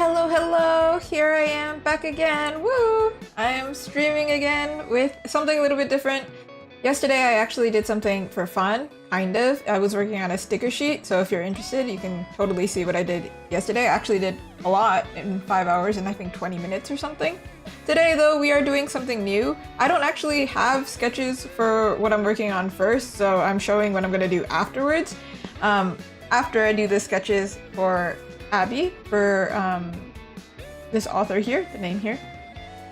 Hello, hello! Here I am, back again! Woo! I am streaming again with something a little bit different. Yesterday I actually did something for fun, kind of. I was working on a sticker sheet, so if you're interested, you can totally see what I did yesterday. I actually did a lot in 5 hours and I think 20 minutes or something. Today, though, we are doing something new. I don't actually have sketches for what I'm working on first, so I'm showing what I'm gonna do afterwards. After I do the sketches for Abby, for this author here, the name here.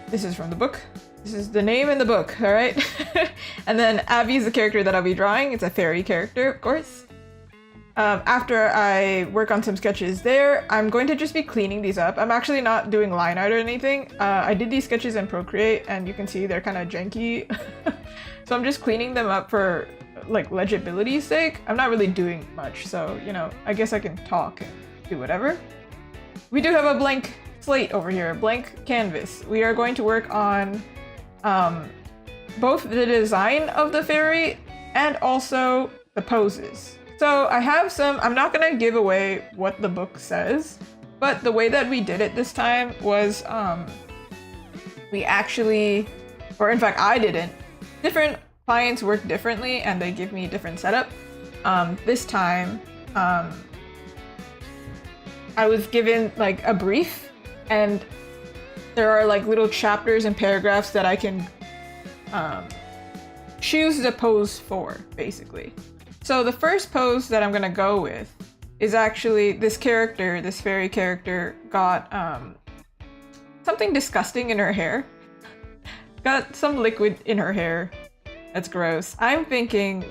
This is from the book. This is the name in the book, all right? And then Abby is the character that I'll be drawing. It's a fairy character, of course. After I work on some sketches there, I'm going to just be cleaning these up. I'm actually not doing line art or anything. I did these sketches in Procreate, and you can see they're kind of janky. So I'm just cleaning them up for like legibility's sake. I'm not really doing much, so you know, I guess I can talk and do whatever. We do have a blank slate over here, a blank canvas. We are going to work on both the design of the fairy and also the poses. So I have some, I'm not gonna give away what the book says, but the way that we did it this time was we actually, or in fact I didn't, different clients work differently and they give me a different setup. This time I was given like a brief, and there are like little chapters and paragraphs that I can choose the pose for, basically. So the first pose that I'm gonna go with is actually this character, this fairy character got something disgusting in her hair. Got some liquid in her hair. That's gross. I'm thinking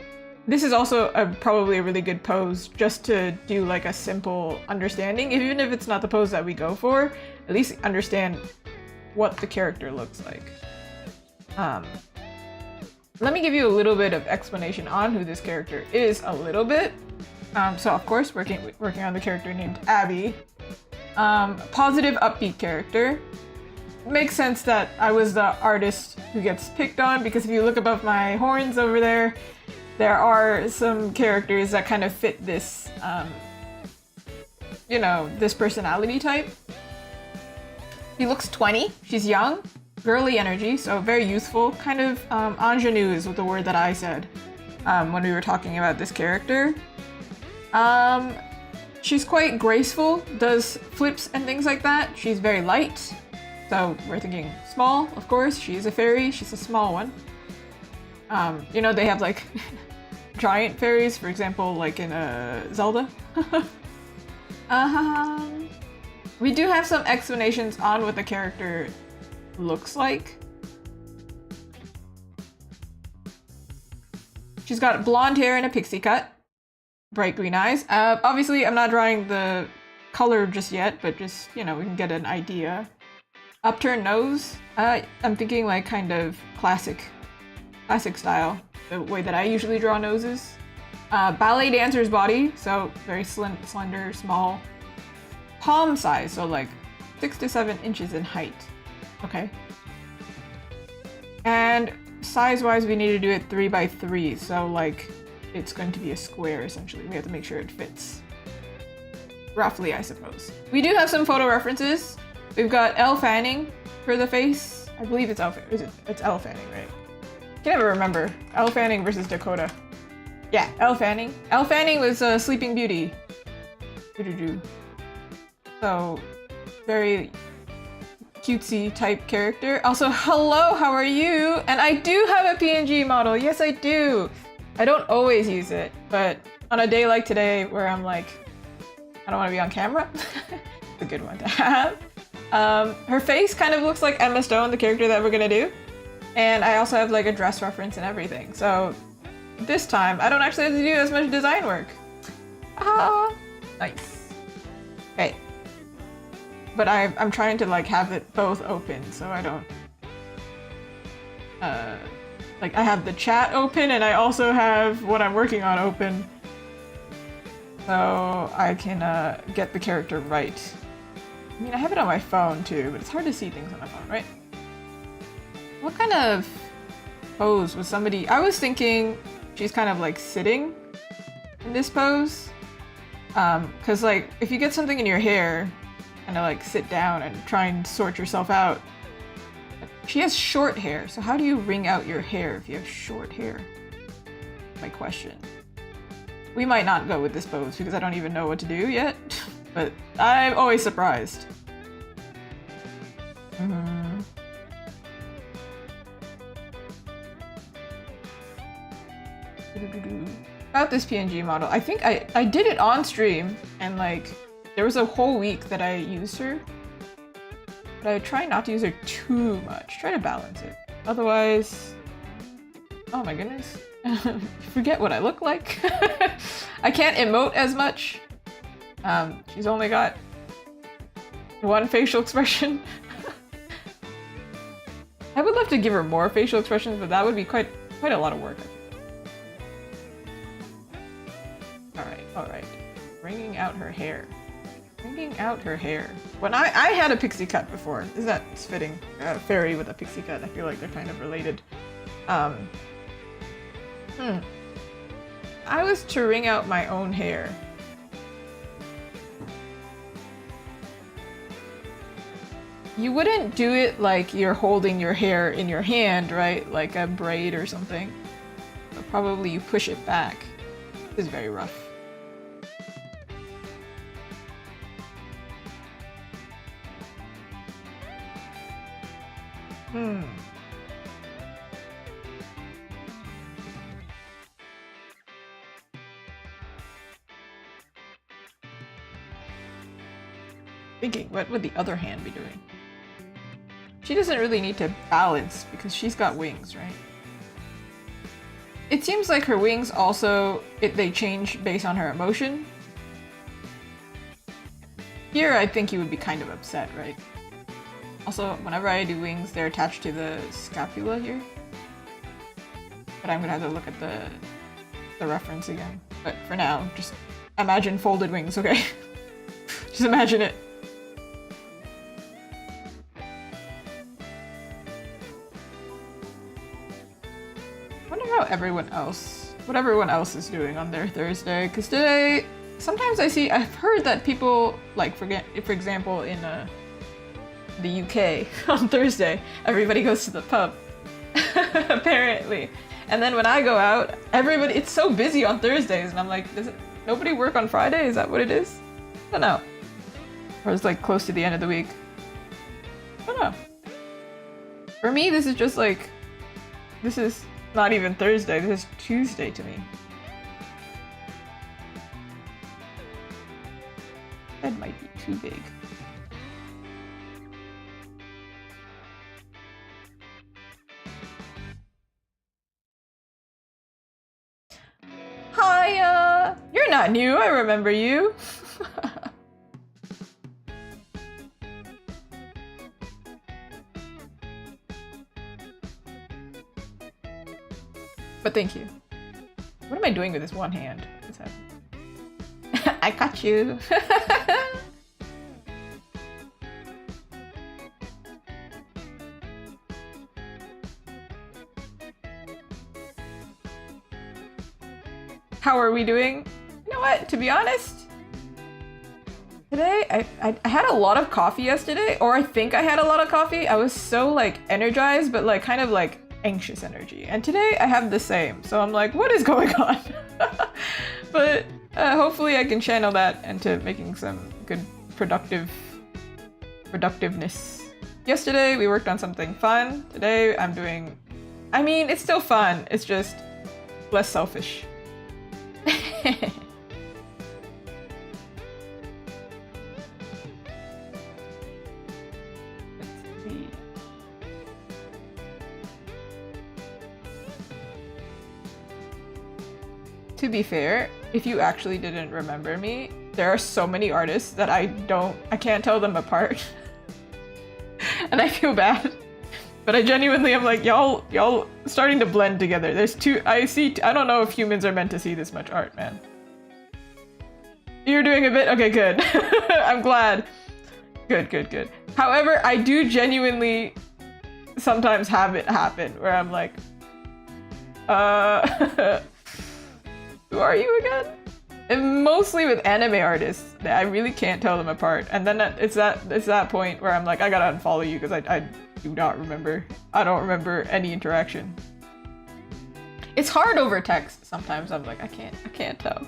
this is also probably a really good pose just to do like a simple understanding, even if it's not the pose that we go for, at least understand what the character looks like. Let me give you a little bit of explanation on who this character is, a little bit. So of course, working on the character named Abby. Positive, upbeat character. Makes sense that I was the artist who gets picked on, because if you look above my horns over there, there are some characters that kind of fit this, you know, this personality type. She looks 20, she's young, girly energy, so very youthful, kind of ingenue is the word that I said when we were talking about this character. She's quite graceful, does flips and things like that. She's very light, so we're thinking small, of course. She's a fairy, she's a small one. You know, they have like giant fairies, for example, like in Zelda. We do have some explanations on what the character looks like. She's got blonde hair and a pixie cut, bright green eyes. Obviously, I'm not drawing the color just yet, but just, you know, we can get an idea. Upturned nose. I'm thinking like kind of classic style, the way that I usually draw noses. Ballet dancer's body, so very slender, small. Palm size, so like 6 to 7 inches in height. Okay. And size-wise, we need to do it 3 by 3, so like it's going to be a square essentially. We have to make sure it fits. Roughly, I suppose. We do have some photo references. We've got Elle Fanning for the face. I believe it's Elle Fanning. It's Elle Fanning, right? I can never remember. Elle Fanning versus Dakota. Yeah, Elle Fanning. Elle Fanning was Sleeping Beauty. So, very cutesy type character. Also, hello, how are you? And I do have a PNG model. Yes, I do. I don't always use it, but on a day like today where I'm like, I don't want to be on camera, it's a good one to have. Her face kind of looks like Emma Stone, the character that we're gonna do. And I also have like a dress reference and everything. So this time, I don't actually have to do as much design work. Ah, nice. Okay. But I'm trying to like have it both open so I don't, like I have the chat open and I also have what I'm working on open. So I can get the character right. I mean, I have it on my phone too, but it's hard to see things on my phone, right? What kind of pose was somebody... I was thinking she's kind of like sitting in this pose. Because like, if you get something in your hair kind of like sit down and try and sort yourself out. She has short hair, so how do you wring out your hair if you have short hair? My question. We might not go with this pose because I don't even know what to do yet, but I'm always surprised. About this PNG model, I think I did it on stream, and like there was a whole week that I used her, but I try not to use her too much. Try to balance it. Otherwise, oh my goodness, forget what I look like. I can't emote as much. She's only got one facial expression. I would love to give her more facial expressions, but that would be quite a lot of work. Alright. Wringing out her hair. Wringing out her hair. When I had a pixie cut before. Is that fitting? A fairy with a pixie cut. I feel like they're kind of related. I was to wring out my own hair. You wouldn't do it like you're holding your hair in your hand, right? Like a braid or something. But probably you push it back. This is very rough. Thinking, what would the other hand be doing? She doesn't really need to balance because she's got wings, right? It seems like her wings also, they change based on her emotion. Here, I think you would be kind of upset, right? Also, whenever I do wings, they're attached to the scapula here. But I'm gonna have to look at the reference again. But for now, just imagine folded wings, okay? Just imagine it. What everyone else is doing on their Thursday, because today sometimes I've heard that people, like, for example in the UK on Thursday everybody goes to the pub apparently, and then when I go out it's so busy on Thursdays, and I'm like, does nobody work on Friday? Is that what it is? I don't know. Or it's like close to the end of the week. I don't know. For me, this is just like, this is not even Thursday, this is Tuesday to me. That might be too big. Hiya! You're not new, I remember you. But thank you. What am I doing with this one hand? What's happening? I got you. How are we doing? You know what? To be honest, today I had a lot of coffee yesterday, or I think I had a lot of coffee. I was so like energized, but like kind of like anxious energy, and today I have the same, so I'm like, what is going on? But hopefully I can channel that into making some good productiveness. Yesterday we worked on something fun. Today I'm doing, I mean, it's still fun, it's just less selfish. To be fair, if you actually didn't remember me, there are so many artists that I can't tell them apart. And I feel bad. But I genuinely am like, y'all starting to blend together. There's I don't know if humans are meant to see this much art, man. You're doing a bit? Okay, good. I'm glad. Good. However, I do genuinely sometimes have it happen where I'm like, who are you again? And mostly with anime artists, I really can't tell them apart. And then it's that point where I'm like, I gotta unfollow you because I do not remember. I don't remember any interaction. It's hard over text. Sometimes I'm like, I can't tell.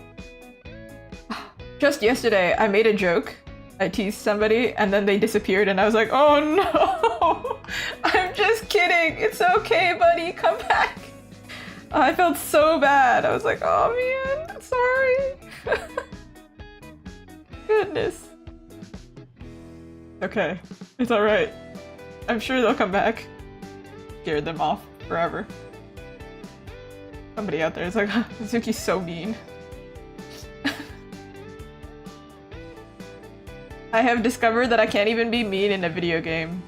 Just yesterday, I made a joke. I teased somebody and then they disappeared and I was like, oh no! I'm just kidding. It's okay, buddy. Come back. I felt so bad. I was like, oh man, sorry. Goodness. Okay, it's alright. I'm sure they'll come back. Scared them off forever. Somebody out there is like, Zuki's so mean. I have discovered that I can't even be mean in a video game.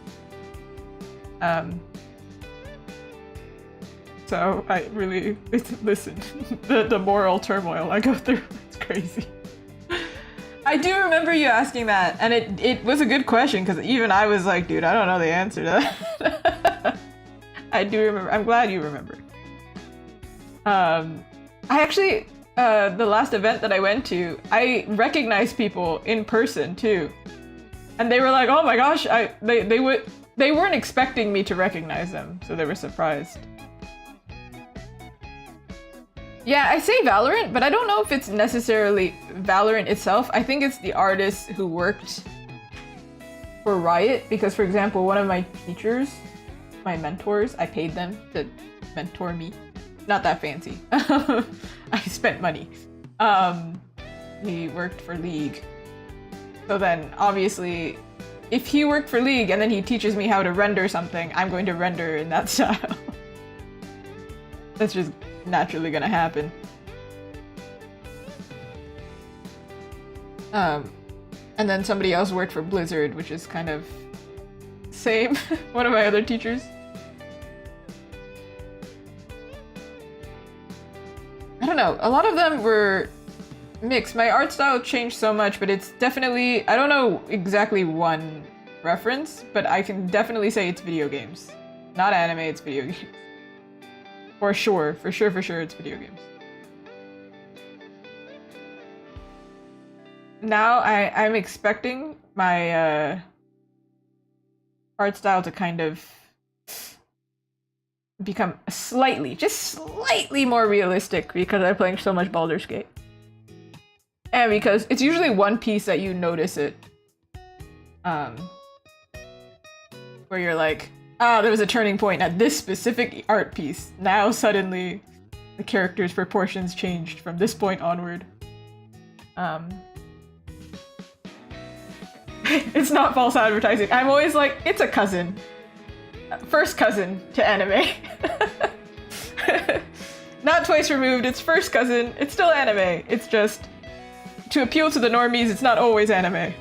So I really, listen, the moral turmoil I go through, it's crazy. I do remember you asking that, and it was a good question, because even I was like, dude, I don't know the answer to that. I do remember. I'm glad you remember. I actually, the last event that I went to, I recognized people in person too. And they were like, oh my gosh, they weren't expecting me to recognize them, so they were surprised. Yeah, I say Valorant, but I don't know if it's necessarily Valorant itself. I think it's the artists who worked for Riot, because for example, one of my teachers, my mentors, I paid them to mentor me. Not that fancy. I spent money. He worked for League. So then, obviously, if he worked for League and then he teaches me how to render something, I'm going to render in that style. That's just naturally gonna happen. And then somebody else worked for Blizzard, which is kind of same. One of my other teachers. I don't know, a lot of them were mixed. My art style changed so much, but it's definitely, I don't know exactly one reference, but I can definitely say it's video games. Not anime, it's video games. For sure, it's video games. Now I'm expecting my art style to kind of become just slightly more realistic because I'm playing so much Baldur's Gate. And because it's usually one piece that you notice it. Where you're like, ah, there was a turning point at this specific art piece. Now suddenly the character's proportions changed from this point onward. It's not false advertising. I'm always like, it's a cousin. First cousin to anime. Not twice removed, it's first cousin. It's still anime. It's just, to appeal to the normies, it's not always anime.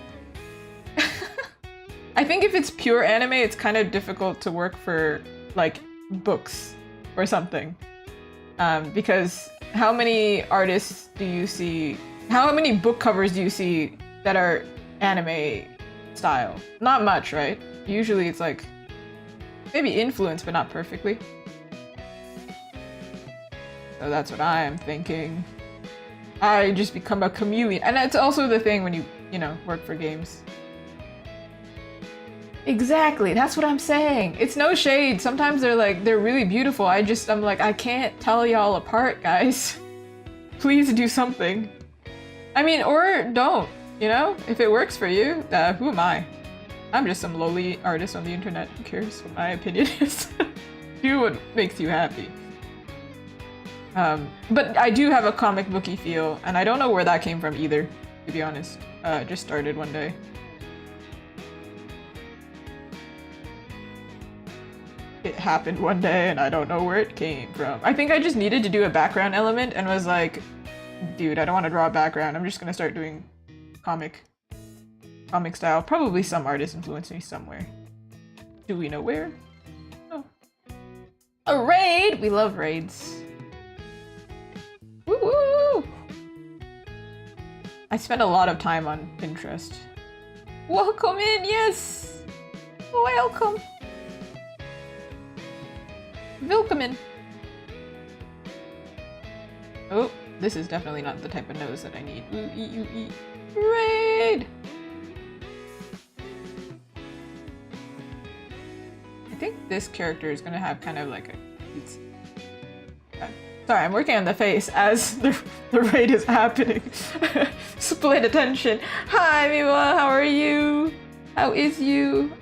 I think if it's pure anime, it's kind of difficult to work for, like, books or something. Because how many artists do you see, how many book covers do you see that are anime style? Not much, right? Usually it's like, maybe influenced, but not perfectly. So that's what I'm thinking. I just become a chameleon. And that's also the thing when you know, work for games. Exactly, that's what I'm saying. It's no shade. Sometimes they're really beautiful. I'm like, I can't tell y'all apart, guys. Please do something. I mean, or don't, you know? If it works for you, who am I? I'm just some lowly artist on the internet. Who cares what my opinion is? Do what makes you happy. But I do have a comic booky feel, and I don't know where that came from either, to be honest. It just started one day. It happened one day, and I don't know where it came from. I think I just needed to do a background element and was like, dude, I don't want to draw a background. I'm just gonna start doing comic style. Probably some artist influenced me somewhere. Do we know where? Oh. A raid! We love raids. Woo-woo! I spend a lot of time on Pinterest. Welcome in, yes! Welcome! Welcome in. Oh, This is definitely not the type of nose that I need. Ooh, ooh, ooh. Raid! I think this character is gonna have kind of like a... Sorry, I'm working on the face as the raid is happening. Split attention. Hi, Miwa, how are you? How is you?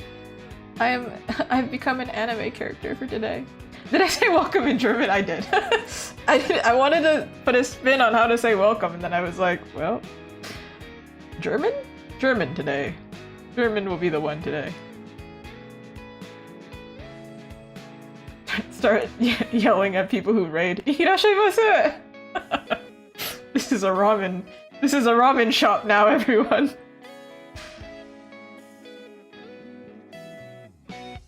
I've become an anime character for today. Did I say welcome in German? I did. I wanted to put a spin on how to say welcome, and then I was like, well, German? German today. German will be the one today. Start yelling at people who raid. Irashimasu! This is a ramen shop now, everyone.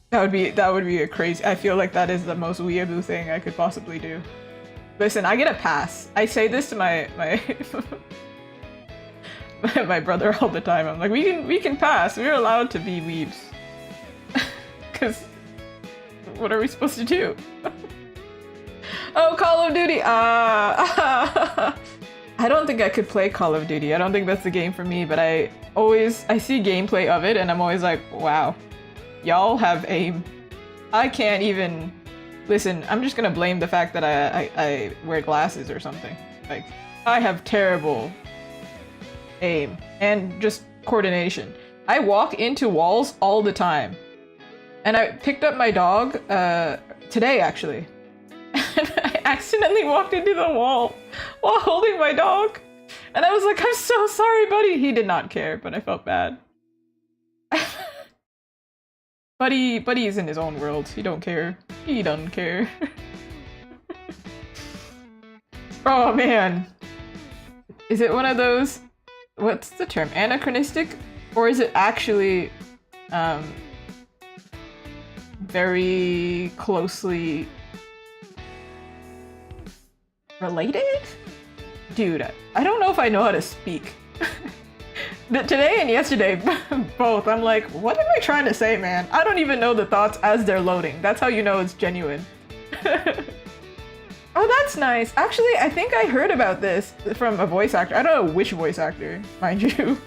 That would be a crazy. I feel like that is the most weeaboo thing I could possibly do. Listen, I get a pass. I say this to my my brother all the time. I'm like, we can pass. We're allowed to be weebs. Cause what are we supposed to do? Oh, Call of Duty! I don't think I could play Call of Duty. I don't think that's the game for me, but I see gameplay of it and I'm always like, wow, y'all have aim. I can't even... Listen, I'm just gonna blame the fact that I wear glasses or something. Like, I have terrible aim and just coordination. I walk into walls all the time. And I picked up my dog today, actually. And I accidentally walked into the wall while holding my dog. And I was like, I'm so sorry, buddy. He did not care, but I felt bad. Buddy is in his own world. He don't care. He doesn't care. Oh, man. Is it one of those... What's the term? Anachronistic? Or is it actually... very closely related? Dude, I don't know if I know how to speak. Today and yesterday, both, I'm like, what am I trying to say, man? I don't even know the thoughts as they're loading. That's how you know it's genuine. Oh, that's nice. Actually, I think I heard about this from a voice actor. I don't know which voice actor, mind you.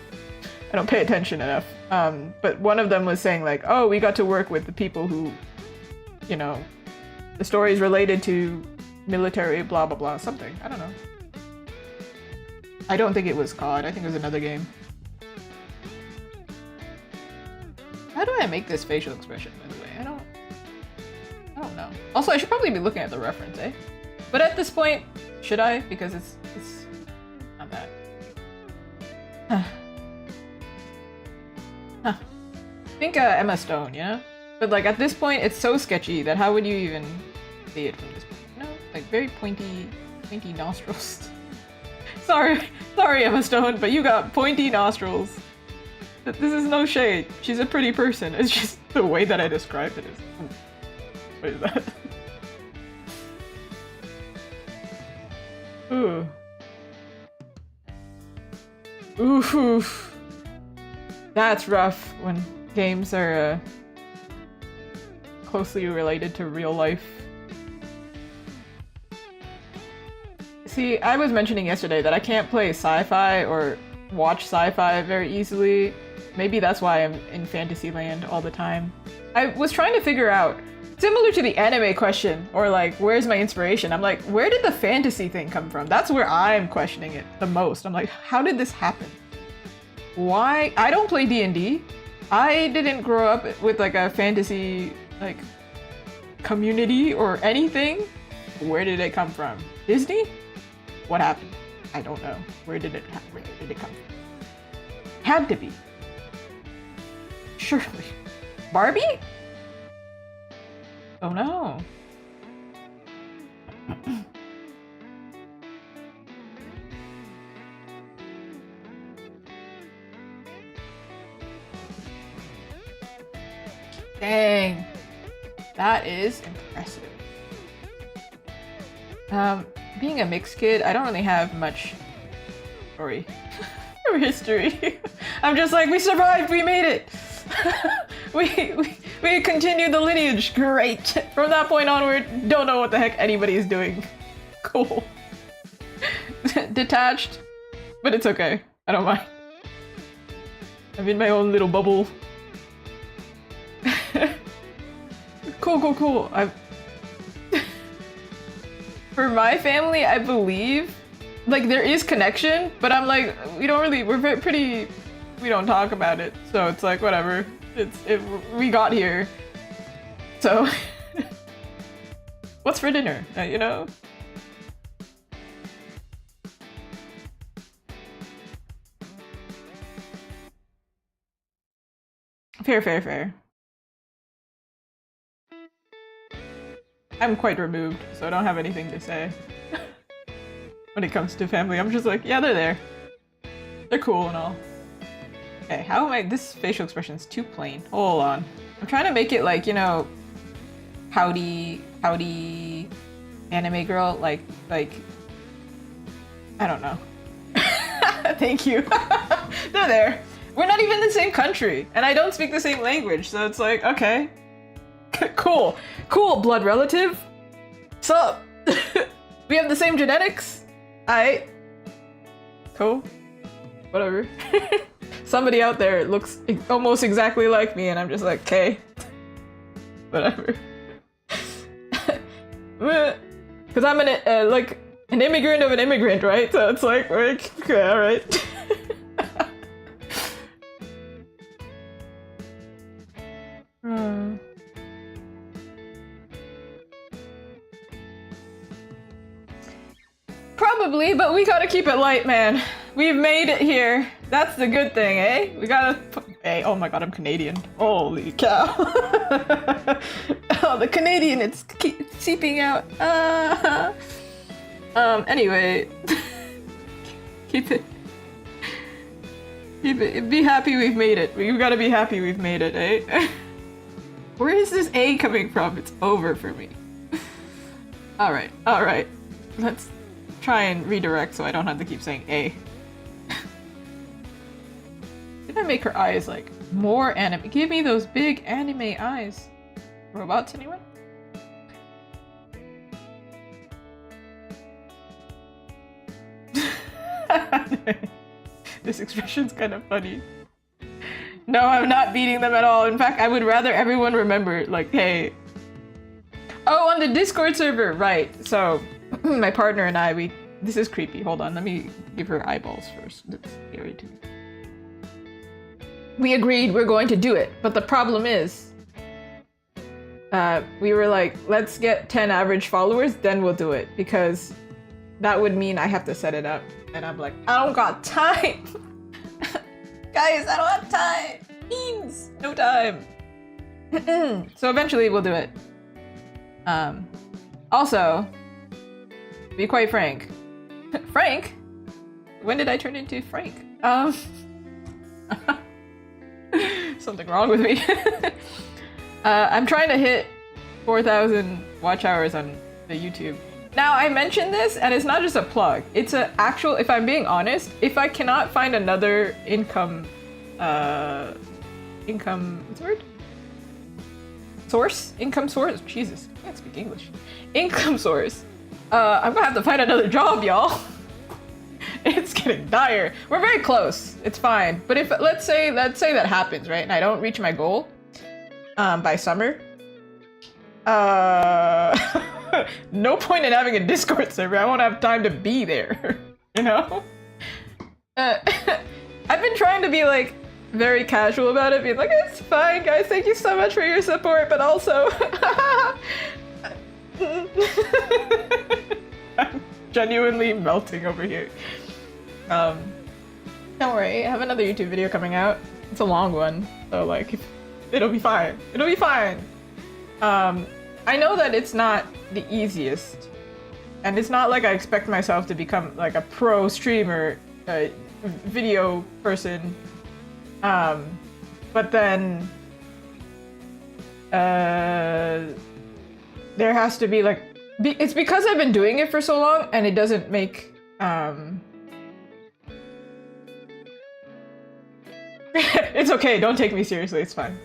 I don't pay attention enough. But one of them was saying like, oh, we got to work with the people who, you know, the story is related to military, blah, blah, blah, something. I don't know. I don't think it was COD. I think it was another game. How do I make this facial expression, by the way? I don't know. Also, I should probably be looking at the reference, eh? But at this point, should I? Because it's not bad. Huh. I think Emma Stone, yeah? But like at this point, it's so sketchy that how would you even see it from this point? No, like very pointy nostrils. Sorry, Emma Stone, but you got pointy nostrils. This is no shade. She's a pretty person. It's just the way that I described it is... What is that? Ooh. Oof. That's rough when games are closely related to real life. See, I was mentioning yesterday that I can't play sci-fi or watch sci-fi very easily. Maybe that's why I'm in Fantasyland all the time. I was trying to figure out, similar to the anime question, or like, where's my inspiration? I'm like, where did the fantasy thing come from? That's where I'm questioning it the most. I'm like, how did this happen? Why? I don't play D&D. I didn't grow up with like a fantasy like community or anything. Where did it come from? Disney? What happened? I don't know. Where did it come from? Had to be. Surely. Barbie? Oh no. Dang. That is impressive. Being a mixed kid, I don't really have much story or history. I'm just like, we survived, we made it. we continued the lineage, great. From that point onward, don't know what the heck anybody is doing. Cool. detached, but it's okay. I don't mind. I'm in my own little bubble. Cool. For my family, I believe, like, there is connection, but I'm like, we don't talk about it. So it's like, whatever. We got here. So, what's for dinner? You know? Fair. I'm quite removed, so I don't have anything to say. When it comes to family, I'm just like, yeah, they're there. They're cool and all. Okay, how am I? This facial expression is too plain. Hold on. I'm trying to make it like, you know, howdy, anime girl, like, I don't know. Thank you. They're there. We're not even in the same country, and I don't speak the same language, so it's like, okay. Cool, blood relative. Sup? We have the same genetics? Cool. Whatever. Somebody out there looks almost exactly like me, and I'm just like, okay. Whatever. Because I'm like an immigrant of an immigrant, right? So it's like, okay, alright. Probably, but we gotta keep it light, man. We've made it here. That's the good thing, eh? We gotta... Hey, oh my god, I'm Canadian. Holy cow. Oh, the Canadian, it's seeping out. Anyway. Keep it. Be happy we've made it. We've gotta be happy we've made it, eh? Where is this A coming from? It's over for me. Alright. Let's try and redirect so I don't have to keep saying A. Did I make her eyes like more anime? Give me those big anime eyes. Robots, anyone? This expression's kind of funny. No, I'm not beating them at all. In fact, I would rather everyone remember, like, hey. Oh, on the Discord server, right. So, my partner and I, this is creepy. Hold on, let me give her eyeballs first. That's scary to me. We agreed we're going to do it, but the problem is, we were like, let's get 10 average followers, then we'll do it, because that would mean I have to set it up. And I'm like, I don't got time. Guys, I don't have time. Means no time. So eventually we'll do it. Also, to be quite frank. Frank? When did I turn into Frank? Something wrong with me. I'm trying to hit 4,000 watch hours on the YouTube. Now, I mentioned this, and it's not just a plug. It's an actual, if I'm being honest, if I cannot find another income, what's the word? Source? Income source? Jesus, I can't speak English. Income source. I'm gonna have to find another job, y'all. It's getting dire. We're very close. It's fine. But if, let's say that happens, right? And I don't reach my goal, by summer, no point in having a Discord server. I won't have time to be there, you know? I've been trying to be like very casual about it, being like, it's fine, guys, thank you so much for your support, but also I'm genuinely melting over here. Don't worry, I have another YouTube video coming out. It's a long one, so like, it'll be fine. It'll be fine. I know that it's not the easiest, and it's not like I expect myself to become like a pro streamer, video person, but then there has to be like, it's because I've been doing it for so long and it doesn't make it's okay, don't take me seriously, it's fine.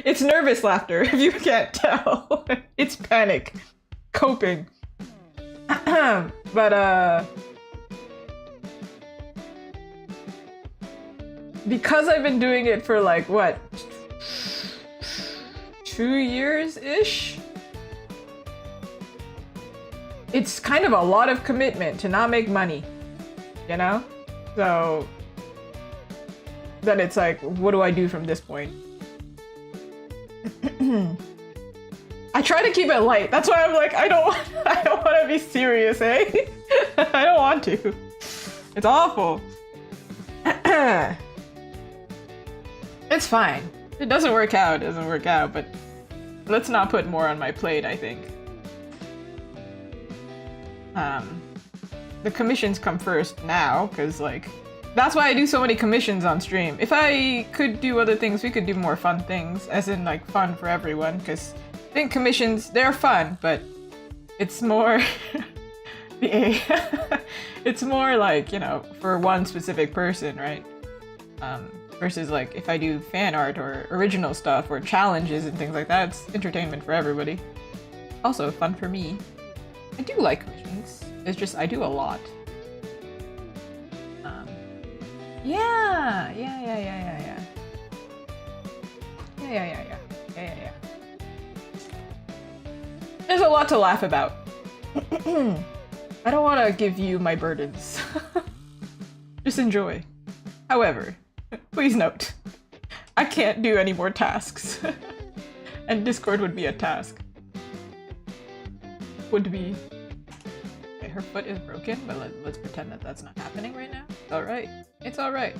It's nervous laughter, if you can't tell. It's panic. Coping. But because I've been doing it for like what, 2 years-ish? It's kind of a lot of commitment to not make money, you know? So then it's like, what do I do from this point? I try to keep it light. That's why I'm like, I don't want to be serious, eh? I don't want to. It's awful. It's fine. If it doesn't work out, it doesn't work out, but let's not put more on my plate, I think. The commissions come first now, because like, that's why I do so many commissions on stream. If I could do other things, we could do more fun things, as in like fun for everyone, because I think commissions, they're fun, but it's more it's more like, you know, for one specific person, right? Versus like if I do fan art or original stuff or challenges and things like that, it's entertainment for everybody. Also fun for me. I do like commissions. It's just I do a lot. Yeah. There's a lot to laugh about. I don't want to give you my burdens. Just enjoy. However, please note, I can't do any more tasks. And Discord would be a task. Would be... Okay, her foot is broken, but let's pretend that that's not happening right now. It's alright. It's alright.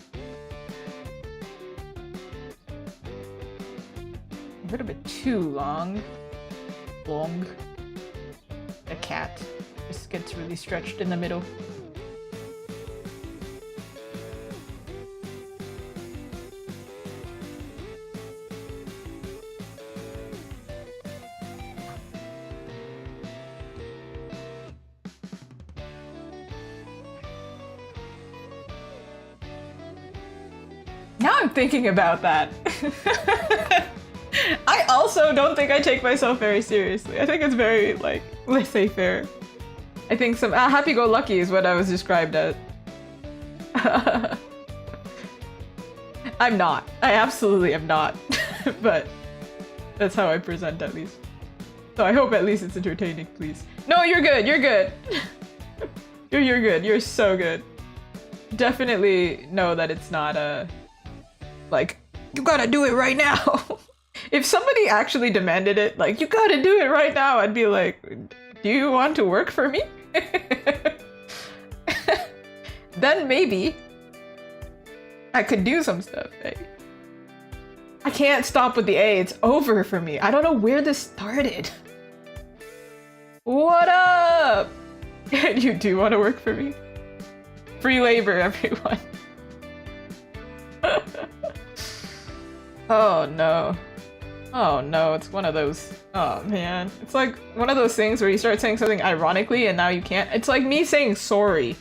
A little bit too long. The cat just gets really stretched in the middle. Now I'm thinking about that. I also don't think I take myself very seriously. I think it's very, like, laissez-faire. I think some happy-go-lucky is what I was described as. I'm not. I absolutely am not. But that's how I present, at least. So I hope at least it's entertaining, please. No, you're good. You're good. You're good. You're so good. Definitely know that it's not like, you gotta do it right now. If somebody actually demanded it, like, you gotta do it right now, I'd be like, do you want to work for me? Then maybe I could do some stuff, eh? I can't stop with the A, it's over for me. I don't know where this started. What up? You do want to work for me? Free labor, everyone. Oh no. Oh no, it's one of those. Oh man. It's like one of those things where you start saying something ironically and now you can't. It's like me saying sorry.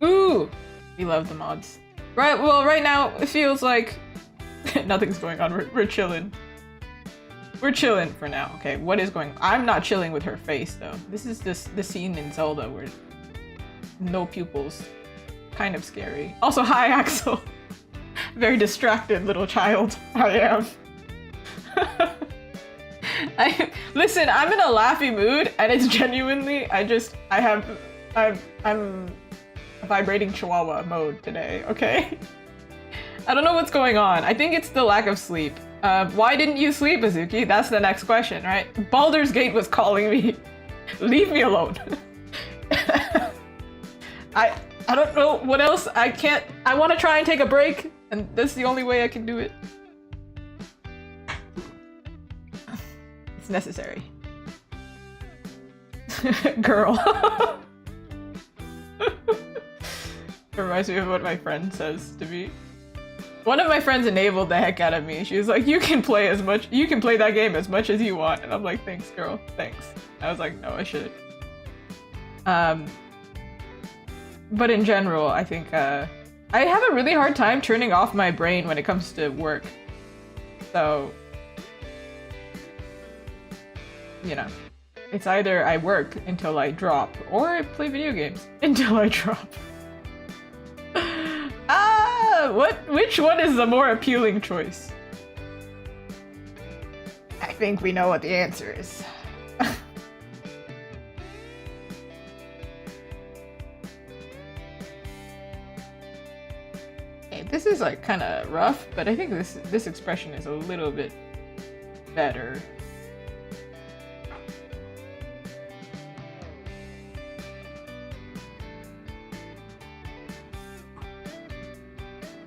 Ooh! We love the mods. Right, well right now it feels like nothing's going on. We're chilling. We're chilling for now. Okay, what is going on? I'm not chilling with her face though. This is the scene in Zelda where no pupils. Kind of scary. Also, hi Axel. Very distracted little child. I am. Listen, I'm in a laughy mood and it's genuinely, I'm vibrating chihuahua mode today, okay? I don't know what's going on. I think it's the lack of sleep. Why didn't you sleep, Azuki? That's the next question, right? Baldur's Gate was calling me. Leave me alone. I don't know what else. I want to try and take a break, and that's the only way I can do it. It's necessary. Girl. It reminds me of what my friend says to me. One of my friends enabled the heck out of me. She was like, you can play that game as much as you want. And I'm like, thanks, girl, thanks. I was like, no, I should. But in general, I think I have a really hard time turning off my brain when it comes to work. So you know, it's either I work until I drop, or I play video games until I drop. Which one is the more appealing choice? I think we know what the answer is. Okay, this is like kind of rough, but I think this expression is a little bit better.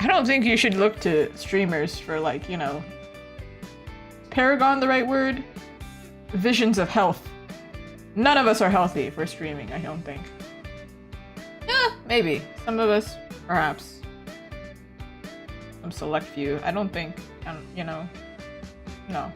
I don't think you should look to streamers for, like, you know, paragon the right word? Visions of health. None of us are healthy for streaming, I don't think. Yeah, maybe. Some of us, perhaps. Some select few. I don't think, you know, no.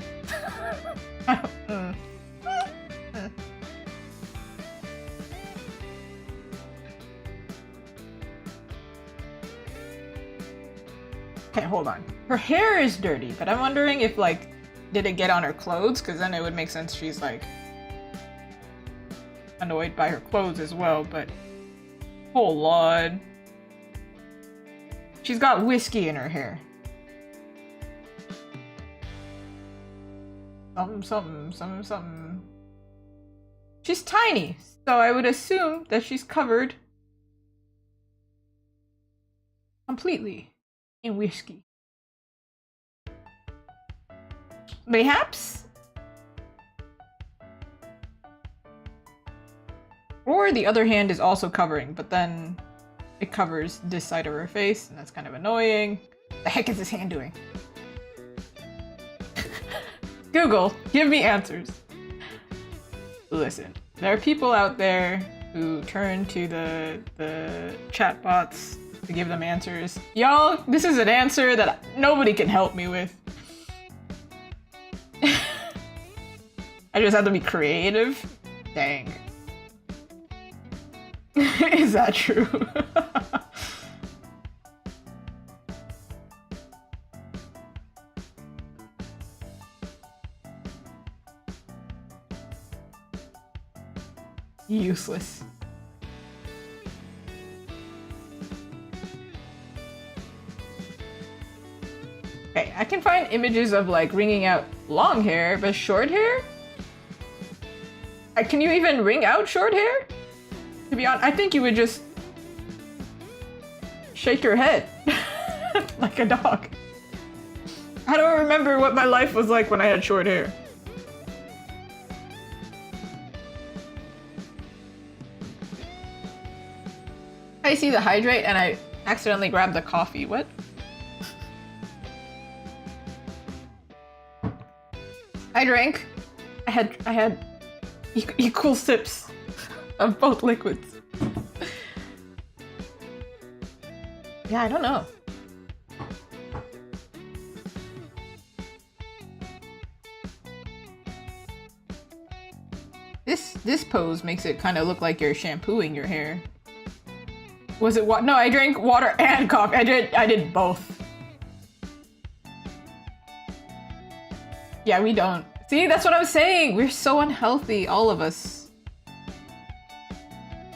Okay, hold on. Her hair is dirty, but I'm wondering if, like, did it get on her clothes? Because then it would make sense she's, like, annoyed by her clothes as well, but... Oh, Lord. She's got whiskey in her hair. Something. She's tiny, so I would assume that she's covered completely in whiskey. Mayhaps? Or the other hand is also covering, but then it covers this side of her face, and that's kind of annoying. The heck is this hand doing? Google, give me answers. Listen, there are people out there who turn to the chatbots to give them answers. Y'all, this is an answer that nobody can help me with. I just have to be creative? Dang. Is that true? Useless. Okay, I can find images of, like, wringing out long hair, but short hair? Can you even wring out short hair? To be honest, I think you would just shake your head like a dog. I don't remember what my life was like when I had short hair. I see the hydrate and I accidentally grabbed the coffee. What? I drank. I had equal sips of both liquids. Yeah, I don't know. This pose makes it kind of look like you're shampooing your hair. Was it what? No, I drank water and coffee. I did both. Yeah, we don't. See, that's what I was saying. We're so unhealthy, all of us.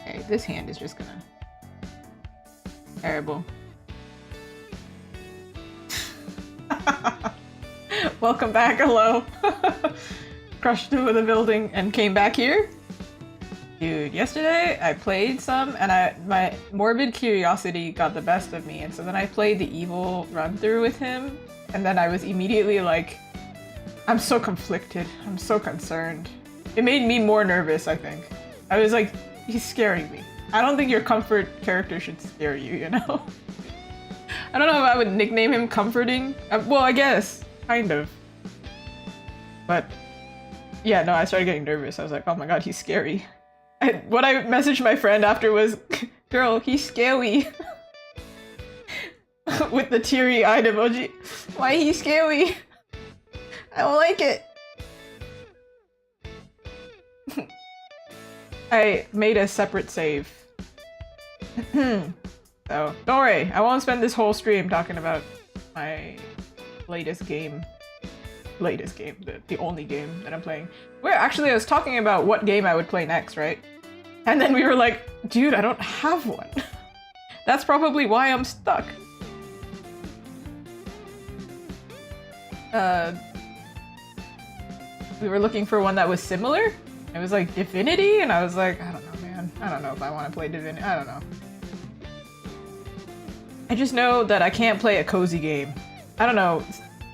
Okay, this hand is just gonna... Terrible. Welcome back, hello. Crushed through the building and came back here. Dude, yesterday I played some and my morbid curiosity got the best of me, and so then I played the evil run through with him, and then I was immediately like, I'm so conflicted, I'm so concerned. It made me more nervous, I think. I was like, he's scaring me. I don't think your comfort character should scare you, you know? I don't know if I would nickname him comforting. Well, I guess, kind of. But yeah, no, I started getting nervous. I was like, oh my god, he's scary. What I messaged my friend after was, girl, he's scary. With the teary-eyed emoji. Why he's scary? I don't like it. I made a separate save. So, don't worry, I won't spend this whole stream talking about my latest game. play this game, the only game that I'm playing. Where actually I was talking about what game I would play next, right? And then we were like, dude, I don't have one. That's probably why I'm stuck. We were looking for one that was similar. It was like Divinity, and I was like, I don't know, man. I don't know if I want to play Divinity. I don't know. I just know that I can't play a cozy game. I don't know.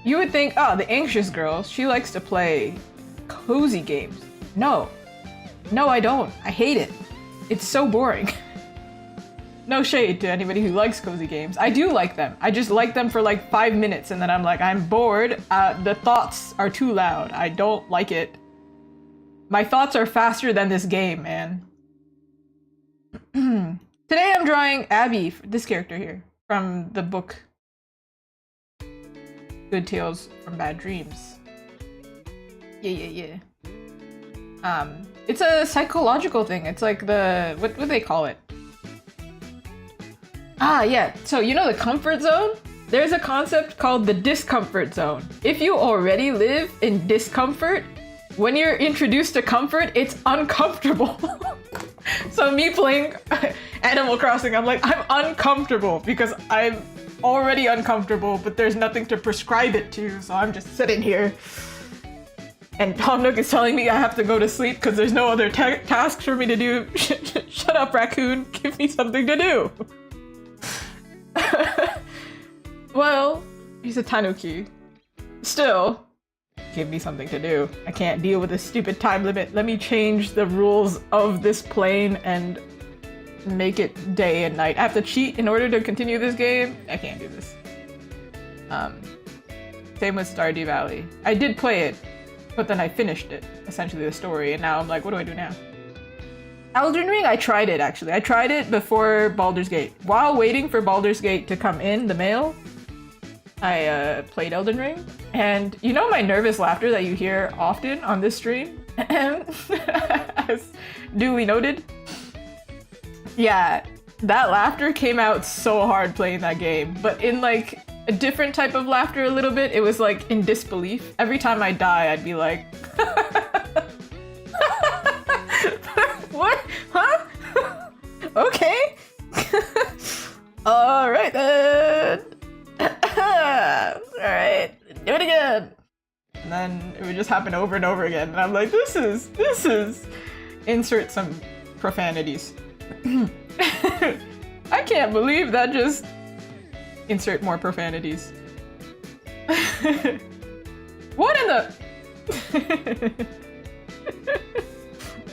You would think, oh, the anxious girl, she likes to play cozy games. No. No, I don't. I hate it. It's so boring. No shade to anybody who likes cozy games. I do like them. I just like them for like 5 minutes and then I'm like, I'm bored. The thoughts are too loud. I don't like it. My thoughts are faster than this game, man. Today I'm drawing Abby, this character here, from the book Good Tales from Bad Dreams. Yeah. It's a psychological thing. It's like the, what do they call it? Ah, yeah. So you know the comfort zone? There's a concept called the discomfort zone. If you already live in discomfort, when you're introduced to comfort, it's uncomfortable. So me playing Animal Crossing, I'm like, I'm uncomfortable because I'm already uncomfortable, but there's nothing to prescribe it to, so I'm just sitting here. And Tom Nook is telling me I have to go to sleep because there's no other tasks for me to do. Shut up, raccoon. Give me something to do. Well, he's a tanuki. Still, give me something to do. I can't deal with this stupid time limit. Let me change the rules of this plane and make it day and night. I have to cheat in order to continue this game. I can't do this. Same with Stardew Valley. I did play it, but then I finished it, essentially the story, and now I'm like, what do I do now? Elden Ring, I tried it actually. I tried it before Baldur's Gate. While waiting for Baldur's Gate to come in the mail, I played Elden Ring. And you know my nervous laughter that you hear often on this stream? As duly noted. Yeah, that laughter came out so hard playing that game, but in like a different type of laughter a little bit. It was like in disbelief. Every time I die, I'd be like, what? Huh? Okay. All right then. All right, do it again. And then it would just happen over and over again. And I'm like, this is, insert some profanities. I can't believe that just, insert more profanities. What in the?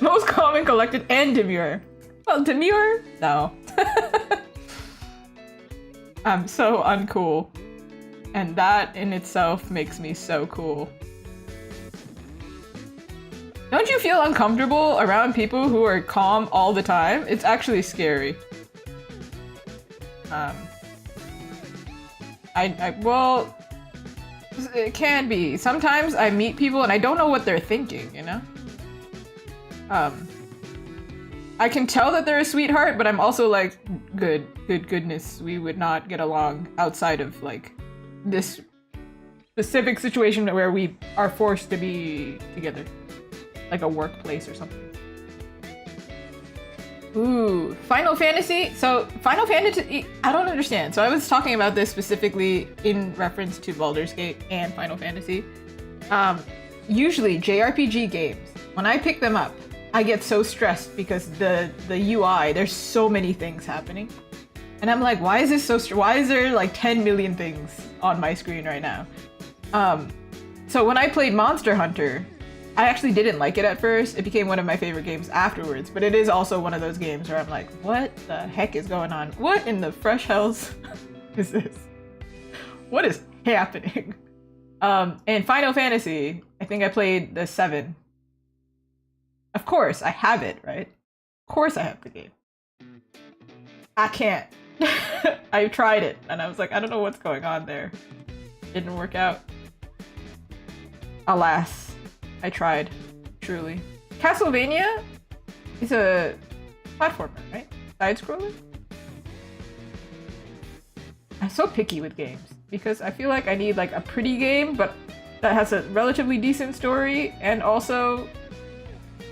Most common, collected, and demure. Well, demure? No. I'm so uncool. And that in itself makes me so cool. Don't you feel uncomfortable around people who are calm all the time? It's actually scary. Well, it can be. Sometimes I meet people and I don't know what they're thinking, you know? I can tell that they're a sweetheart, but I'm also like, goodness, we would not get along outside of like this specific situation where we are forced to be together. Like a workplace or something. Ooh, Final Fantasy? So, Final Fantasy, I don't understand. So I was talking about this specifically in reference to Baldur's Gate and Final Fantasy. Usually, JRPG games, when I pick them up, I get so stressed because the UI, there's so many things happening. And I'm like, why is this so why is there like 10 million things on my screen right now? So when I played Monster Hunter, I actually didn't like it at first. It became one of my favorite games afterwards, but it is also one of those games where I'm like, what the heck is going on? What in the fresh hells is this? What is happening? And Final Fantasy, I think I played the 7. Of course, I have it, right? Of course I have the game. I can't. I tried it, and I was like, I don't know what's going on there. Didn't work out. Alas. I tried, truly. Castlevania is a platformer, right? Side-scroller? I'm so picky with games because I feel like I need like a pretty game, but that has a relatively decent story and also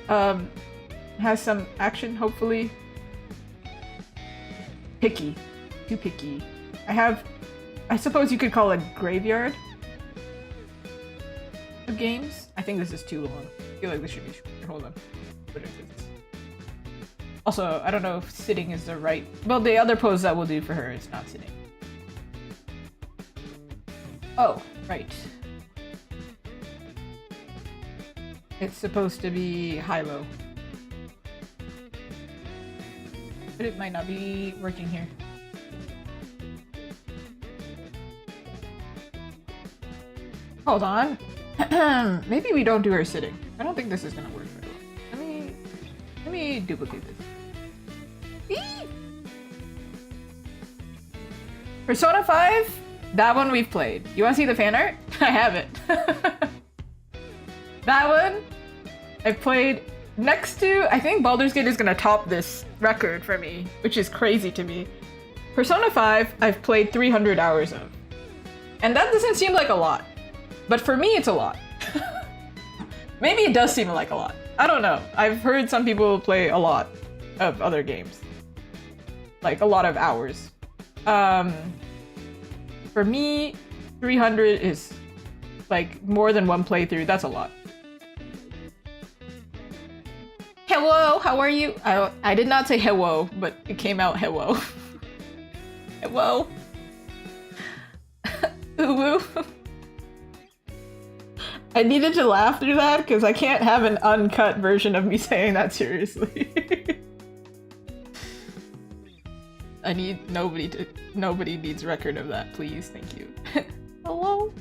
has some action, hopefully. Picky. Too picky. I suppose you could call it graveyard of games. I think this is too long. I feel like this should be shorter. Hold on. What is this? Also, I don't know if sitting is the right... Well, the other pose that we'll do for her is not sitting. Oh, right. It's supposed to be high-low. But it might not be working here. Hold on. Maybe we don't do her sitting. I don't think this is gonna work very well. Let me duplicate this. Eee! Persona 5? That one we've played. You wanna see the fan art? I have it. That one I've played next to... I think Baldur's Gate is gonna top this record for me, which is crazy to me. Persona 5 I've played 300 hours of. And that doesn't seem like a lot. But for me, it's a lot. Maybe it does seem like a lot. I don't know. I've heard some people play a lot of other games. Like, a lot of hours. For me, 300 is, like, more than one playthrough. That's a lot. Hello, how are you? I did not say hello, but it came out hello. Hello. Ooh. I needed to laugh through that because I can't have an uncut version of me saying that seriously. I need nobody needs record of that, please, thank you. Hello?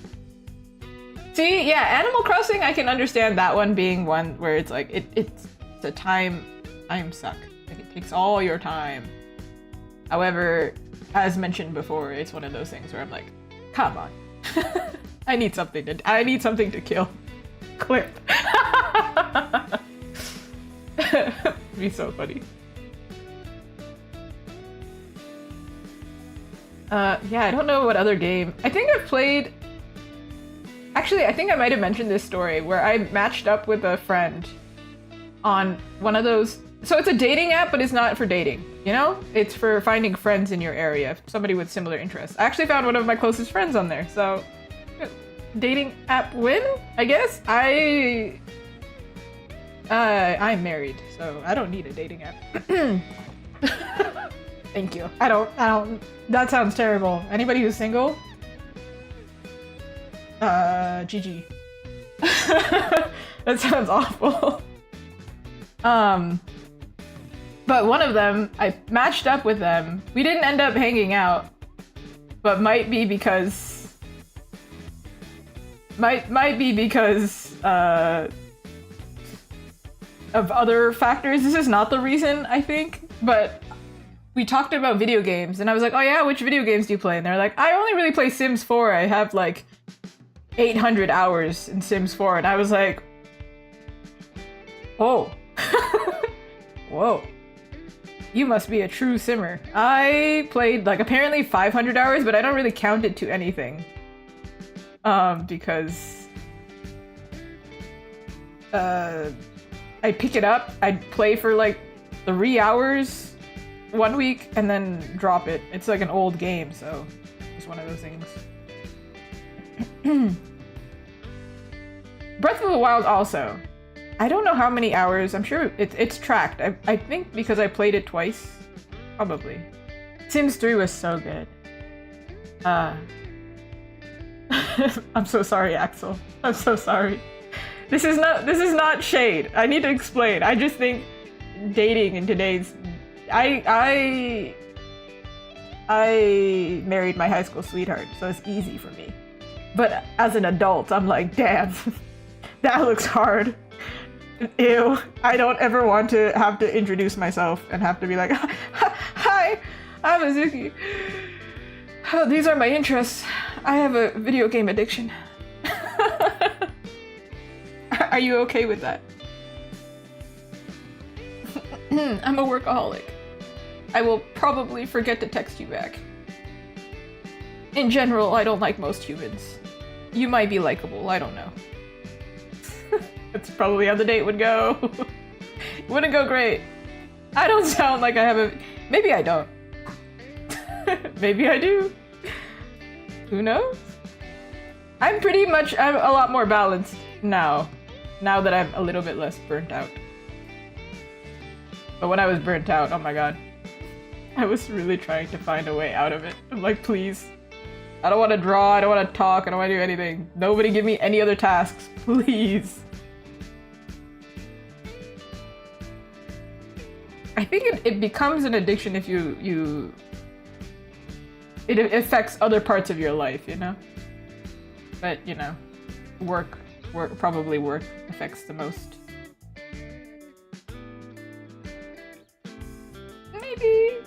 See, yeah, Animal Crossing, I can understand that one being one where it's like, it's a time suck. Like, it takes all your time. However, as mentioned before, it's one of those things where I'm like, come on. I need something to kill. Clip. It'd be so funny. Yeah, I don't know what other game. I think I've played... Actually, I think I might have mentioned this story where I matched up with a friend on one of those... So it's a dating app, but it's not for dating, you know? It's for finding friends in your area, somebody with similar interests. I actually found one of my closest friends on there, so... Dating app win, I guess? I'm married, so I don't need a dating app. Thank you. I don't, that sounds terrible. Anybody who's single? GG. That sounds awful. But one of them, I matched up with them. We didn't end up hanging out, but might be because of other factors. This is not the reason, I think, but we talked about video games and I was like, oh yeah, which video games do you play? And they're like, I only really play Sims 4. I have like 800 hours in Sims 4. And I was like, oh, whoa, you must be a true simmer. I played like apparently 500 hours, but I don't really count it to anything. Because I pick it up, I'd play for like 3 hours 1 week and then drop it. It's like an old game, so it's one of those things. Breath of the Wild also. I don't know how many hours. I'm sure it's tracked. I think because I played it twice. Probably. Sims 3 was so good. I'm so sorry, Axel. I'm so sorry. This is not shade. I need to explain. I just think dating in today's... I married my high school sweetheart, so it's easy for me. But as an adult, I'm like, damn, that looks hard. Ew. I don't ever want to have to introduce myself and have to be like, hi, I'm Azuki. Oh, these are my interests. I have a video game addiction. Are you okay with that? I'm a workaholic. I will probably forget to text you back. In general, I don't like most humans. You might be likable, I don't know. That's probably how the date would go. It wouldn't go great. I don't sound like I have a... Maybe I don't. Maybe I do. Who knows? I'm a lot more balanced now. Now that I'm a little bit less burnt out. But when I was burnt out, oh my god. I was really trying to find a way out of it. I'm like, please. I don't want to draw, I don't want to talk, I don't want to do anything. Nobody give me any other tasks, please. I think it becomes an addiction if it affects other parts of your life, you know? But, you know, work affects the most. Maybe.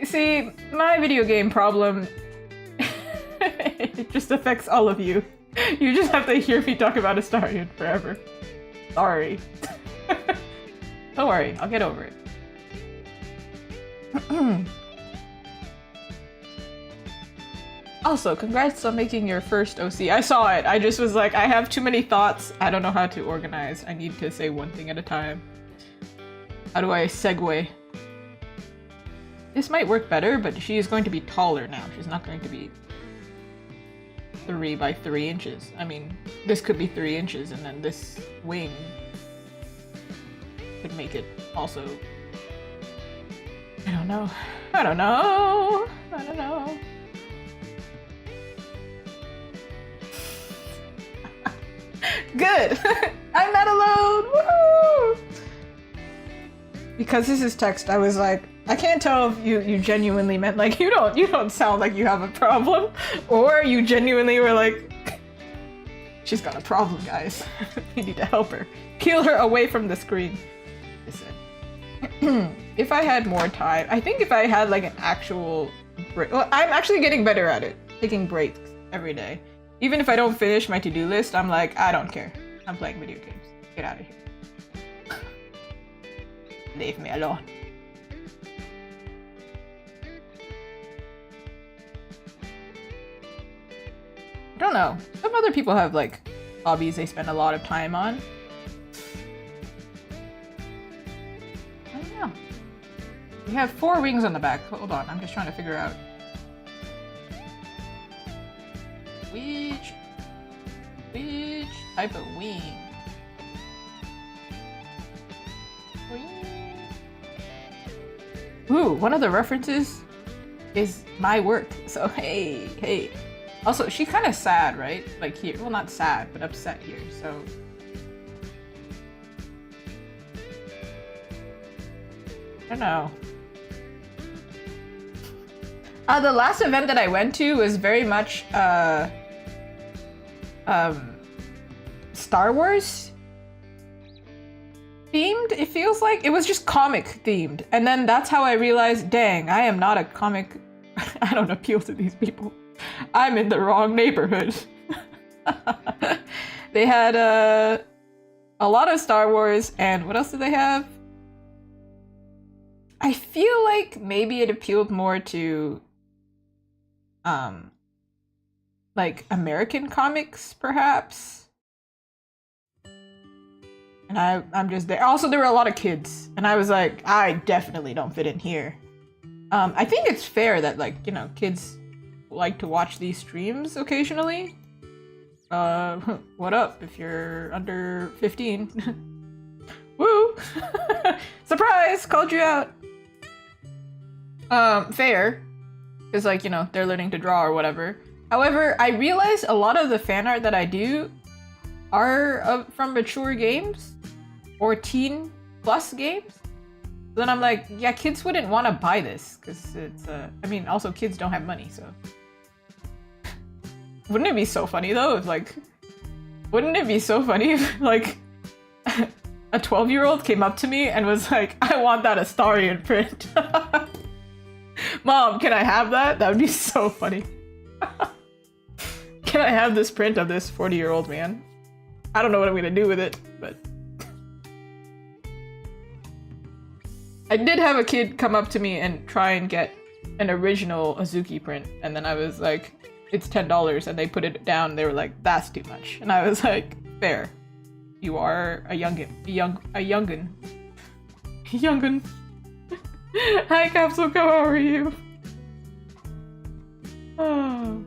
See, my video game problem, it just affects all of you. You just have to hear me talk about Astarion forever. Sorry. Don't worry, I'll get over it. Also, congrats on making your first OC. I saw it. I just was like, I have too many thoughts. I don't know how to organize. I need to say one thing at a time. How do I segue? This might work better, but she is going to be taller now. She's not going to be 3 by 3 inches. I mean, this could be 3 inches, and then this wing could make it also... I don't know. I don't know. I don't know. Good! I'm not alone! Woohoo! Because this is text, I was like, I can't tell if you genuinely meant like you don't sound like you have a problem, or you genuinely were like, she's got a problem, guys. We need to help her. Kill her away from the screen. Listen. If I had more time, I think if I had like an actual break, well, I'm actually getting better at it, taking breaks every day. Even if I don't finish my to-do list, I'm like, I don't care. I'm playing video games. Get out of here. Leave me alone. I don't know. Some other people have like hobbies they spend a lot of time on. I don't know. We have 4 wings on the back. Hold on, I'm just trying to figure out which type of wing. Ooh, one of the references is my work. So hey. Also, she's kind of sad, right? Like here, well, not sad, but upset here. So I don't know. The last event that I went to was very much Star Wars themed. It feels like it was just comic themed, and then that's how I realized, dang, I am not a comic. I don't appeal to these people. I'm in the wrong neighborhood. They had a lot of Star Wars, and what else did they have? I feel like maybe it appealed more to like American comics, perhaps. And I'm just there. Also, there were a lot of kids, and I was like, I definitely don't fit in here. I think it's fair that, like, you know, kids like to watch these streams occasionally. What up if you're under 15? Woo! Surprise! Called you out. Fair. Because, like, you know, they're learning to draw or whatever. However, I realize a lot of the fan art that I do are from mature games or teen plus games. So then I'm like, yeah, kids wouldn't want to buy this because it's I mean, also kids don't have money, so. Wouldn't it be so funny though if like, wouldn't it be so funny if like a 12-year-old came up to me and was like, I want that Astarion print. Mom, can I have that? That would be so funny. Can I have this print of this 40-year-old man? I don't know what I'm gonna do with it, but... I did have a kid come up to me and try and get an original Azuki print, and then I was like, it's $10 and they put it down. They were like, that's too much. And I was like, fair. You are a youngin. Youngin. Hi, Capsule, how are you? Oh.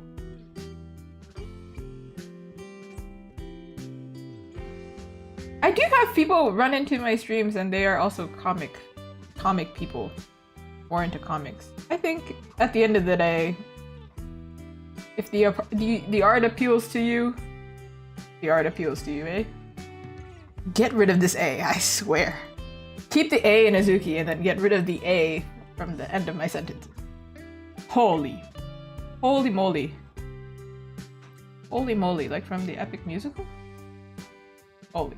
I do have people run into my streams and they are also comic people, more into comics. I think at the end of the day, if the art appeals to you, the art appeals to you, eh? Get rid of this A, I swear. Keep the A in Azuki and then get rid of the A from the end of my sentence. Holy moly. Holy moly, like from the epic musical? Holy.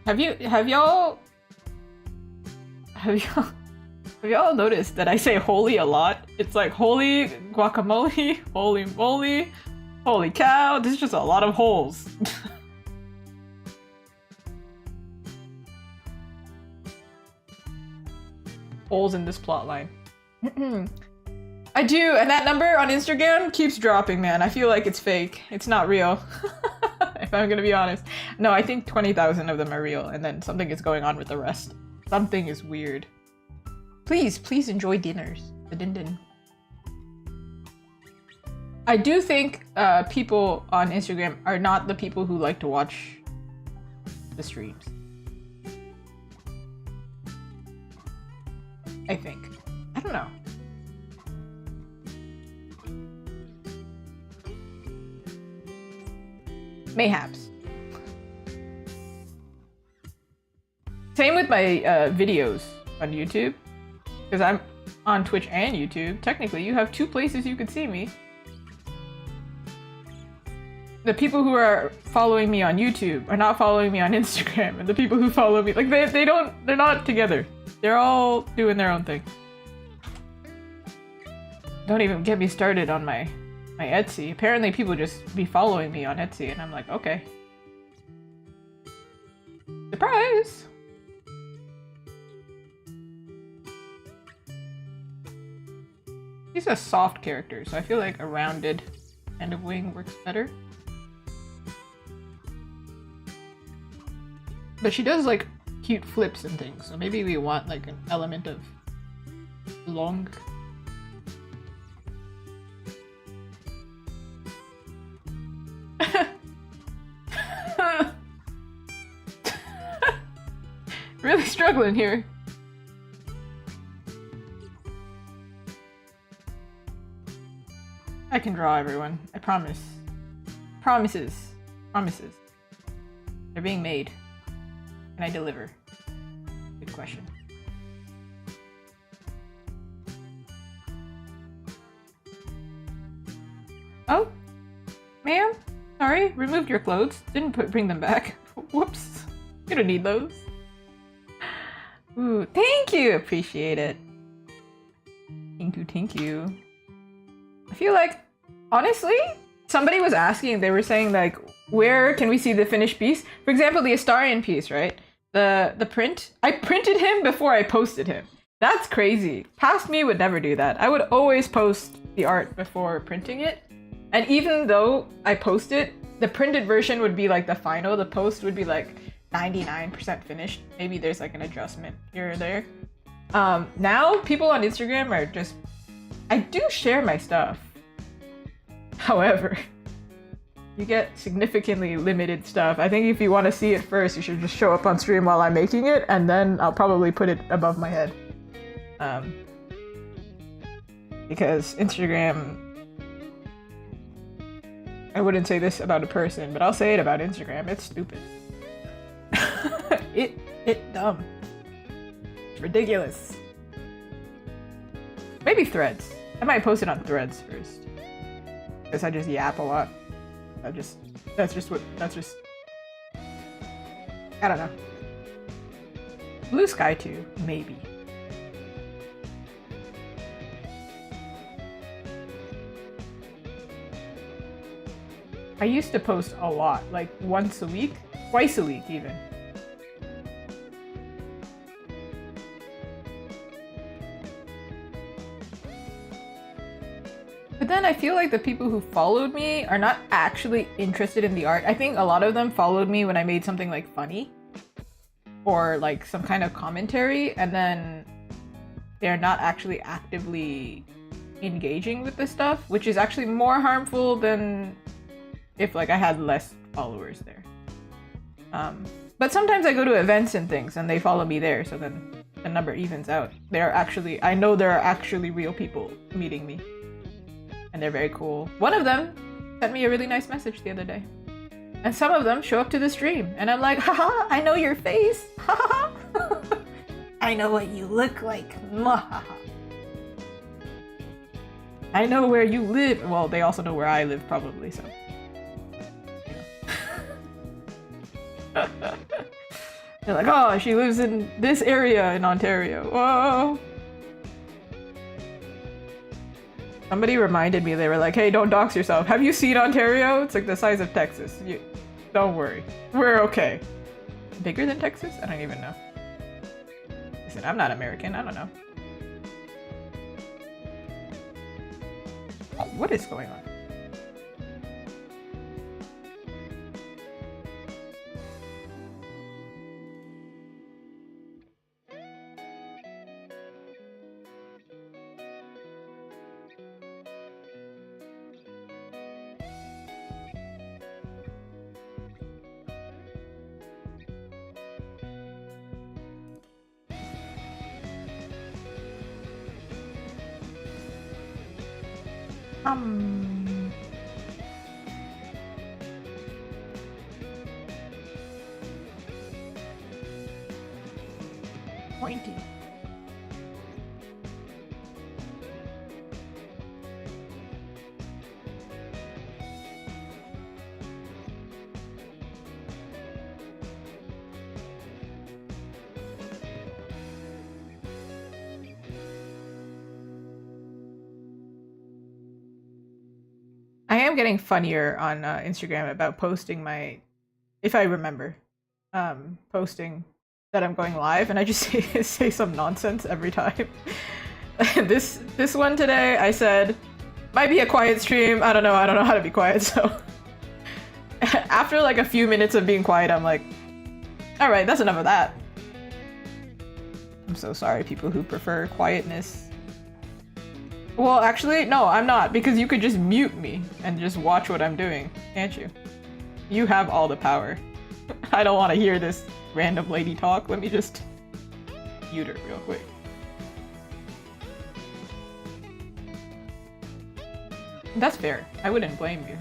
Have y'all noticed that I say holy a lot? It's like holy guacamole, holy moly, holy cow. There's just a lot of holes. Holes in this plot line. I do, and that number on Instagram keeps dropping, man. I feel like it's fake. It's not real. If I'm gonna be honest. No, I think 20,000 of them are real, and then something is going on with the rest. Something is weird. Please enjoy dinners. The din-din. I do think people on Instagram are not the people who like to watch the streams. I think. I don't know. Mayhaps. Same with my videos on YouTube. Because I'm on Twitch and YouTube. Technically, you have two places you could see me. The people who are following me on YouTube are not following me on Instagram. And the people who follow me, like, they're not together. They're all doing their own thing. Don't even get me started on my Etsy. Apparently people just be following me on Etsy and I'm like, okay. Surprise! She's a soft character, so I feel like a rounded end of wing works better. But she does like cute flips and things, so maybe we want like an element of long. Really struggling here. I can draw, everyone. I promise. Promises. Promises. They're being made. Can I deliver? Good question. Oh? Ma'am? Sorry, removed your clothes. Didn't bring them back. Whoops. You don't need those. Ooh, thank you! Appreciate it. Thank you. I feel like, honestly, somebody was asking, they were saying like, where can we see the finished piece? For example, the Astarion piece, right? The print. I printed him before I posted him. That's crazy. Past me would never do that. I would always post the art before printing it. And even though I post it, the printed version would be like the final. The post would be like 99% finished. Maybe there's like an adjustment here or there. Now people on Instagram are just, I do share my stuff. However, you get significantly limited stuff. I think if you want to see it first, you should just show up on stream while I'm making it, and then I'll probably put it above my head. Because Instagram, I wouldn't say this about a person, but I'll say it about Instagram. It's stupid. It's dumb. It's ridiculous. Maybe Threads. I might post it on Threads first. Because I just yap a lot. That's just I don't know. Blue Sky too, maybe. I used to post a lot, like once a week, twice a week even. But then I feel like the people who followed me are not actually interested in the art. I think a lot of them followed me when I made something like funny or like some kind of commentary, and then they're not actually actively engaging with this stuff, which is actually more harmful than if like I had less followers there. But sometimes I go to events and things and they follow me there, so then the number evens out. I know there are actually real people meeting me. And they're very cool. One of them sent me a really nice message the other day. And some of them show up to the stream. And I'm like, haha, I know your face. Haha. I know what you look like. Mwahaha. I know where you live. Well, they also know where I live probably, so. You know. They're like, oh, she lives in this area in Ontario. Whoa. Somebody reminded me, they were like, hey, don't dox yourself. Have you seen Ontario? It's like the size of Texas. Don't worry. We're okay. Bigger than Texas? I don't even know. Listen, I'm not American. I don't know. Oh, what is going on? Pointy. I am getting funnier on Instagram about posting if I remember, posting that I'm going live, and I just say some nonsense every time. this one today, I said, might be a quiet stream. I don't know how to be quiet, so after like a few minutes of being quiet, I'm like, all right, that's enough of that. I'm so sorry, people who prefer quietness. Well, actually, no, I'm not, because you could just mute me and just watch what I'm doing, can't you? You have all the power. I don't want to hear this random lady talk. Let me just mute her real quick. That's fair. I wouldn't blame you.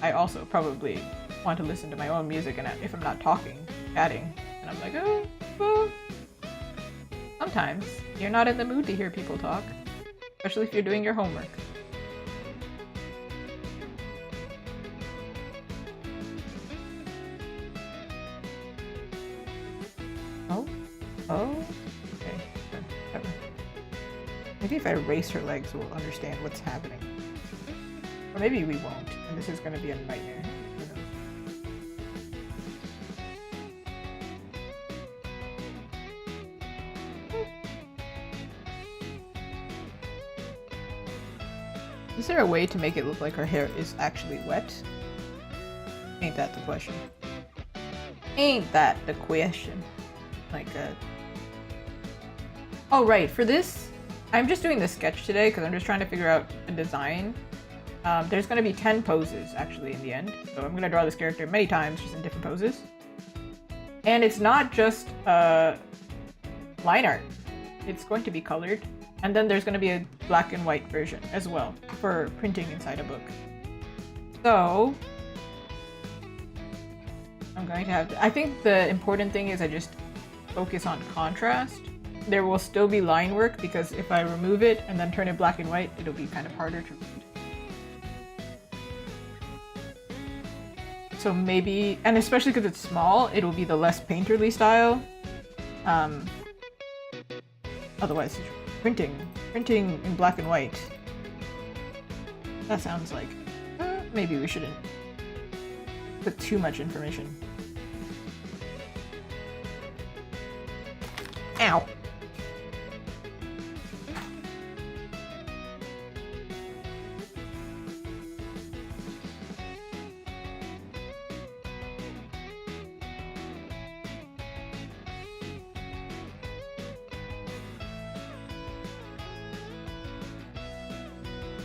I also probably want to listen to my own music, and if I'm not talking, chatting, and I'm like, oh, well. Sometimes you're not in the mood to hear people talk. Especially if you're doing your homework. Oh? Okay. Maybe if I raise her legs, we'll understand what's happening. Or maybe we won't, and this is gonna be a nightmare. Who knows? Is there a way to make it look like her hair is actually wet? Ain't that the question? Ain't that the question? Like, oh, right, for this, I'm just doing the sketch today because I'm just trying to figure out a design. There's going to be 10 poses, actually, in the end. So I'm going to draw this character many times, just in different poses. And it's not just line art. It's going to be colored. And then there's going to be a black and white version as well for printing inside a book. So I'm going to have to, I think the important thing is I just focus on contrast. There will still be line work because if I remove it and then turn it black and white, it'll be kind of harder to read. So maybe, and especially because it's small, it'll be the less painterly style. Otherwise, printing in black and white. That sounds like maybe we shouldn't put too much information. Ow.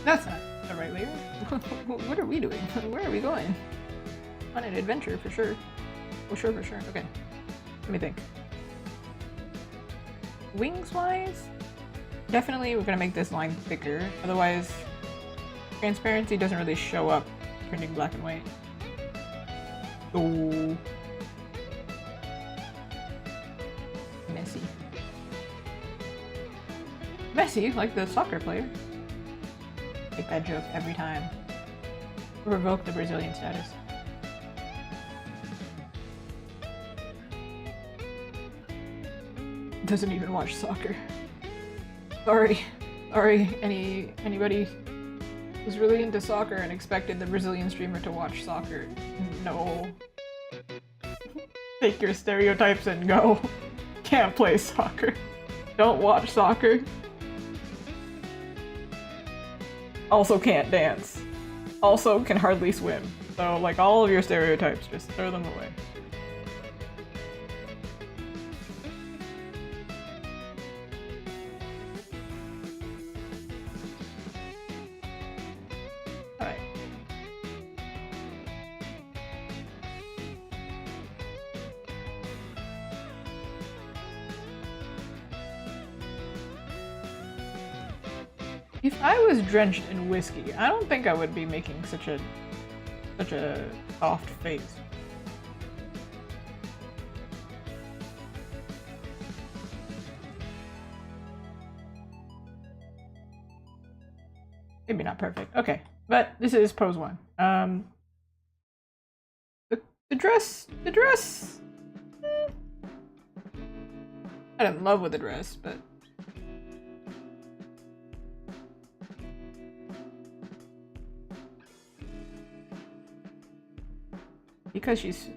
That's not the right way. What are we doing? Where are we going? On an adventure, for sure. For sure, for sure. Okay. Let me think. Wings-wise? Definitely we're gonna make this line thicker. Otherwise, transparency doesn't really show up printing black and white. Oh. Messy. Messy, like the soccer player. Make that joke every time. Revoke the Brazilian status. Doesn't even watch soccer. Sorry. Sorry, anybody who's really into soccer and expected the Brazilian streamer to watch soccer. No. Take your stereotypes and go. Can't play soccer. Don't watch soccer. Also can't dance. Also can hardly swim. So, like, all of your stereotypes, just throw them away. Alright. If I was drenched in whiskey, I don't think I would be making such a soft face. Maybe not perfect. Okay, but this is pose 1. The dress. I'm not in love with the dress, but. Because she's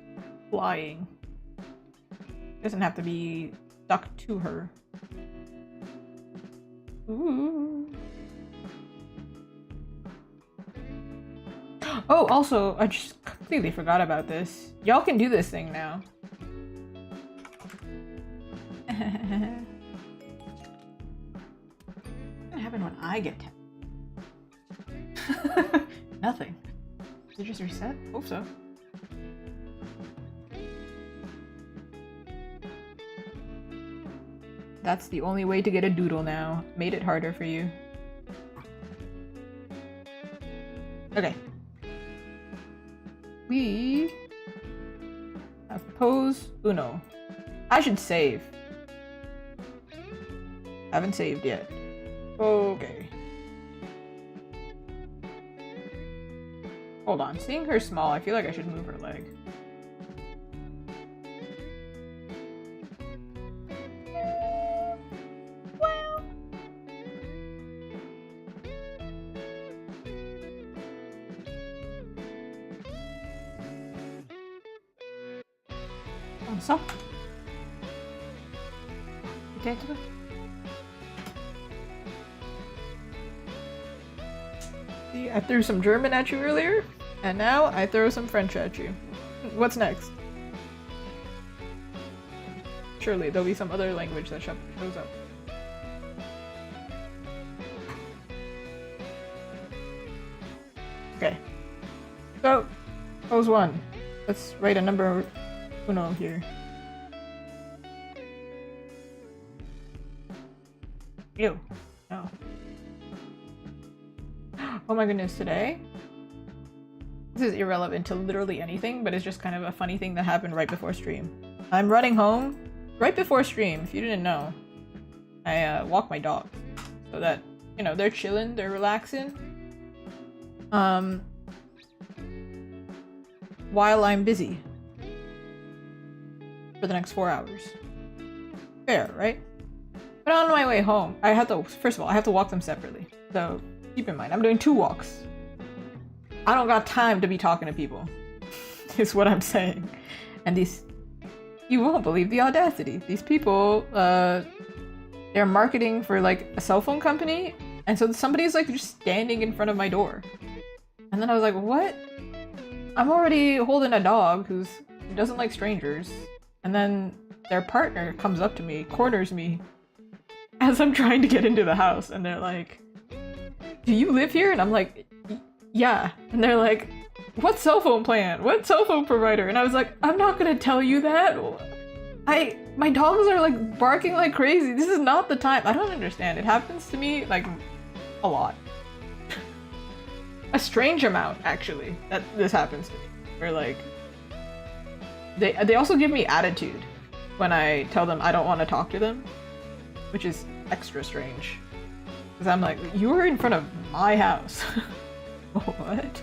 flying, it doesn't have to be stuck to her. Ooh. Oh, also, I just completely forgot about this. Y'all can do this thing now. What's gonna happen when I get tapped? Nothing. Did it just reset? Hope so. That's the only way to get a doodle now. Made it harder for you. Okay. We have pose uno. I should save. Haven't saved yet. Okay. Hold on. Seeing her small, I feel like I should move her leg. So. Potato. See, I threw some German at you earlier, and now I throw some French at you. What's next? Surely there'll be some other language that shows up. Okay. So, pose 1. Let's write a number uno here. Ew. No. Oh my goodness, today? This is irrelevant to literally anything, but it's just kind of a funny thing that happened right before stream. I'm running home right before stream, if you didn't know. I walk my dog so that, you know, they're chilling, they're relaxing. While I'm busy. For the next 4 hours. Fair, right? But on my way home, I have to, first of all, I have to walk them separately. So keep in mind, I'm doing 2 walks. I don't got time to be talking to people, is what I'm saying. And these, you won't believe the audacity. These people, they're marketing for like a cell phone company. And so somebody's like just standing in front of my door. And then I was like, what? I'm already holding a dog who doesn't like strangers. And then their partner comes up to me, corners me, as I'm trying to get into the house, and they're like, do you live here? And I'm like, yeah. And they're like, what cell phone plan? What cell phone provider? And I was like, I'm not gonna tell you that. My dogs are like barking like crazy. This is not the time. I don't understand. It happens to me like a lot. A strange amount, actually, that this happens to me. Where like, they also give me attitude when I tell them I don't want to talk to them, which is extra strange. Because I'm like, you're in front of my house. What?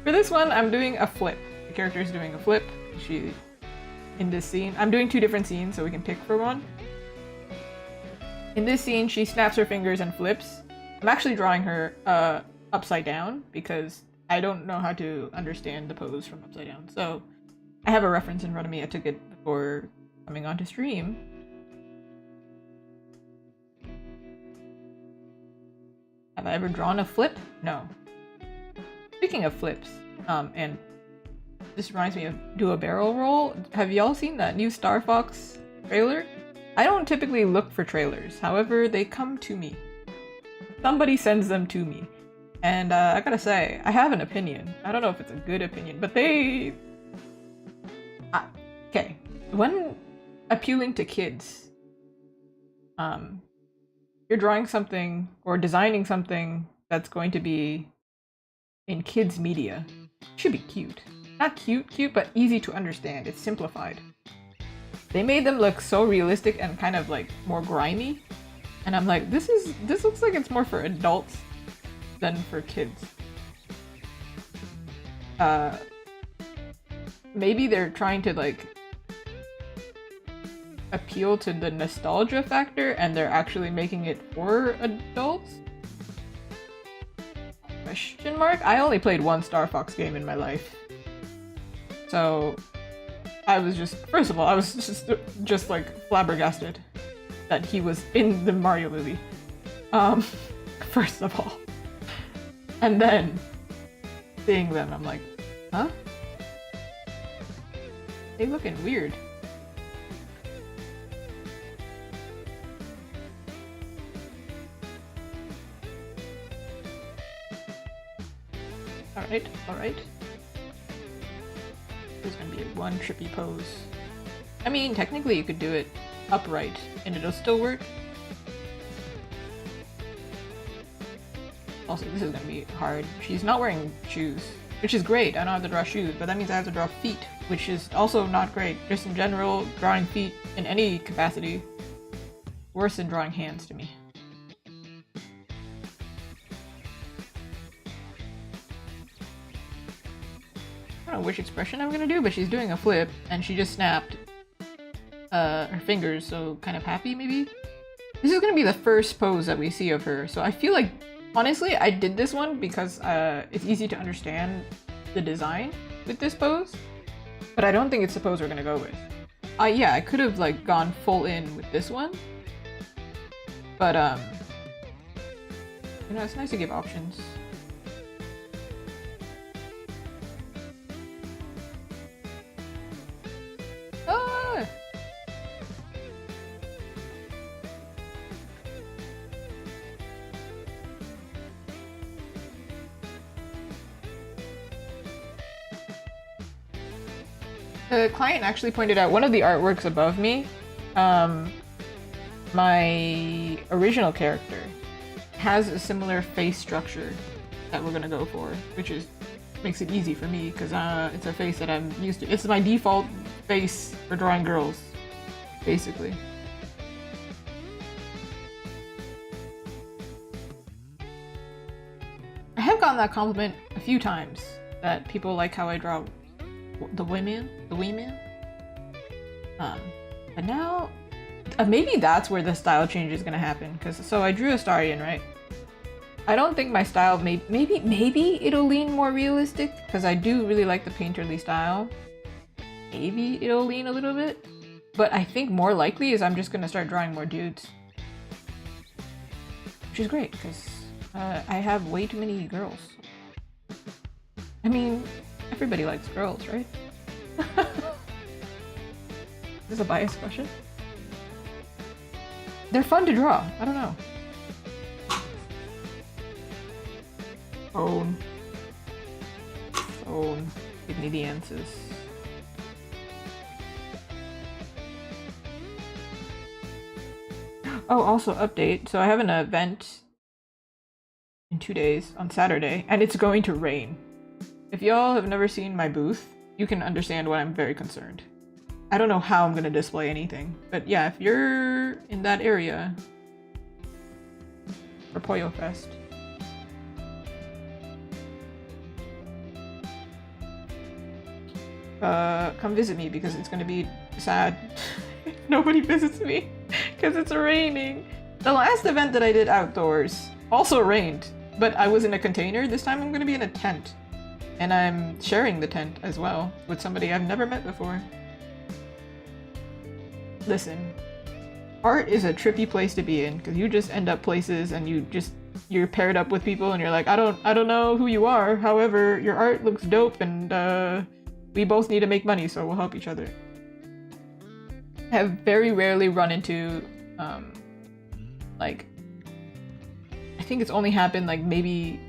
For this one, I'm doing a flip. The character is doing a flip. In this scene, I'm doing 2 different scenes, so we can pick for one. In this scene, she snaps her fingers and flips. I'm actually drawing her upside down because I don't know how to understand the pose from upside down. So I have a reference in front of me. I took it before coming onto stream. Have I ever drawn a flip? No. Speaking of flips, and this reminds me of Do a Barrel Roll. Have y'all seen that new Star Fox trailer? I don't typically look for trailers, however, they come to me. Somebody sends them to me. And I gotta say, I have an opinion. I don't know if it's a good opinion, but they... okay, when appealing to kids, you're drawing something or designing something that's going to be in kids media. It should be cute. Not cute, but easy to understand. It's simplified. They made them look so realistic and kind of like more grimy. And I'm like, this looks like it's more for adults than for kids. Maybe they're trying to like appeal to the nostalgia factor and they're actually making it for adults? Question mark? I only played 1 Star Fox game in my life. So I was just, first of all, I was just like flabbergasted that he was in the Mario movie. First of all. And then seeing them, I'm like, huh? They looking weird. Alright. There's gonna be one trippy pose. I mean, technically you could do it upright and it'll still work. Also, this is gonna be hard. She's not wearing shoes, which is great. I don't have to draw shoes, but that means I have to draw feet, which is also not great. Just in general, drawing feet in any capacity, worse than drawing hands to me. I don't know which expression I'm gonna do, but she's doing a flip and she just snapped her fingers, so kind of happy maybe? This is gonna be the first pose that we see of her, so I feel like, honestly, I did this one because it's easy to understand the design with this pose, but I don't think it's the pose we're gonna go with. Yeah, I could have like gone full in with this one, but you know, it's nice to give options. The client actually pointed out one of the artworks above me, my original character has a similar face structure that we're gonna go for, which makes it easy for me because it's a face that I'm used to. It's my default face for drawing girls, basically. I have gotten that compliment a few times, that people like how I draw the women. But now, maybe that's where the style change is gonna happen. So I drew Astarion, right? I don't think my style, maybe it'll lean more realistic, because I do really like the painterly style. Maybe it'll lean a little bit, but I think more likely is I'm just gonna start drawing more dudes. Which is great, because I have way too many girls. I mean, everybody likes girls, right? Is this a biased question? They're fun to draw. I don't know. Phone. Phone. Give me the answers. Oh, also update. So I have an event in 2 days on Saturday, and it's going to rain. If y'all have never seen my booth, you can understand why I'm very concerned. I don't know how I'm gonna display anything, but yeah, if you're in that area for Pollo Fest, come visit me because it's gonna be sad if nobody visits me because it's raining. The last event that I did outdoors also rained, but I was in a container. This time I'm gonna be in a tent, and I'm sharing the tent as well with somebody I've never met before. Listen, art is a trippy place to be in because you just end up places and you're paired up with people and you're like, I don't know who you are. However, your art looks dope and we both need to make money, so we'll help each other. I have very rarely run into like, I think it's only happened like maybe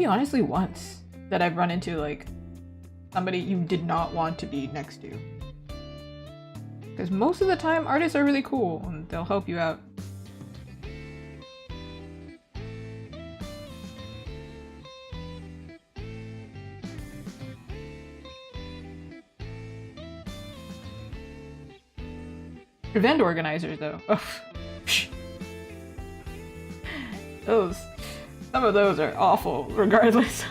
honestly once that I've run into like somebody you did not want to be next to. Because most of the time, artists are really cool and they'll help you out. Event organizers, though. Some of those are awful, regardless.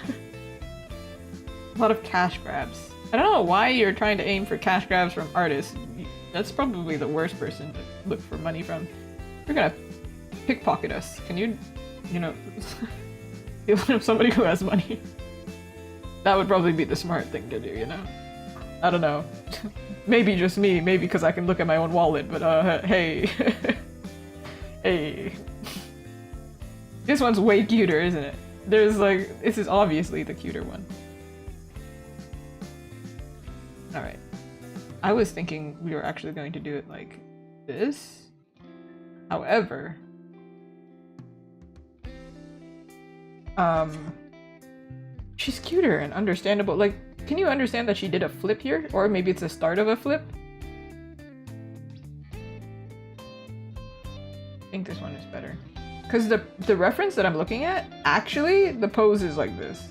A lot of cash grabs. I don't know why you're trying to aim for cash grabs from artists. That's probably the worst person to look for money from. You're gonna pickpocket us. Can you know, steal somebody who has money? That would probably be the smart thing to do, you know? I don't know. Maybe just me, maybe because I can look at my own wallet, but hey. Hey. This one's way cuter, isn't it? There's like, this is obviously the cuter one. Alright. I was thinking we were actually going to do it like this. However, she's cuter and understandable. Like, can you understand that she did a flip here? Or maybe it's the start of a flip? I think this one is better. Because the reference that I'm looking at, actually, the pose is like this.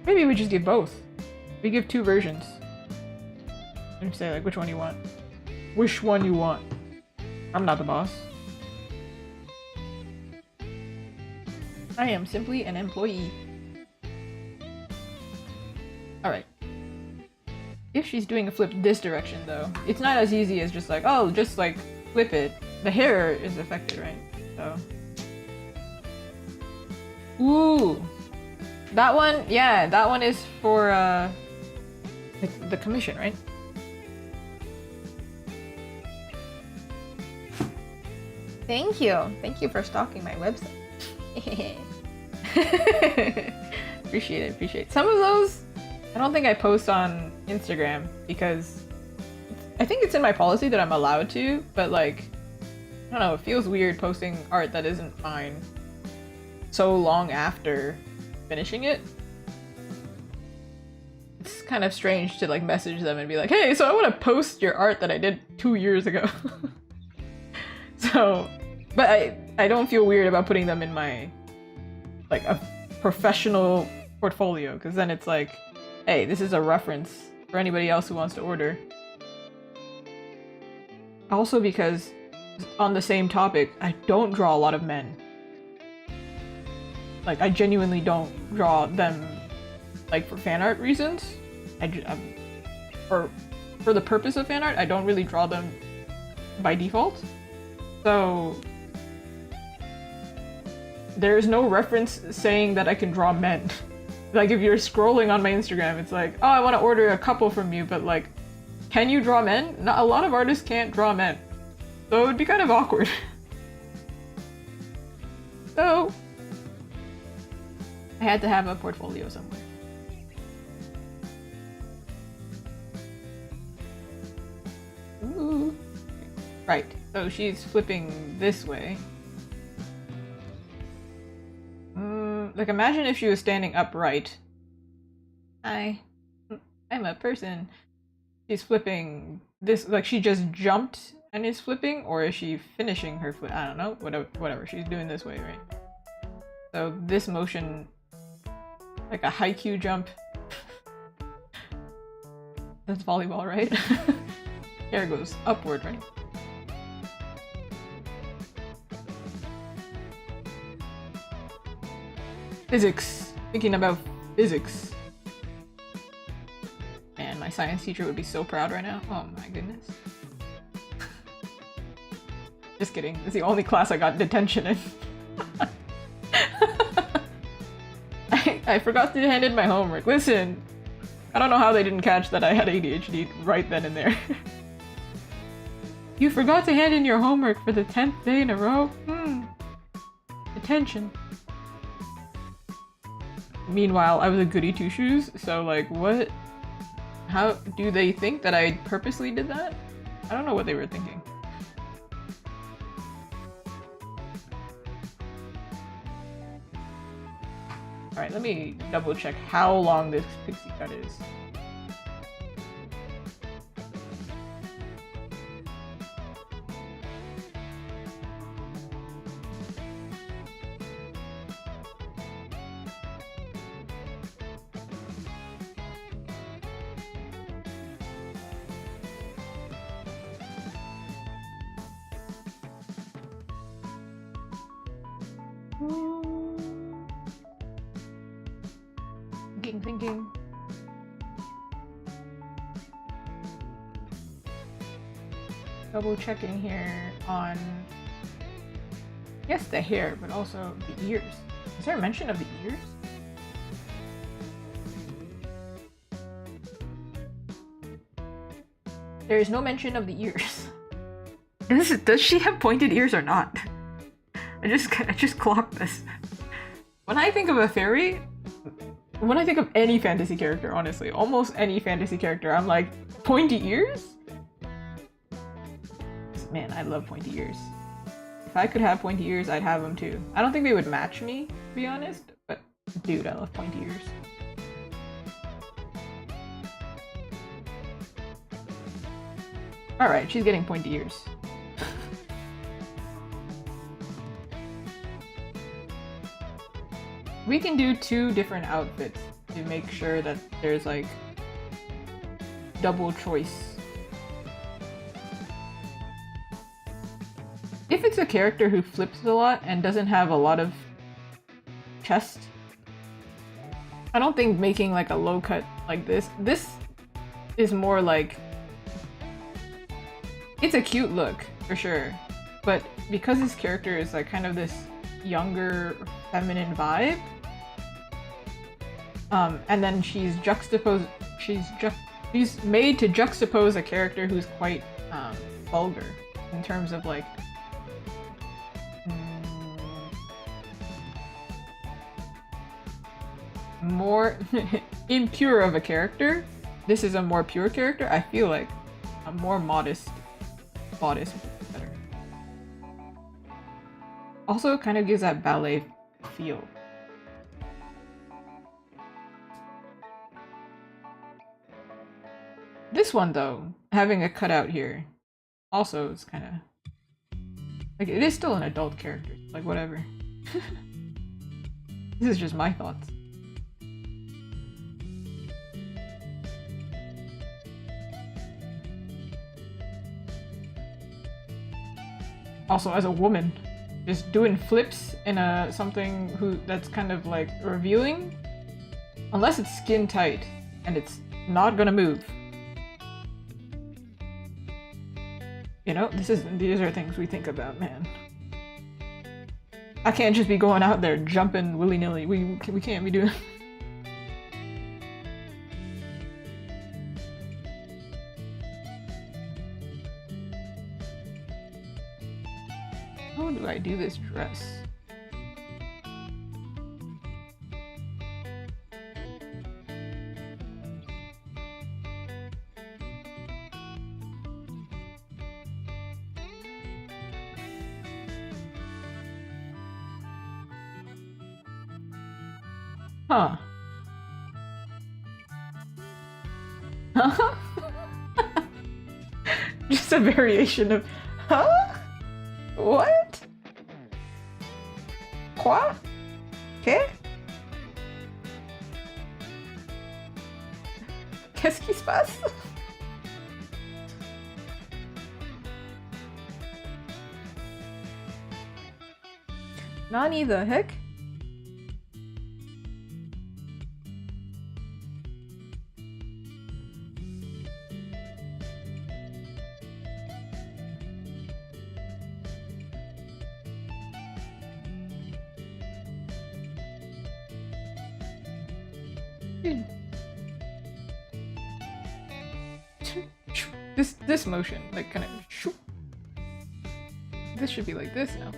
Maybe we just give both. We give 2 versions. Let me say, like, which one you want. Which one you want. I'm not the boss. I am simply an employee. Alright. If she's doing a flip this direction, though, it's not as easy as just like, oh, just like flip it. The hair is affected, right? So. Ooh. That one, yeah, that one is for the commission, right? Thank you. Thank you for stalking my website. Appreciate it, appreciate it. Some of those, I don't think I post on Instagram because I think it's in my policy that I'm allowed to, but like, I don't know, it feels weird posting art that isn't mine so long after finishing it. It's kind of strange to like message them and be like, hey, so I want to post your art that I did 2 years ago. So, but I don't feel weird about putting them in my like a professional portfolio, because then it's like, hey, this is a reference for anybody else who wants to order. Also because on the same topic, I don't draw a lot of men. Like, I genuinely don't draw them, like, for fan art reasons. For the purpose of fan art, I don't really draw them by default. So, there's no reference saying that I can draw men. Like, if you're scrolling on my Instagram, it's like, oh, I want to order a couple from you, but like, can you draw men? Not, a lot of artists can't draw men. So it would be kind of awkward. So, I had to have a portfolio somewhere. Ooh. Right, so she's flipping this way. like imagine if she was standing upright. I'm a person. She's flipping this, like she just jumped and is flipping, or is she finishing her flip? I don't know, whatever. She's doing this way, right? So this motion, like a haiku jump. That's volleyball, right? Hair goes upward, right? Physics. Thinking about physics. Man, my science teacher would be so proud right now. Oh my goodness. Just kidding. It's the only class I got detention in. I forgot to hand in my homework. Listen, I don't know how they didn't catch that I had ADHD right then and there. You forgot to hand in your homework for the 10th day in a row? Detention. Meanwhile, I was a goody two-shoes, so like, what? How do they think that I purposely did that? I don't know what they were thinking. Alright, let me double check how long this pixie cut is. Thinking. Double checking here on, yes, the hair, but also the ears. Is there a mention of the ears? There is no mention of the ears. Does she have pointed ears or not? I just clocked this. When I think of a fairy, when I think of any fantasy character, honestly, almost any fantasy character, I'm like, pointy ears? Man, I love pointy ears. If I could have pointy ears, I'd have them too. I don't think they would match me, to be honest, but dude, I love pointy ears. Alright, she's getting pointy ears. We can do 2 different outfits to make sure that there's like double choice. If it's a character who flips a lot and doesn't have a lot of chest, I don't think making like a low cut like this is more like, it's a cute look for sure, but because this character is like kind of this younger feminine vibe, and then she's made to juxtapose a character who's quite vulgar in terms of like more impure of a character. This is a more pure character. I feel like a more modest bodice would be better. Also, kind of gives that ballet feel. This one, though, having a cutout here, also is kind of like, it is still an adult character. Like, whatever. This is just my thoughts. Also, as a woman, just doing flips in a something that's kind of like revealing, unless it's skin tight and it's not gonna move. You know, these are things we think about, man. I can't just be going out there jumping willy-nilly. We can't be doing. How do I do this dress? Huh. Huh? Just a variation of, huh? What? Quoi? Que? Qu'est-ce qui se passe? Nani the heck? This motion, like kind of shoop. This should be like this now.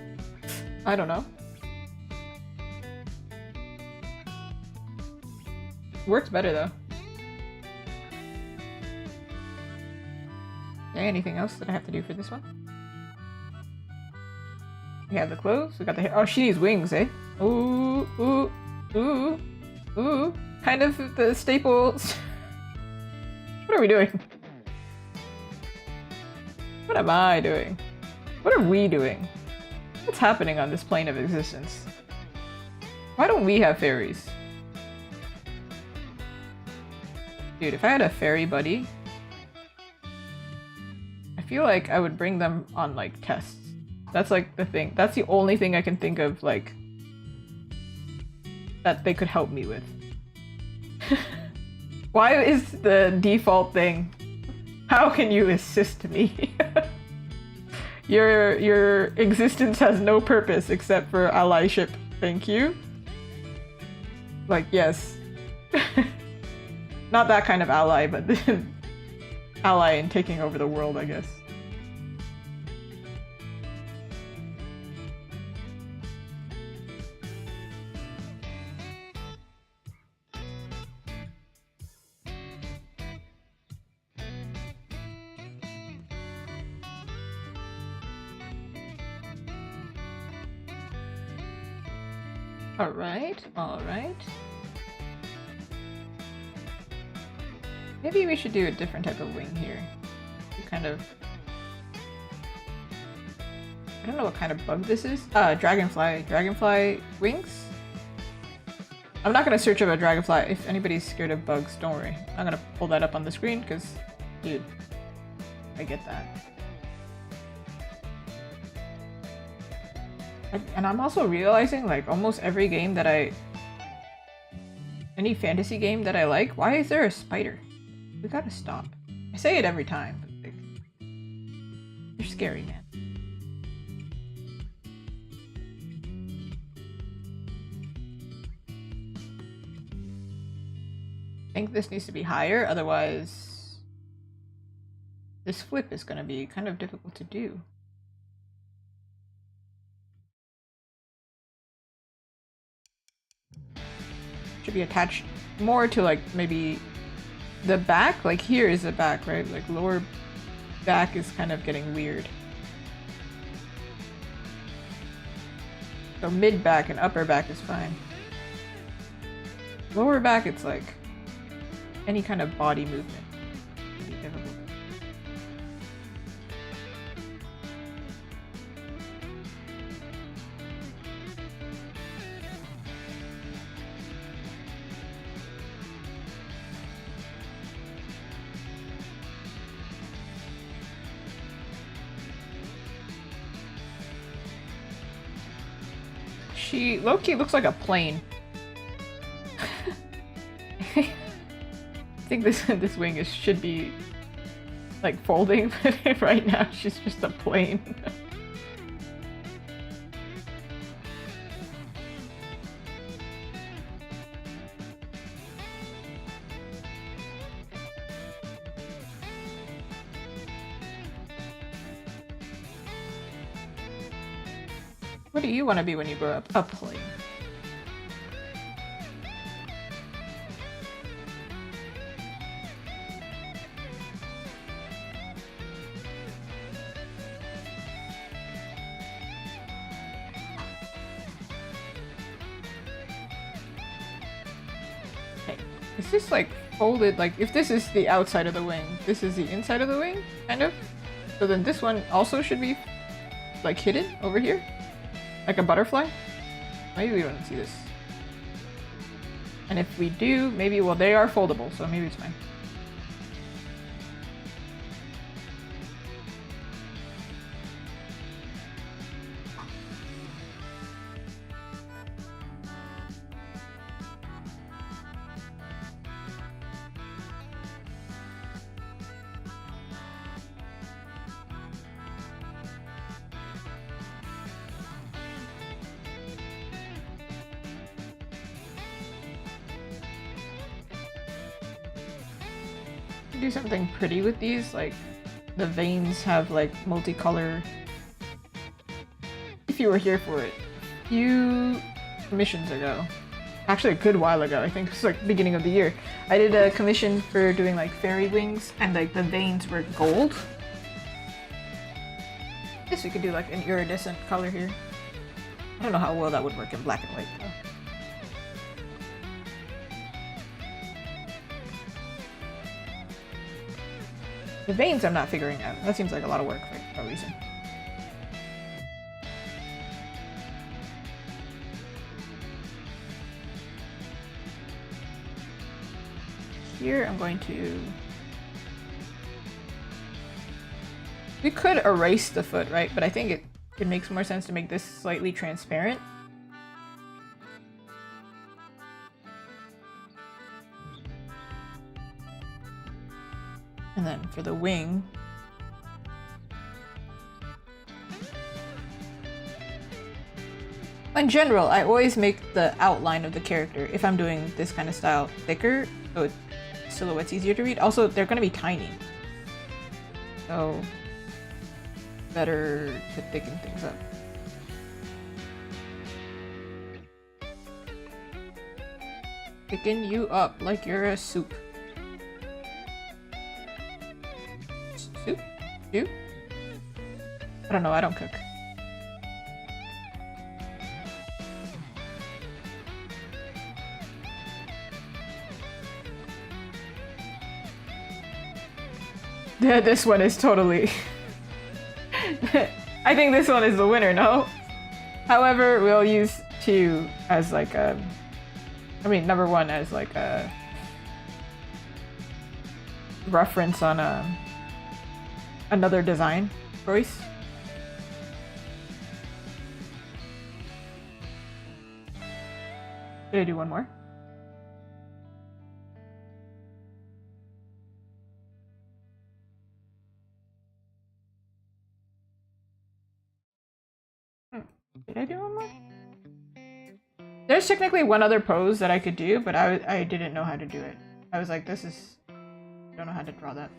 I don't know. Works better though. Okay, anything else that I have to do for this one? We have the clothes, we got the hair. Oh, she needs wings, eh? Ooh, ooh, ooh, ooh. Kind of the staples. What are we doing? What am I doing? What are we doing? What's happening on this plane of existence? Why don't we have fairies? Dude, if I had a fairy buddy, I feel like I would bring them on, like, tests. That's, like, the thing. That's the only thing I can think of, like, that they could help me with. Why is the default thing, how can you assist me? Your existence has no purpose except for allyship. Thank you. Like, yes. Not that kind of ally, but the ally in taking over the world, I guess. Alright, alright. Maybe we should do a different type of wing here. Kind of... I don't know what kind of bug this is. Dragonfly. Dragonfly wings? I'm not gonna search up a dragonfly. If anybody's scared of bugs, don't worry. I'm gonna pull that up on the screen, because, dude, I get that. And I'm also realizing, like, almost every game that any fantasy game that I like, why is there a spider? We gotta stop. I say it every time, but, like, you're scary, man. I think this needs to be higher, otherwise this flip is gonna be kind of difficult to do. Should be attached more to, like, maybe the back. Like, here is the back, right? Like, lower back is kind of getting weird. So mid back and upper back is fine. Lower back, it's like any kind of body movement. It'd be difficult. She low-key looks like a plane. I think this wing should be like folding, but right now she's just a plane. What do you want to be when you grow up? A plane. Okay. Is this like folded? Like if this is the outside of the wing, this is the inside of the wing, kind of? So then this one also should be like hidden over here? Like a butterfly? Maybe we don't see this. And if we do, maybe, well, they are foldable, so maybe it's fine. Do something pretty with these, like the veins have like multicolor. If you were here for it a few commissions ago, actually a good while ago, I think it was like beginning of the year, I did a commission for doing like fairy wings and like the veins were gold. I guess we could do like an iridescent color here. I don't know how well that would work in black and white though. The veins I'm not figuring out. That seems like a lot of work for no reason. Here I'm going to... We could erase the foot, right? But I think it makes more sense to make this slightly transparent. And then for the wing, in general, I always make the outline of the character, if I'm doing this kind of style, thicker, so silhouette's easier to read. Also, they're going to be tiny, so better to thicken things up. Thicken you up like you're a soup. Soup? Stew? I don't know, I don't cook. Yeah, this one is totally... I think this one is the winner, no? However, we'll use 2 as like a... I mean, number 1 as like a... reference on another design choice. Did I do one more? Did I do one more? There's technically one other pose that I could do, but I didn't know how to do it. I was like, this is... I don't know how to draw that.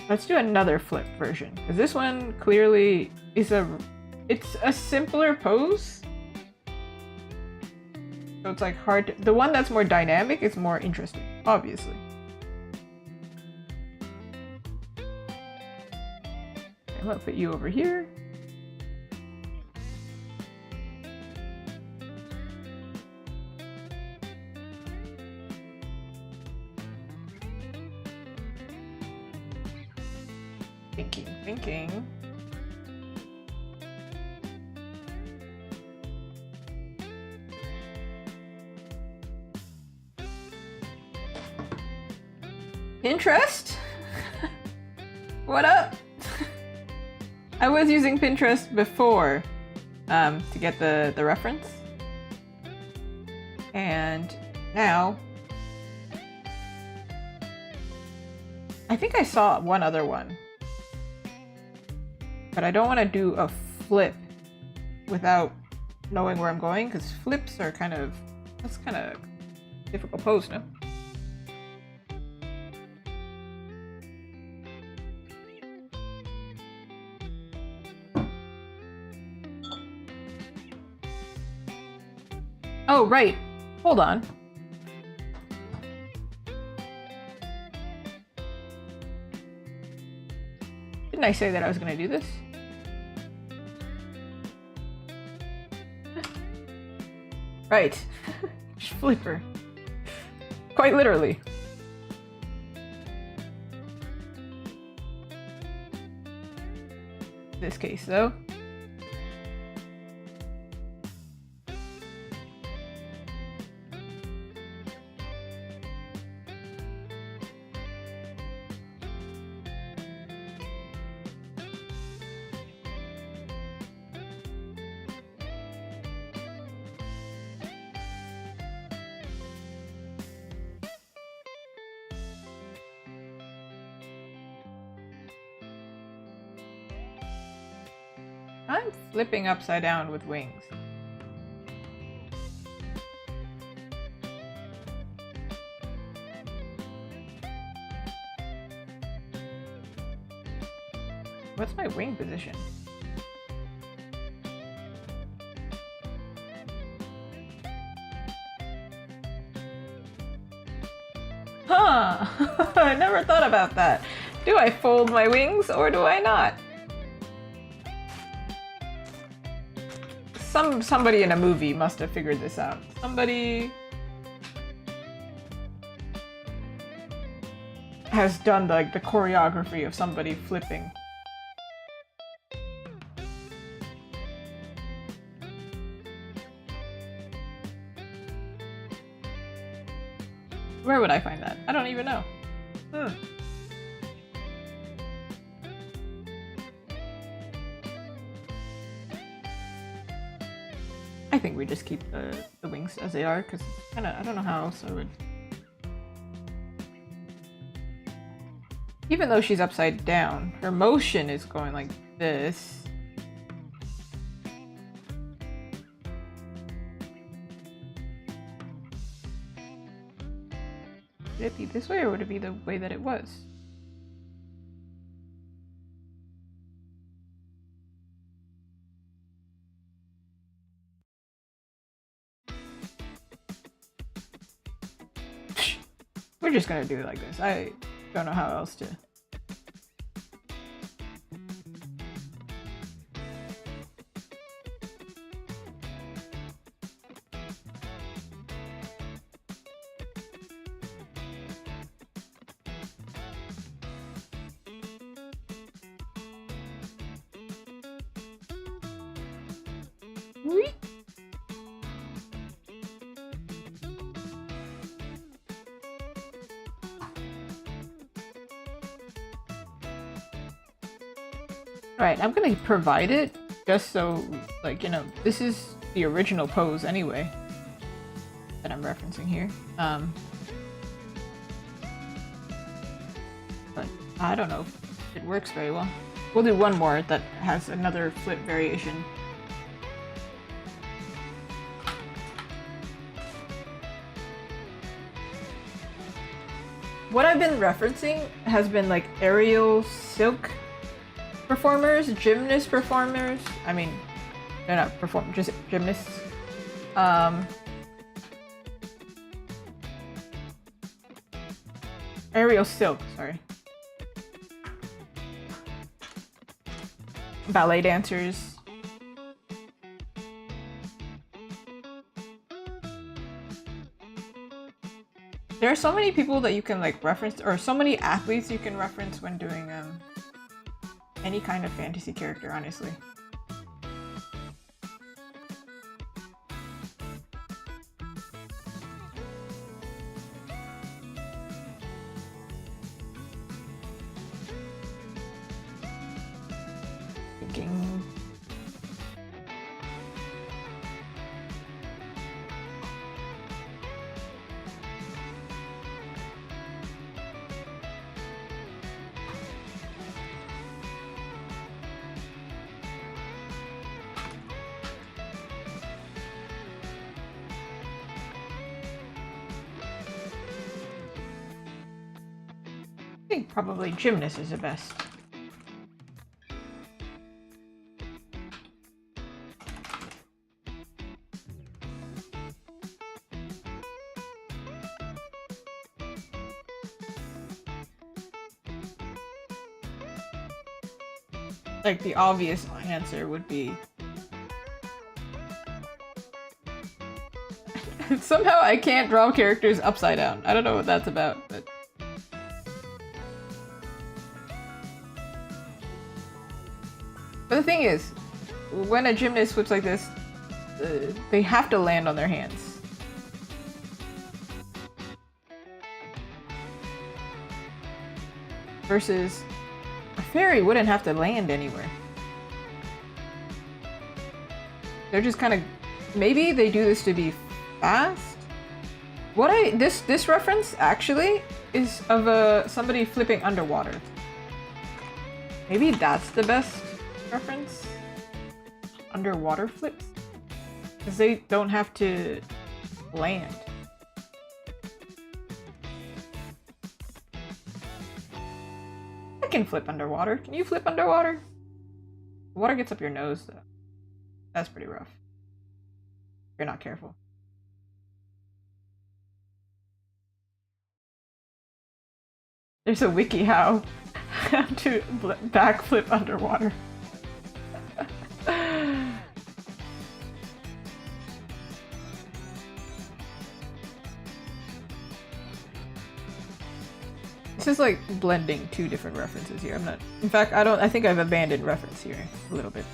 Let's do another flip version, because this one clearly is it's a simpler pose. So it's like hard to, the one that's more dynamic is more interesting, obviously. I'm gonna put you over here. Thinking. Pinterest? What up? I was using Pinterest before to get the reference. And now I think I saw one other one. But I don't want to do a flip without knowing where I'm going, because flips are kind of... that's kind of difficult pose, no? Oh, right. Hold on. Didn't I say that I was gonna do this? Right. Flipper. Quite literally. In this case, though. I'm flipping upside down with wings. What's my wing position? Huh! I never thought about that. Do I fold my wings or do I not? Somebody in a movie must have figured this out. Somebody has done like the choreography of somebody flipping. Where would I find that? I don't even know. I think we just keep the wings as they are, because I don't know how else I would. Even though she's upside down, her motion is going like this. Would it be this way, or would it be the way that it was? We're just gonna do it like this. I don't know how else to. Whee! Alright, I'm gonna provide it just so, like, you know, this is the original pose anyway that I'm referencing here. But I don't know if it works very well. We'll do one more that has another flip variation. What I've been referencing has been like aerial silk performers, gymnast performers. I mean, they're not just gymnasts. Aerial silk, sorry. Ballet dancers. There are so many people that you can like reference, or so many athletes you can reference when doing any kind of fantasy character, honestly. Thinking. I think probably gymnast is the best. Like, the obvious answer would be... Somehow I can't draw characters upside down. I don't know what that's about, but... But the thing is, when a gymnast flips like this, they have to land on their hands. Versus, a fairy wouldn't have to land anywhere. They're just kind of... Maybe they do this to be fast? This reference actually is of somebody flipping underwater. Maybe that's the best reference? Underwater flips? Because they don't have to land. I can flip underwater. Can you flip underwater? The water gets up your nose though. That's pretty rough. If you're not careful. There's a wiki how to backflip underwater. This is like blending two different references here. I'm not... In fact, I think I've abandoned reference here a little bit.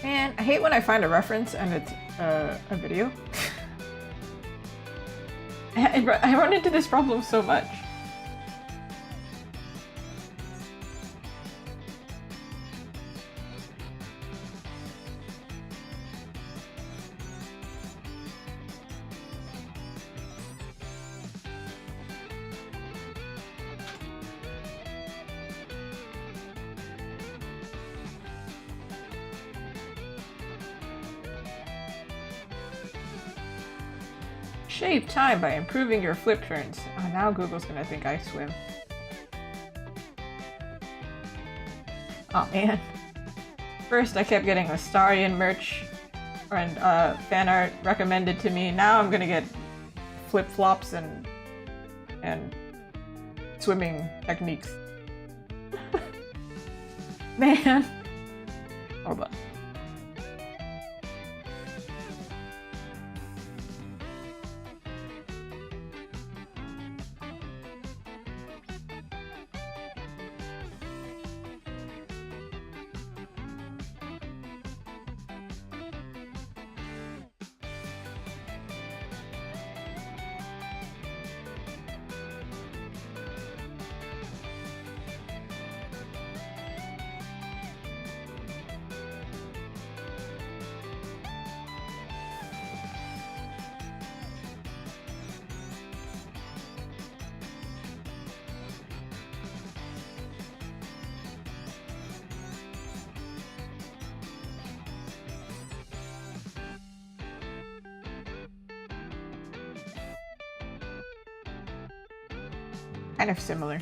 Man, I hate when I find a reference and it's a video. I run into this problem so much. Shave time by improving your flip turns. Oh, now Google's gonna think I swim. Oh man. First I kept getting Astarian merch and fan art recommended to me. Now I'm gonna get flip-flops and swimming techniques. Man. Hold on. Kind of similar.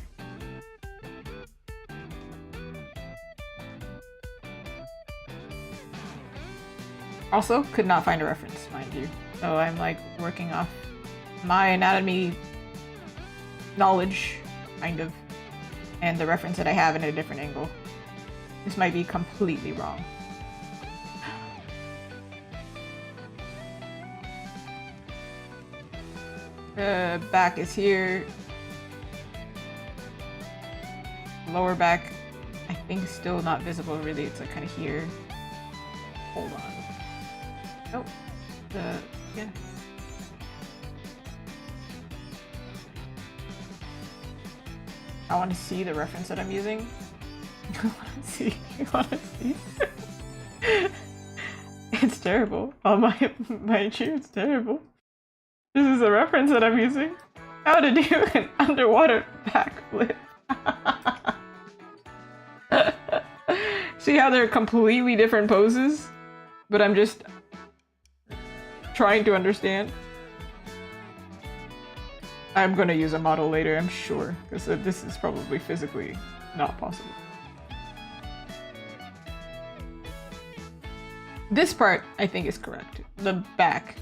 Also, could not find a reference, mind you. So I'm like working off my anatomy knowledge, kind of, and the reference that I have in a different angle. This might be completely wrong. Back is here. Lower back, I think, still not visible really. It's like kind of here. Hold on. Nope. Yeah. I want to see the reference that I'm using. You want to see? You want to see? It's terrible. Oh my cheer, it's terrible. This is the reference that I'm using. How to do an underwater backflip. See how they're completely different poses? But I'm just trying to understand. I'm gonna use a model later, I'm sure, because this is probably physically not possible. This part, I think, is correct. The back.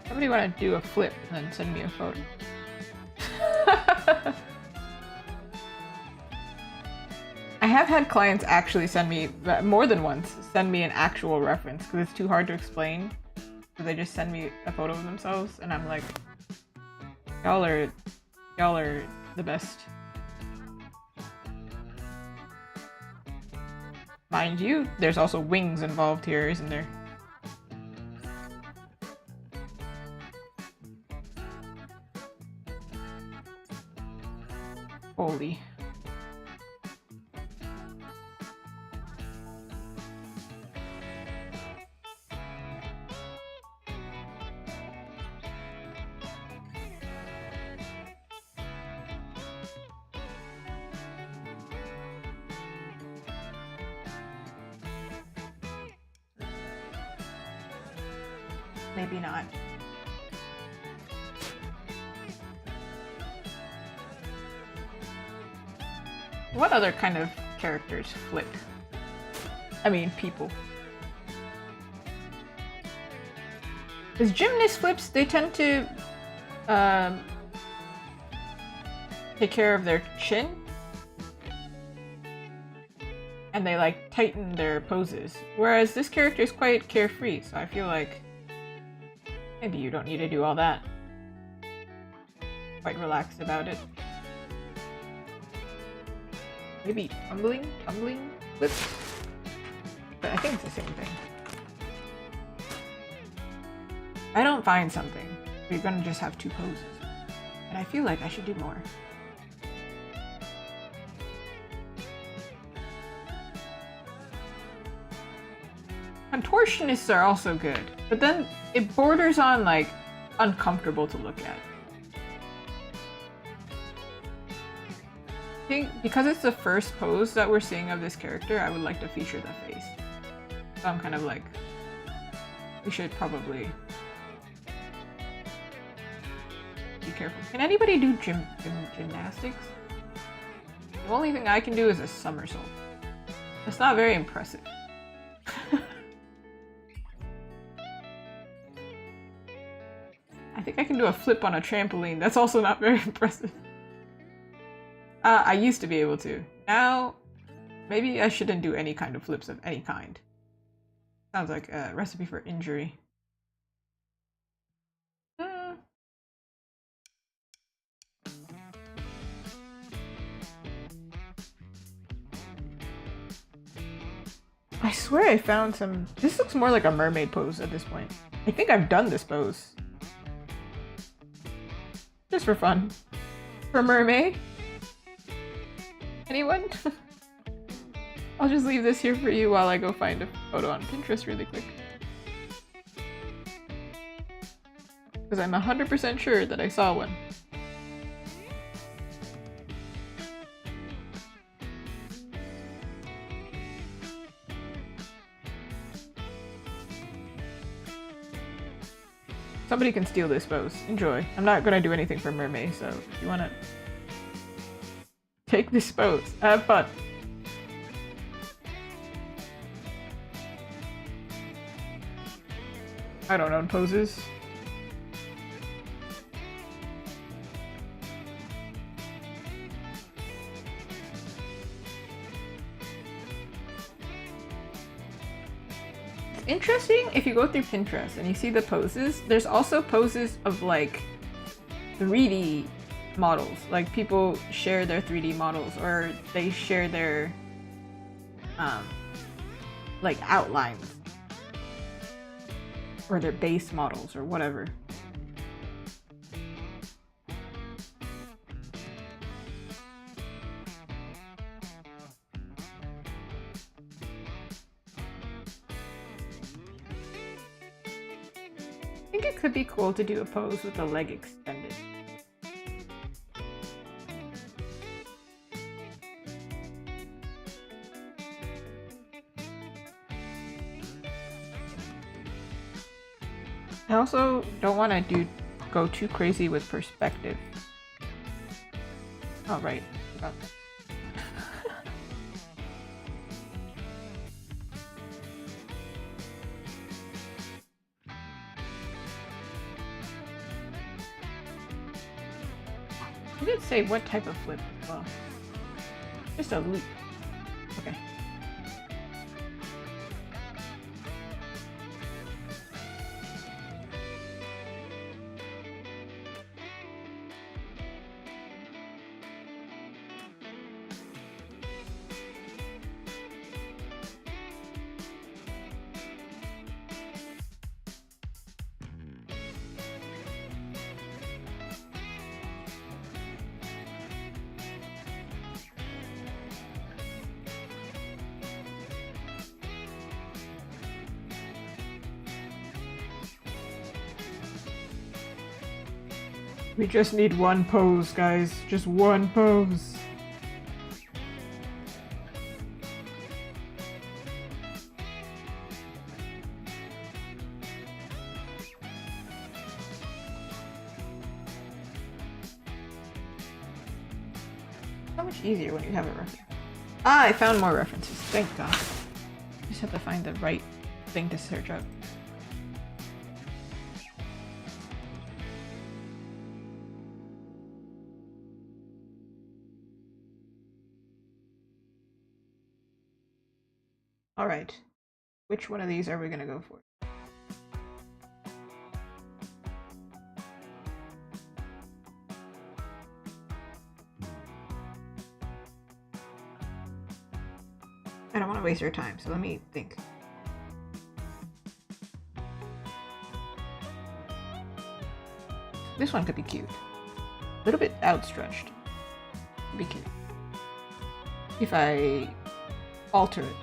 Somebody want to do a flip and then send me a photo. I have had clients actually send me, more than once, send me an actual reference because it's too hard to explain. So they just send me a photo of themselves and I'm like, y'all are the best. Mind you, there's also wings involved here, isn't there? Holy. Maybe not. What other kind of characters flip? I mean, people. Because gymnast flips, they tend to take care of their chin. And they like tighten their poses. Whereas this character is quite carefree, so I feel like maybe you don't need to do all that. Quite relaxed about it. Maybe tumbling flips? But I think it's the same thing. I don't find something, you're gonna just have two poses. And I feel like I should do more. Contortionists are also good, but then it borders on like uncomfortable to look at. I think because it's the first pose that we're seeing of this character, I would like to feature the face. So I'm kind of like, we should probably be careful. Can anybody do gymnastics? The only thing I can do is a somersault. That's not very impressive. I think I can do a flip on a trampoline. That's also not very impressive. I used to be able to. Now, maybe I shouldn't do any kind of flips of any kind. Sounds like a recipe for injury. I swear I found some... This looks more like a mermaid pose at this point. I think I've done this pose. Just for fun. For mermaid. Anyone? I'll just leave this here for you while I go find a photo on Pinterest really quick. Because I'm 100% sure that I saw one. Somebody can steal this pose. Enjoy. I'm not gonna do anything for mermaid, so if you wanna take this pose. Have fun. I don't know poses. It's interesting if you go through Pinterest and you see the poses, there's also poses of like 3D models. Like people share their 3D models, or they share their like outlines, or their base models, or whatever. I think it could be cool to do a pose with the leg extended. I also don't want to go too crazy with perspective. Oh, right. Forgot that. I didn't say what type of flip as well. Just a loop. Okay. We just need one pose, guys. Just one pose. So much easier when you have a reference. Ah, I found more references. Thank God. Just have to find the right thing to search up. All right, which one of these are we gonna go for? I don't want to waste your time, so let me think. This one could be cute. A little bit outstretched. Could be cute. If I alter it.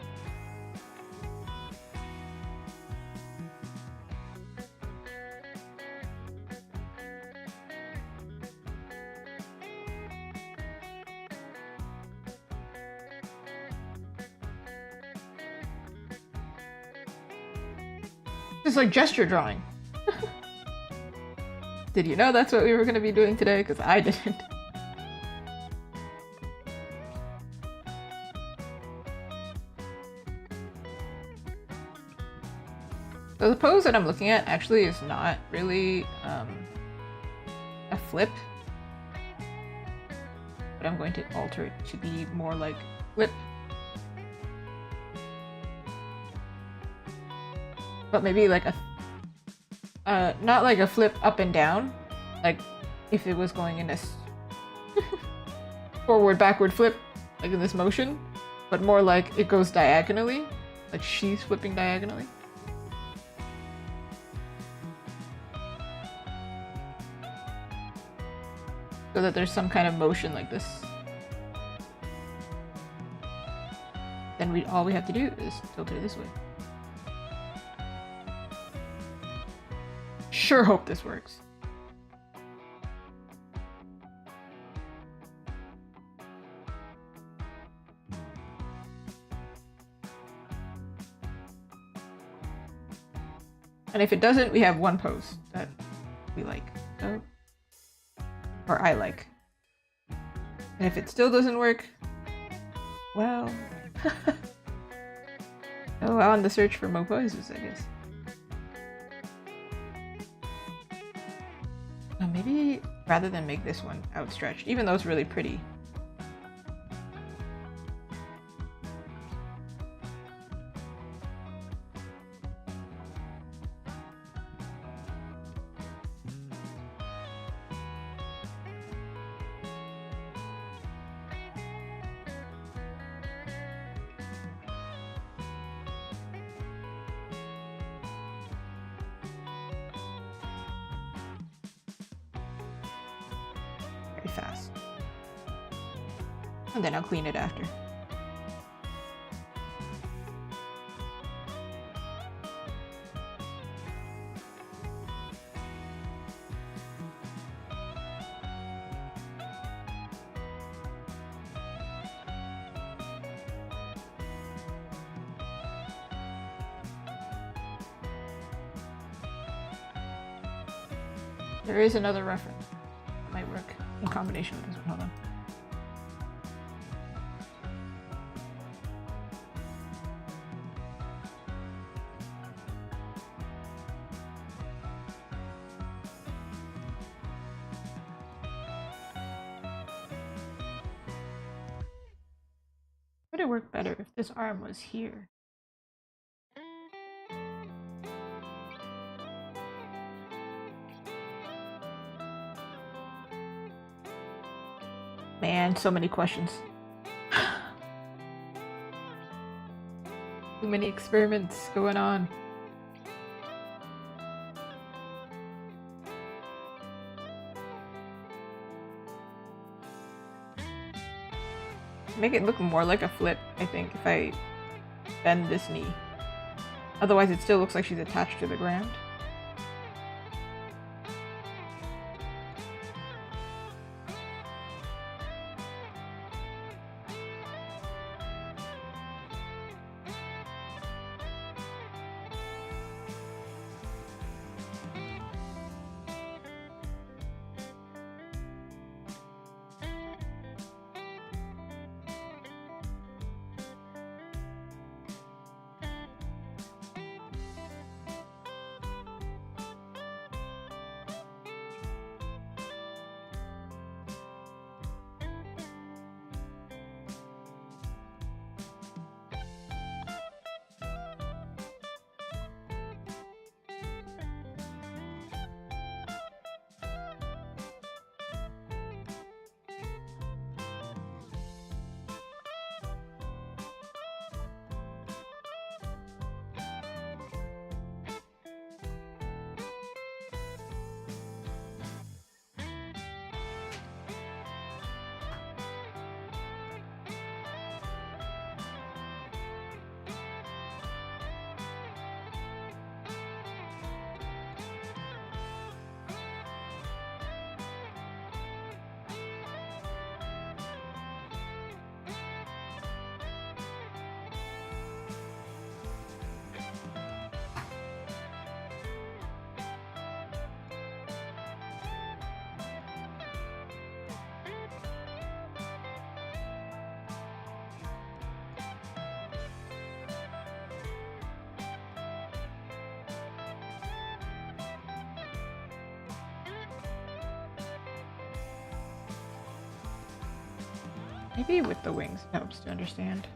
It's like gesture drawing. Did you know that's what we were going to be doing today? Because I didn't. So the pose that I'm looking at actually is not really a flip. But I'm going to alter it to be more like flip. But maybe like a, not like a flip up and down, like if it was going in this forward, backward flip, like in this motion, but more like it goes diagonally, like she's flipping diagonally. So that there's some kind of motion like this. Then all we have to do is tilt it this way. Sure hope this works. And if it doesn't, we have one pose that we like. So, or I like. And if it still doesn't work, well... oh, on the search for more poses, I guess. Oh, maybe rather than make this one outstretched, even though it's really pretty. Fast. And then I'll clean it after. There is another reference that might work in combination with this one. Hold on. Would it work better if this arm was here? Man, so many questions. Too many experiments going on. Make it look more like a flip, I think, if I bend this knee. Otherwise it still looks like she's attached to the ground. Maybe with the wings it helps to understand.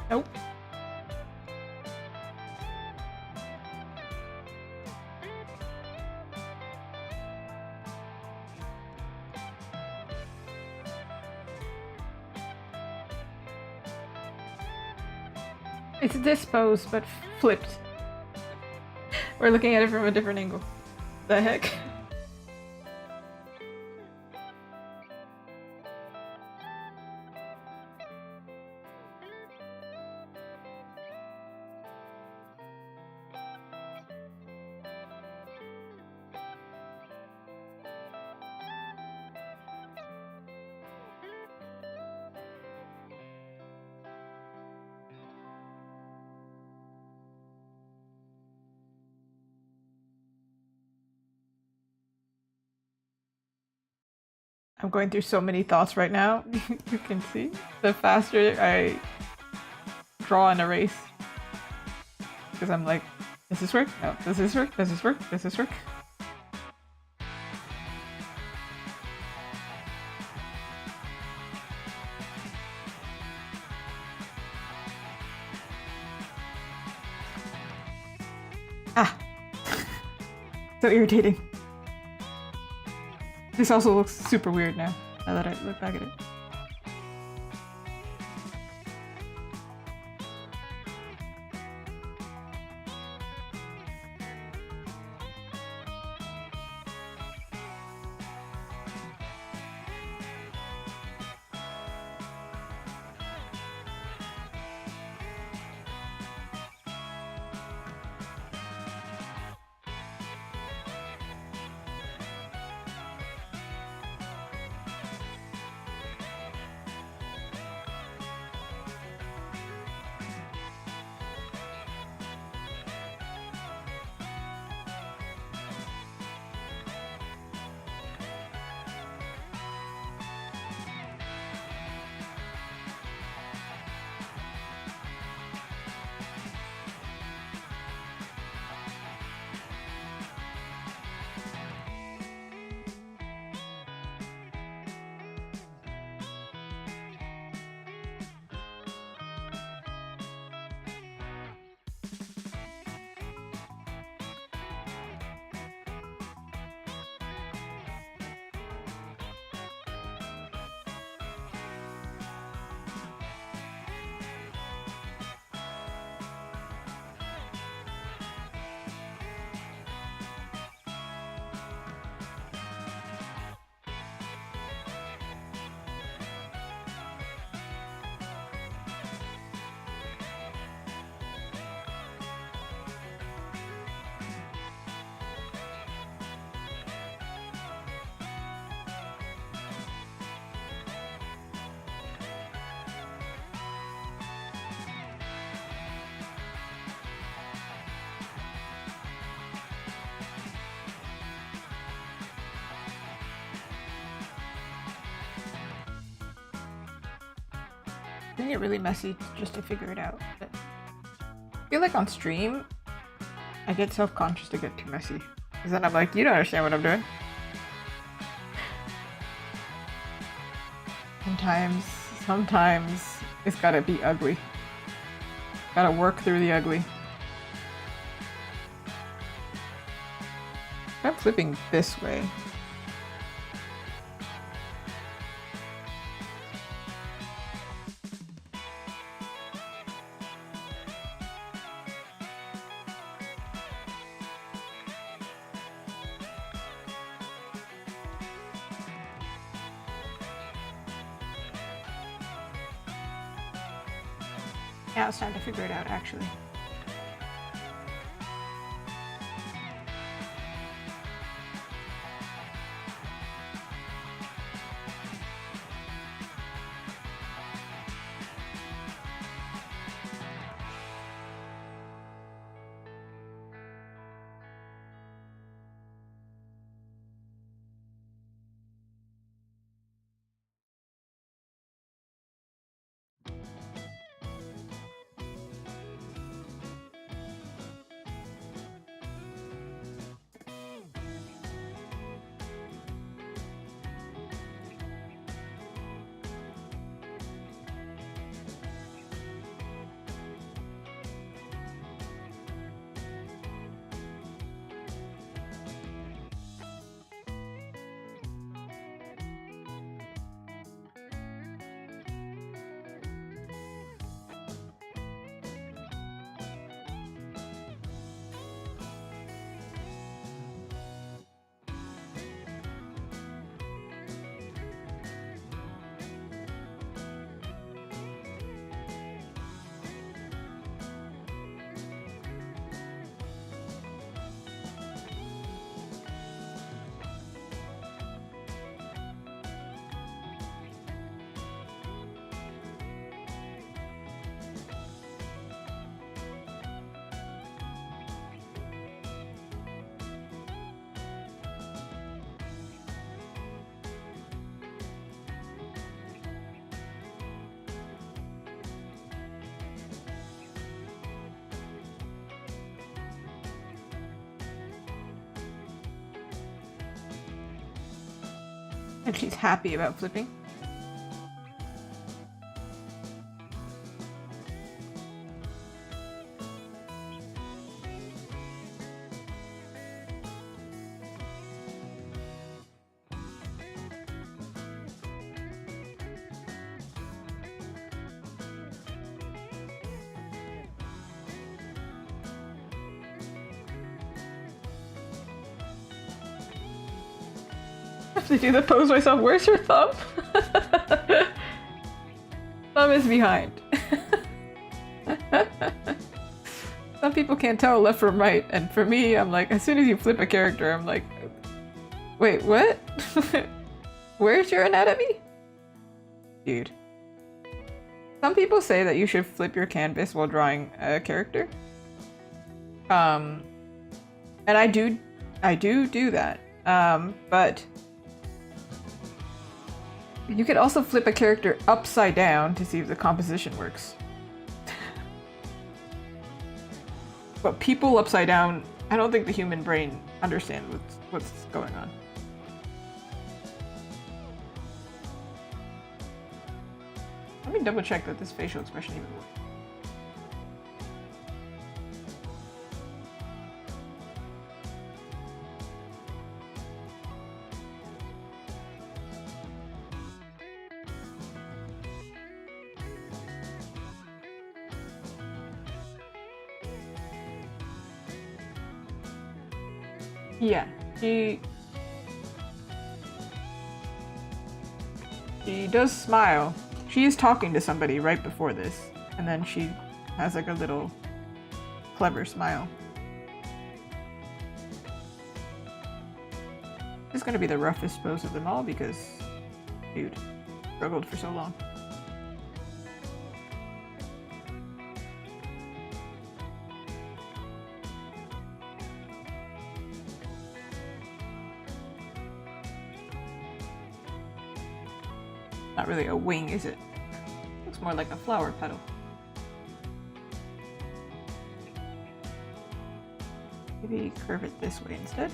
Nope. It's this pose, but flipped. We're looking at it from a different angle. The heck? I'm going through so many thoughts right now. You can see. The faster I draw and erase. Because I'm like, does this work? No. Does this work? Does this work? Does this work? Ah! So irritating. This also looks super weird now that I look back at it. It can get really messy just to figure it out. But I feel like on stream, I get self-conscious to get too messy. Because then I'm like, you don't understand what I'm doing. Sometimes it's gotta be ugly. Gotta work through the ugly. I'm flipping this way. Yeah, it's time to figure it out, actually. And she's happy about flipping. To do the pose myself. Where's your thumb? Thumb is behind. Some people can't tell left from right, and for me, I'm like, as soon as you flip a character, I'm like, wait, what? Where's your anatomy? Dude. Some people say that you should flip your canvas while drawing a character. And I do that. But you could also flip a character upside down to see if the composition works. But people upside down, I don't think the human brain understands what's going on. Let me double check that this facial expression even works. Yeah, she does smile. She is talking to somebody right before this, and then she has like a little clever smile. This is gonna be the roughest pose of them all because, dude, struggled for so long. Not really a wing, is it? Looks more like a flower petal. Maybe curve it this way instead.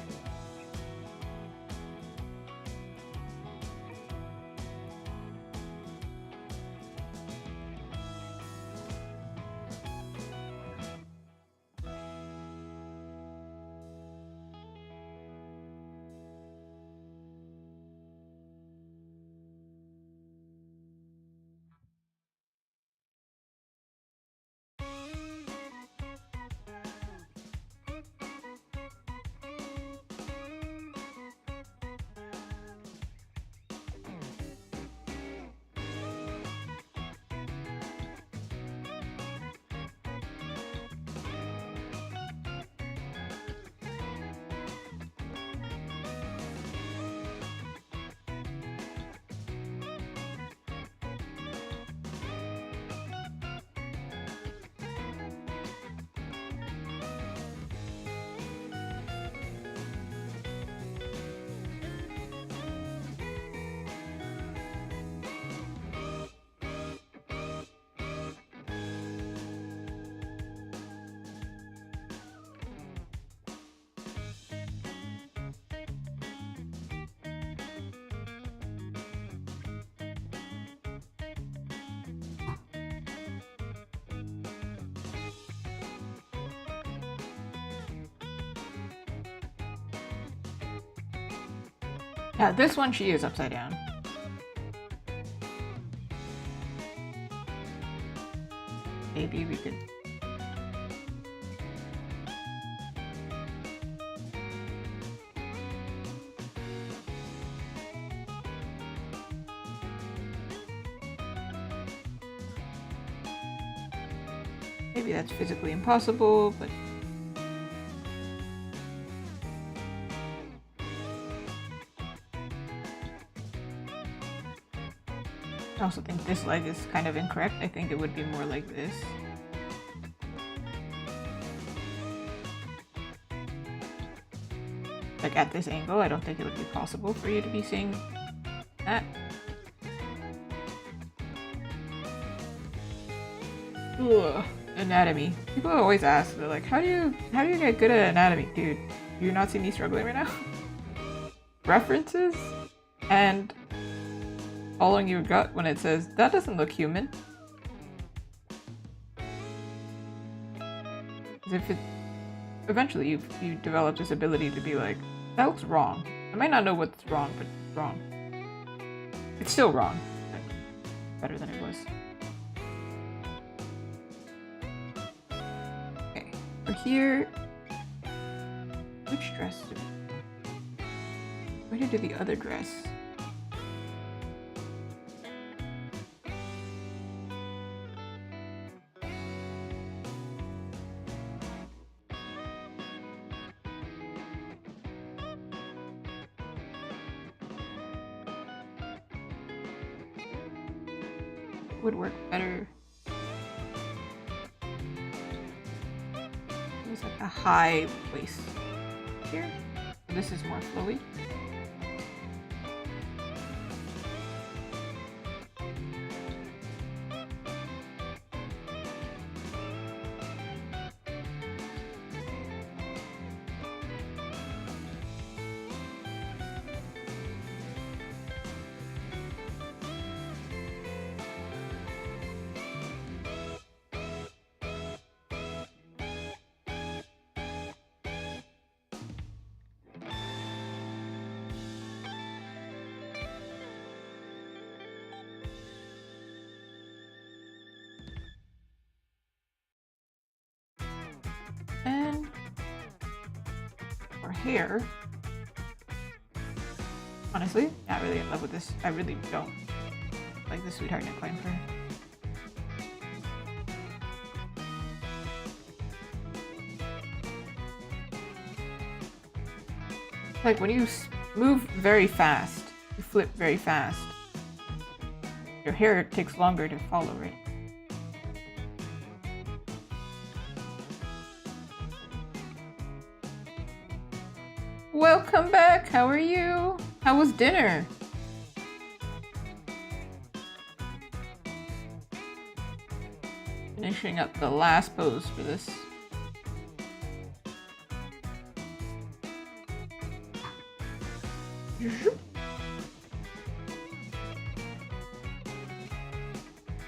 Yeah, this one she is upside down. Maybe we could... Maybe that's physically impossible, but... I also think this leg is kind of incorrect. I think it would be more like this. Like at this angle, I don't think it would be possible for you to be seeing that. Ugh, anatomy. People always ask, they're like, how do you get good at anatomy? Dude, do you not see me struggling right now? References and following your gut when it says, that doesn't look human. As if it... Eventually you develop this ability to be like, that looks wrong. I might not know what's wrong, but it's wrong. It's still wrong. But better than it was. Okay. For here... Which dress do we... Where did I do the other dress? Would work better. It's like a high waist here. This is more flowy. And for hair, honestly, not really in love with this. I really don't like the sweetheart neckline for her. Like when you move very fast, you flip very fast, your hair takes longer to follow, right? Welcome back! How are you? How was dinner? Finishing up the last pose for this.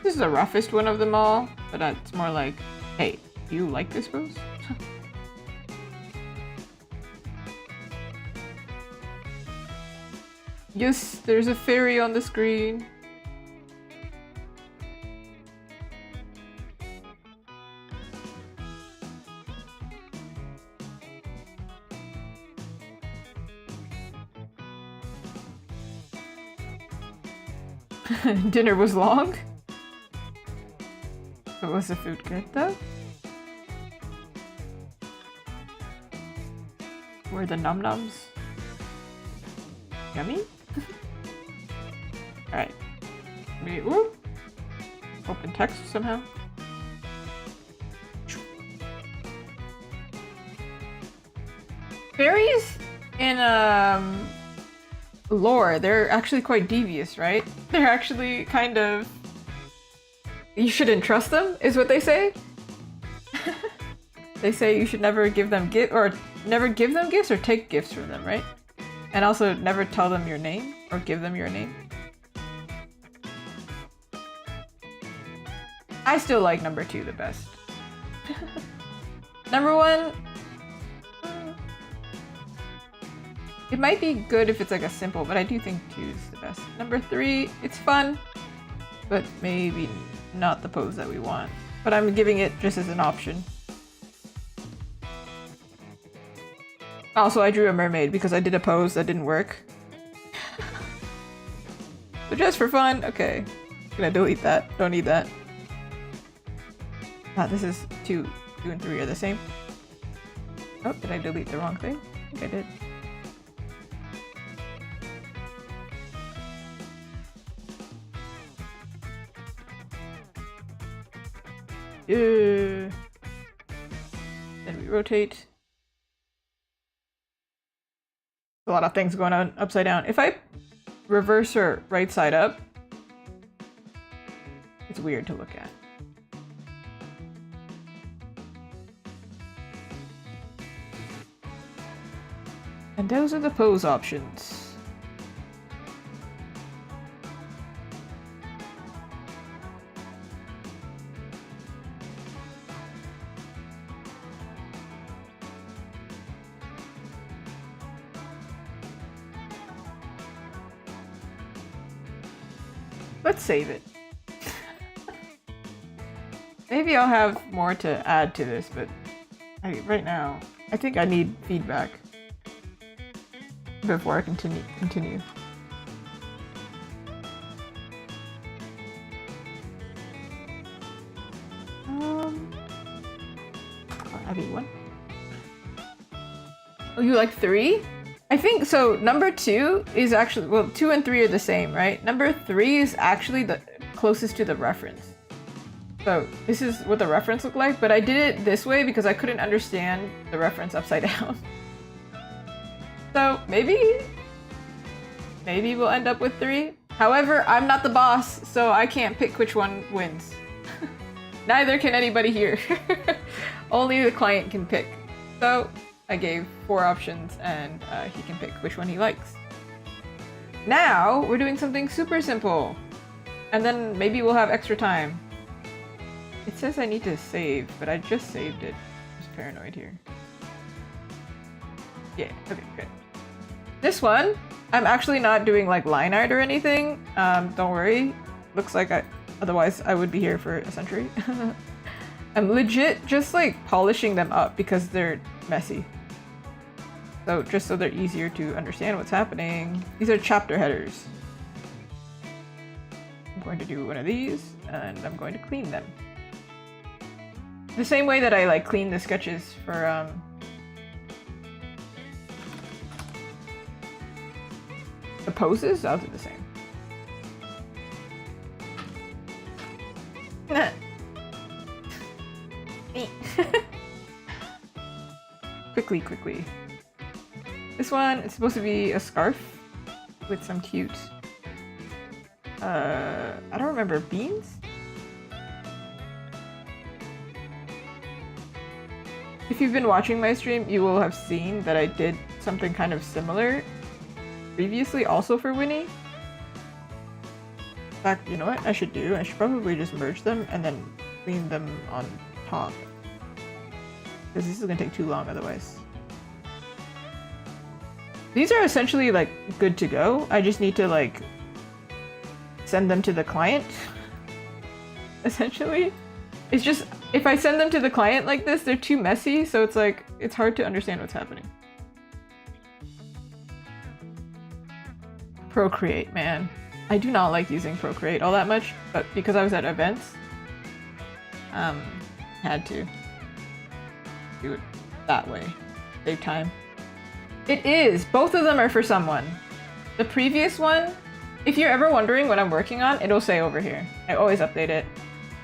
This is the roughest one of them all, but it's more like, hey, do you like this pose? Yes, there's a fairy on the screen. Dinner was long. But was the food good though? Were the num-nums yummy? Alright. Open text somehow. Fairies in lore, they're actually quite devious, right? They're actually kind of... You shouldn't trust them, is what they say. They say you should never give them never give them gifts or take gifts from them, right? And also never tell them your name or give them your name. I still like number 2 the best. Number 1... It might be good if it's like a simple, but I do think 2 is the best. Number 3, it's fun, but maybe not the pose that we want. But I'm giving it just as an option. Also, I drew a mermaid because I did a pose that didn't work. But just for fun, okay. I'm gonna delete that. Don't need that. Ah, this is 2 and 3 are the same. Oh, did I delete the wrong thing? I think I did. Then we rotate. A lot of things going on upside down. If I reverse her right side up, it's weird to look at. And those are the pose options. Let's save it. Maybe I'll have more to add to this, but right now, I think I need feedback before I continue. I'll add one. Oh, you like 3? I think so. Number 2 is actually, well, 2 and 3 are the same, right? Number 3 is actually the closest to the reference. So this is what the reference looked like, but I did it this way because I couldn't understand the reference upside down. So maybe we'll end up with 3. However, I'm not the boss, so I can't pick which one wins. Neither can anybody here. Only the client can pick. So I gave 4 options and he can pick which one he likes. Now we're doing something super simple. And then maybe we'll have extra time. It says I need to save, but I just saved it. I'm just paranoid here. Yeah, okay, good. This one, I'm actually not doing like line art or anything. Don't worry. Looks like otherwise I would be here for a century. I'm legit just like polishing them up because they're messy. So just so they're easier to understand what's happening. These are chapter headers. I'm going to do one of these and I'm going to clean them. The same way that I like clean the sketches for the poses, I'll do the same. Quickly. This one, it's supposed to be a scarf with some cute, I don't remember, beans? If you've been watching my stream, you will have seen that I did something kind of similar previously, also for Winnie. In fact, you know what I should do? I should probably just merge them and then clean them on top. Because this is gonna take too long otherwise. These are essentially like good to go. I just need to like send them to the client. Essentially. It's just, if I send them to the client like this, they're too messy, so it's like, it's hard to understand what's happening. Procreate, man. I do not like using Procreate all that much, but because I was at events, had to do it that way. Save time. It is! Both of them are for someone. The previous one, if you're ever wondering what I'm working on, it'll say over here. I always update it.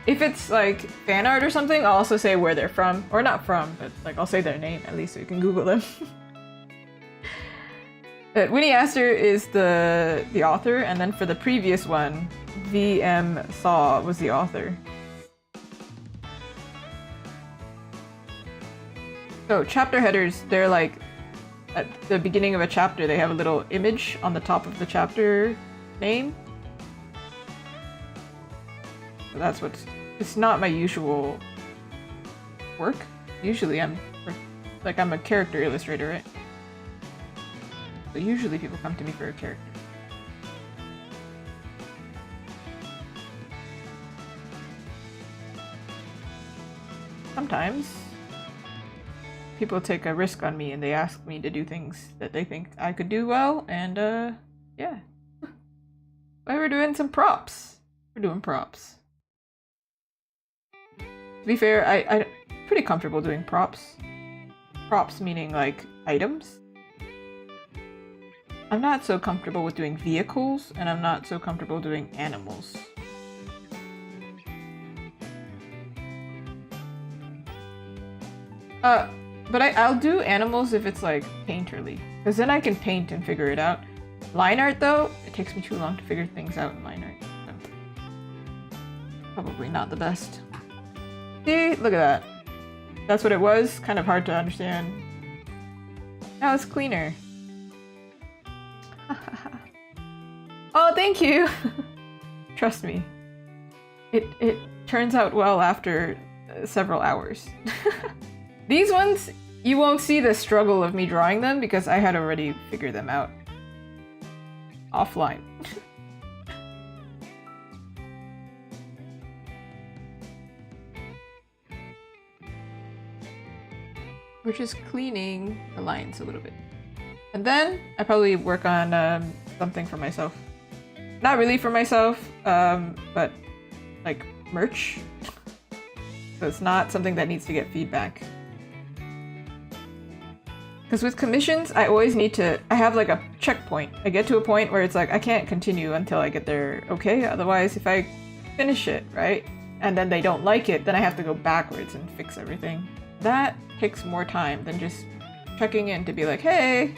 If it's like fan art or something, I'll also say where they're from. Or not from, but like I'll say their name at least so you can Google them. But Winnie Aster is the author, and then for the previous one, VM Sawh was the author. So chapter headers, they're like, at the beginning of a chapter, they have a little image on the top of the chapter name. So that's what's, it's not my usual work. Usually I'm a character illustrator, right? So usually people come to me for a character. Sometimes people take a risk on me and they ask me to do things that they think I could do well, and yeah. But we're doing some props. We're doing props. To be fair, I'm pretty comfortable doing props. Props meaning like items. I'm not so comfortable with doing vehicles, and I'm not so comfortable doing animals. But I'll do animals if it's like painterly, because then I can paint and figure it out. Line art though, it takes me too long to figure things out in line art. So probably not the best. See, look at that. That's what it was, kind of hard to understand. Now it's cleaner. Oh, thank you! Trust me. It turns out well after several hours. These ones, you won't see the struggle of me drawing them because I had already figured them out. Offline. We're just cleaning the lines a little bit. And then I probably work on something for myself. Not really for myself, but like merch. So it's not something that needs to get feedback. Because with commissions, I always need to, I have like a checkpoint. I get to a point where it's like, I can't continue until I get there, okay? Otherwise, if I finish it, right? And then they don't like it, then I have to go backwards and fix everything. That takes more time than just checking in to be like, hey,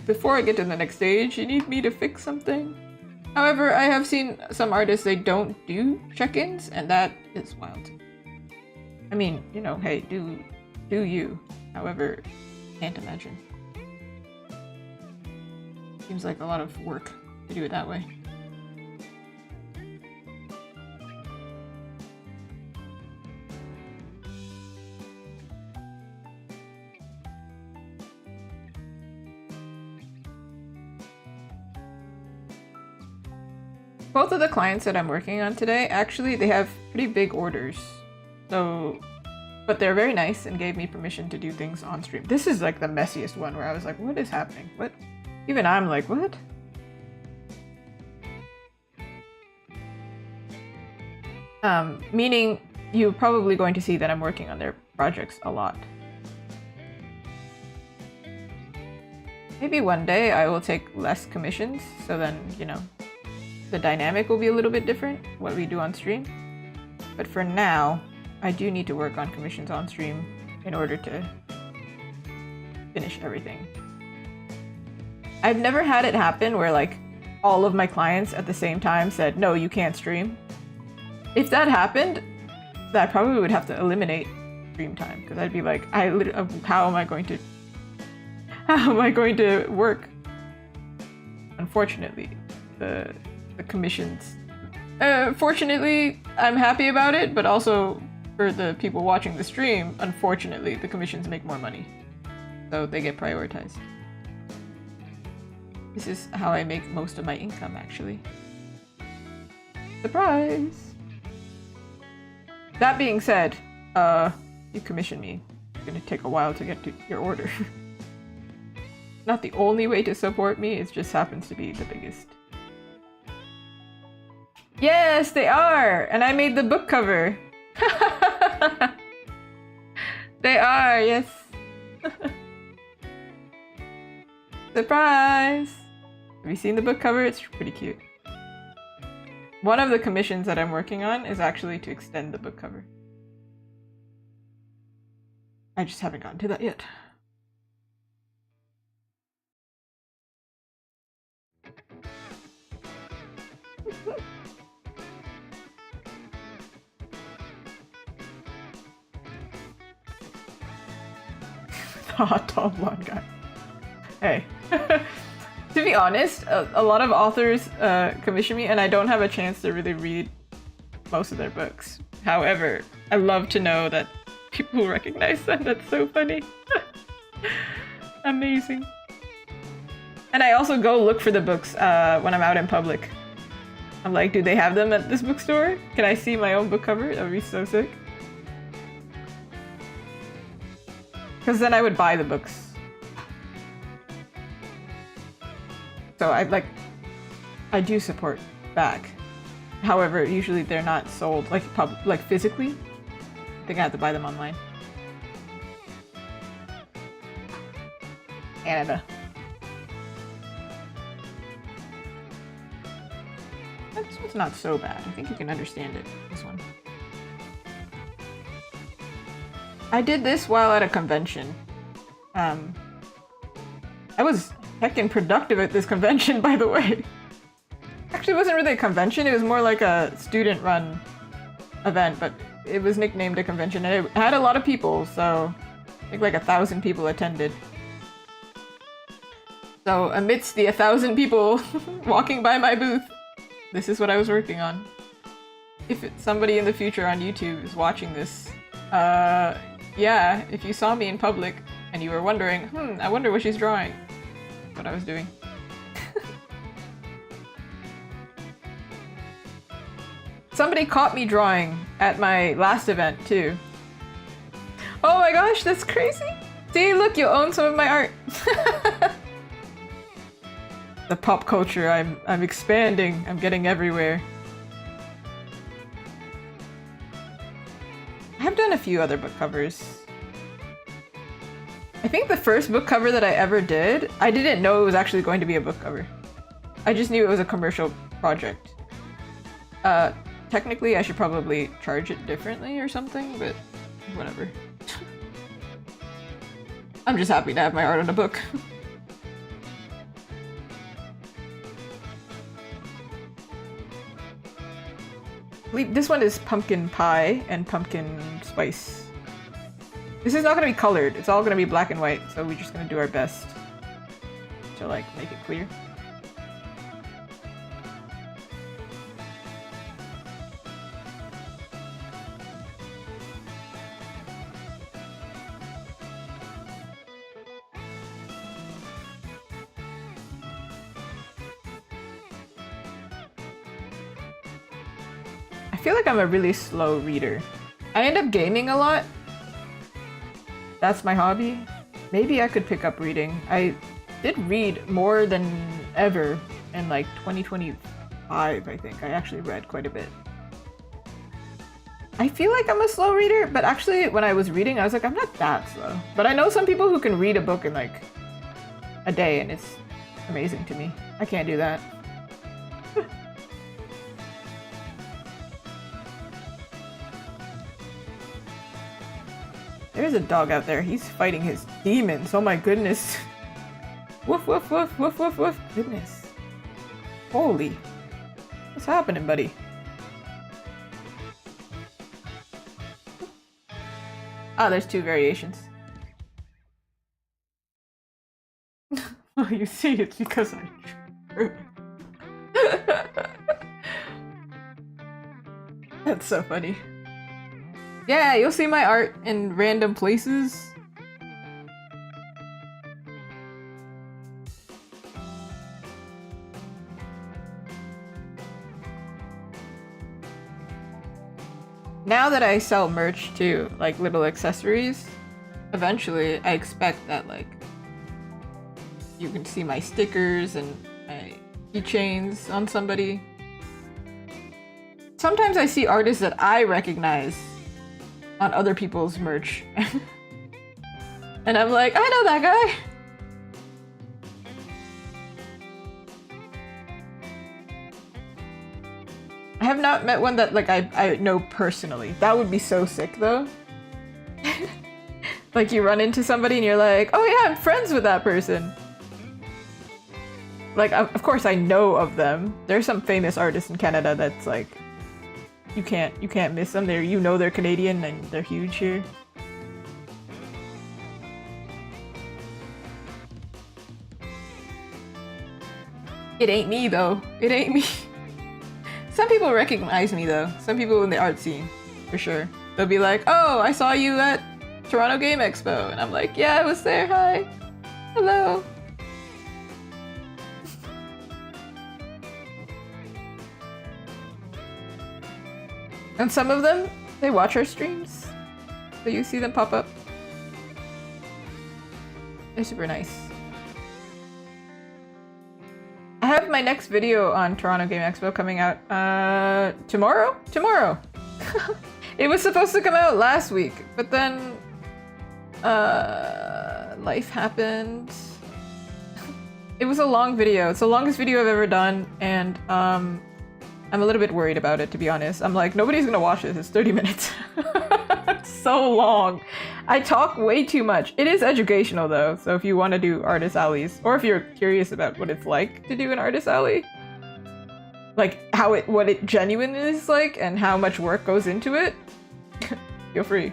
before I get to the next stage, you need me to fix something? However, I have seen some artists, they don't do check-ins, and that is wild. I mean, you know, hey, do you. However, can't imagine. Seems like a lot of work to do it that way. Both of the clients that I'm working on today, actually, they have pretty big orders. So, but they're very nice and gave me permission to do things on stream. This is like the messiest one where I was like, what is happening? What? Even I'm like, what? Meaning you're probably going to see that I'm working on their projects a lot. Maybe one day I will take less commissions, so then, you know, the dynamic will be a little bit different, what we do on stream. But for now, I do need to work on commissions on stream in order to finish everything. I've never had it happen where like all of my clients at the same time said, no, you can't stream. If that happened, I probably would have to eliminate stream time because I'd be like, how am I going to work? Unfortunately, the commissions. Fortunately, I'm happy about it, but also for the people watching the stream, unfortunately, the commissions make more money. So they get prioritized. This is how I make most of my income, actually. Surprise! That being said, you commission me. It's gonna take a while to get to your order. Not the only way to support me, it just happens to be the biggest. Yes, they are! And I made the book cover! They are, yes! Surprise! Have you seen the book cover? It's pretty cute. One of the commissions that I'm working on is actually to extend the book cover. I just haven't gotten to that yet. The hot tall blonde guy. Hey. To be honest, a lot of authors commission me and I don't have a chance to really read most of their books. However, I love to know that people recognize them. That's so funny. Amazing. And I also go look for the books when I'm out in public. I'm like, do they have them at this bookstore? Can I see my own book cover? That would be so sick. Because then I would buy the books. So I do support back. However, usually they're not sold like physically. I think I have to buy them online. Canada. This one's not so bad. I think you can understand it, this one. I did this while at a convention. I was heckin' productive at this convention, by the way. Actually, it wasn't really a convention, it was more like a student-run event, but it was nicknamed a convention, and it had a lot of people, so I think like 1,000 people attended. So amidst the 1,000 people walking by my booth, this is what I was working on. If somebody in the future on YouTube is watching this, yeah, if you saw me in public and you were wondering, I wonder what she's drawing, that's what I was doing. Somebody caught me drawing at my last event too. Oh my gosh, that's crazy! See, look, you own some of my art. The pop culture, I'm expanding. I'm getting everywhere. I have done a few other book covers. I think the first book cover that I ever did, I didn't know it was actually going to be a book cover. I just knew it was a commercial project. Technically I should probably charge it differently or something, but whatever. I'm just happy to have my art on a book. This one is pumpkin pie and pumpkin spice. This is not going to be colored, it's all going to be black and white, so we're just going to do our best to like make it clear. I feel like I'm a really slow reader. I end up gaming a lot. That's my hobby. Maybe I could pick up reading. I did read more than ever in like 2025, I think. I actually read quite a bit. I feel like I'm a slow reader, but actually when I was reading, I was like, I'm not that slow. But I know some people who can read a book in like a day, and it's amazing to me. I can't do that. There's a dog out there. He's fighting his demons. Oh my goodness. Woof, woof, woof, woof, woof, woof. Goodness. Holy. What's happening, buddy? Ah, there's two variations. Oh, you see, it's because I drew. That's so funny. Yeah, you'll see my art in random places. Now that I sell merch too, like little accessories, eventually I expect that like you can see my stickers and my keychains on somebody. Sometimes I see artists that I recognize on other people's merch. And I'm like, I know that guy! I have not met one that like I know personally. That would be so sick though. Like you run into somebody and you're like, oh yeah, I'm friends with that person. Like, of course I know of them. There's some famous artists in Canada that's like, you can't miss them. They're Canadian and they're huge here. It ain't me though. It ain't me. Some people recognize me though. Some people in the art scene, for sure. They'll be like, oh, I saw you at Toronto Game Expo. And I'm like, yeah, I was there. Hi. Hello. And some of them, they watch our streams, so you see them pop up. They're super nice. I have my next video on Toronto Game Expo coming out tomorrow? Tomorrow! It was supposed to come out last week, but then life happened. It was a long video. It's the longest video I've ever done, and I'm a little bit worried about it, to be honest. I'm like, nobody's gonna watch this. It's 30 minutes. It's so long. I talk way too much. It is educational though, so if you want to do artist alleys, or if you're curious about what it's like to do an artist alley, like what it genuinely is like and how much work goes into it, feel free.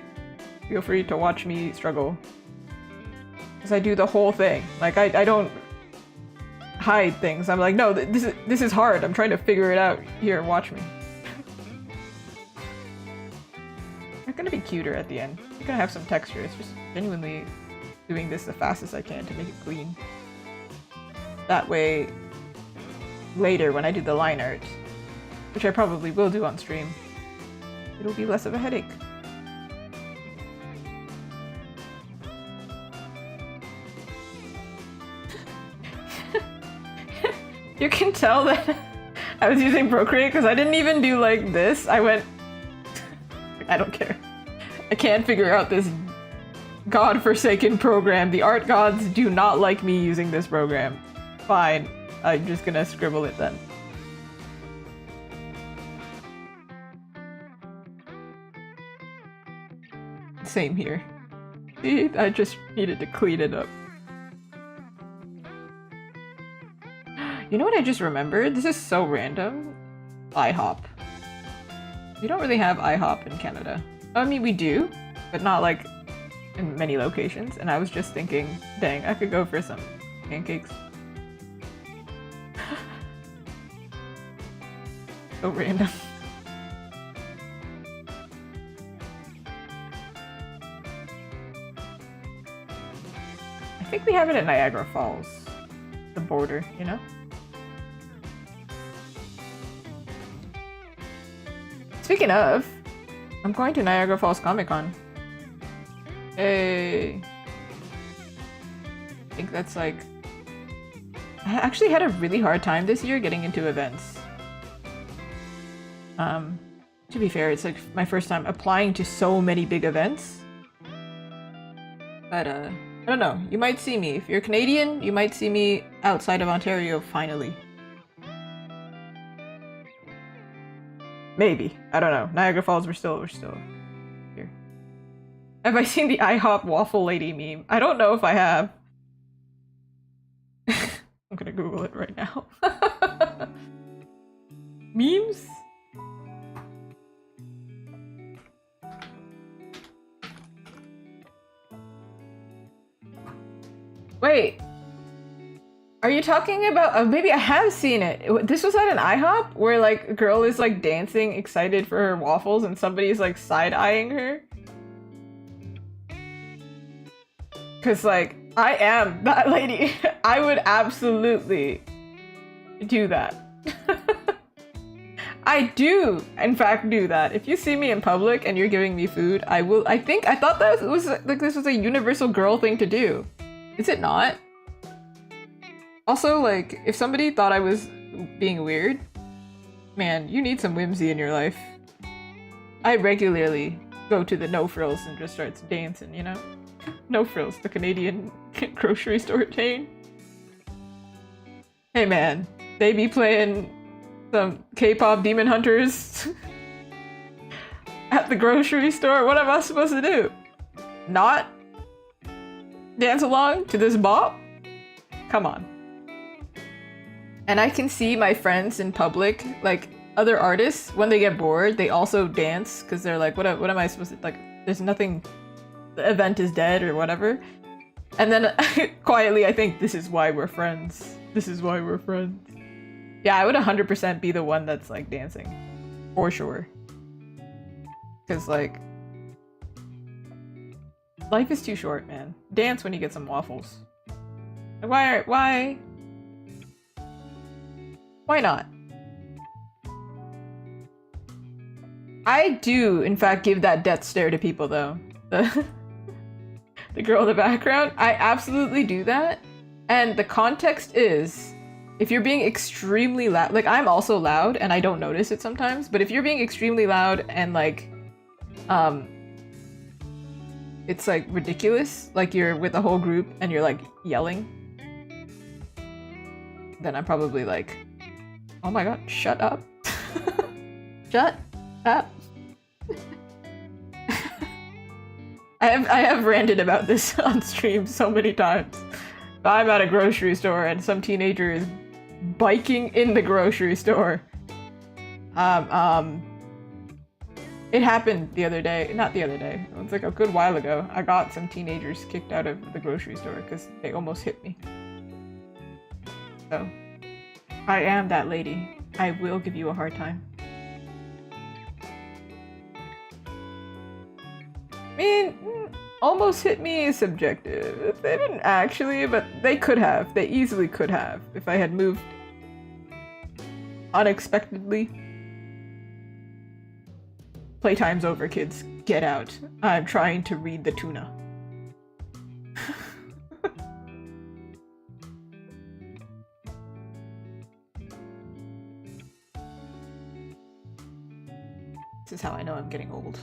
Feel free to watch me struggle. Because I do the whole thing. Like I don't hide things. I'm like, no, this is hard. I'm trying to figure it out. Here, watch me. They're gonna be cuter at the end. It's gonna have some texture. It's just genuinely doing this the fastest I can to make it clean. That way, later when I do the line art, which I probably will do on stream, it'll be less of a headache. you can tell that I was using Procreate because I didn't even do like this. I went, I don't care. I can't figure out this godforsaken program. The art gods do not like me using this program. Fine, I'm just gonna scribble it then. Same here. See, I just needed to clean it up. You know what I just remembered? This is so random. IHOP. We don't really have IHOP in Canada. I mean, we do, but not like in many locations. And I was just thinking, dang, I could go for some pancakes. So random. I think we have it at Niagara Falls. The border, you know? Speaking of, I'm going to Niagara Falls Comic Con. Hey. I think that's like... I actually had a really hard time this year getting into events. To be fair, it's like my first time applying to so many big events. But I don't know, you might see me. If you're Canadian, you might see me outside of Ontario finally. Maybe. I don't know. Niagara Falls, we're still here. Have I seen the IHOP waffle lady meme? I don't know if I have. I'm gonna Google it right now. Memes? Wait. Are you talking about... maybe I have seen it. This was at an IHOP where like a girl is like dancing excited for her waffles and somebody's like side-eyeing her. Cause like, I am that lady. I would absolutely do that. I do, in fact, do that. If you see me in public and you're giving me food, I will... I thought that was like this was a universal girl thing to do. Is it not? Also, like, if somebody thought I was being weird, man, you need some whimsy in your life. I regularly go to the No Frills and just starts dancing, you know? No Frills, the Canadian grocery store chain. Hey man, they be playing some K-pop Demon Hunters at the grocery store. What am I supposed to do? Not dance along to this bop? Come on. And I can see my friends in public, like other artists, when they get bored, they also dance because they're like, what am I supposed to, like, there's nothing, the event is dead or whatever. And then quietly I think, this is why we're friends. This is why we're friends. Yeah, I would 100% be the one that's like dancing. For sure. Because like, life is too short, man. Dance when you get some waffles. Why not? I do, in fact, give that death stare to people, though. The girl in the background. I absolutely do that. And the context is, if you're being extremely loud, like I'm also loud and I don't notice it sometimes, but if you're being extremely loud and like, it's like ridiculous, like you're with a whole group and you're like yelling, then I'm probably like, oh my god, shut up. Shut up. I have ranted about this on stream so many times. I'm at a grocery store and some teenager is biking in the grocery store. It happened the other day. Not the other day. It was like a good while ago. I got some teenagers kicked out of the grocery store because they almost hit me. So, I am that lady. I will give you a hard time. I mean, almost hit me is subjective. They didn't actually, but they could have. They easily could have if I had moved unexpectedly. Playtime's over, kids. Get out. I'm trying to read the tuna. This is how I know I'm getting old.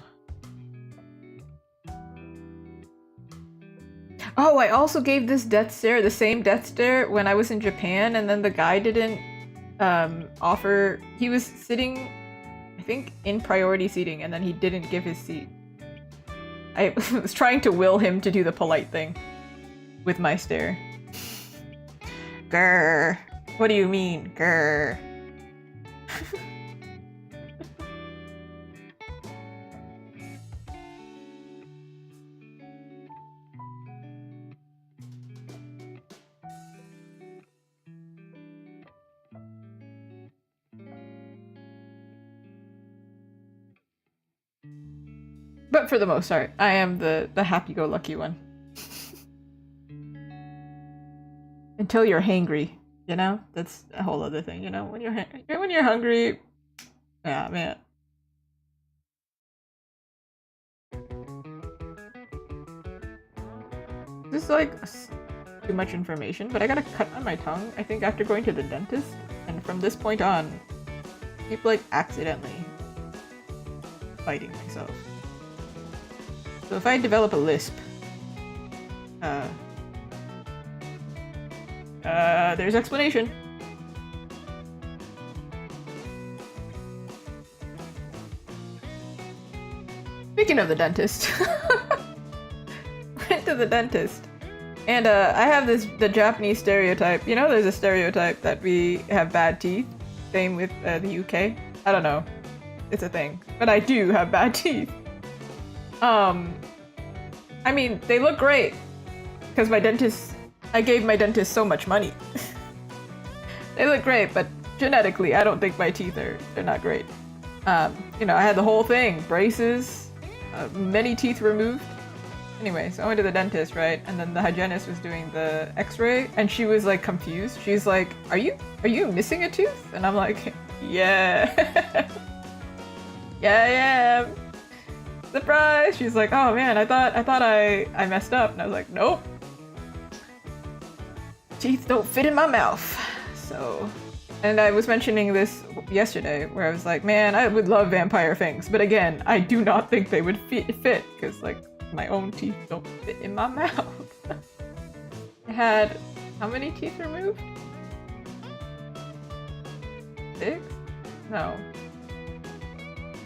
Oh, I also gave this death stare, the same death stare, when I was in Japan, and then the guy didn't offer. He was sitting, I think, in priority seating, and then he didn't give his seat. I was trying to will him to do the polite thing with my stare. Grr. What do you mean, grr? But for the most part, I am the happy-go-lucky one. Until you're hangry, you know? That's a whole other thing, you know? When you're hungry, yeah, man. This is like too much information, but I got a cut on my tongue, I think, after going to the dentist, and from this point on, I keep like accidentally biting myself. So if I develop a lisp, there's explanation. Speaking of the dentist, went to the dentist, and I have the Japanese stereotype. You know, there's a stereotype that we have bad teeth. Same with the UK. I don't know, it's a thing, but I do have bad teeth. I mean, they look great because I gave my dentist so much money. They look great, but genetically, I don't think my teeth they're not great. You know, I had the whole thing, braces, many teeth removed. Anyway, so I went to the dentist, right? And then the hygienist was doing the x-ray, and she was like confused. She's like, are you missing a tooth? And I'm like, yeah. Yeah, I am. Surprise! She's like, oh man, I thought I messed up. And I was like, nope. Teeth don't fit in my mouth. So, and I was mentioning this yesterday, where I was like, man, I would love vampire fangs, but again, I do not think they would fit, because like, my own teeth don't fit in my mouth. I had, how many teeth removed? 6? No.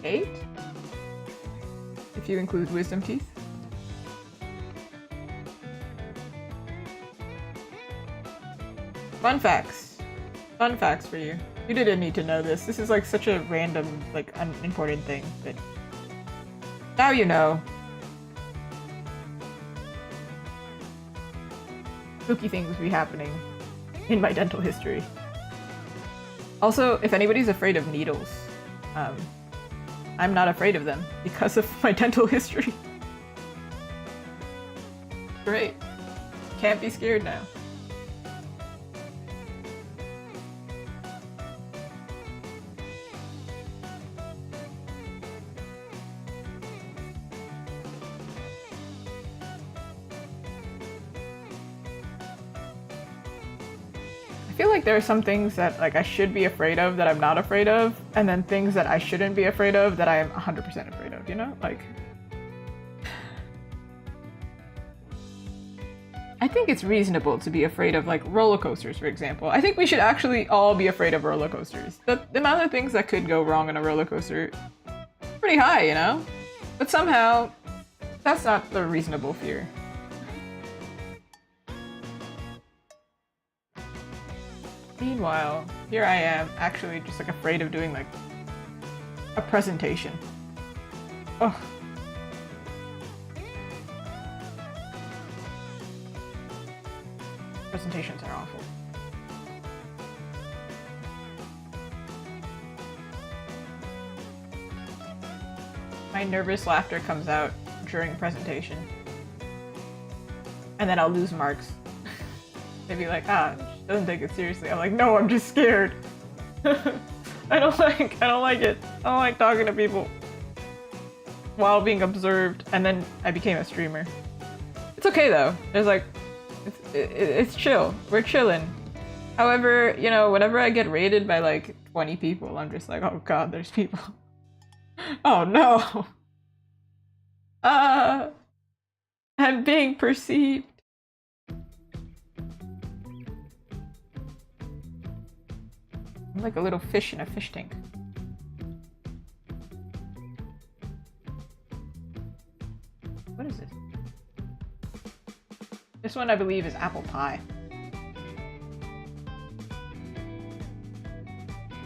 8? If you include wisdom teeth. Fun facts. Fun facts for you. You didn't need to know this. This is like such a random, like, unimportant thing, but now you know. Spooky things be happening in my dental history. Also, if anybody's afraid of needles, I'm not afraid of them because of my dental history. Great. Can't be scared now. I feel like there are some things that like I should be afraid of that I'm not afraid of, and then things that I shouldn't be afraid of that I am 100% afraid of, you know? Like, I think it's reasonable to be afraid of like roller coasters, for example. I think we should actually all be afraid of roller coasters. The amount of things that could go wrong on a roller coaster is pretty high, you know? But somehow, that's not the reasonable fear. Meanwhile, here I am, actually just like afraid of doing like a presentation. Ugh. Presentations are awful. My nervous laughter comes out during presentation. And then I'll lose marks. They'd be like, ah, she doesn't take it seriously. I'm like, no, I'm just scared. I don't like it. I don't like talking to people while being observed. And then I became a streamer. It's okay though. There's like, it's chill. We're chilling. However, you know, whenever I get raided by like 20 people, I'm just like, oh god, there's people. Oh no! I'm being perceived. I'm like a little fish in a fish tank. What is this? This one I believe is apple pie.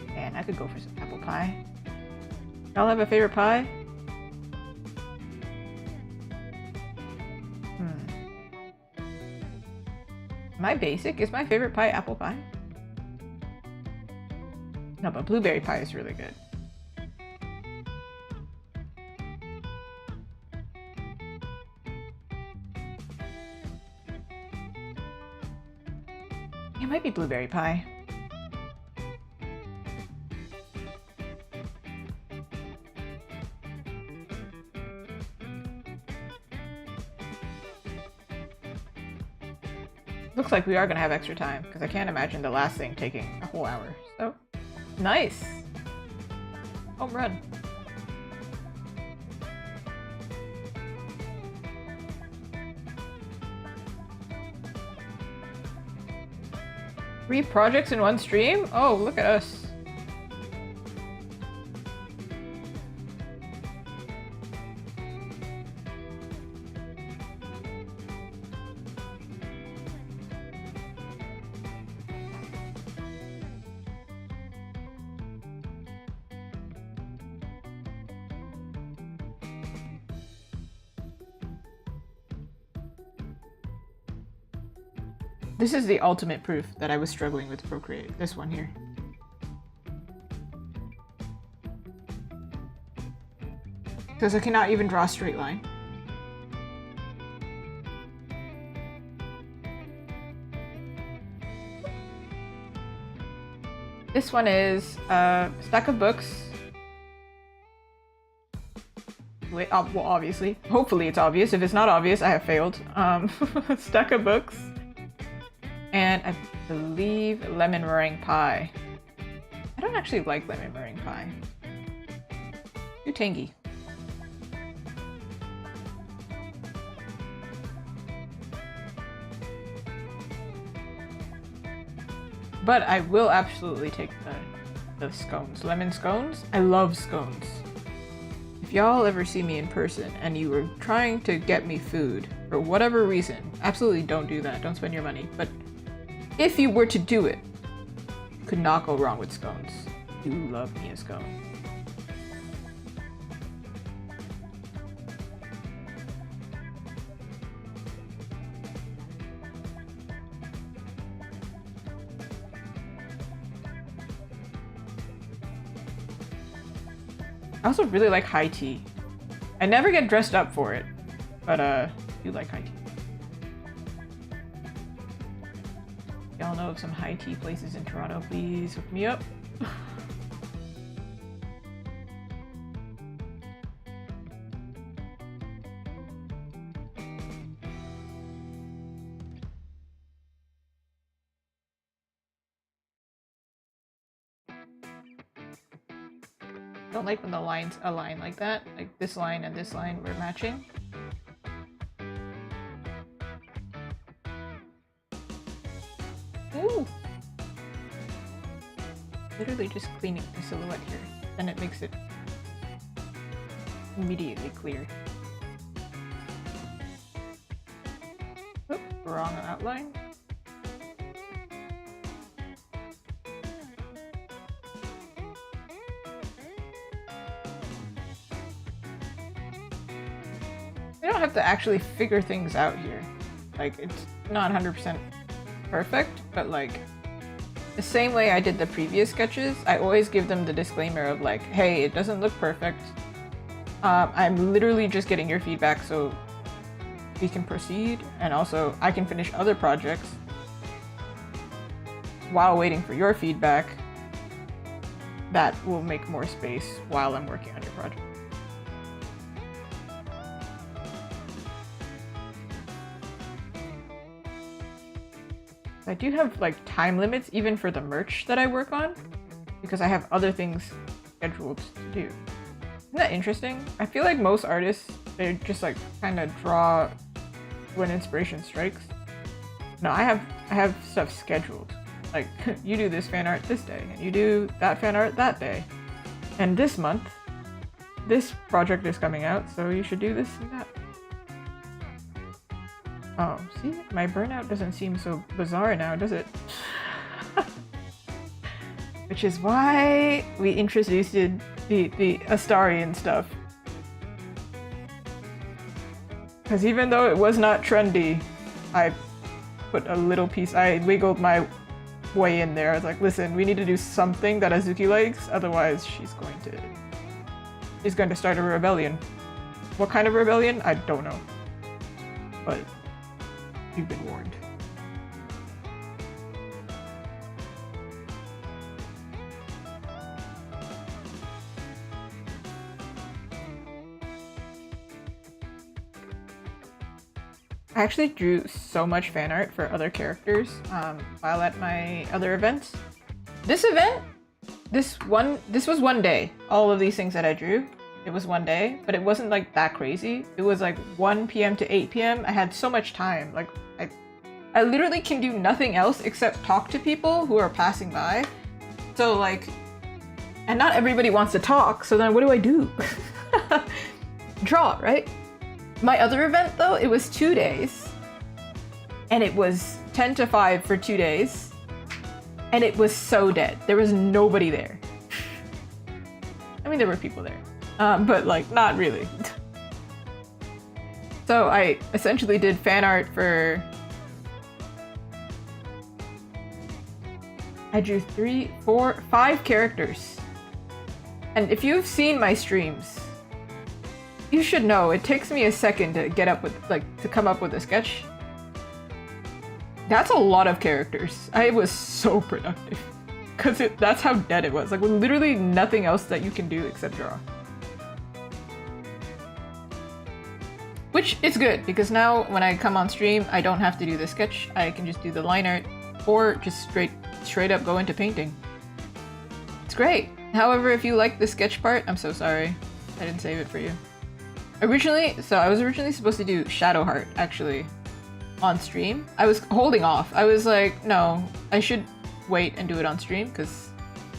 Man, I could go for some apple pie. Y'all have a favorite pie? Am I basic? Is my favorite pie apple pie? No, but blueberry pie is really good. It might be blueberry pie. Looks like we are gonna have extra time, because I can't imagine the last thing taking a whole hour. So, nice! Home run. Three projects in one stream? Oh, look at us. This is the ultimate proof that I was struggling with Procreate, this one here. Because I cannot even draw a straight line. This one is a stack of books. Wait, well, obviously. Hopefully it's obvious. If it's not obvious, I have failed. Stack of books. And I believe lemon meringue pie. I don't actually like lemon meringue pie. Too tangy. But I will absolutely take the scones. Lemon scones? I love scones. If y'all ever see me in person and you were trying to get me food for whatever reason, absolutely don't do that. Don't spend your money. But if you were to do it, you could not go wrong with scones. You love me a scone. I also really like high tea. I never get dressed up for it, but I do like high tea. Y'all know of some high tea places in Toronto, please hook me up. Don't like when the lines align like that. Like this line and this line were matching. Ooh! Literally just cleaning the silhouette here. Then it makes it immediately clear. Oop, wrong outline. You don't have to actually figure things out here. Like, it's not 100% perfect, but like, the same way I did the previous sketches, I always give them the disclaimer of like, hey, it doesn't look perfect. I'm literally just getting your feedback so we can proceed, and also I can finish other projects while waiting for your feedback that will make more space while I'm working on your project. I do have like time limits even for the merch that I work on because I have other things scheduled to do. Isn't that interesting? I feel like most artists, they just like kind of draw when inspiration strikes. No, I have stuff scheduled. Like, you do this fan art this day, and you do that fan art that day. And this month, this project is coming out, so you should do this and that. Oh, see? My burnout doesn't seem so bizarre now, does it? Which is why we introduced the Astarian stuff. Because even though it was not trendy, I put a little piece, I wiggled my way in there. I was like, listen, we need to do something that Azuki likes, otherwise she's going to start a rebellion. What kind of rebellion? I don't know. But you've been warned. I actually drew so much fan art for other characters while at my other events. This event, this was one day. All of these things that I drew, it was one day, but it wasn't like that crazy. It was like 1 p.m. to 8 p.m. I had so much time. Like I literally can do nothing else except talk to people who are passing by. So like, and not everybody wants to talk. So then what do I do? Draw, right? My other event though, it was 2 days. And it was 10 to 5 for 2 days. And it was so dead. There was nobody there. I mean, there were people there. But like, not really. So I essentially did fan art for... I drew 3, 4, 5 characters. And if you've seen my streams, you should know it takes me a second to get up with, like, to come up with a sketch. That's a lot of characters. I was so productive. Because that's how dead it was. Like, literally nothing else that you can do except draw. Which is good, because now when I come on stream, I don't have to do the sketch. I can just do the line art, or just straight up go into painting. It's great. However, if you like the sketch part, I'm so sorry. I didn't save it for you. I was originally supposed to do Shadow Heart, actually, on stream. I was holding off. I was like, no, I should wait and do it on stream, because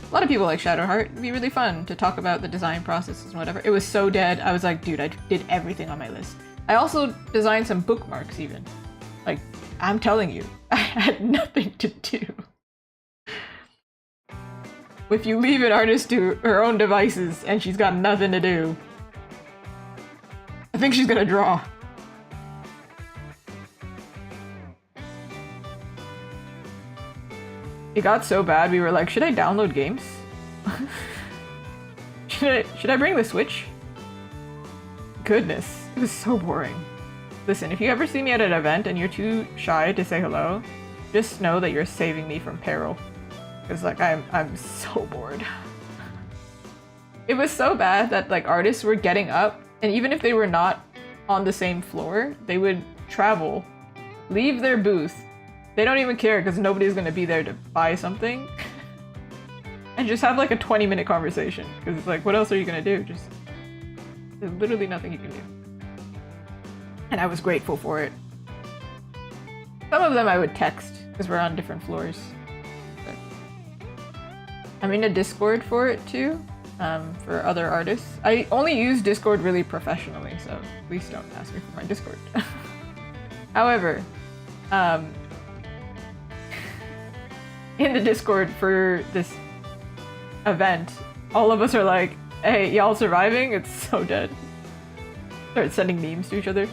a lot of people like Shadow Heart. It'd be really fun to talk about the design processes and whatever. It was so dead. I was like, dude, I did everything on my list. I also designed some bookmarks even. Like, I'm telling you, I had nothing to do. If you leave an artist to her own devices and she's got nothing to do, I think she's gonna draw. It got so bad we were like, should I download games? Should I bring the Switch? Goodness, it was so boring. Listen, if you ever see me at an event and you're too shy to say hello, just know that you're saving me from peril. Because like, I'm so bored. It was so bad that like artists were getting up, and even if they were not on the same floor, they would travel, leave their booth. They don't even care because nobody's gonna be there to buy something. And just have like a 20-minute conversation. Because it's like, what else are you gonna do? There's literally nothing you can do. And I was grateful for it. Some of them I would text, because we're on different floors. But I'm in a Discord for it too, for other artists. I only use Discord really professionally, so please don't ask me for my Discord. However, in the Discord for this event, all of us are like, hey, y'all surviving? It's so dead. Start sending memes to each other.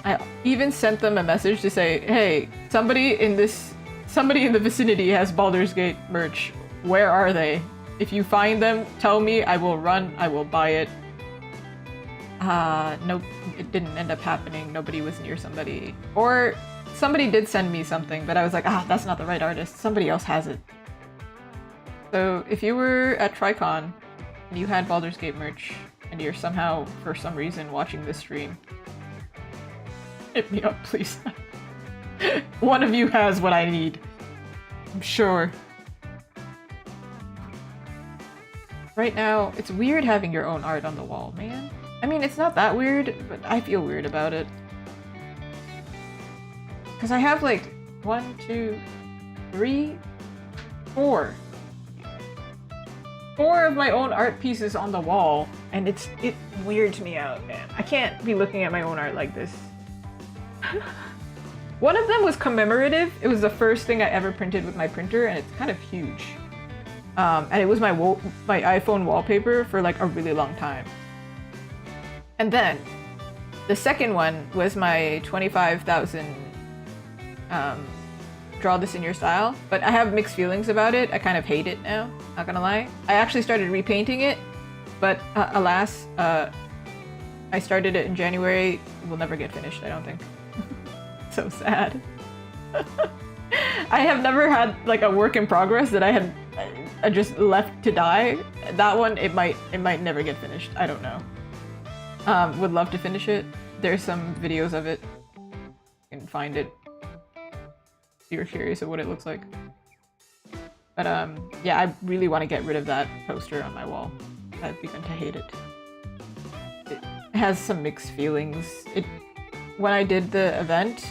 I even sent them a message to say, hey, somebody in the vicinity has Baldur's Gate merch. Where are they? If you find them, tell me. I will run. I will buy it. Nope, it didn't end up happening. Nobody was near somebody. Or somebody did send me something, but I was like, that's not the right artist. Somebody else has it. So if you were at TriCon and you had Baldur's Gate merch and you're somehow, for some reason, watching this stream, hit me up, please. One of you has what I need. I'm sure. right now, it's weird having your own art on the wall, man. I mean, it's not that weird, but I feel weird about it. Because I have like 1, 2, 3, 4. 4 of my own art pieces on the wall, and it weirds me out, man. I can't be looking at my own art like this. One of them was commemorative. It was the first thing I ever printed with my printer, and it's kind of huge. And it was my iPhone wallpaper for like a really long time. And then the second one was my 25,000 draw this in your style, but I have mixed feelings about it. I kind of hate it now, not gonna lie. I actually started repainting it, but alas, I started it in January. It will never get finished, I don't think. So sad. I have never had like a work in progress that I just left to die. That one, it might never get finished. I don't know. Would love to finish it. There's some videos of it. You can find it. If you're curious of what it looks like. But yeah, I really want to get rid of that poster on my wall. I've begun to hate it. It has some mixed feelings. When I did the event,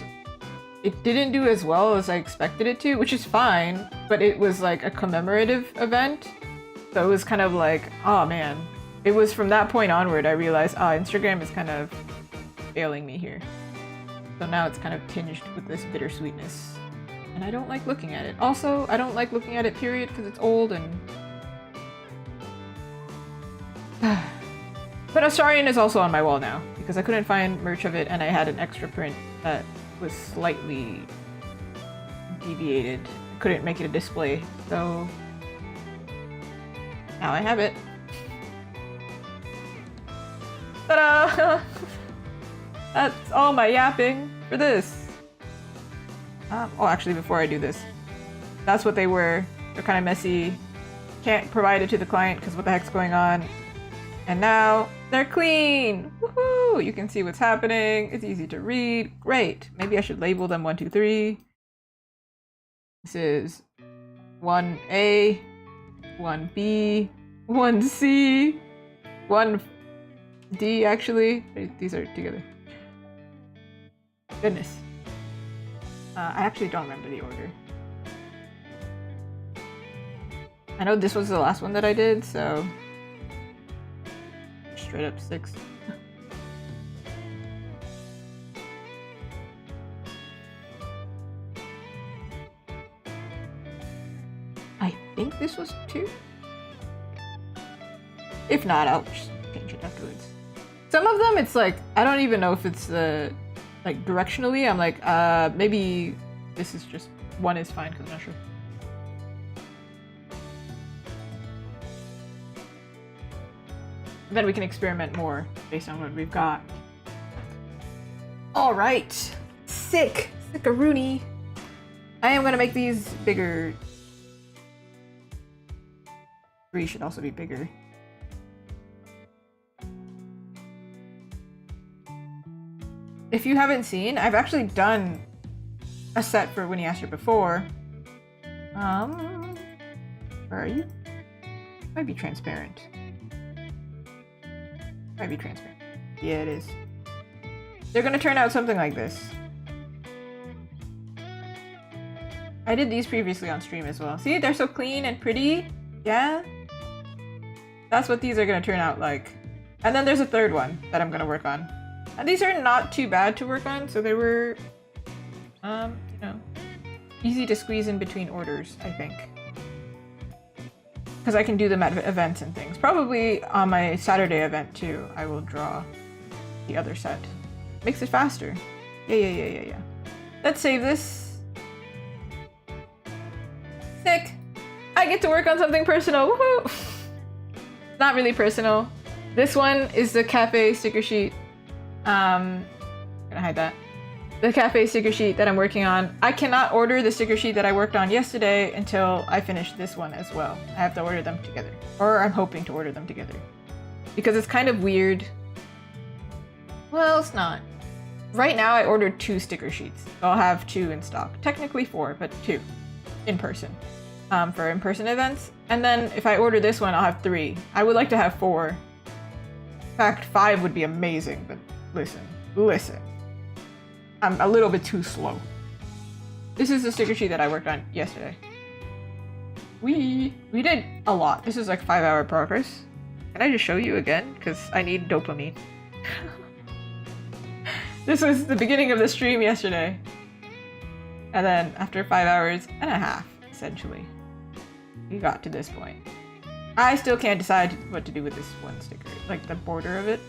it didn't do as well as I expected it to, which is fine, but it was like a commemorative event. So it was kind of like, oh man. It was from that point onward I realized, Instagram is kind of failing me here. So now it's kind of tinged with this bittersweetness. And I don't like looking at it. Also, I don't like looking at it, period, because it's old and... But Australian is also on my wall now, because I couldn't find merch of it and I had an extra print that was slightly deviated. I couldn't make it a display, so... Now I have it. Ta-da! That's all my yapping for this. Oh, actually, before I do this, that's what they were. They're kind of messy. Can't provide it to the client because what the heck's going on. And now they're clean! Woohoo! You can see what's happening. It's easy to read. Great. Maybe I should label them 1, 2, 3. This is 1A, 1B, 1C, 1D, actually. These are together. Goodness. I actually don't remember the order. I know this was the last one that I did, so... Straight up 6. I think this was 2? If not, I'll just change it afterwards. Some of them, it's like, I don't even know if it's the... Like, directionally, I'm like, maybe this is just... 1 is fine, because I'm not sure. Then we can experiment more based on what we've got. Alright! Sick! Sick-a-rooney! I am gonna make these bigger. 3 should also be bigger. If you haven't seen, I've actually done a set for Winnie Aster before. Where are you? Might be transparent. Might be transparent. Yeah, it is. They're gonna turn out something like this. I did these previously on stream as well. See, they're so clean and pretty. Yeah? That's what these are gonna turn out like. And then there's a third one that I'm gonna work on. And these are not too bad to work on, so they were, you know, easy to squeeze in between orders, I think. Because I can do them at events and things. Probably on my Saturday event too, I will draw the other set. Makes it faster. Yeah. Let's save this. Sick! I get to work on something personal, woohoo! Not really personal. This one is the cafe sticker sheet. Gonna hide that. The cafe sticker sheet that I'm working on. I cannot order the sticker sheet that I worked on yesterday until I finish this one as well. I have to order them together. Or I'm hoping to order them together. Because it's kind of weird. Well, it's not. Right now I ordered 2 sticker sheets. So I'll have 2 in stock. Technically 4, but 2 in person. for in-person events. And then if I order this one, I'll have 3. I would like to have 4. In fact, 5 would be amazing, but listen. I'm a little bit too slow. This is the sticker sheet that I worked on yesterday. We did a lot. This is like 5-hour progress. Can I just show you again? Because I need dopamine. This was the beginning of the stream yesterday. And then after 5 hours and a half, essentially, we got to this point. I still can't decide what to do with this one sticker, like the border of it.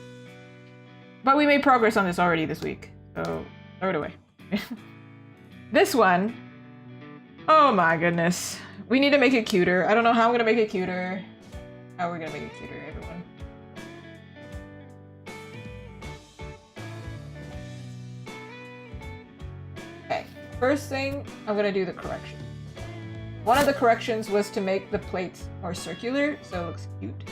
But we made progress on this already this week, so throw it away. This one, oh my goodness. We need to make it cuter. I don't know how I'm gonna make it cuter. How are we gonna make it cuter, everyone? Okay, first thing, I'm gonna do the correction. One of the corrections was to make the plates more circular, so it looks cute.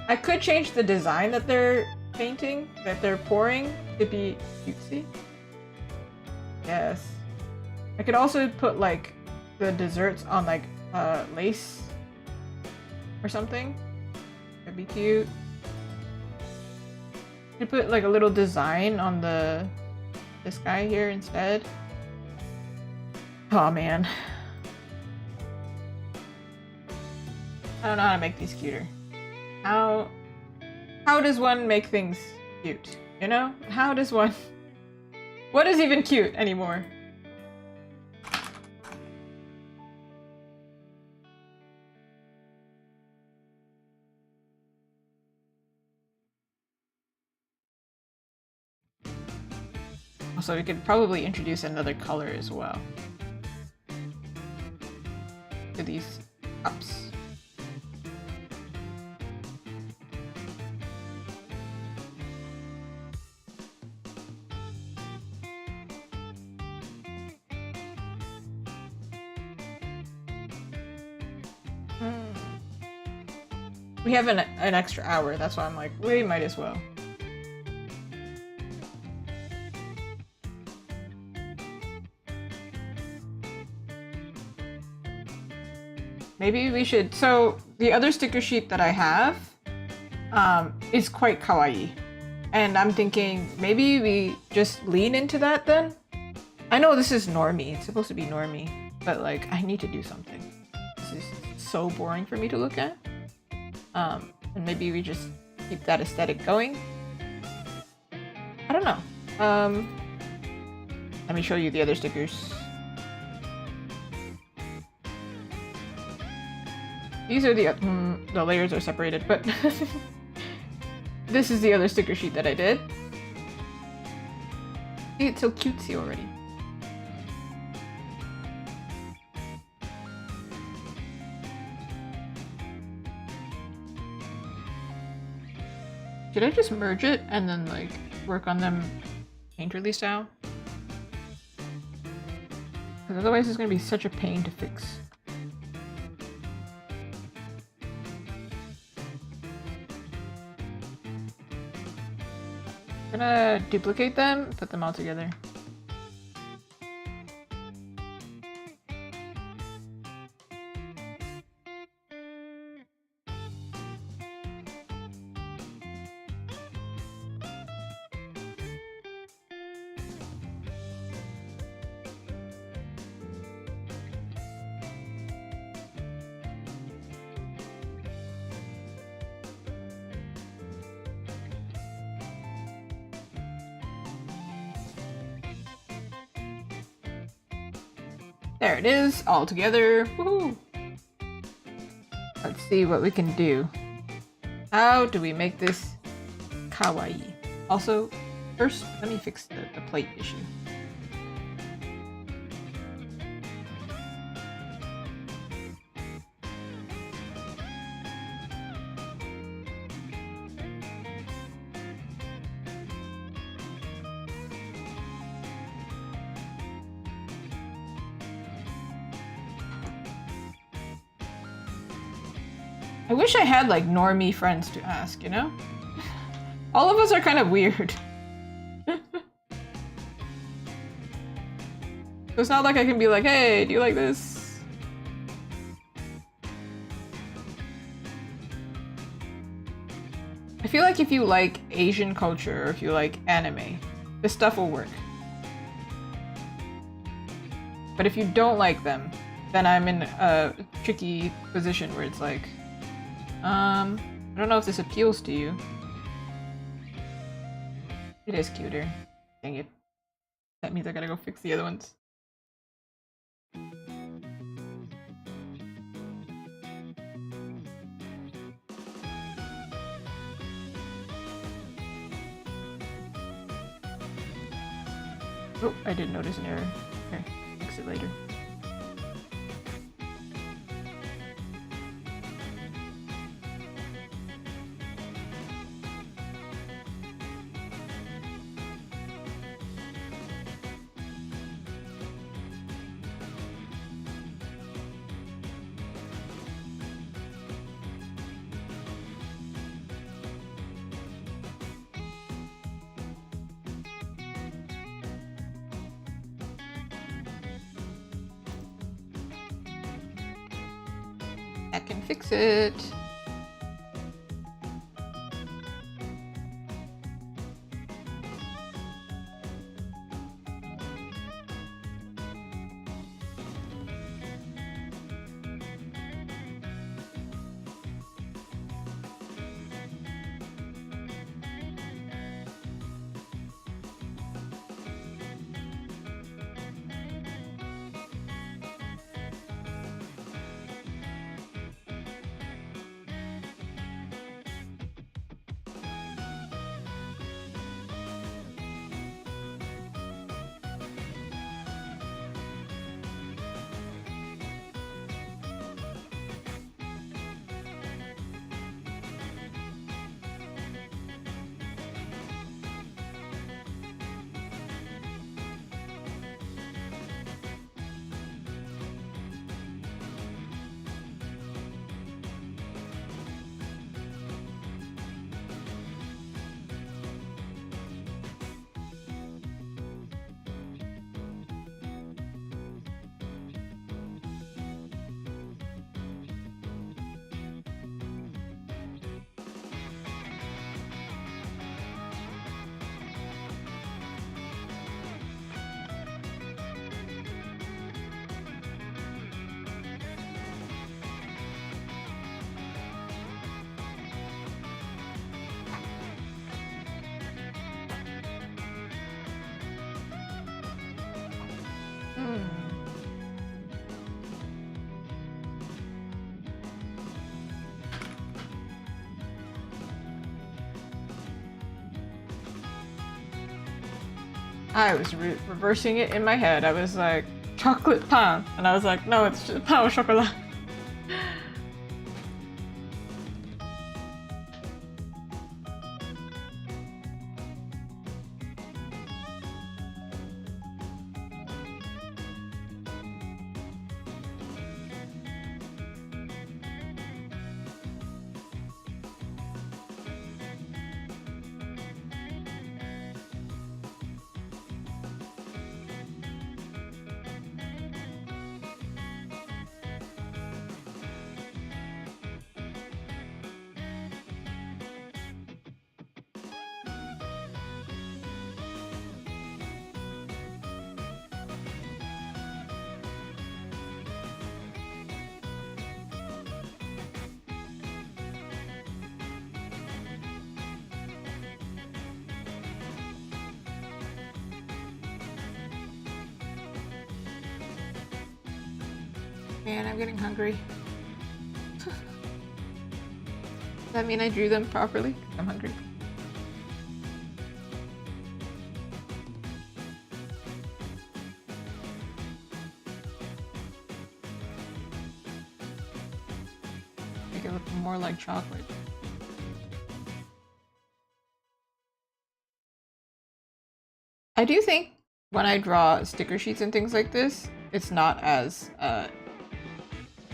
I could change the design that they're painting, that they're pouring, to be cutesy. Yes. I could also put like the desserts on like lace or something. That'd be cute. I could put like a little design on this guy here instead. Oh man. I don't know how to make these cuter. How does one make things cute? You know? How does one... What is even cute anymore? Also, we could probably introduce another color as well to these cups. We have an extra hour, that's why I'm like, we might as well. Maybe we should... So, the other sticker sheet that I have is quite kawaii. And I'm thinking, maybe we just lean into that then? I know this is normie, it's supposed to be normie, but like, I need to do something. This is so boring for me to look at. And maybe we just keep that aesthetic going. I don't know. Let me show you the other stickers. These are the layers are separated, but this is the other sticker sheet that I did. See, it's so cutesy already. Should I just merge it and then like work on them painterly style? Because otherwise it's gonna be such a pain to fix. I'm gonna duplicate them, put them all together. There it is, all together. Woohoo! Let's see what we can do. How do we make this kawaii? Also, first, let me fix the plate issue. I wish I had like normie friends to ask, you know? All of us are kind of weird. So it's not like I can be like, hey, do you like this? I feel like if you like Asian culture or if you like anime, this stuff will work. But if you don't like them, then I'm in a tricky position where it's like, I don't know if this appeals to you. It is cuter. Dang it. That means I gotta go fix the other ones. Oh, I did notice an error. Okay, fix it later. I can fix it. I was reversing it in my head. I was like, chocolate pain. And I was like, no, it's just pain au chocolat. Man, I'm getting hungry. Does that mean I drew them properly? I'm hungry. Make it look more like chocolate. I do think when I draw sticker sheets and things like this, it's not as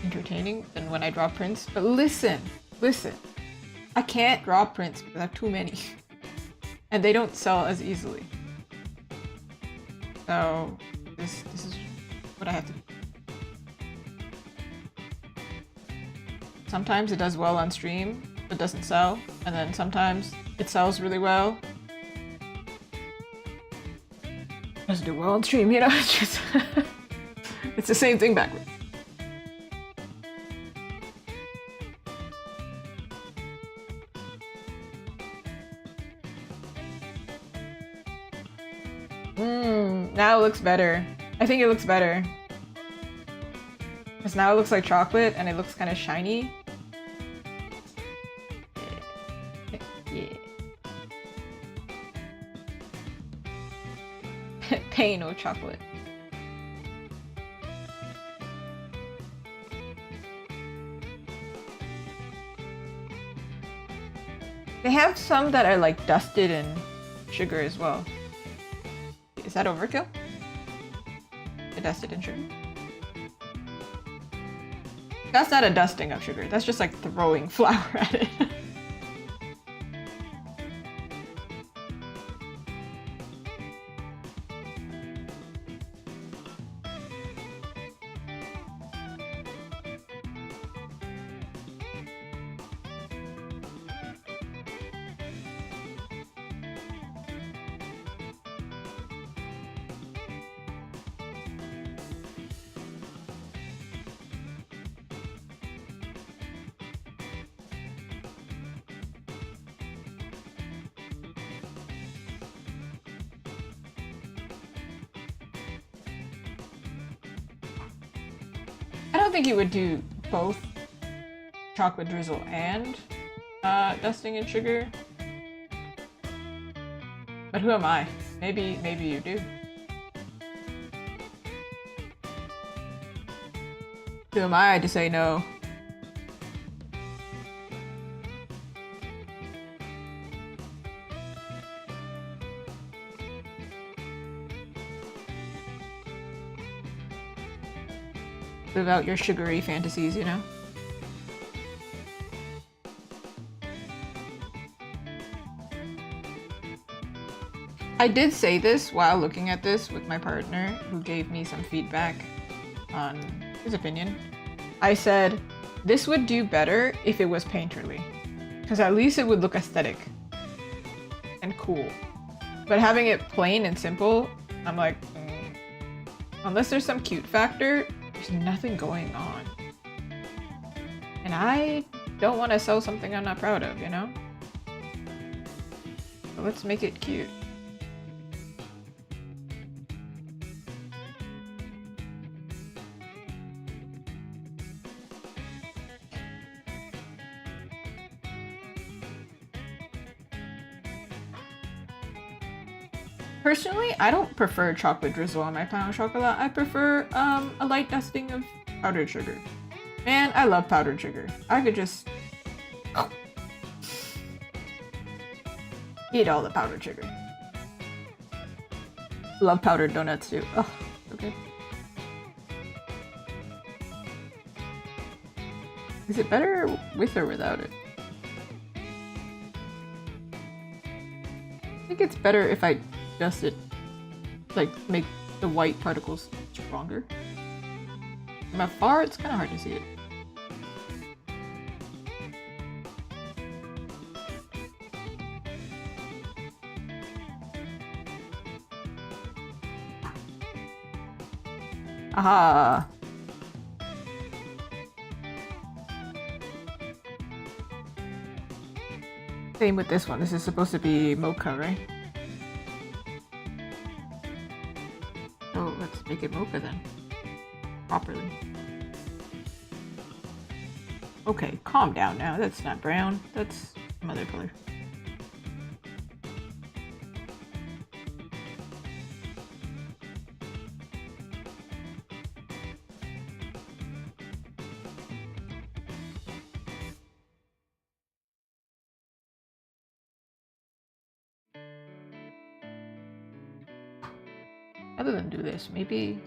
entertaining than when I draw prints. But listen, I can't draw prints because I have too many. And they don't sell as easily. So this is what I have to do. Sometimes it does well on stream, but doesn't sell. And then sometimes it sells really well. Doesn't do well on stream, you know? It's just... it's the same thing backwards. Now it looks better. I think it looks better. Because now it looks like chocolate and it looks kind of shiny. Yeah. Pain or chocolate. They have some that are like dusted in sugar as well. Is that overkill? A dusted in sugar? That's not a dusting of sugar. That's just like throwing flour at it. I don't think you would do both chocolate drizzle and dusting in sugar. But who am I? Maybe you do. Who am I to say no? Live out your sugary fantasies, you know? I did say this while looking at this with my partner, who gave me some feedback on his opinion. I said, this would do better if it was painterly, because at least it would look aesthetic and cool. But having it plain and simple, I'm like, unless there's some cute factor, there's nothing going on. And I don't want to sell something I'm not proud of, you know? So let's make it cute. Personally, I don't prefer chocolate drizzle on my pain au chocolat. I prefer a light dusting of powdered sugar. Man, I love powdered sugar. I could just eat all the powdered sugar. Love powdered donuts too. Oh, okay. Is it better with or without it? I think it's better if I dust it, like make the white particles stronger. From afar, it's kind of hard to see it. Aha! Same with this one. This is supposed to be mocha, right? Let's make it mocha then. Properly. Okay, calm down now. That's not brown. That's some other color. Other than do this, maybe...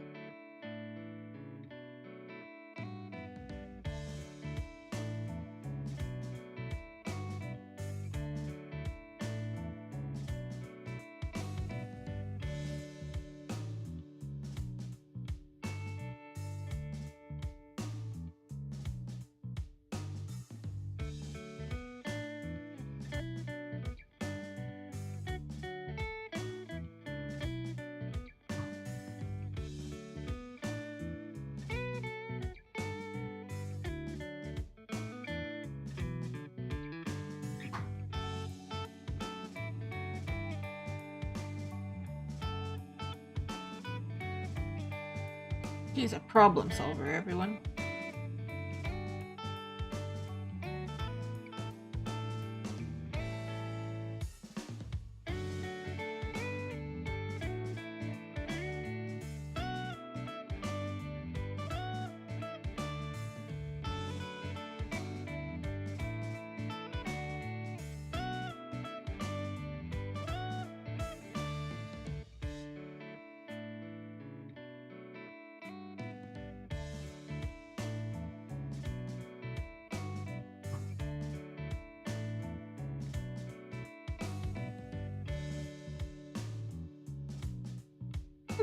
She's a problem solver, everyone.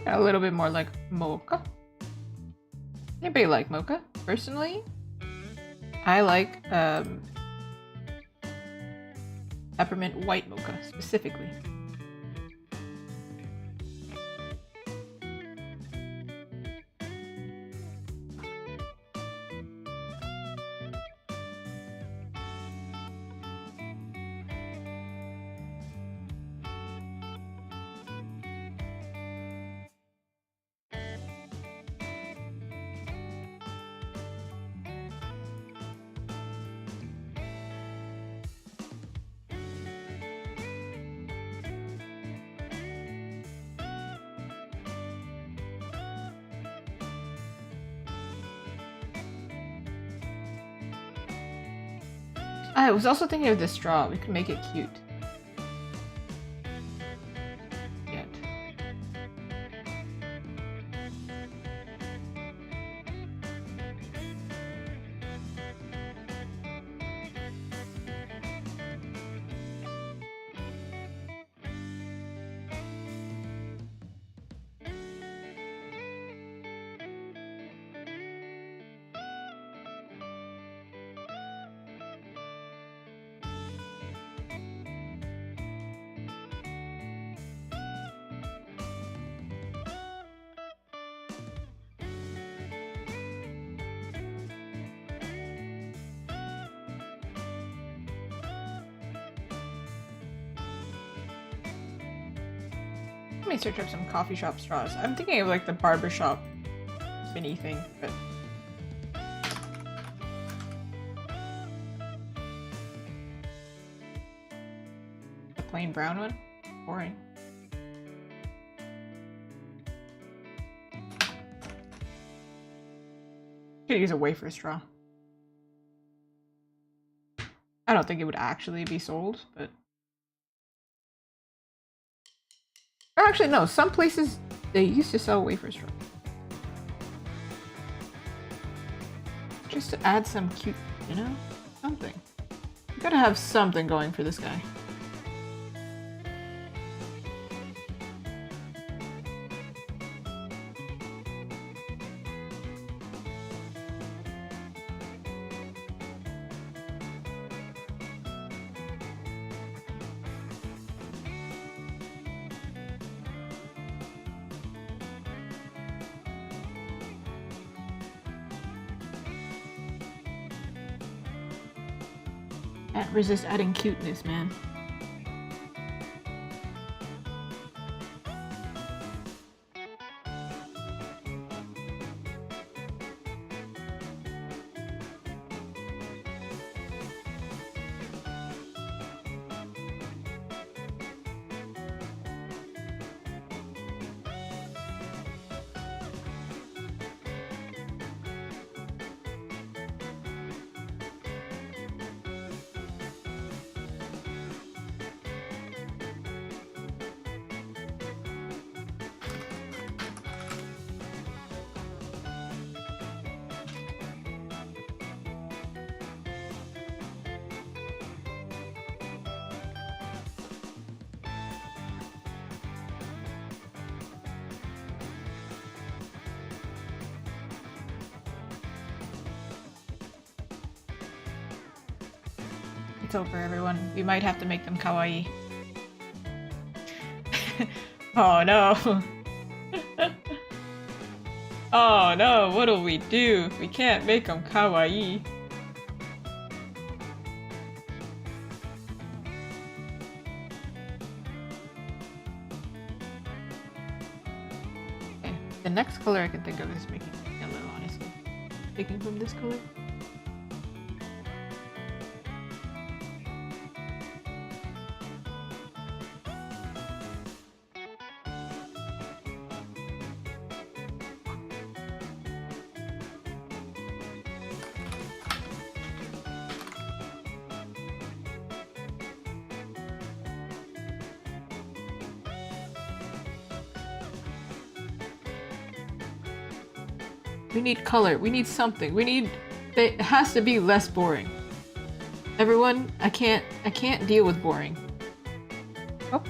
A little bit more like mocha. Anybody like mocha? Personally, I like peppermint white mocha specifically. I was also thinking of this straw. We could make it cute. Yet. Let me search up some coffee shop straws. I'm thinking of like the barbershop spinny thing, but the plain brown one? Boring. Could use a wafer straw. I don't think it would actually be sold, but or actually, no. Some places, they used to sell wafer straw. Just to add some cute, you know? Something. You gotta have something going for this guy. Can't resist adding cuteness, man. It's over, everyone. We might have to make them kawaii. Oh no. Oh no, what'll we do? We can't make them kawaii. Okay. The next color I can think of is making yellow, honestly. Taking from this color. We need color. We need something. We need... It has to be less boring. Everyone, I can't deal with boring. Oh.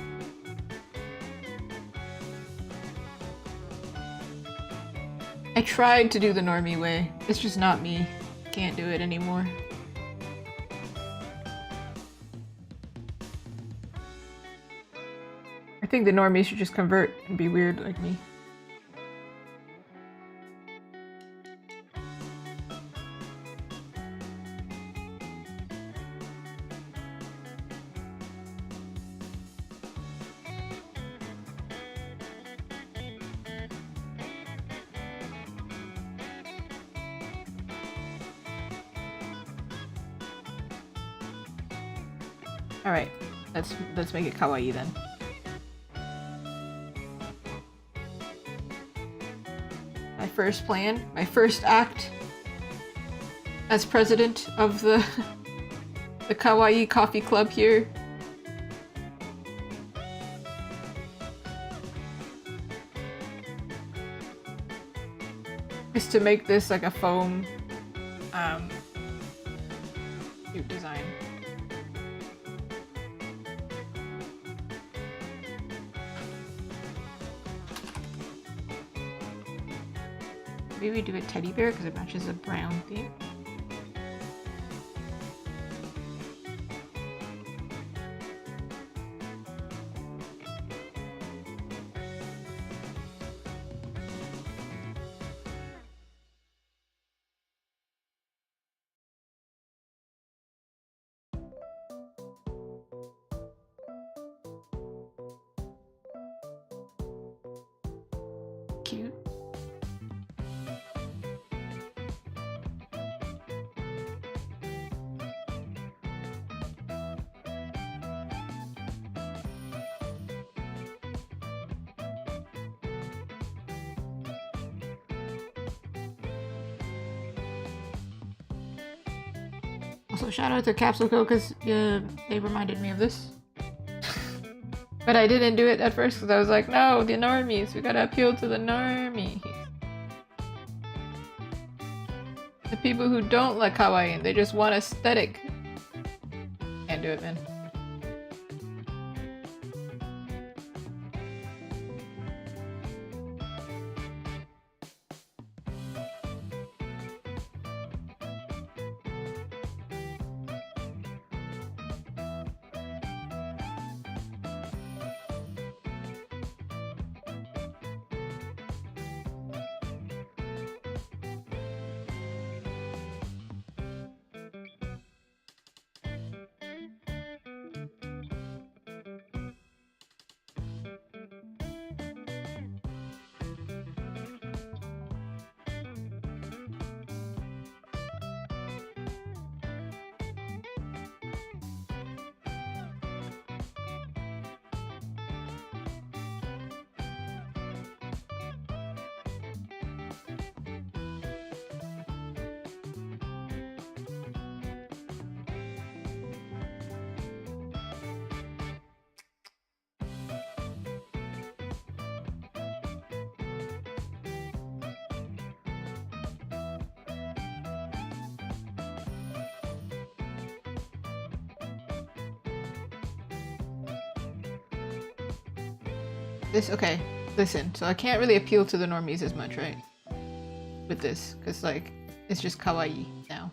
I tried to do the normie way. It's just not me. Can't do it anymore. I think the normies should just convert and be weird like me. Alright, let's make it kawaii then. My first plan, my first act as president of the kawaii coffee club here. Is to make this like a foam cute design. Maybe we do a teddy bear because it matches a brown theme. Cute. Also, shout out to Capsule Co because they reminded me of this. But I didn't do it at first because I was like, no, the normies. We gotta appeal to the normies. The people who don't like kawaii and they just want aesthetic. Can't do it, man. Okay, listen, so I can't really appeal to the normies as much, right? With this, because like, it's just kawaii now.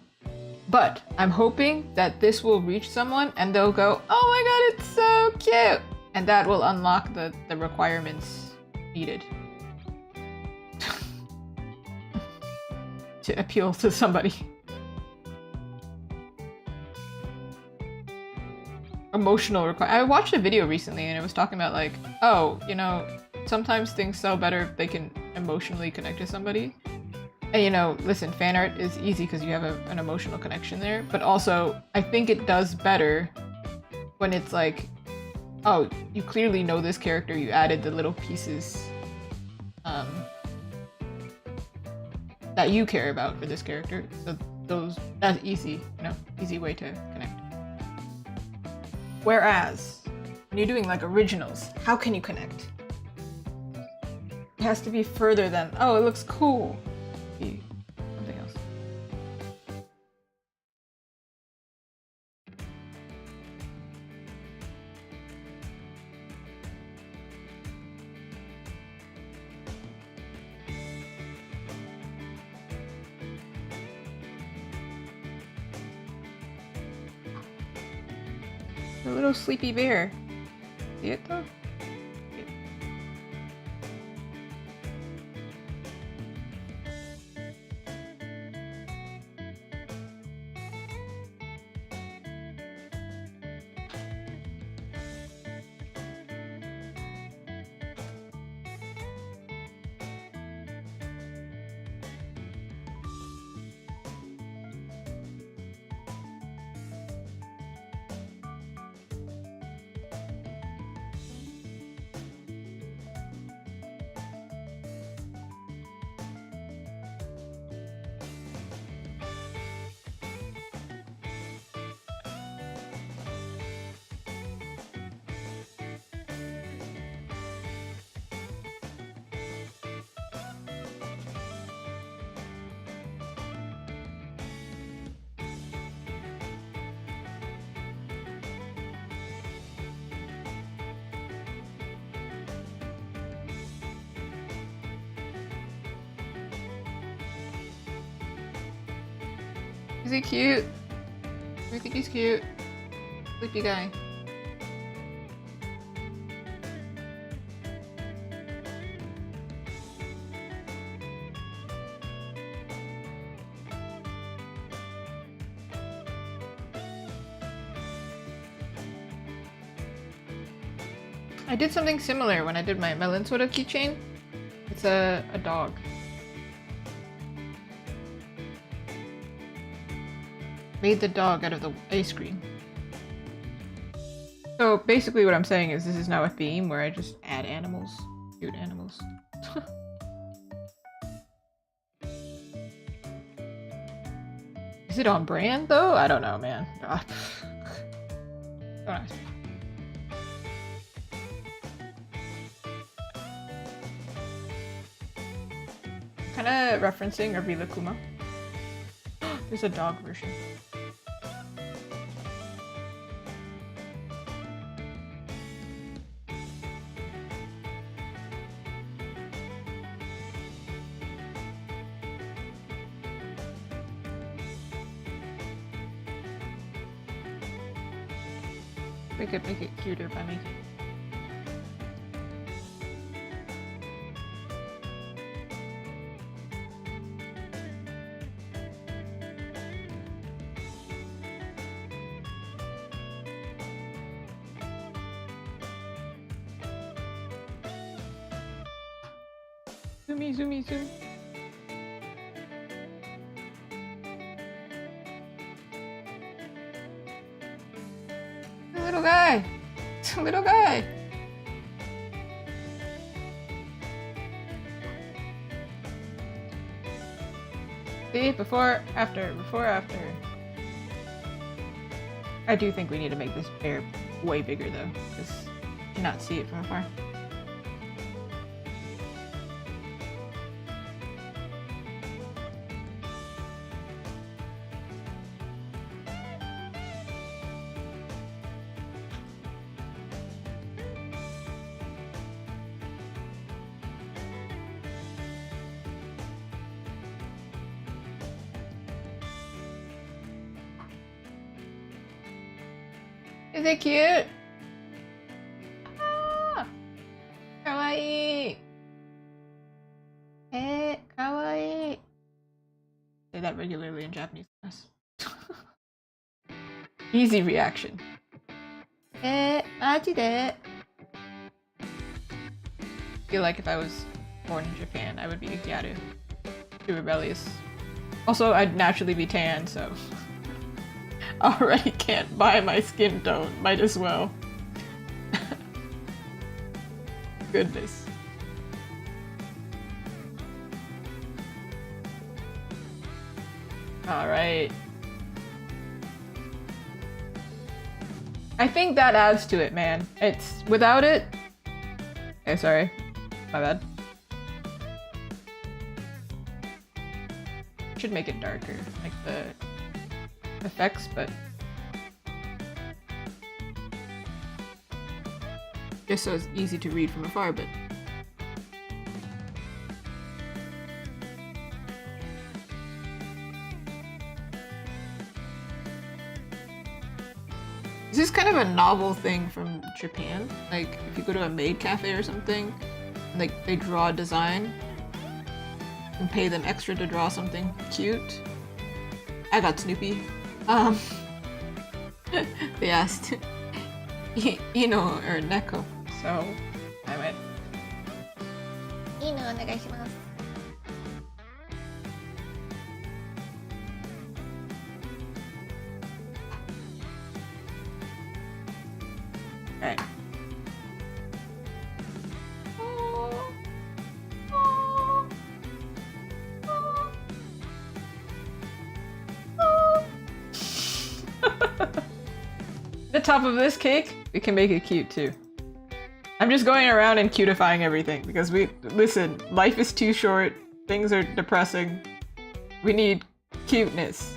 But I'm hoping that this will reach someone and they'll go, oh my god, it's so cute! And that will unlock the requirements needed to appeal to somebody. Emotional I watched a video recently and it was talking about like, oh, you know, sometimes things sell better if they can emotionally connect to somebody. And you know, listen, fan art is easy because you have an emotional connection there, but also I think it does better when it's like, oh, you clearly know this character, you added the little pieces that you care about for this character, so that's easy, you know, easy way to connect. Whereas when you're doing like originals, how can you connect? It has to be further than, oh, it looks cool. Be something else. The little sleepy bear. See it though? Is he cute? I think he's cute. Sleepy guy. I did something similar when I did my melon soda keychain. It's a dog. Made the dog out of the ice cream. So basically what I'm saying is this is now a theme where I just add animals. Cute animals. Is it on brand though? I don't know, man. Don't ask me. Kinda referencing Arvila Kuma. There's a dog version. We could make it cuter by making zoom. The little guy! It's a little guy! See? Before, after. I do think we need to make this bear way bigger though, because you cannot see it from afar. Is it cute? Ah! Kawaii! Kawaii! Say that regularly in Japanese class. Easy reaction. Majide. Feel like if I was born in Japan, I would be Gyaru. Too rebellious. Also, I'd naturally be tan, so already can't buy my skin tone. Might as well. Goodness. Alright. I think that adds to it, man. It's without it. Okay, sorry. My bad. Should make it darker, like the effects, but just so it's easy to read from afar, but this is kind of a novel thing from Japan. Like, if you go to a maid cafe or something, like they draw a design and pay them extra to draw something cute. I got Snoopy. They asked Ino or Neko, so I went Ino, onegaishimasu. Alright. The top of this cake, we can make it cute too. I'm just going around and cutifying everything because listen, life is too short, things are depressing, we need cuteness.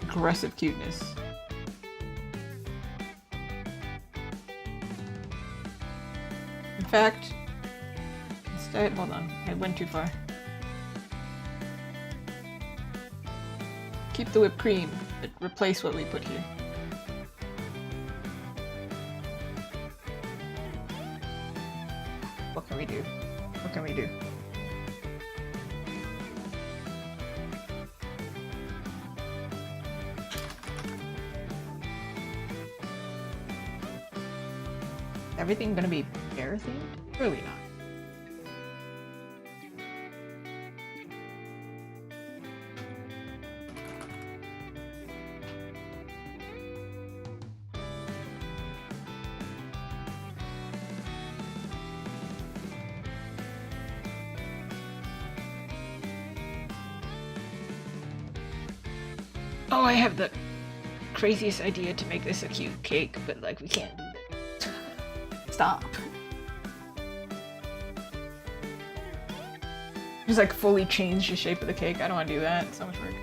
Aggressive cuteness. In fact, instead, hold on, I went too far. Keep the whipped cream, but replace what we put here. What can we do? What can we do? Everything gonna be bear themed? Really not. Oh, I have the craziest idea to make this a cute cake, but like we can't do that. Stop. Just like fully change the shape of the cake. I don't want to do that. It's so much work.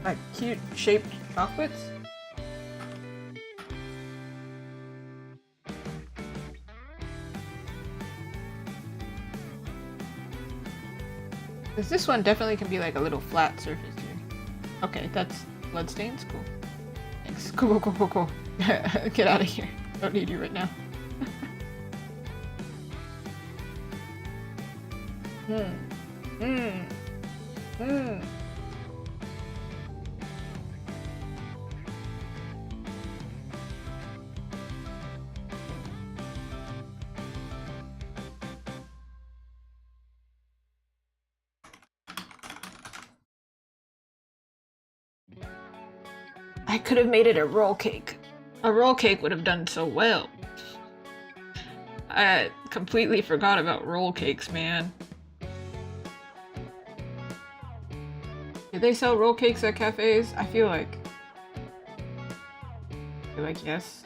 Like cute shaped chocolates. This one definitely can be like a little flat surface here. Okay, that's bloodstains. Cool. Thanks. Cool, cool, cool, cool. Get out of here. Don't need you right now. I could have made it a roll cake. A roll cake would have done so well. I completely forgot about roll cakes, man. Do they sell roll cakes at cafes? I feel like yes.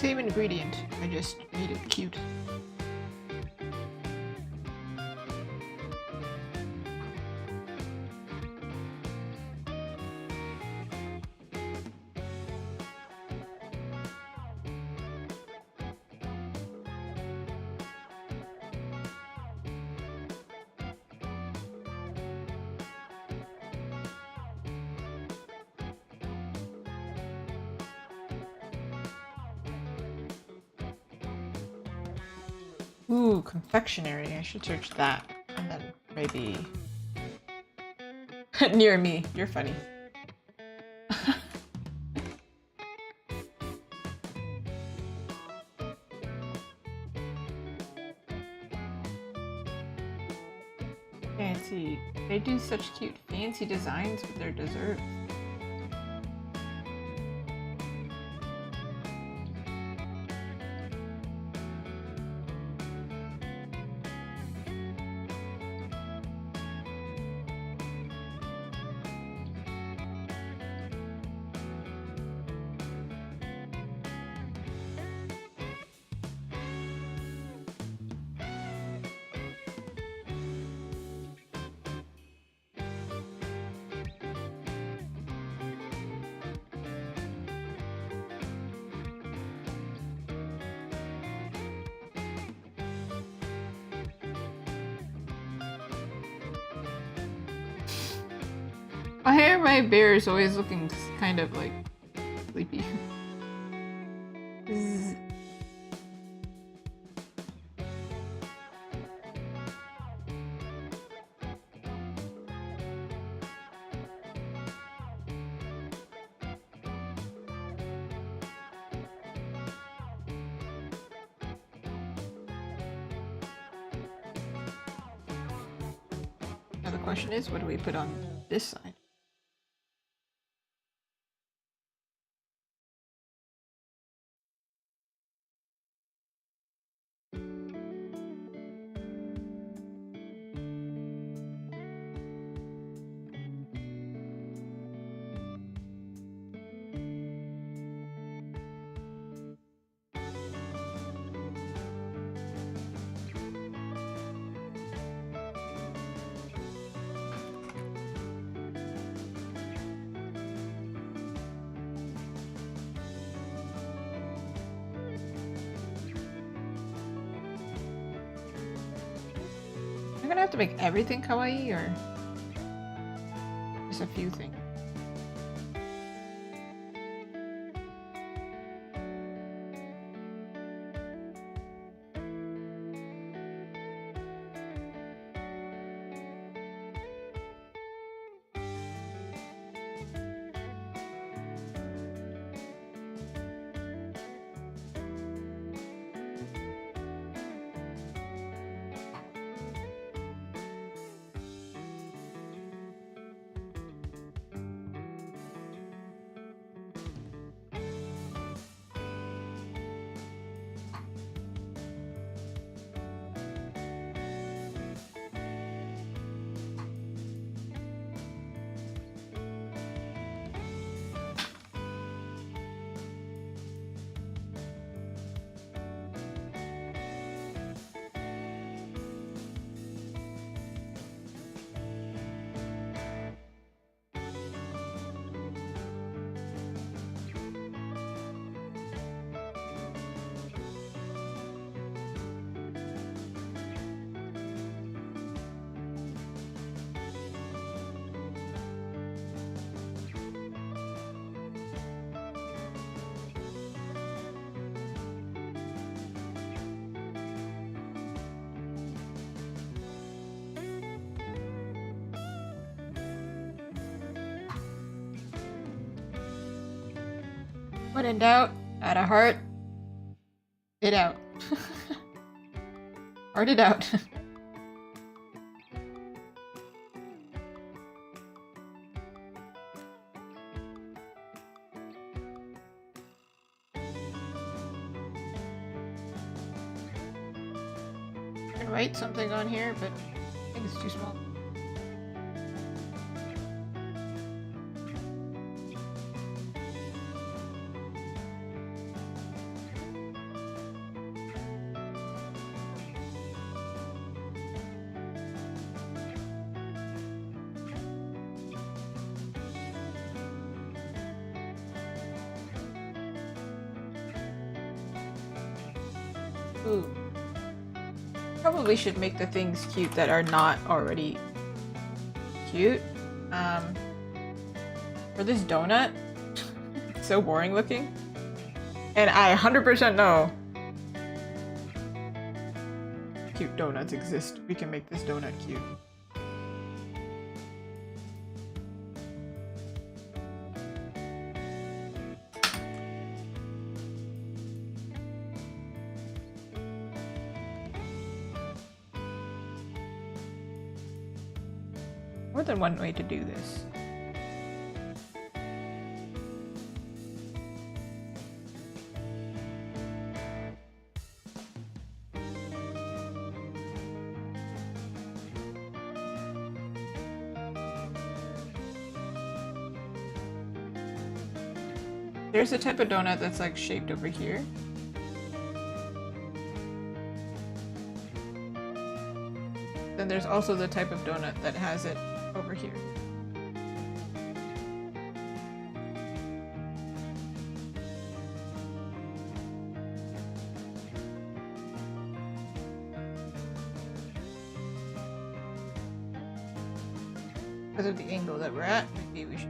Same ingredient, I just made it cute. Ooh, confectionery. I should search that. And then maybe... Near me. You're funny. Fancy. They do such cute fancy designs with their desserts. My bear is always looking kind of like sleepy. Now the question is, what do we put on this side? I'm gonna have to make everything kawaii or just a few things. When in doubt, add a heart. It out. Heart it out. I can write something on here, but I think it's too small. Ooh. Probably should make the things cute that are not already cute. For this donut, it's so boring looking. And I 100% know cute donuts exist. We can make this donut cute. More than one way to do this. There's a type of donut that's like shaped over here. Then there's also the type of donut that has it over here. Because of the angle that we're at, maybe we should.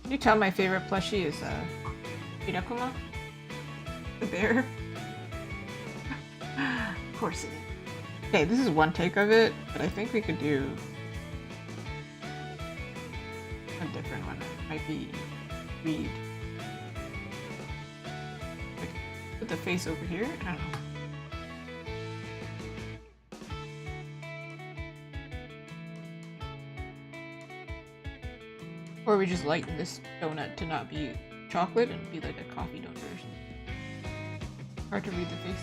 Can you tell my favorite plushie is Hirakuma? The bear? Of course it is. Okay, this is one take of it, but I think we could do a different one. It might be Reed. Like, put the face over here? I don't know. Or we just lighten this donut to not be chocolate and be like a coffee donut or something. Hard to read the face.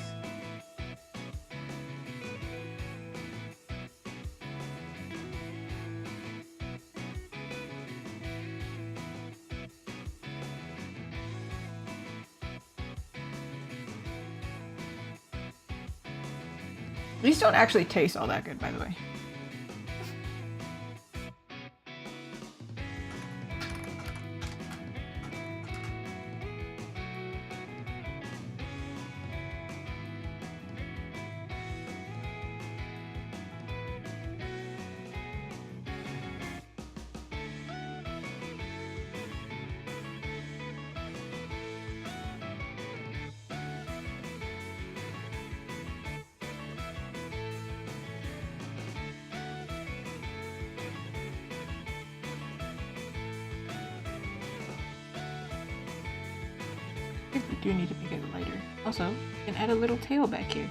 These don't actually taste all that good, by the way. think we do need to make it lighter. Also, we can add a little tail back here.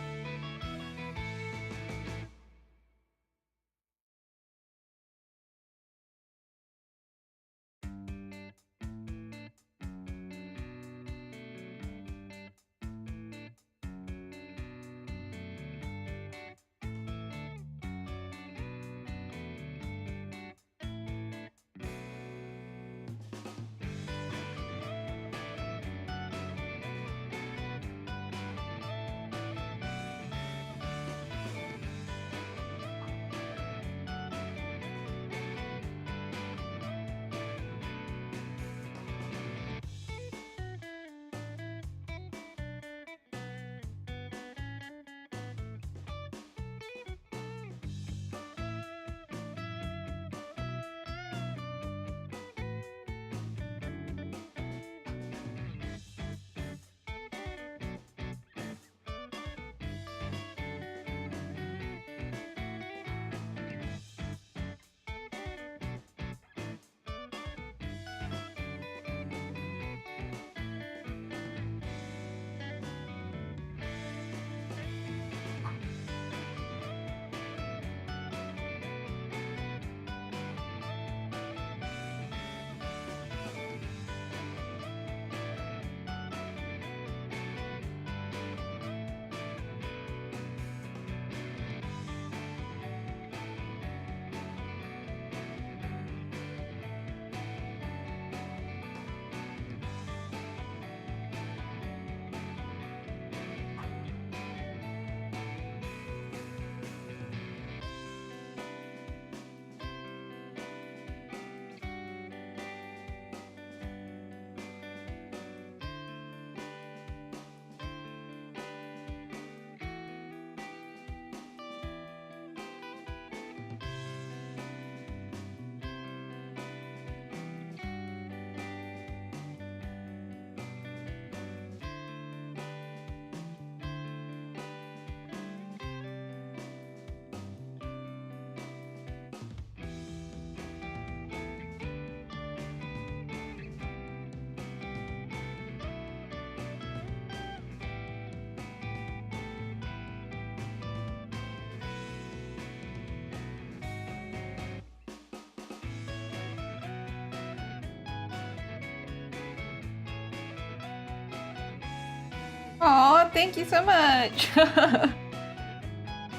Aw, thank you so much!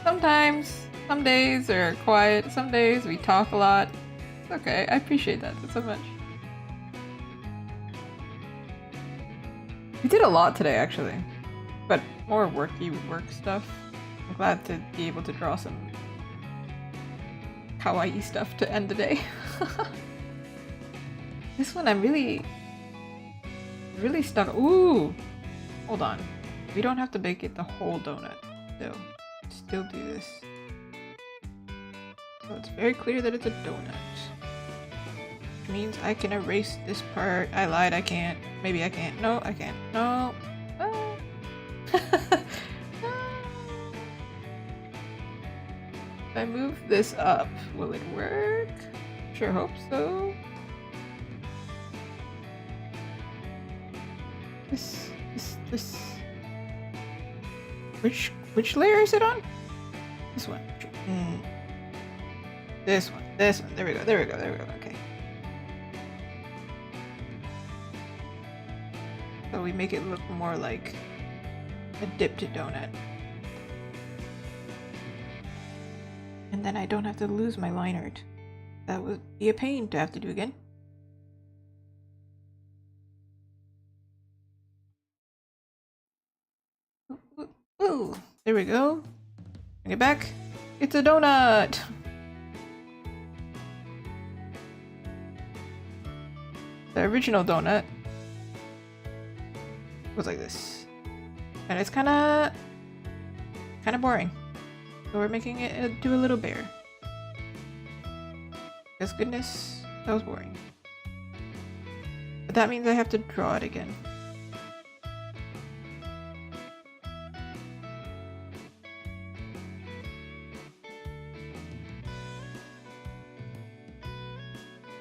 Sometimes, some days are quiet, some days we talk a lot. It's okay, I appreciate that so much. We did a lot today, actually. But more work stuff. I'm glad to be able to draw some kawaii stuff to end the day. This one I'm really stuck. Ooh! Hold on. We don't have to make it the whole donut, though. Still do this. So it's very clear that it's a donut. Which means I can erase this part. I lied, I can't. Maybe I can't. No, I can't. No. Ah. If I move this up, will it work? Sure hope so. This. Which layer is it on? This one. This one. There we go. Okay. So we make it look more like a dipped donut. And then I don't have to lose my line art. That would be a pain to have to do again. Ooh, there we go. Bring it back. It's a donut! The original donut was like this. And it's kinda boring. So we're making it do a little bear. Because goodness, that was boring. But that means I have to draw it again.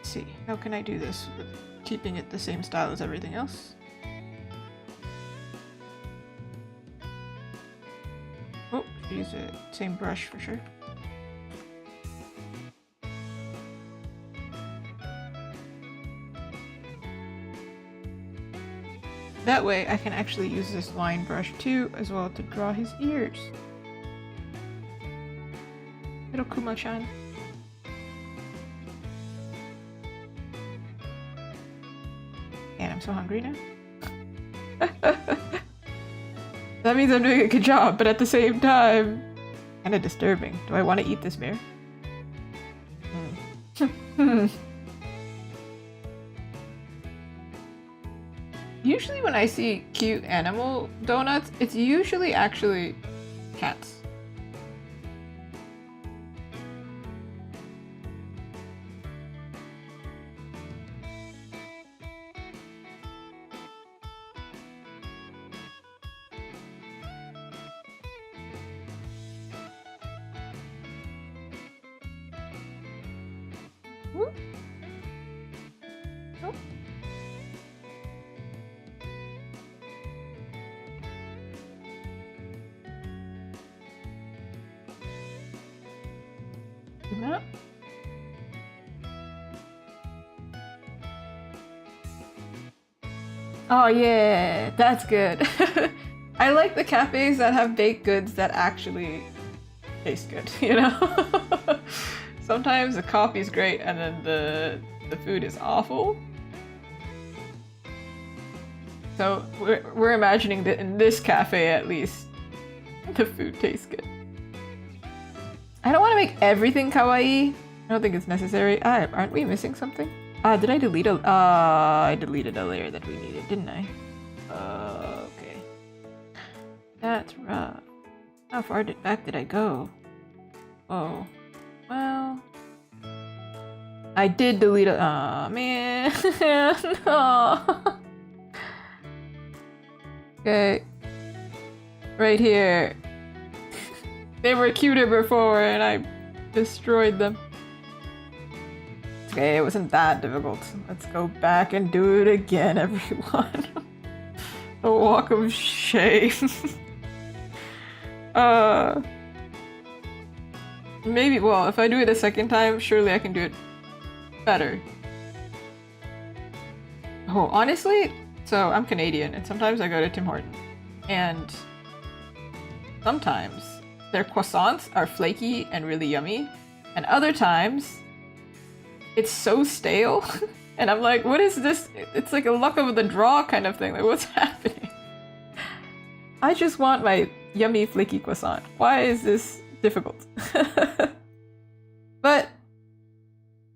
See, how can I do this with keeping it the same style as everything else? use the same brush for sure. That way I can actually use this line brush too as well to draw his ears. Little Kuma-chan. And I'm so hungry now. That means I'm doing a good job, but at the same time, kind of disturbing. Do I want to eat this bear? Usually when I see cute animal donuts, it's usually actually cats. Oh yeah, that's good. I like the cafes that have baked goods that actually taste good, you know? Sometimes the coffee's great and then the food is awful. So we're imagining that in this cafe at least, the food tastes good. I don't want to make everything kawaii. I don't think it's necessary. Aren't we missing something? Did I delete a... I deleted a layer that we needed, didn't I? Okay. That's rough. How far back did I go? Oh. Well... I did delete a... Aw, man. No. Okay. Right here. They were cuter before and I destroyed them. Okay, it wasn't that difficult. Let's go back and do it again, everyone. The walk of shame. Maybe, well, if I do it a second time, surely I can do it better. Oh, honestly, so I'm Canadian and sometimes I go to Tim Hortons. And sometimes their croissants are flaky and really yummy. And other times, it's so stale. And I'm like, what is this? It's like a luck of the draw kind of thing. Like, what's happening? I just want my yummy flaky croissant. Why is this difficult? But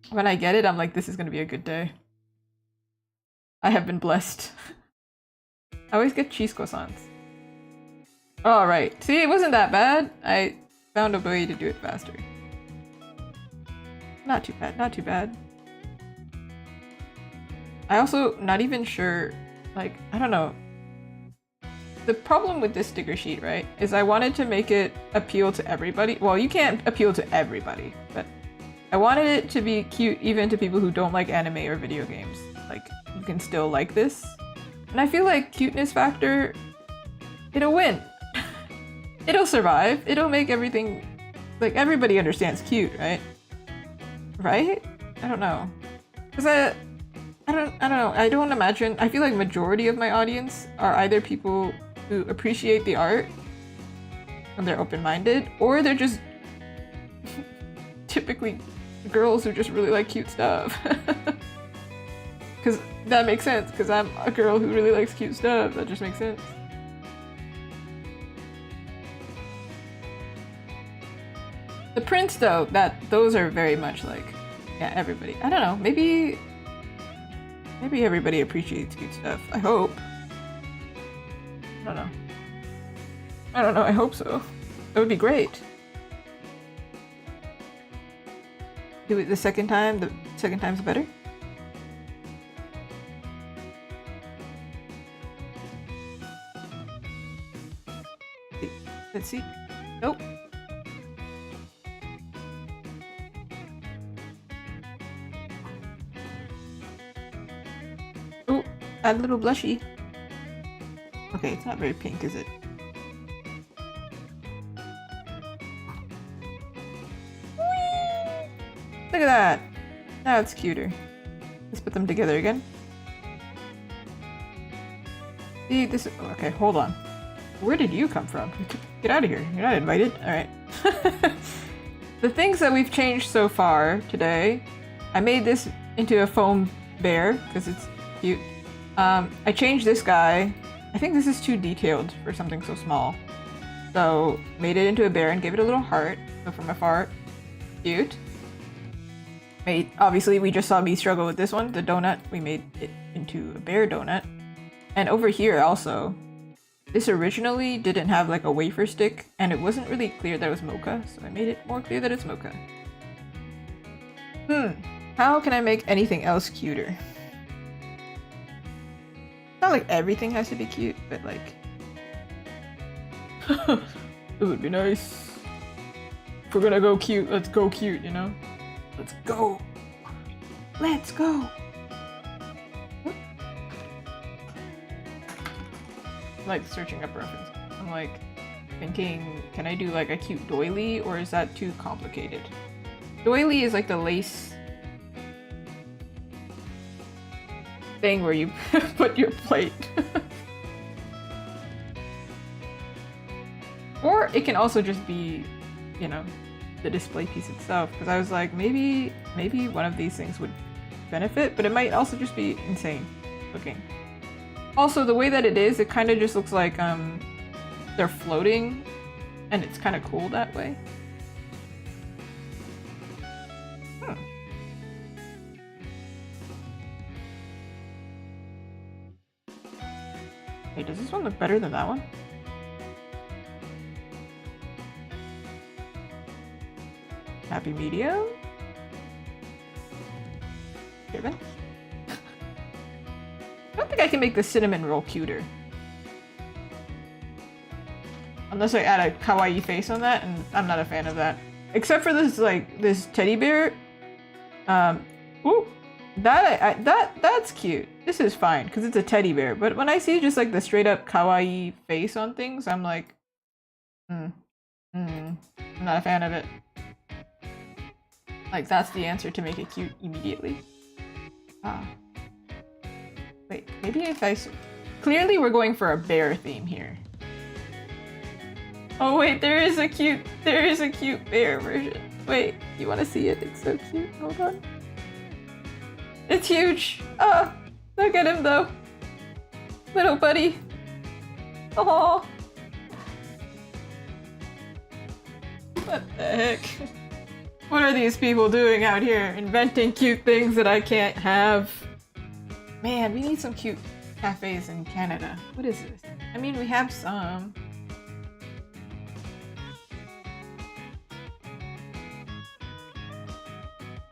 when I get it, I'm like, this is gonna be a good day. I have been blessed. I always get cheese croissants. All right. See, it wasn't that bad. I found a way to do it faster. Not too bad, not too bad. I also not even sure, like, I don't know. The problem with this sticker sheet, right, is I wanted to make it appeal to everybody. Well, you can't appeal to everybody, but I wanted it to be cute even to people who don't like anime or video games. Like, you can still like this. And I feel like cuteness factor, it'll win. It'll survive. It'll make everything, like, everybody understands cute, right? Right? I don't know. Cause I don't know. I don't imagine. I feel like majority of my audience are either people who appreciate the art and they're open-minded, or they're just typically girls who just really like cute stuff. Cause that makes sense. Cause I'm a girl who really likes cute stuff. That just makes sense. The prints though, those are very much like, yeah, everybody. I don't know, maybe everybody appreciates cute stuff. I hope. I don't know, I hope so. That would be great. Do it the second time, the second time's better? Let's see. Nope. Oh, add a little blushy. Okay, it's not very pink, is it? Look at that. That's cuter. Let's put them together again. See, this is... Okay, hold on. Where did you come from? Get out of here. You're not invited. Alright. The things that we've changed so far today, I made this into a foam bear because it's cute. I changed this guy. I think this is too detailed for something so small. So, made it into a bear and gave it a little heart. So from afar, cute. Obviously, we just saw me struggle with this one, the donut. We made it into a bear donut. And over here also, this originally didn't have like a wafer stick, and it wasn't really clear that it was mocha, so I made it more clear that it's mocha. How can I make anything else cuter? Not like everything has to be cute, but like... It would be nice. If we're gonna go cute, let's go cute, you know? Let's go! Let's go! I'm like searching up references. I'm like thinking, can I do like a cute doily, or is that too complicated? Doily is like the lace thing where you put your plate. Or it can also just be, you know, the display piece itself, because I was like, maybe one of these things would benefit, but it might also just be insane looking. Also, the way that it is, it kind of just looks like they're floating, and it's kind of cool that way. Hey, does this one look better than that one? Happy medium? Given? I don't think I can make the cinnamon roll cuter. Unless I add a kawaii face on that, and I'm not a fan of that. Except for this, like, this teddy bear. Ooh! That's cute. This is fine, because it's a teddy bear. But when I see just, like, the straight-up kawaii face on things, I'm like... I'm not a fan of it. Like, that's the answer to make it cute immediately. Wait, maybe if I... Clearly we're going for a bear theme here. Oh wait, there is a cute bear version. Wait, you want to see it? It's so cute. Hold on. It's huge. Oh, look at him though. Little buddy. Oh. What the heck? What are these people doing out here? Inventing cute things that I can't have. Man, we need some cute cafes in Canada. What is this? I mean, we have some.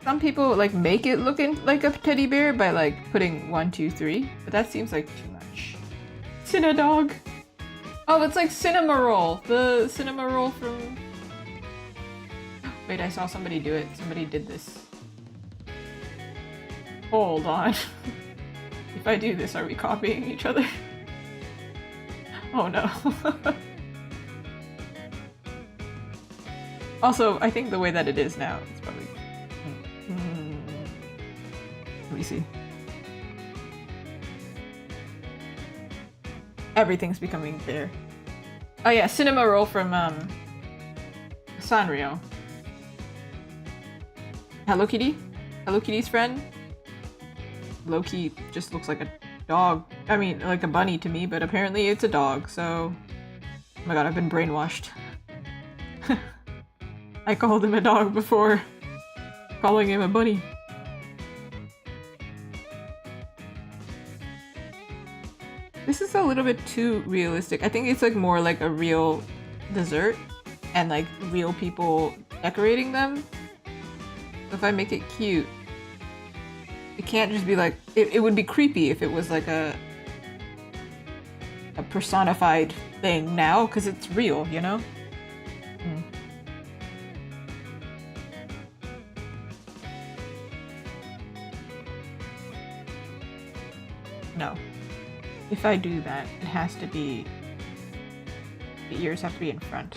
Some people like make it looking like a teddy bear by like putting 1, 2, 3, but that seems like too much. Cinnadog. Oh, it's like cinema roll. The cinema roll from... Wait, I saw somebody do it. Somebody did this. Hold on. If I do this, are we copying each other? Oh no. Also, I think the way that it is now, it's probably... Let me see. Everything's becoming fair. Oh yeah, cinema roll from Sanrio. Hello Kitty? Hello Kitty's friend? Loki just looks like a dog. I mean, like a bunny to me, but apparently it's a dog, so... Oh my god, I've been brainwashed. I called him a dog before calling him a bunny. This is a little bit too realistic. I think it's like more like a real dessert and like real people decorating them. So if I make it cute, it can't just be like, it would be creepy if it was like a personified thing now, because it's real, you know? No. If I do that, it has to be... The ears have to be in front.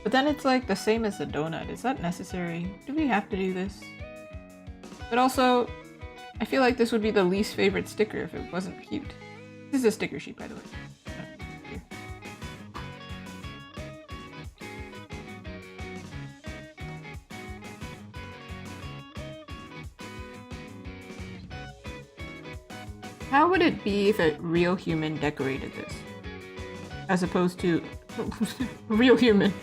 But then it's like the same as the donut. Is that necessary? Do we have to do this? But also, I feel like this would be the least favorite sticker if it wasn't cute. This is a sticker sheet, by the way. Here. How would it be if a real human decorated this? As opposed to real human.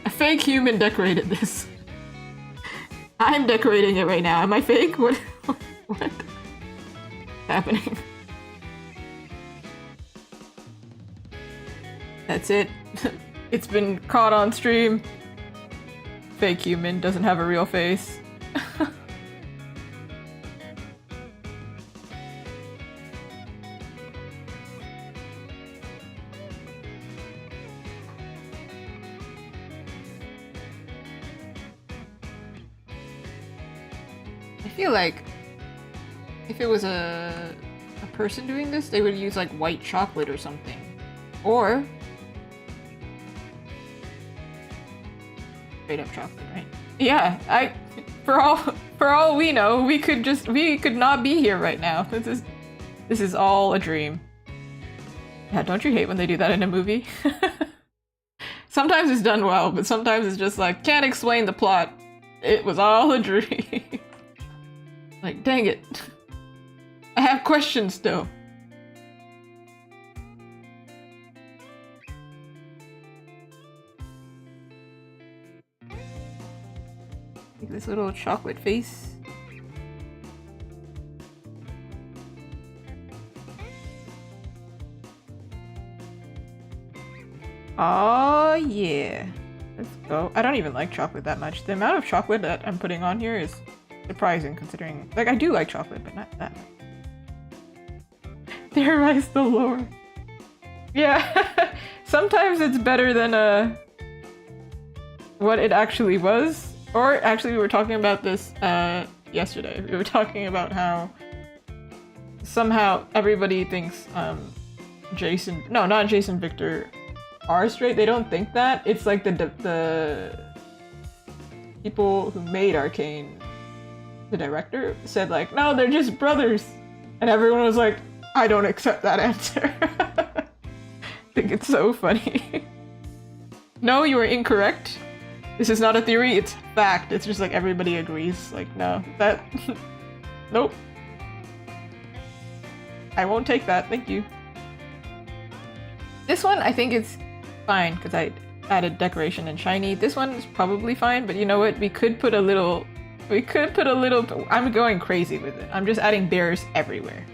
A fake human decorated this. I'm decorating it right now. Am I fake? What's happening? That's it. It's been caught on stream. Fake human doesn't have a real face. I feel like if it was a person doing this, they would use like white chocolate or something. Or straight up chocolate, right? Yeah, for all we know, we could not be here right now. This is all a dream. Yeah, don't you hate when they do that in a movie? Sometimes it's done well, but sometimes it's just like, can't explain the plot. It was all a dream. Like, dang it. I have questions still. Like this little chocolate face. Oh yeah. Let's go. I don't even like chocolate that much. The amount of chocolate that I'm putting on here is surprising considering, like, I do like chocolate, but not that much. Theorize the lore. Yeah, sometimes it's better than what it actually was. Or actually, we were talking about this yesterday. We were talking about how somehow everybody thinks Jason, no, not Jason Victor, are straight. They don't think that. It's like the people who made Arcane, the director, said like, no, they're just brothers. And everyone was like, I don't accept that answer. I think it's so funny. No, you are incorrect. This is not a theory, it's fact. It's just like everybody agrees. Like, no, that... Nope. I won't take that, thank you. This one, I think it's fine, because I added decoration and shiny. This one is probably fine, but you know what? We could put a little... I'm going crazy with it. I'm just adding bears everywhere.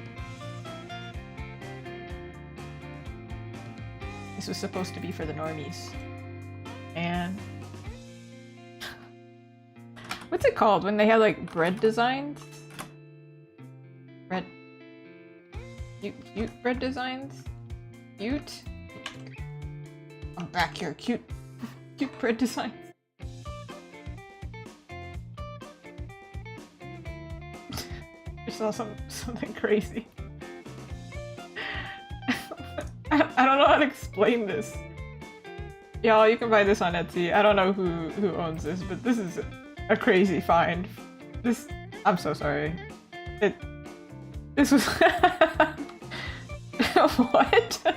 This was supposed to be for the normies. And... what's it called when they have like bread designs? Bread... Cute bread designs? Cute? I'm back here, cute bread designs. I saw something crazy. I don't know how to explain this. Y'all, you can buy this on Etsy. I don't know who owns this, but this is a crazy find. I'm so sorry. This was... What?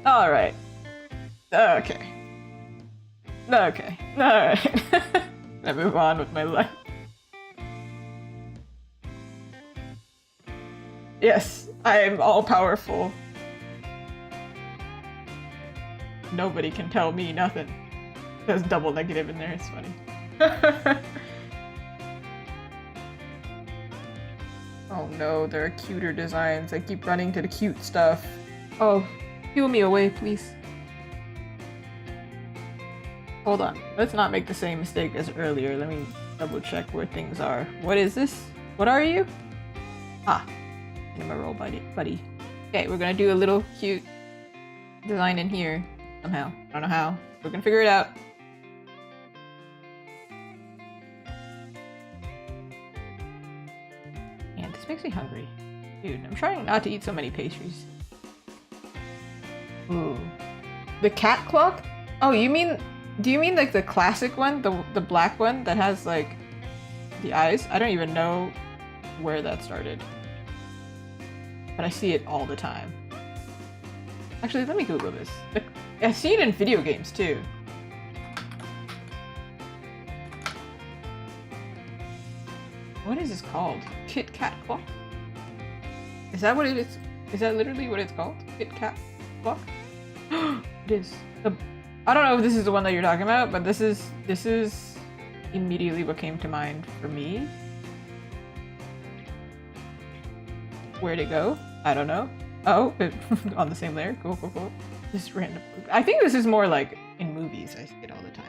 Alright. Okay. Alright. I move on with my life. Yes, I am all-powerful. Nobody can tell me nothing. There's double negative in there, it's funny. Oh no, there are cuter designs. I keep running to the cute stuff. Oh, heal me away, please. Hold on, let's not make the same mistake as earlier. Let me double check where things are. What is this? What are you? Ah, cinema roll buddy. Okay, we're gonna do a little cute design in here somehow. I don't know how. We're gonna figure it out. And this makes me hungry. Dude, I'm trying not to eat so many pastries. Ooh. The cat clock? Oh, you mean... Do you mean like the classic one? The black one that has like the eyes? I don't even know where that started. But I see it all the time. Actually, let me Google this. I see it in video games too. What is this called? Kit Kat clock? Is that what it is? Is that literally what it's called? Kit Kat clock? It is. I don't know if this is the one that you're talking about, but this is immediately what came to mind for me. Where'd it go? I don't know. Oh, on the same layer. Cool, cool, cool. Just random. I think this is more like in movies. I see it all the time.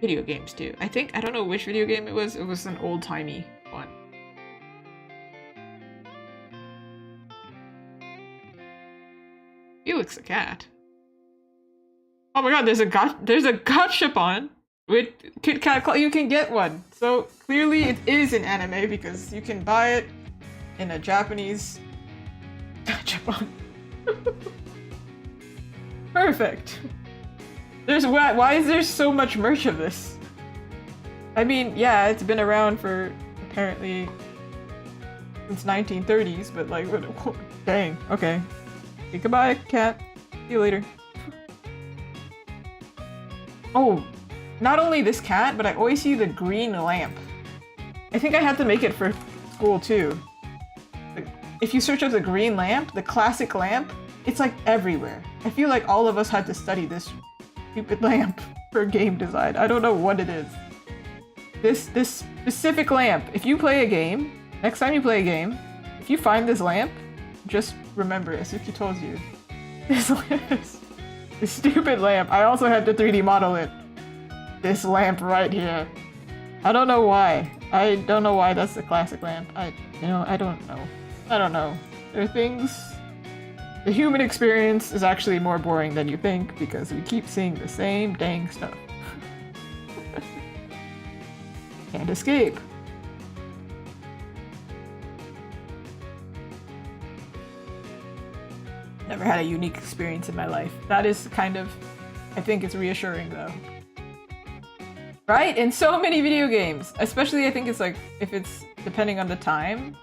Video games too. I don't know which video game it was. It was an old-timey one. Felix the cat. Oh my god, there's a gachapon with Kit Kat. You can get one. So clearly it is an anime because you can buy it in a Japanese gachapon. Perfect. Why is there so much merch of this? I mean, yeah, it's been around for apparently since 1930s, but like, dang, okay. Okay, goodbye, cat. See you later. Oh, not only this cat, but I always see the green lamp. I think I had to make it for school too. If you search up the green lamp, the classic lamp, it's like everywhere. I feel like all of us had to study this stupid lamp for game design. I don't know what it is. This specific lamp. If you play a game, next time you play a game, if you find this lamp, just remember, as Suki told you, this stupid lamp. I also had to 3D model it. This lamp right here. I don't know why. I don't know why that's the classic lamp. I don't know. I don't know. There are things... The human experience is actually more boring than you think because we keep seeing the same dang stuff. Can't escape. Never had a unique experience in my life. That is kind of... I think it's reassuring though. Right? In so many video games! Especially I think it's like, if it's depending on the time.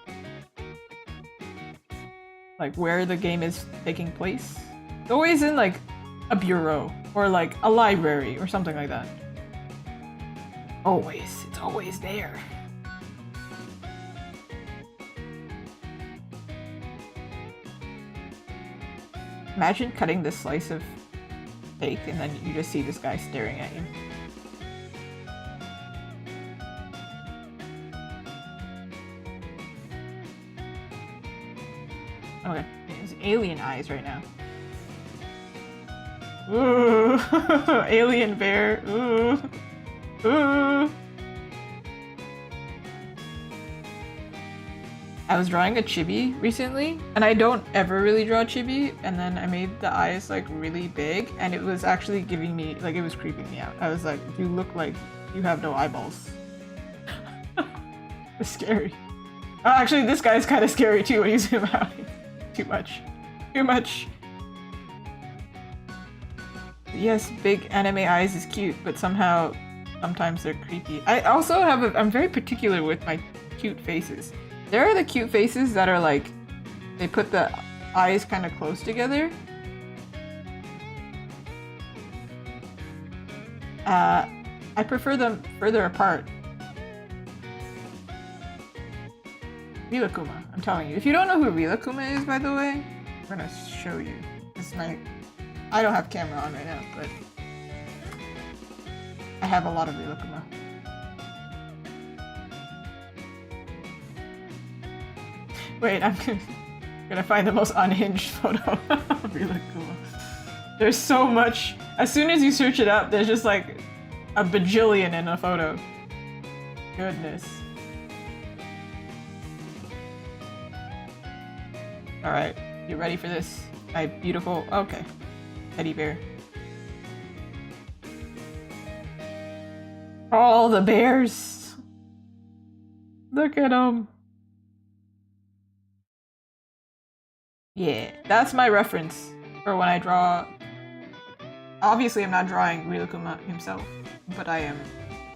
Like where the game is taking place. It's always in like a bureau or like a library or something like that. Always. It's always there. Imagine cutting this slice of steak and then you just see this guy staring at you. Okay, it's alien eyes right now. Ooh, alien bear. Ooh, ooh. I was drawing a chibi recently, and I don't ever really draw chibi, and then I made the eyes like really big, and it was actually giving me, like it was creeping me out. I was like, you look like you have no eyeballs. It's scary. Actually, this guy's kind of scary too when you zoom out. Too much. Too much. Yes, big anime eyes is cute, but somehow, sometimes they're creepy. I also have I'm very particular with my cute faces. There are the cute faces that are like, they put the eyes kind of close together. I prefer them further apart. Rilakuma, I'm telling you. If you don't know who Rilakuma is, by the way, I'm gonna show you. This might... I don't have camera on right now, but I have a lot of Rilakuma. Wait, I'm gonna find the most unhinged photo of Rilakuma. There's so much. As soon as you search it up, there's just like a bajillion in a photo. Goodness. Alright, you ready for this? My beautiful... Okay. Teddy bear. All the bears! Look at them! Yeah, that's my reference. Or when I draw... Obviously I'm not drawing Rilakuma himself, but I am...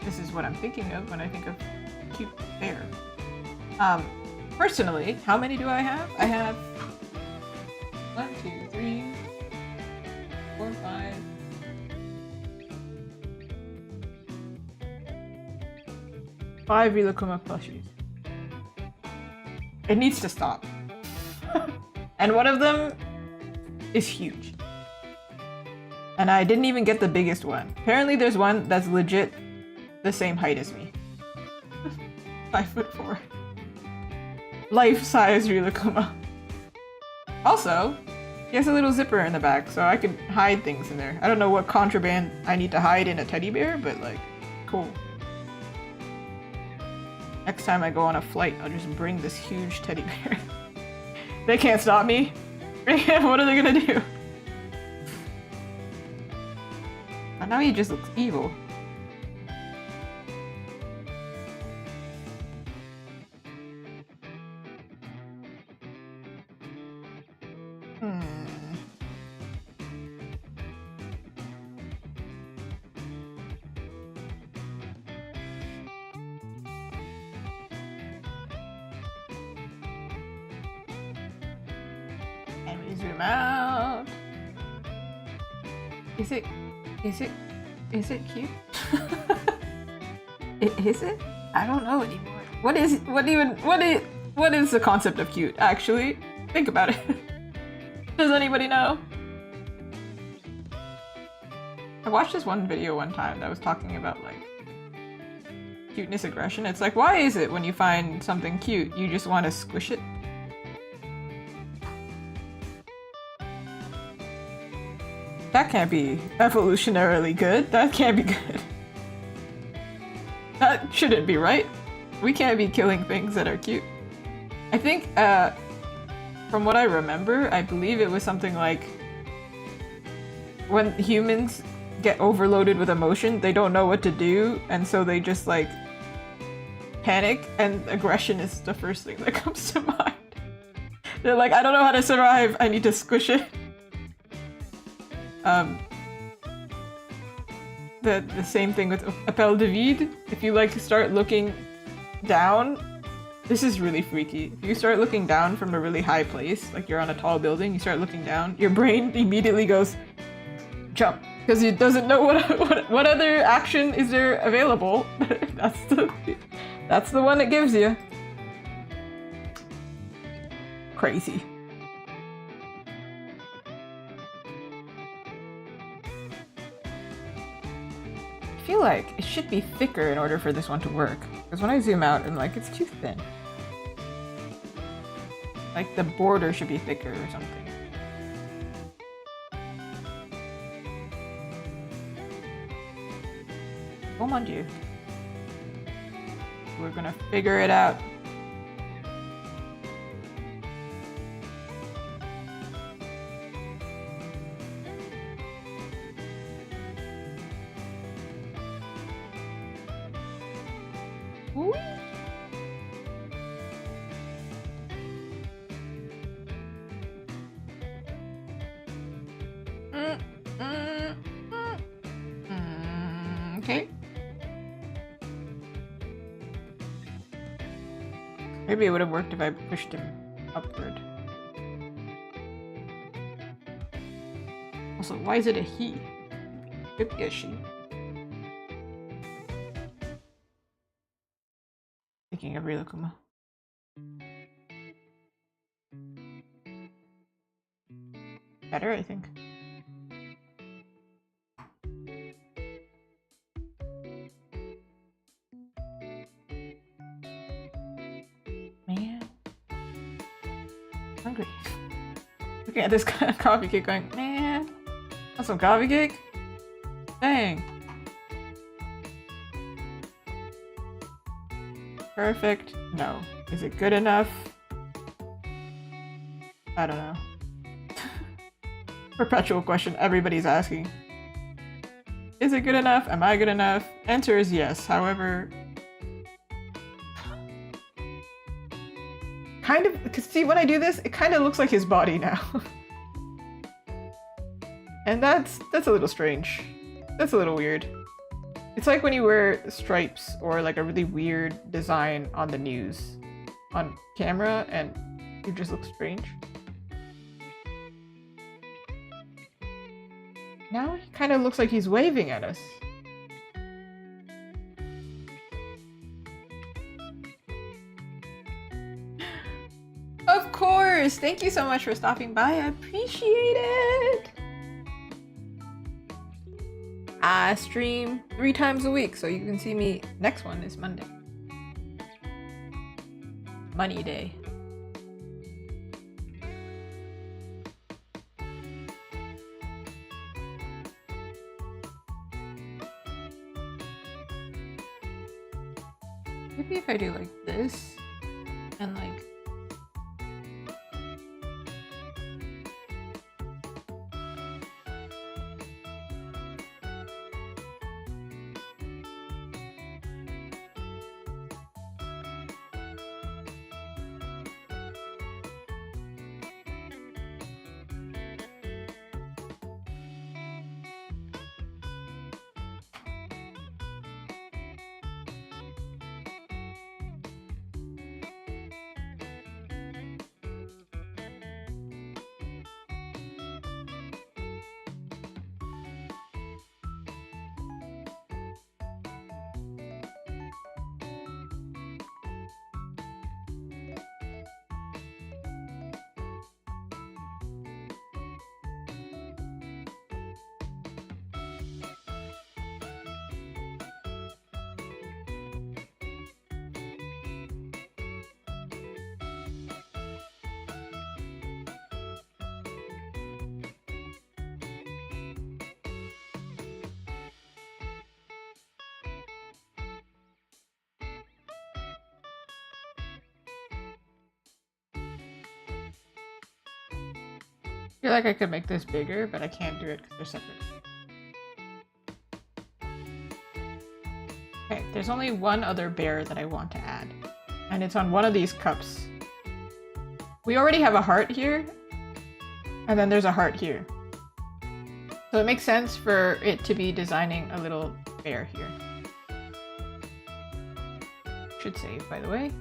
This is what I'm thinking of when I think of cute bear. Personally, how many do I have? I have 1, 2, 3, 4, 5. 5 Rilakuma plushies. It needs to stop. And one of them is huge. And I didn't even get the biggest one. Apparently there's one that's legit the same height as me. 5'4". Life-size Rilakuma. Also, he has a little zipper in the back, so I can hide things in there. I don't know what contraband I need to hide in a teddy bear, but like, cool. Next time I go on a flight, I'll just bring this huge teddy bear. They can't stop me. What are they gonna do? And now he just looks evil. And we zoom out. Is it cute? Is it? I don't know anymore. What is the concept of cute, actually? Think about it. Does anybody know? I watched this one video one time that was talking about like cuteness aggression. It's like, why is it when you find something cute, you just want to squish it? That can't be evolutionarily good. That can't be good. That shouldn't be right. We can't be killing things that are cute. I think, from what I remember, I believe it was something like when humans get overloaded with emotion, they don't know what to do, and so they just like panic, and aggression is the first thing that comes to mind. They're like, I don't know how to survive, I need to squish it. The same thing with Appel de Vide. If you like start looking down, this is really freaky. If you start looking down from a really high place, like you're on a tall building, you start looking down, your brain immediately goes, jump, because it doesn't know what other action is there available. That's the one it gives you. Crazy. I feel like it should be thicker in order for this one to work. Because when I zoom out, I'm like, it's too thin. Like the border should be thicker or something. Oh mon dieu. We're gonna figure it out. Okay. Maybe it would have worked if I pushed him upward. Also, why is it a he? Could be a she. Thinking of Rilakuma. Better, I think. Man. Hungry. Looking at this coffee cake going, man. Want some coffee cake? Dang. Perfect. No. Is it good enough? I don't know. Perpetual question everybody's asking. Is it good enough? Am I good enough? Answer is yes. However, kind of, because see, when I do this, it kind of looks like his body now. And that's a little strange. That's a little weird. It's like when you wear stripes or like a really weird design on the news on camera and you just look strange. Now he kind of looks like he's waving at us. Of course! Thank you so much for stopping by. I appreciate it! I stream 3 times a week, so you can see me. Next one is Monday. Money day. Maybe if I do like this and like I feel like I could make this bigger, but I can't do it because they're separate. Okay, there's only one other bear that I want to add, and it's on one of these cups. We already have a heart here, and then there's a heart here. So it makes sense for it to be designing a little bear here. Should save, by the way.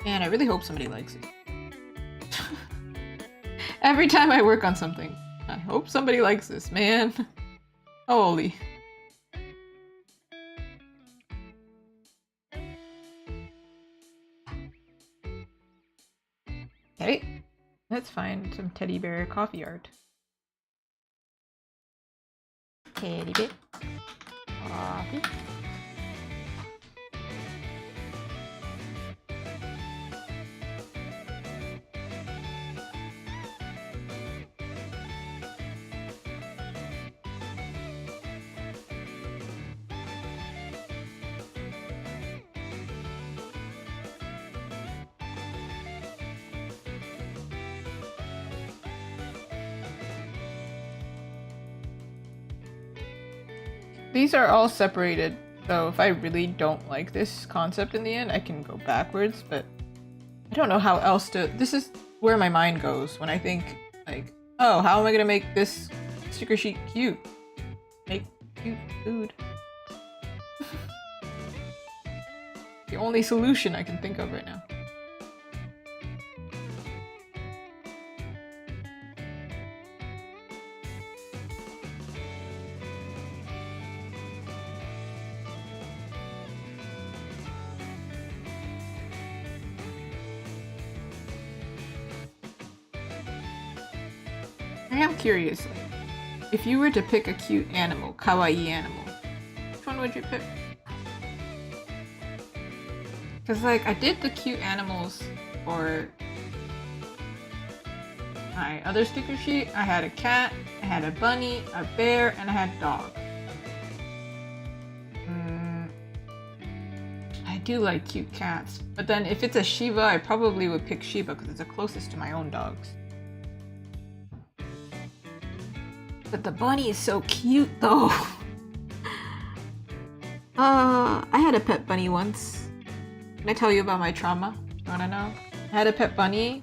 Man, I really hope somebody likes it. Every time I work on something, I hope somebody likes this, man. Holy. Okay, let's find some teddy bear coffee art. Teddy bear coffee. These are all separated, so if I really don't like this concept in the end, I can go backwards, but I don't know how else to... This is where my mind goes when I think, like, oh, how am I gonna make this sticker sheet cute? Make cute food. The only solution I can think of right now. I am curious, like, if you were to pick a cute animal, kawaii animal, which one would you pick? Because, like, I did the cute animals for my other sticker sheet. I had a cat, I had a bunny, a bear, and I had a dog. I do like cute cats, but then if it's a Shiba, I probably would pick Shiba because it's the closest to my own dogs. But the bunny is so cute though. I had a pet bunny once. Can I tell you about my trauma? You wanna know? I had a pet bunny.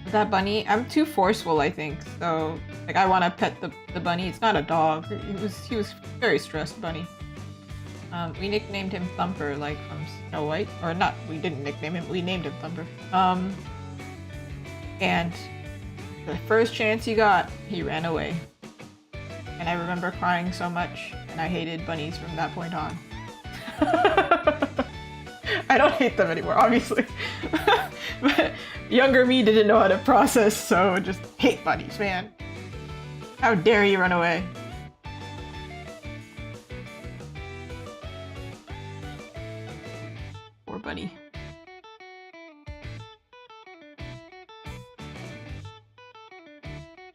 That bunny, I'm too forceful, I think. So, like, I want to pet the bunny. It's not a dog. He was very stressed bunny. We nicknamed him Thumper, like from Snow White, or not. We didn't nickname him. We named him Thumper. And the first chance he got, he ran away. And I remember crying so much, and I hated bunnies from that point on. I don't hate them anymore, obviously. But younger me didn't know how to process, so just hate bunnies, man. How dare you run away? Poor bunny.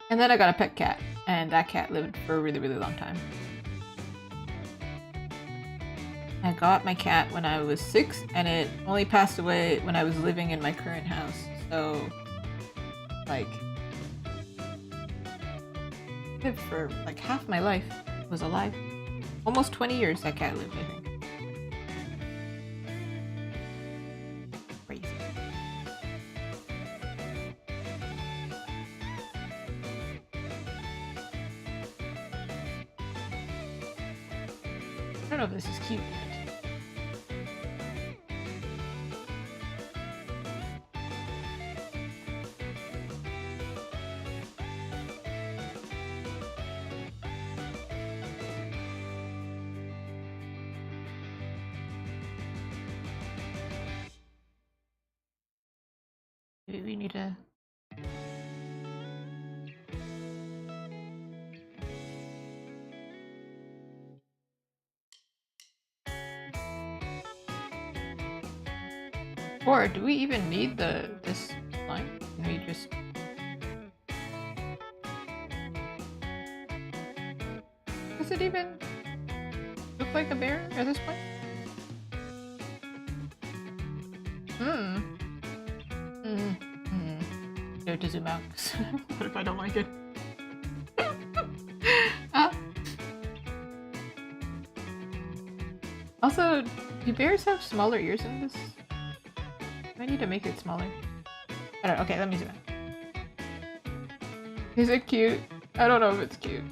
And then I got a pet cat, and that cat lived for a really, really long time. I got my cat when I was 6, and it only passed away when I was living in my current house. So, like, lived for like half my life. It was alive. Almost 20 years that cat lived, I think. Crazy. I don't know if this is cute yet. Maybe we need to... Or do we even need this line? Can we just... Does it even look like a bear at this point? There to zoom out. What if I don't like it? Also, do bears have smaller ears in this? Do I need to make it smaller? I don't know. Okay, let me zoom out. Is it cute? I don't know if it's cute.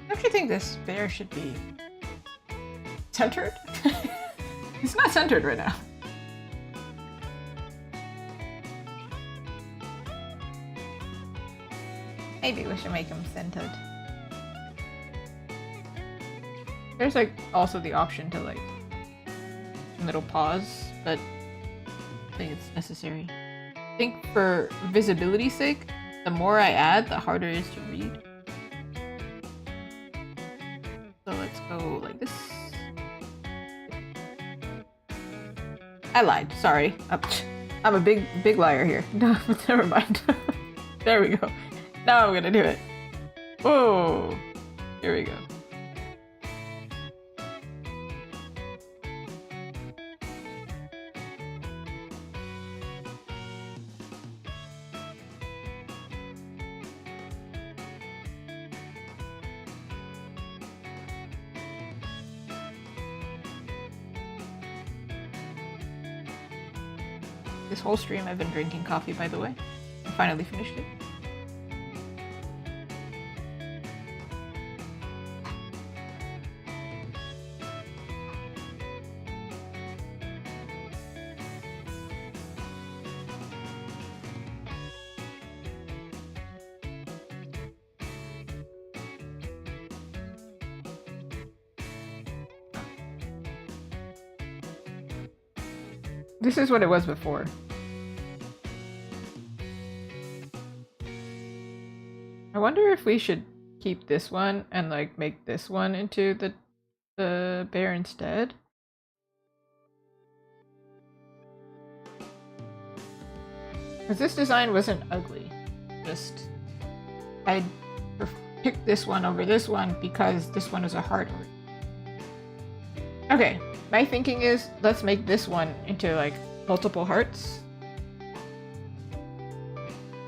I actually think this bear should be centered. It's not centered right now. Maybe we should make him centered. There's like also the option to like little pause, but I think it's necessary. I think for visibility's sake, the more I add, the harder it is to read. So let's go like this. I lied, sorry. I'm a big liar here. No, never mind. There we go. Now I'm gonna do it. Whoa! Here we go. This whole stream I've been drinking coffee, by the way. I finally finished it. This is what it was before. I wonder if we should keep this one and like make this one into the bear instead. Because this design wasn't ugly. Just I picked this one over this one because this one is a heart. Okay. My thinking is, let's make this one into like multiple hearts.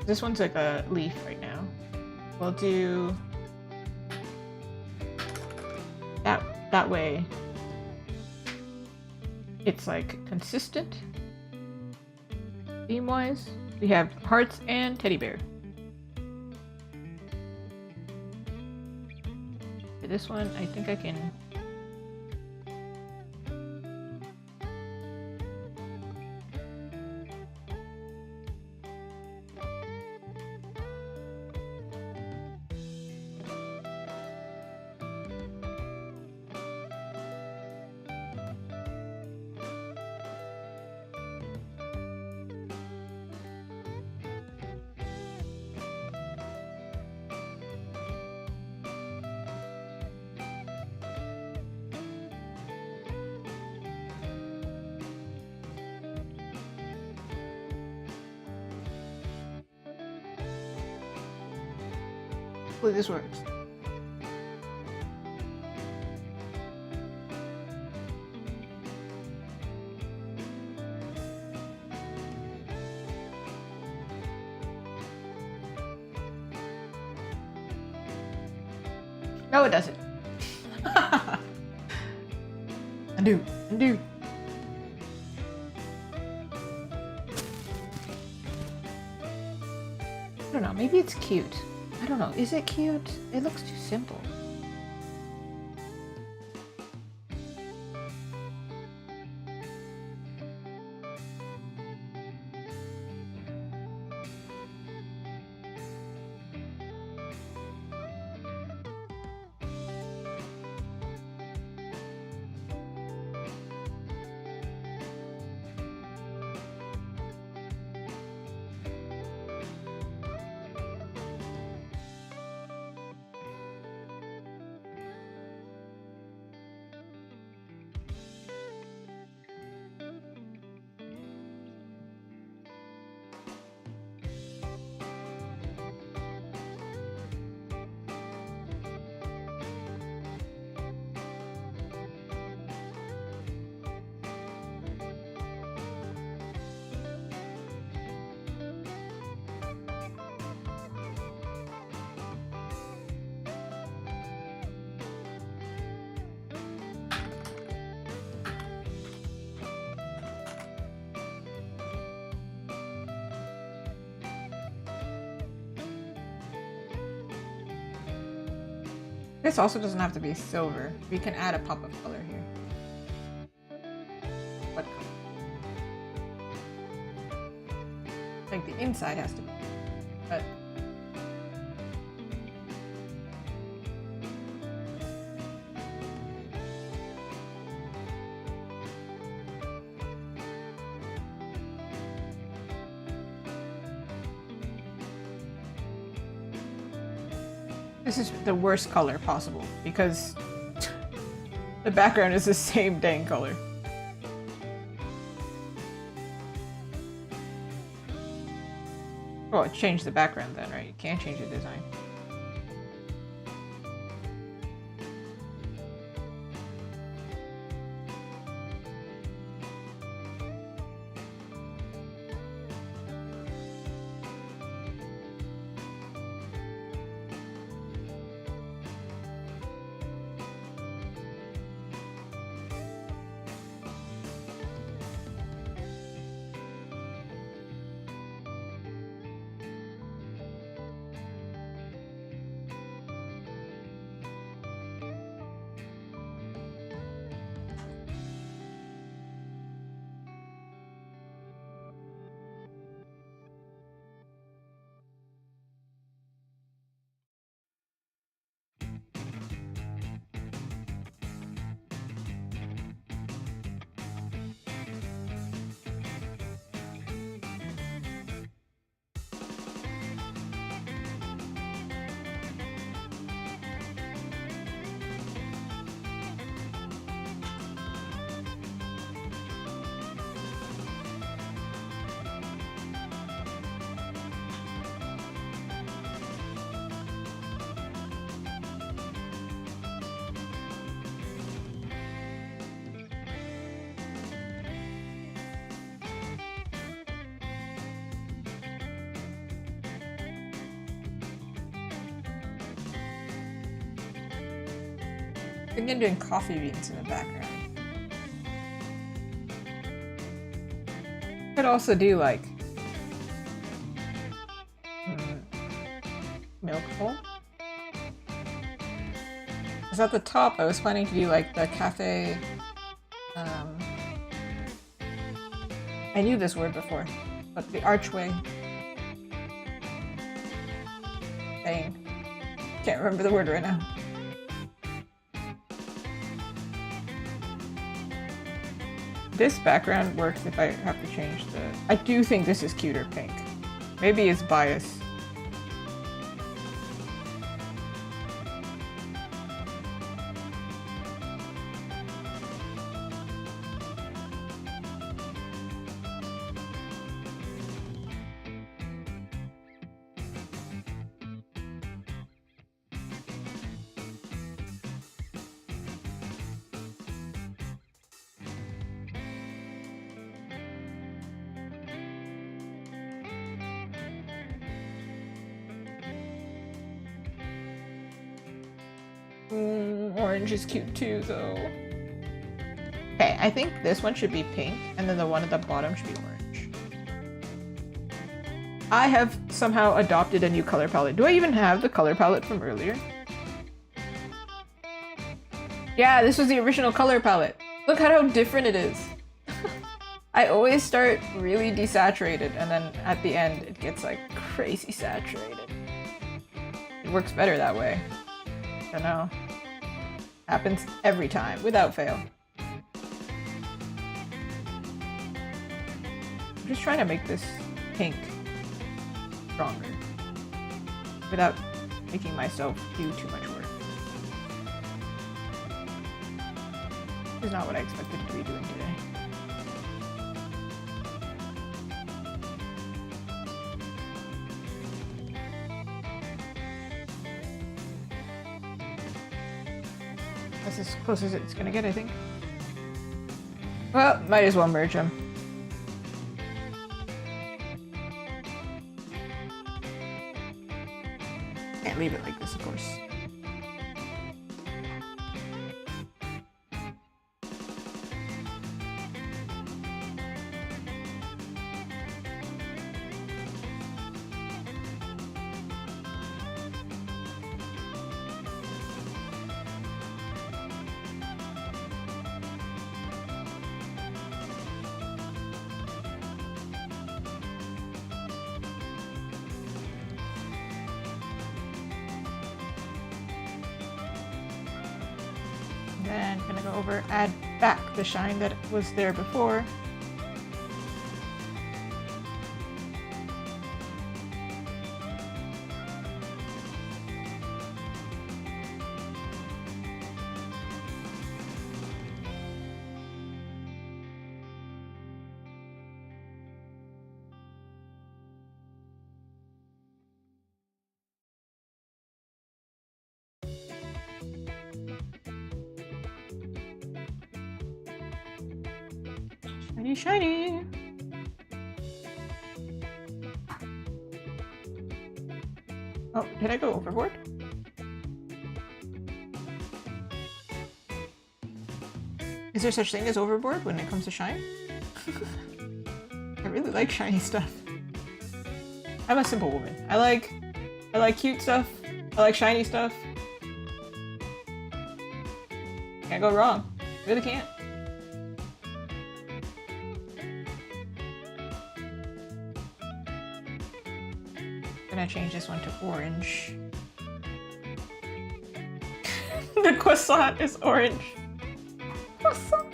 This one's like a leaf right now. We'll do that way. It's like consistent theme-wise. We have hearts and teddy bear. For this one, I think I can. Hopefully this works. No, it doesn't. Undo. I don't know, maybe it's cute. I don't know, is it cute? It looks too simple. This also doesn't have to be silver. We can add a pop of color here. What color? Like the inside has to be. But this is the worst color possible because the background is the same dang color. Oh, change the background then, right? You can't change the design. Thinking doing coffee beans in the background. Could also do like milk bowl. Because at the top I was planning to do like the cafe. I knew this word before, but the archway thing. Can't remember the word right now. This background works if I have to change the... I do think this is cuter pink. Maybe it's bias. Orange is cute too, though. Okay, I think this one should be pink, and then the one at the bottom should be orange. I have somehow adopted a new color palette. Do I even have the color palette from earlier? Yeah, this was the original color palette. Look at how different it is. I always start really desaturated, and then at the end it gets like crazy saturated. It works better that way. I don't know. Happens every time, without fail. I'm just trying to make this pink stronger without making myself do too much work. This is not what I expected to be doing today. That's as close as it's gonna get, I think. Well, might as well merge them. Can't leave it like this, of course. Then gonna go over, add back the shine that was there before. Shiny, shiny! Oh, did I go overboard? Is there such thing as overboard when it comes to shine? I really like shiny stuff. I'm a simple woman. I like cute stuff. I like shiny stuff. Can't go wrong. Really can't. Gonna change this one to orange. The croissant is orange. Croissant.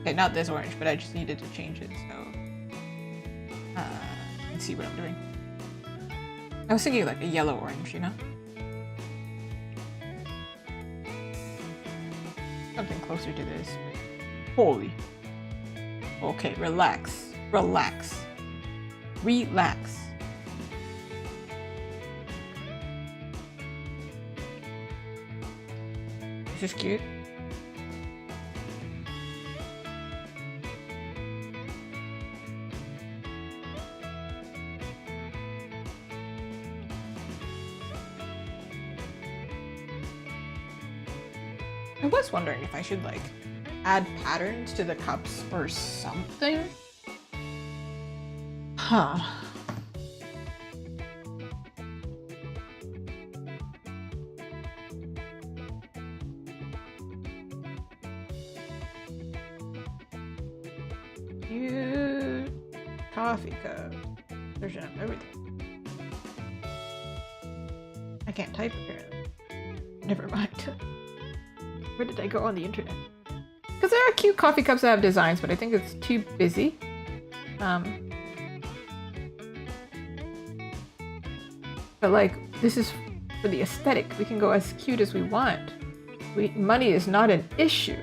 Okay, not this orange, but I just needed to change it, so let's see what I'm doing. I was thinking like a yellow orange, you know? Something closer to this. Holy. Okay, relax. Relax. Relax. This is cute. was wondering if I should like add patterns to the cups or something. Huh. Cute coffee cup. Version of everything. I can't type apparently. Never mind. Where did I go on the internet? Because there are cute coffee cups that have designs, but I think it's too busy. But like, this is for the aesthetic. We can go as cute as we want. Money is not an issue.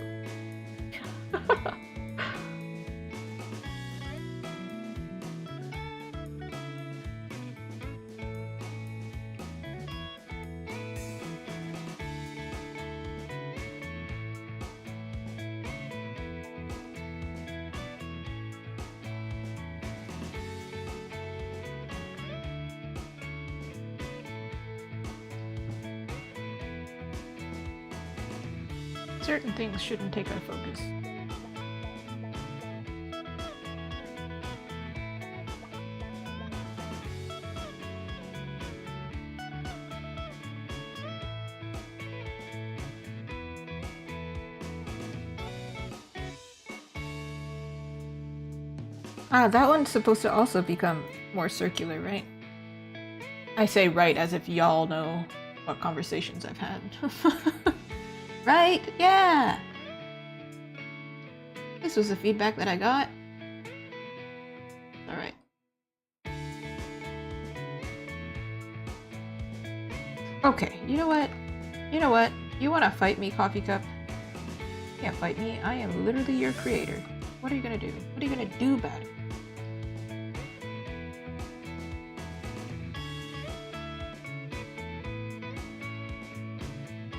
Certain things shouldn't take our focus. Ah, that one's supposed to also become more circular, right? I say right as if y'all know what conversations I've had. Right? Yeah! This was the feedback that I got. Alright. Okay, you know what? You know what? You wanna fight me, coffee cup? You can't fight me. I am literally your creator. What are you gonna do? What are you gonna do about it?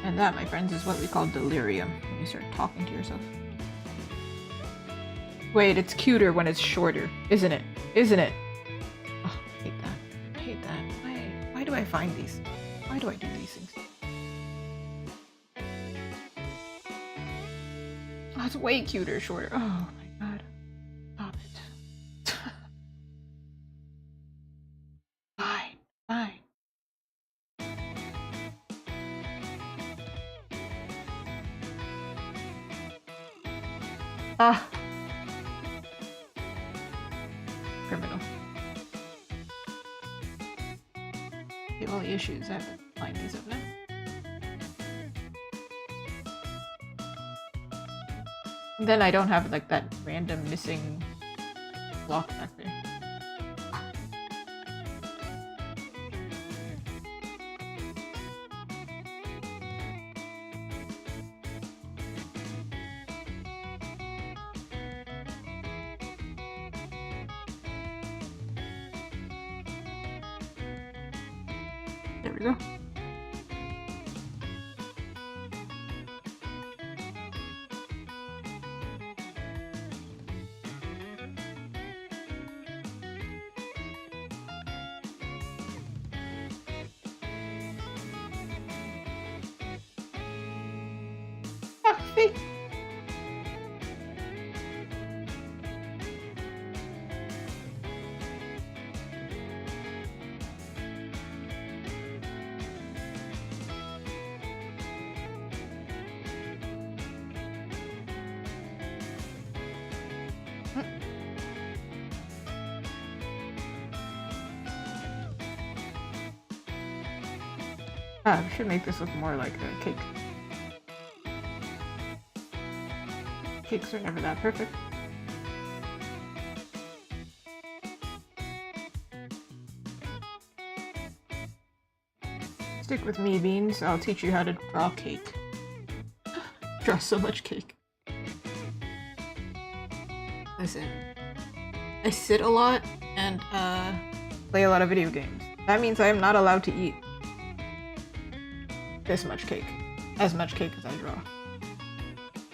And that, my friends, is what we call delirium, when you start talking to yourself. Wait, it's cuter when it's shorter, isn't it? Isn't it? Oh, I hate that. I hate that. Why do I find these? Why do I do these things? Oh, it's way cuter shorter. Oh my god. Stop it. Fine. Fine. Ah. Criminal. The only issues I have to find these up now. And then I don't have like that random missing block back there. There we go. Coffee. Ah, we should make this look more like a cake. Cakes are never that perfect. Stick with me, Beans. I'll teach you how to draw cake. Draw so much cake. Listen, I sit a lot and play a lot of video games. That means I am not allowed to eat this much cake. As much cake as I draw.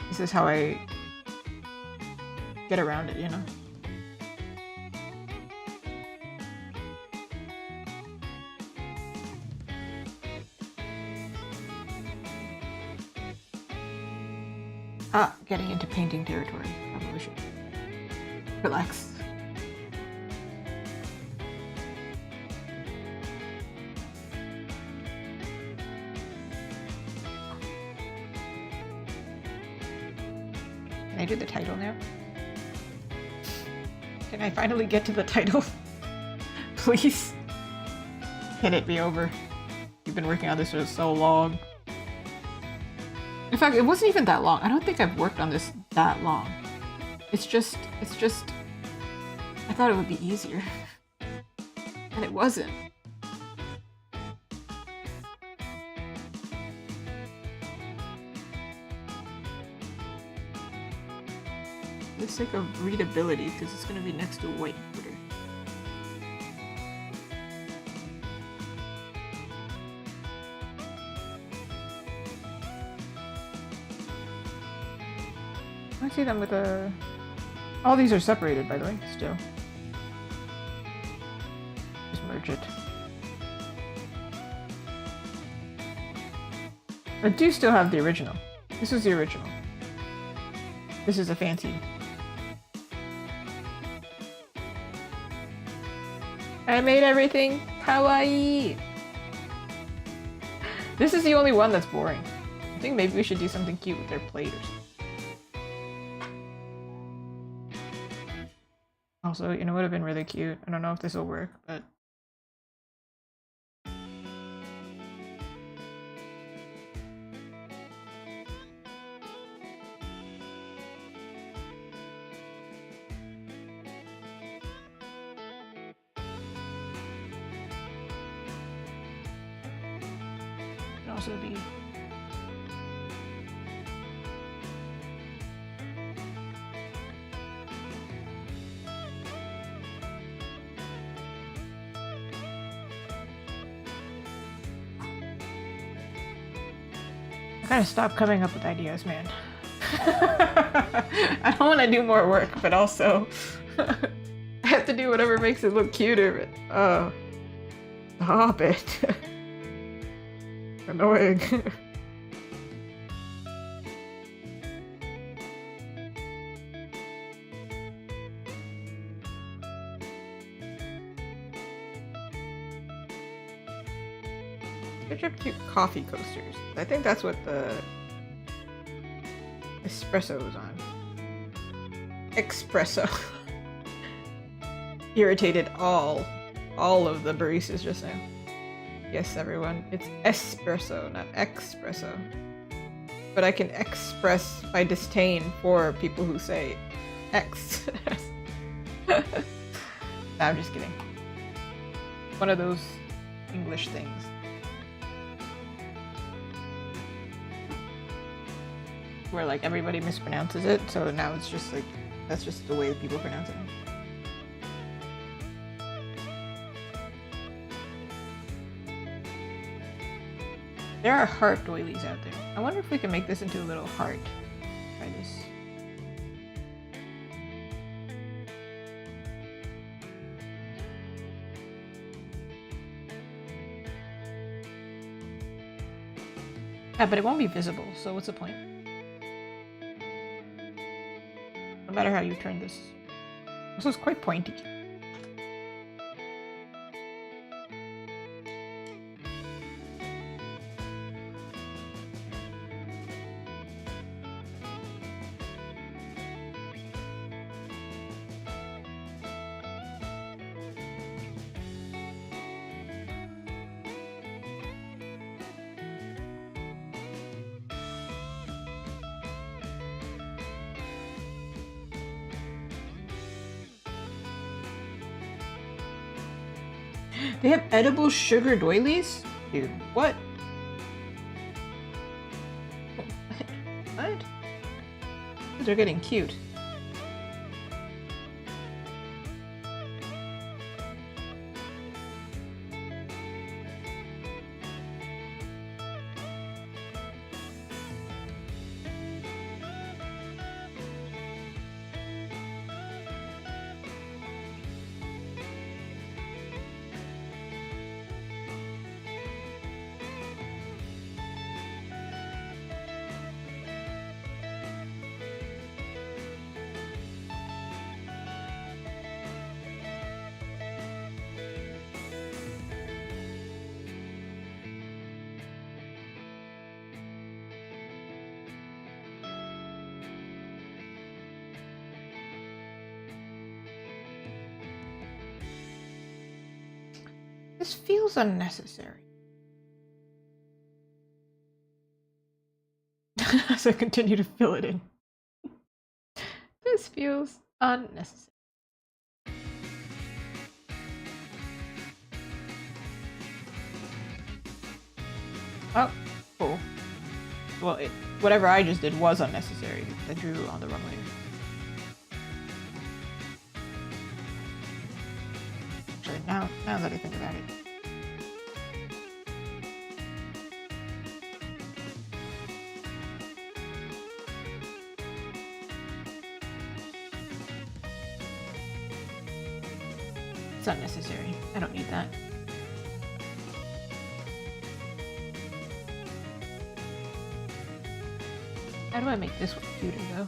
This is how I get around it, you know? getting into painting territory. Probably should relax. Can I do the title now? Can I finally get to the title? Please? Can it be over? You've been working on this for so long. In fact, it wasn't even that long. I don't think I've worked on this that long. It's just, I thought it would be easier. And it wasn't. For the sake of readability, because it's going to be next to white border. I see them with a... All these are separated, by the way, still. Just merge it. I do still have the original. This is the original. This is a fancy. I made everything kawaii. This is the only one that's boring. I think maybe we should do something cute with their plate or something. Also, you know, it would have been really cute. I don't know if this will work, but... It can also be... I gotta stop coming up with ideas, man. I don't want to do more work, but also I have to do whatever makes it look cuter. But, stop it. Annoying. Picture cute coffee coasters. I think that's what the espresso is on. Espresso. Irritated all of the baristas just now. Yes, everyone, it's espresso, not espresso. But I can express my disdain for people who say X. No, I'm just kidding. One of those English things. Where like everybody mispronounces it, so now it's just like, that's just the way people pronounce it. There are heart doilies out there. I wonder if we can make this into a little heart. Try this. Yeah, but it won't be visible, so what's the point? No matter how you turn this. This is quite pointy. They have edible sugar doilies? Dude, what? What? They're getting cute. feels unnecessary. As I continue to fill it in. This feels unnecessary. Oh, cool. Well, whatever I just did was unnecessary. I drew on the wrong layer. Actually, now that I think about it. It's unnecessary. I don't need that. How do I make this one cuter though?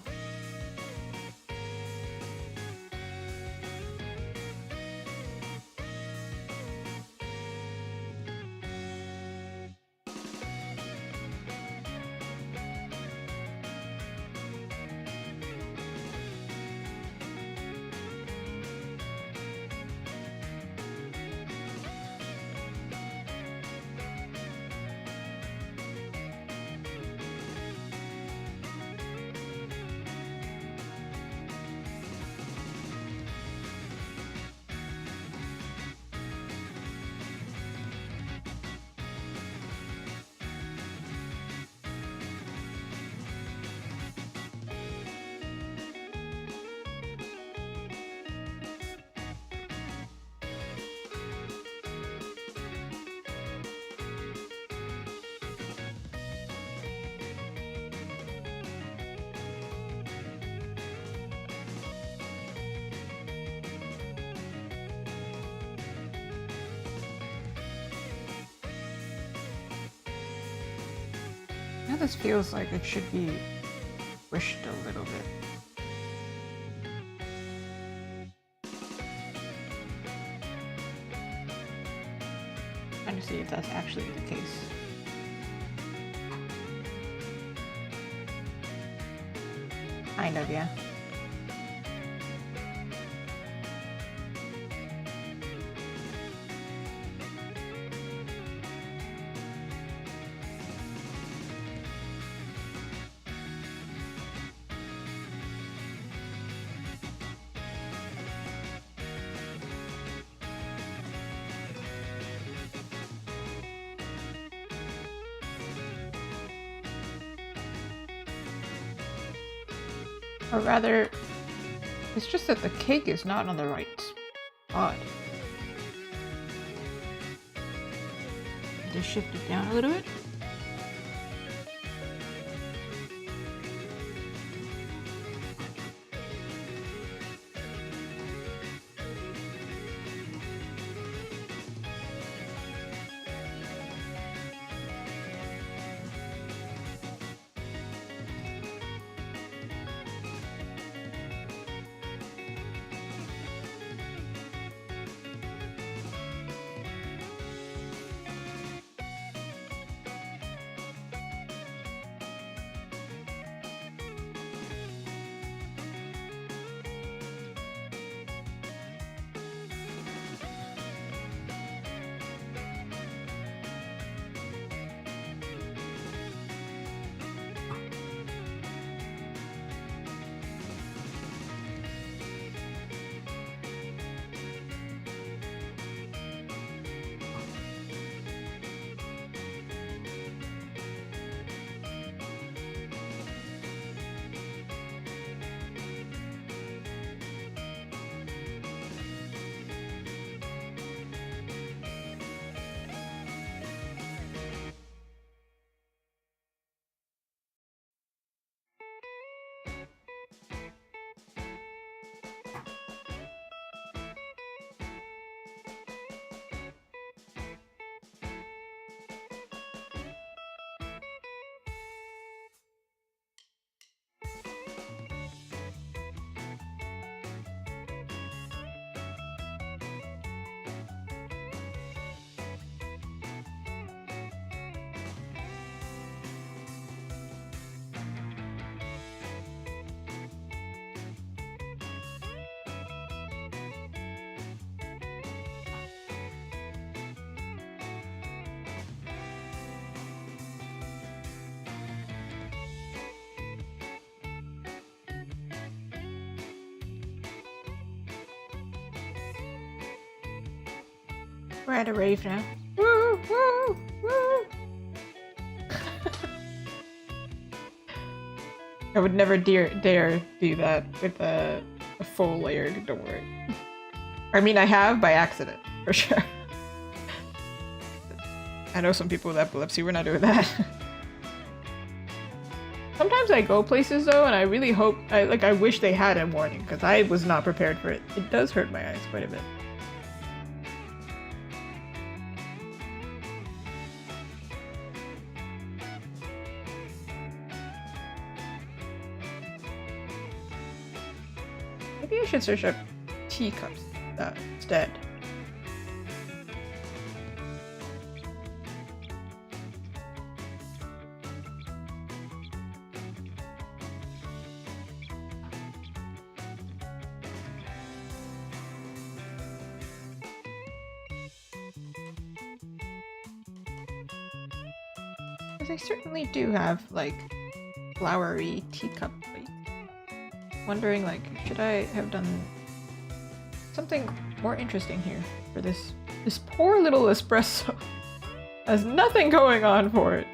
Now this feels like it should be squished a little bit. Trying to see if that's actually the case. Kind of, yeah. Or rather, it's just that the cake is not on the right spot. Just shift it down a little bit. We're at a rave now. Woo! Woo! Woo! I would never dare do that with a full layered door. I mean, I have by accident, for sure. I know some people with epilepsy, we're not doing that. Sometimes I go places though, and I really hope, I wish they had a warning, because I was not prepared for it. It does hurt my eyes quite a bit. Maybe I should search up teacups instead. Because I certainly do have, like, flowery teacup plates. Wondering, like, should I have done something more interesting here for this poor little espresso? Has nothing going on for it.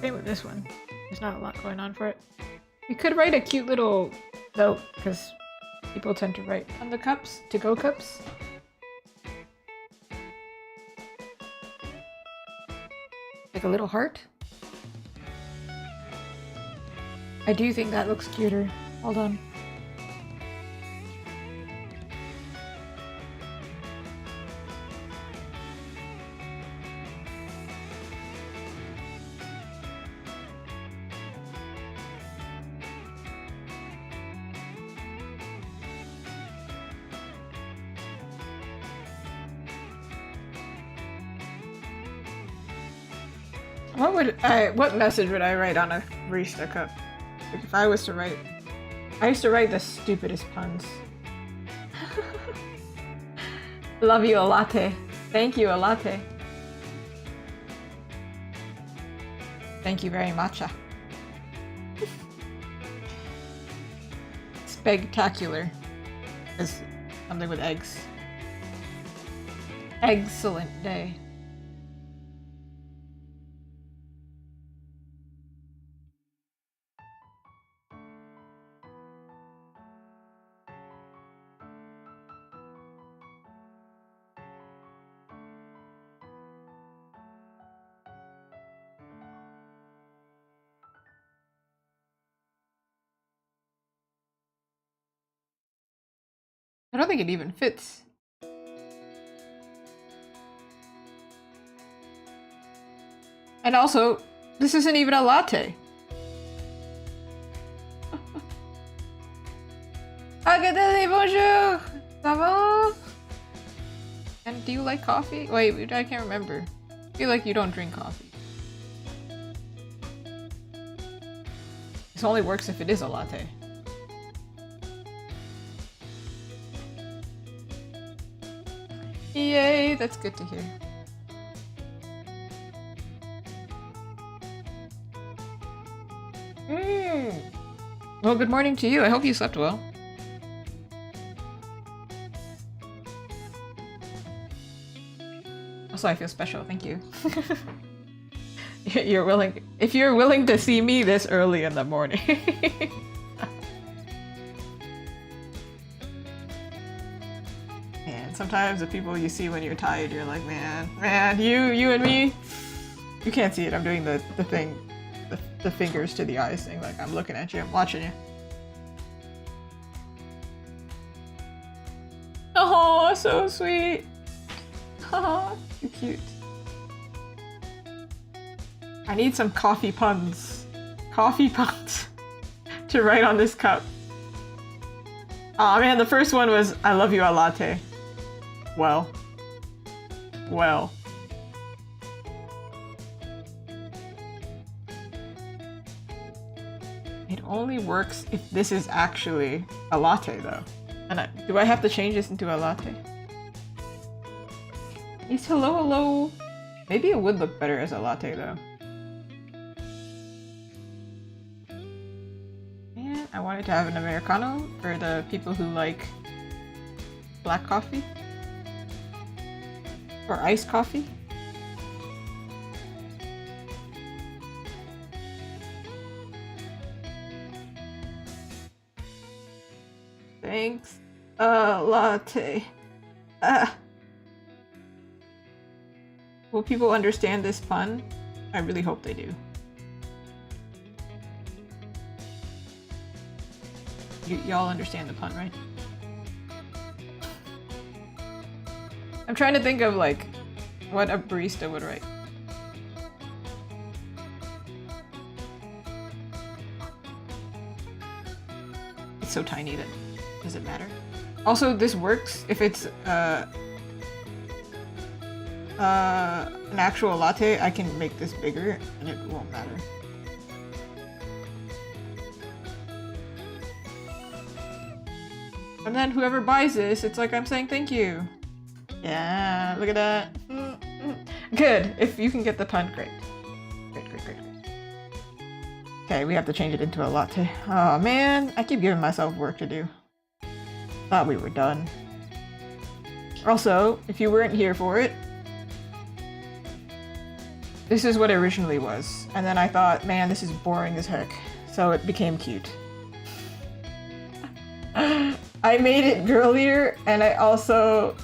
Same with this one. There's not a lot going on for it. You could write a cute little note, because people tend to write on the cups, to-go cups. Like a little heart. I do think that looks cuter. Hold on. What message would I write on a barista cup? Like if I was to write, I used to write the stupidest puns. Love you a latte. Thank you a latte. Thank you very much. Spectacular is something with eggs. Excellent day. I don't think it even fits. And also, this isn't even a latte. Agathe, bonjour! Ça va? And do you like coffee? Wait, I can't remember. I feel like you don't drink coffee. This only works if it is a latte. Yay, that's good to hear. Well, good morning to you. I hope you slept well. Also, I feel special. Thank you. If you're willing to see me this early in the morning. Yeah. man, sometimes the people you see when you're tired, you're like, man, you and me, you can't see it. I'm doing the thing, the fingers to the eyes thing, like I'm looking at you, I'm watching you. Oh, so sweet. Oh, too cute. I need some coffee puns. Coffee puns to write on this cup. Aw, man, the first one was, I love you a latte. Well. It only works if this is actually a latte, though. And do I have to change this into a latte? It's hello. Maybe it would look better as a latte, though. And I wanted to have an Americano for the people who like black coffee. Or iced coffee. Thanks. Latte. Will people understand this pun? I really hope they do. Y'all understand the pun, right? I'm trying to think of like what a barista would write. It's so tiny that does it matter? Also, this works if it's an actual latte. I can make this bigger and it won't matter. And then whoever buys this, it's like I'm saying thank you. Yeah, look at that. Good. If you can get the pun, great. Great. Okay, we have to change it into a latte. Oh man, I keep giving myself work to do. Thought we were done. Also, if you weren't here for it, this is what it originally was. And then I thought, man, this is boring as heck. So it became cute. I made it girlier, and I also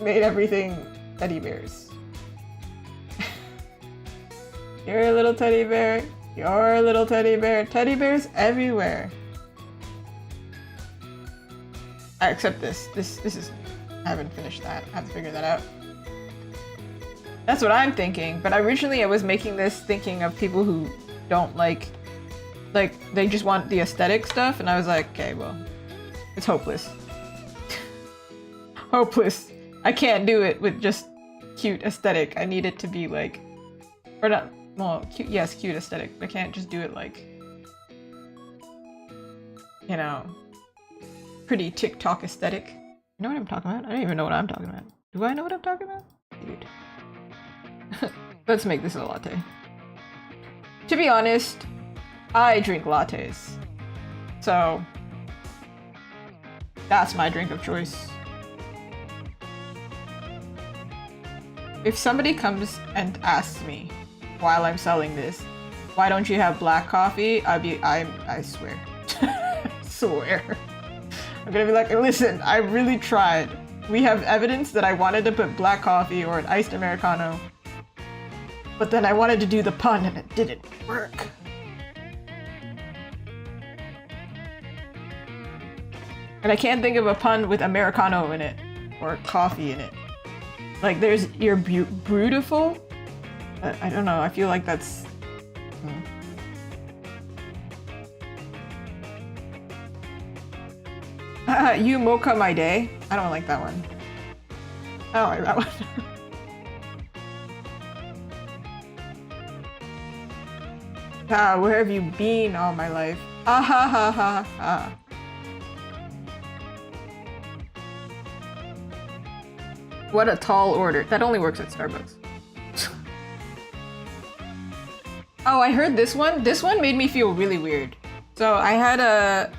made everything teddy bears. You're a little teddy bear. You're a little teddy bear. Teddy bears everywhere. Except this. This is... I haven't finished that. I have to figure that out. That's what I'm thinking. But originally I was making this thinking of people who don't like, they just want the aesthetic stuff. And I was like, okay, well, it's hopeless. Hopeless. I can't do it with just cute aesthetic. I need it to be like, or not, well, cute, yes, cute aesthetic. I can't just do it like, you know, pretty TikTok aesthetic. You know what I'm talking about? I don't even know what I'm talking about. Do I know what I'm talking about? Dude. Let's make this a latte. To be honest, I drink lattes. So, that's my drink of choice. If somebody comes and asks me while I'm selling this, why don't you have black coffee? I swear. Swear. I'm gonna be like, listen, I really tried. We have evidence that I wanted to put black coffee or an iced Americano, but then I wanted to do the pun and it didn't work. And I can't think of a pun with Americano in it or coffee in it. Like there's, you're beautiful. I don't know, I feel like that's... You mocha my day. I don't like that one. I don't like that one. Where have you been all my life? Ah ha ha ha ha. What a tall order. That only works at Starbucks. Oh, I heard this one. This one made me feel really weird. So I had a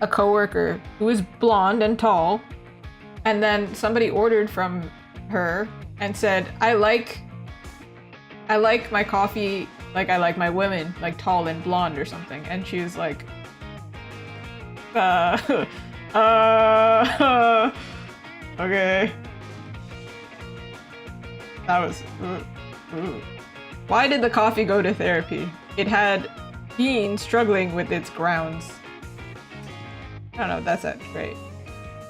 coworker who was blonde and tall, and then somebody ordered from her and said, I like my coffee like I like my women, like tall and blonde or something. And she was Okay. That was... Ooh. Why did the coffee go to therapy? It had been struggling with its grounds. I don't know if that's great.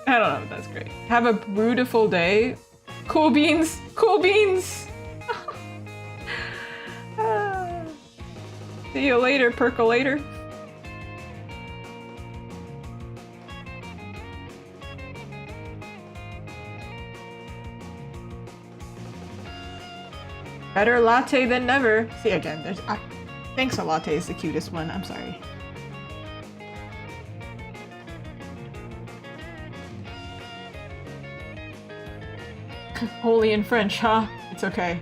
I don't know if that's great. Have a beautiful day. Cool beans! Cool beans! See you later, percolator. Better latte than never. See again, there's... thanks a latte is the cutest one, I'm sorry. Holy in French, huh? It's okay.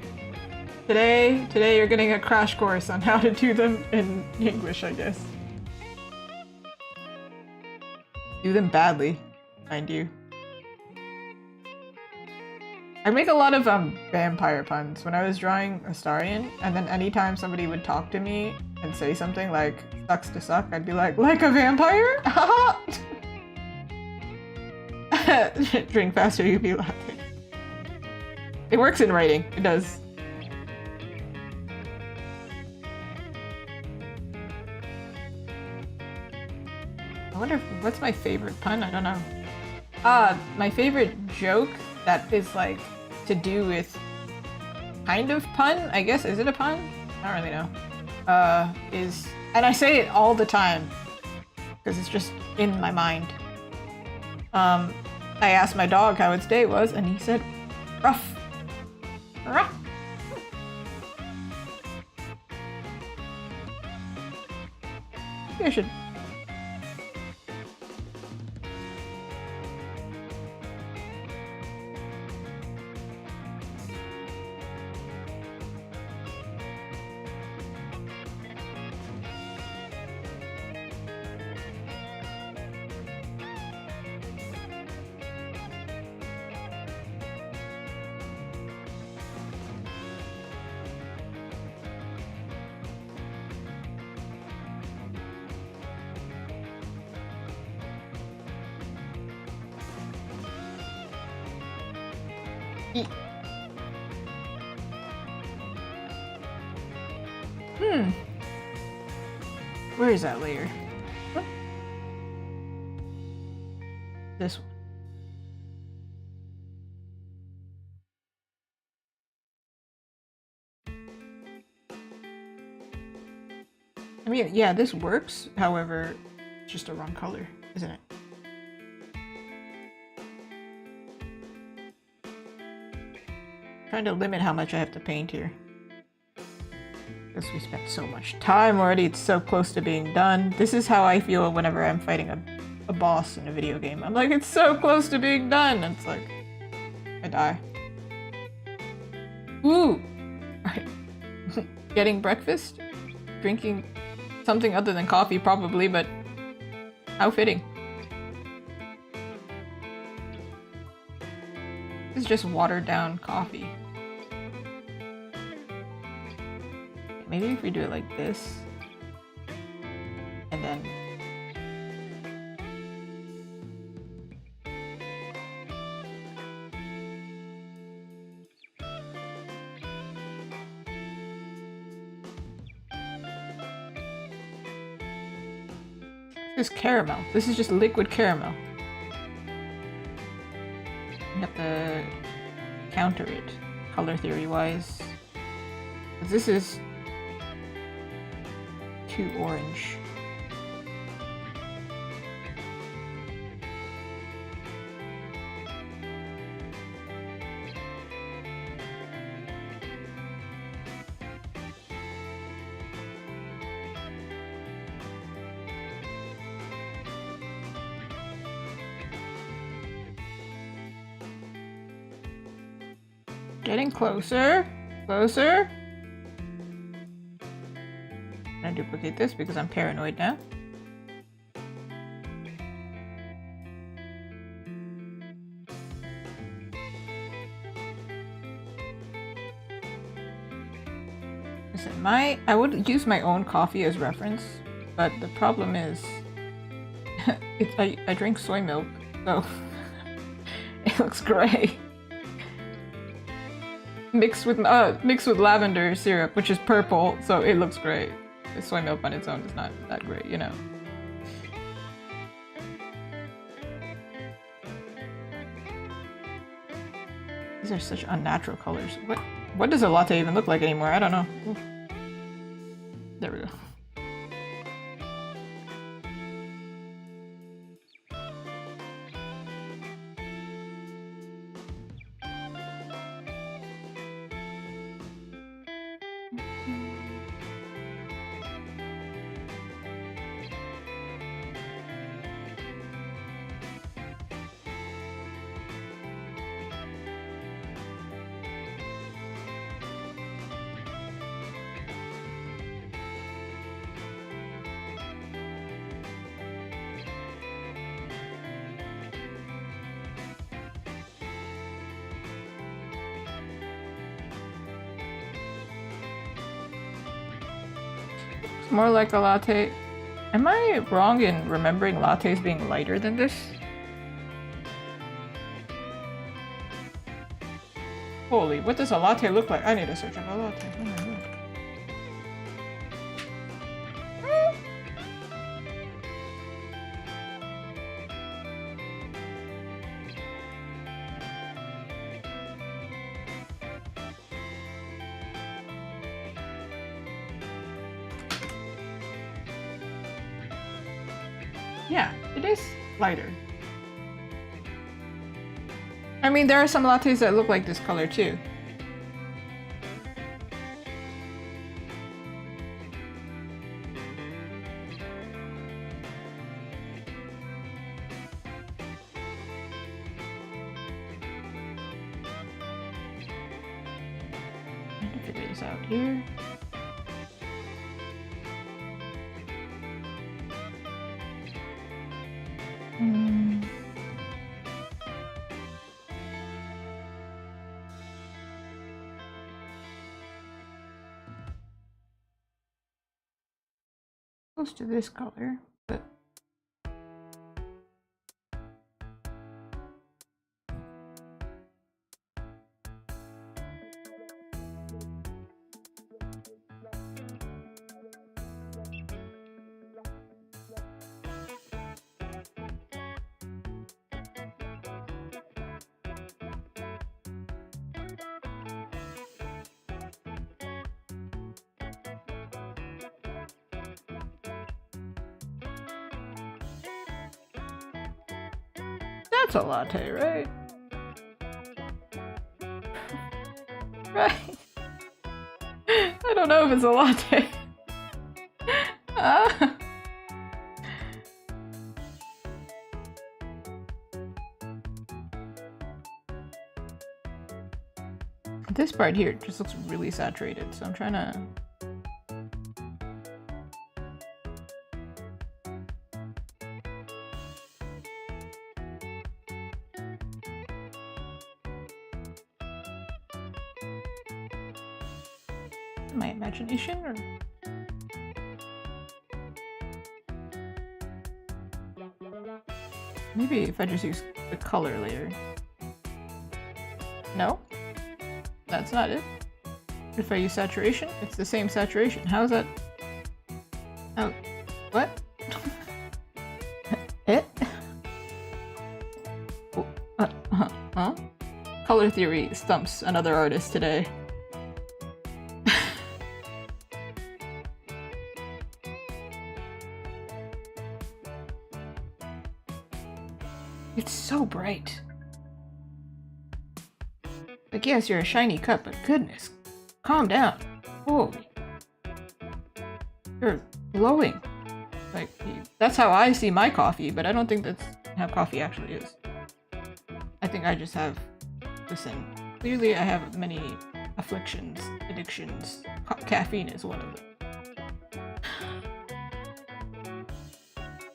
Today you're getting a crash course on how to do them in English, I guess. Do them badly, mind you. I make a lot of vampire puns when I was drawing Astarion, and then anytime somebody would talk to me and say something like "sucks to suck," I'd be like a vampire? Haha! Drink faster, you'd be laughing. It works in writing, it does. I wonder what's my favorite pun? I don't know. My favorite joke that is like to do with kind of pun, I guess. Is it a pun? I don't really know. Is, and I say it all the time because it's just in my mind. I asked my dog how its day was and he said, rough. Rough. Maybe I should. Where is that layer? What? This one. I mean, yeah, this works. However, it's just a wrong color, isn't it? Trying to limit how much I have to paint here. Because we spent so much time already, it's so close to being done. This is how I feel whenever I'm fighting a boss in a video game. I'm like, it's so close to being done! And it's like, I die. Ooh! Right. Getting breakfast? Drinking something other than coffee, probably, but how fitting. This is just watered down coffee. Maybe if we do it like this, and then this is caramel. This is just liquid caramel. You have to counter it, color theory wise. This is too orange. Getting closer, closer. I'm gonna duplicate this because I'm paranoid now. Listen, I would use my own coffee as reference, but the problem is I drink soy milk, so It looks gray. Mixed with lavender syrup, which is purple, so it looks great. The soy milk on its own is not that great, you know. These are such unnatural colors. What does a latte even look like anymore? I don't know. Ooh. There we go. More like a latte. Am I wrong in remembering lattes being lighter than this? Holy, what does a latte look like? I need to search up a latte. Oh my God. Yeah, it is lighter. I mean, there are some lattes that look like this color too. Trying to figure this out here. Close to this color, but that's a latte, right? Right. I don't know if it's a latte. This part here just looks really saturated, so I'm trying to... My imagination, or maybe if I just use the color layer. No, that's not it. If I use saturation, it's the same saturation. How is that? Oh, what? It? Huh? Color theory stumps another artist today. It's so bright. Like, yes, you're a shiny cup, but goodness, calm down. Holy. You're glowing. Like, that's how I see my coffee, but I don't think that's how coffee actually is. I think I just have... Listen, clearly I have many afflictions, addictions. Caffeine is one of them.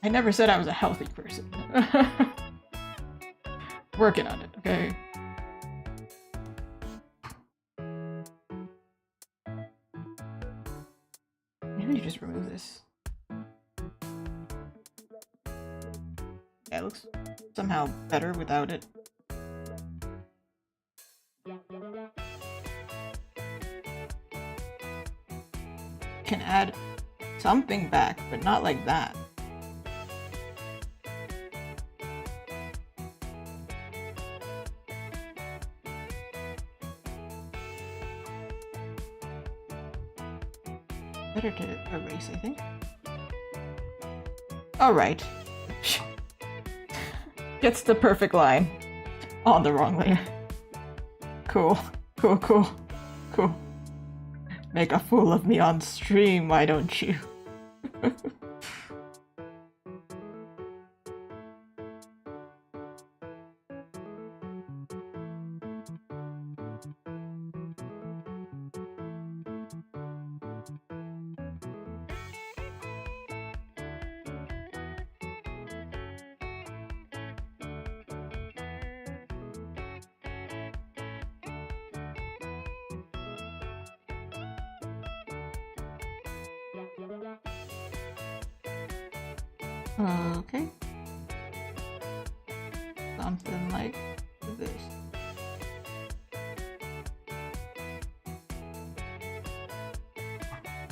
I never said I was a healthy person. Working on it, okay? Maybe you just remove this. Yeah, it looks somehow better without it. can add something back, but not like that. Better to erase, I think. Alright. Gets the perfect line on the wrong layer. Cool. Cool, cool, cool. Make a fool of me on stream, why don't you? Okay. Something like this.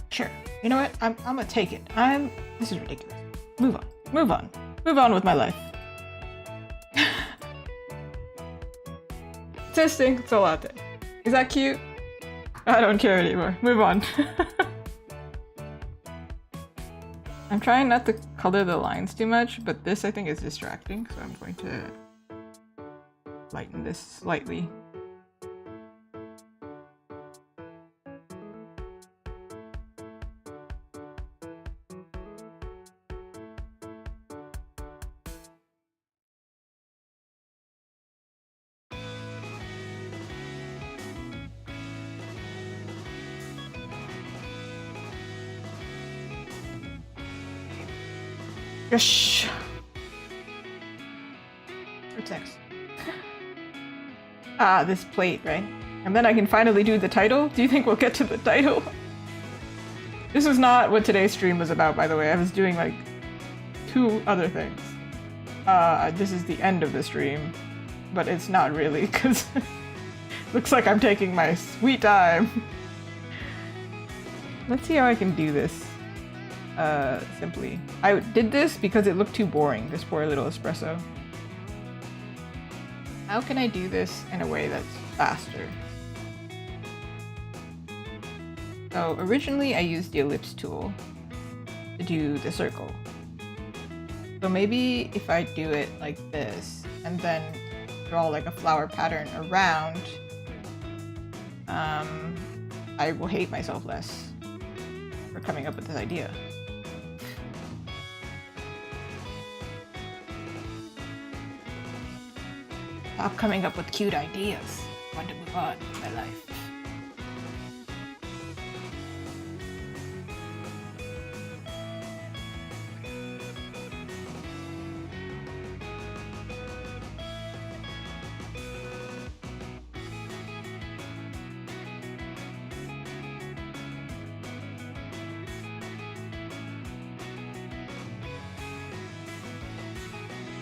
Sure. You know what? I'm gonna take it. This is ridiculous. Move on. Move on. Move on with my life. Testing. It's a latte. Is that cute? I don't care anymore. Move on. I'm trying not to color the lines too much, but this I think is distracting, so I'm going to lighten this slightly. Gosh. Text. This plate, right? And then I can finally do the title? Do you think we'll get to the title? This is not what today's stream was about, by the way. I was doing like 2 other things. This is the end of the stream, but it's not really, because looks like I'm taking my sweet time. Let's see how I can do this. Simply. I did this because it looked too boring, this poor little espresso. How can I do this in a way that's faster? So originally I used the ellipse tool to do the circle. So maybe if I do it like this and then draw like a flower pattern around, I will hate myself less for coming up with this idea. Stop coming up with cute ideas. I want to move on with my life.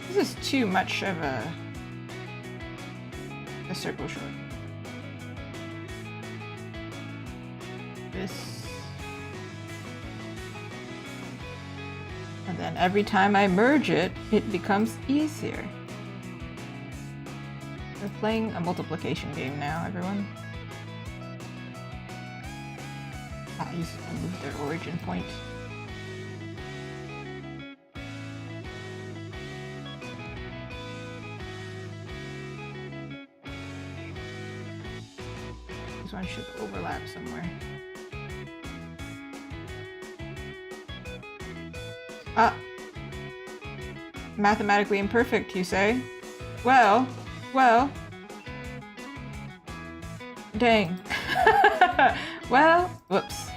This is too much of a circle short. This. And then every time I merge it, it becomes easier. We're playing a multiplication game now, everyone. I used to move their origin point. This one should overlap somewhere. Ah! Mathematically imperfect, you say? Well. Dang. Well, whoops.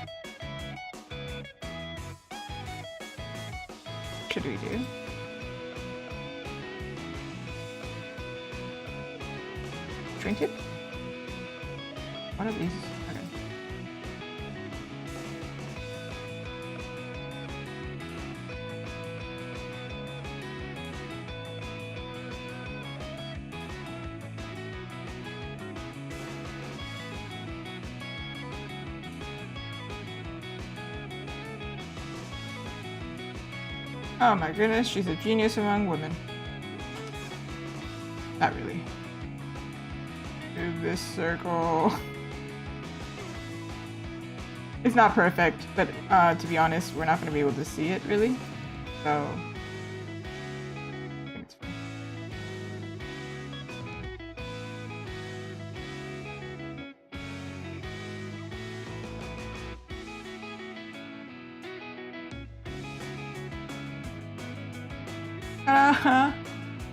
What should we do? Shrink it? One of these. Okay. Oh my goodness, she's a genius among women. Not really. Do this circle. It's not perfect, but to be honest, we're not going to be able to see it really. So I think it's fine.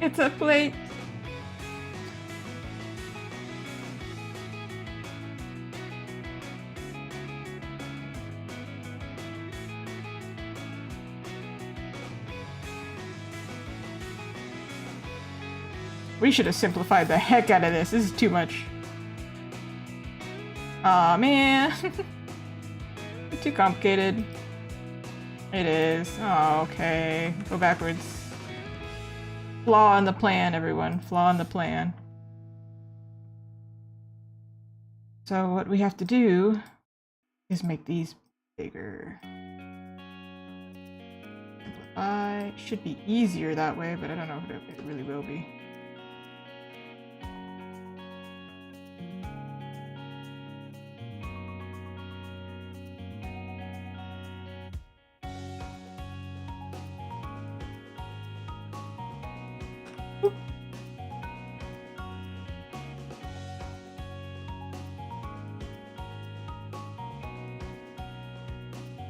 It's a plate. We should have simplified the heck out of this. This is too much. Aw, man. Too complicated. It is. Oh, okay. Go backwards. Flaw in the plan, everyone. Flaw in the plan. So what we have to do is make these bigger. Simplify. Should be easier that way, but I don't know if it really will be.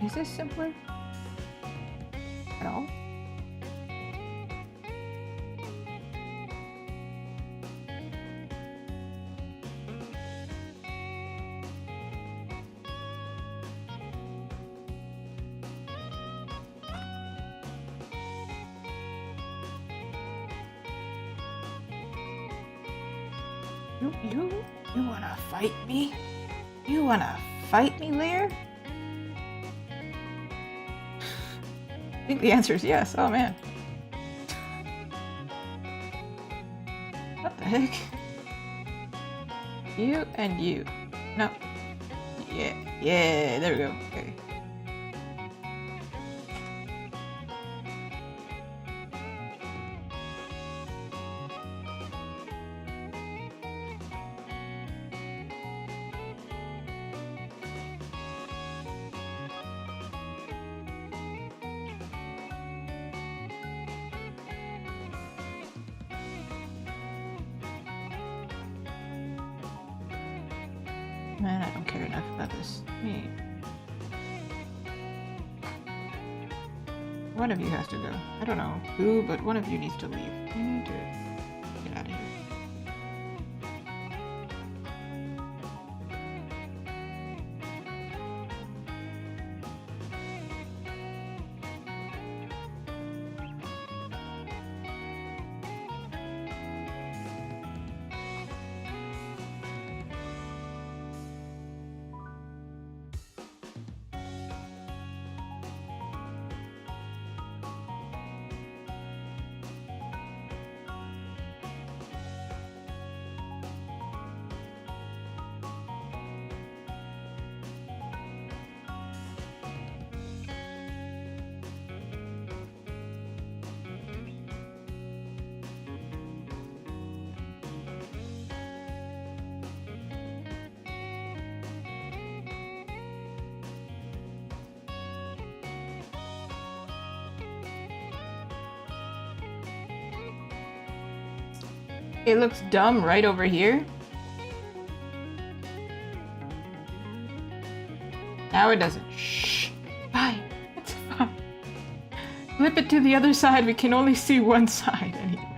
Is this simpler? At all? You wanna fight me? You wanna fight me, Lear? I think the answer is yes. Oh man. What the heck? You and you. No. Yeah, there we go. Okay. Man, I don't care enough about this. One of you has to go. I don't know who, but one of you needs to leave. You need to get out of here. It looks dumb right over here. Now it doesn't. Shh. Fine. It's fine. Flip it to the other side. We can only see one side anyway.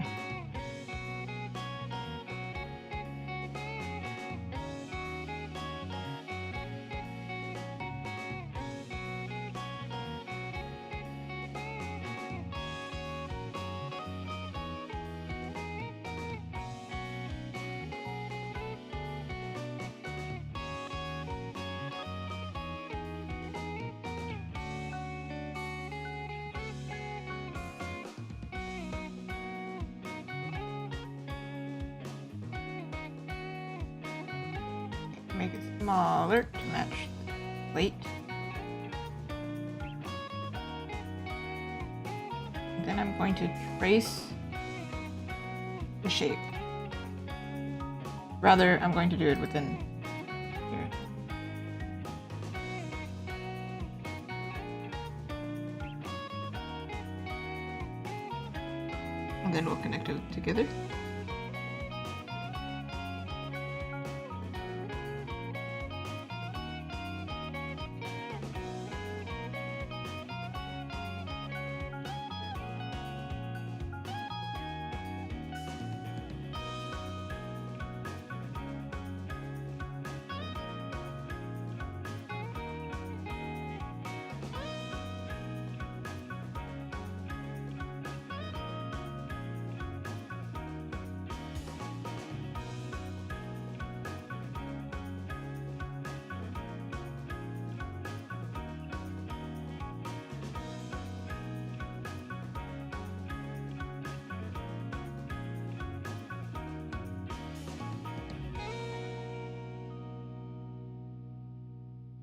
Make it smaller to match the plate. I'm going to trace the shape. Rather, I'm going to do it within here. And then we'll connect it together.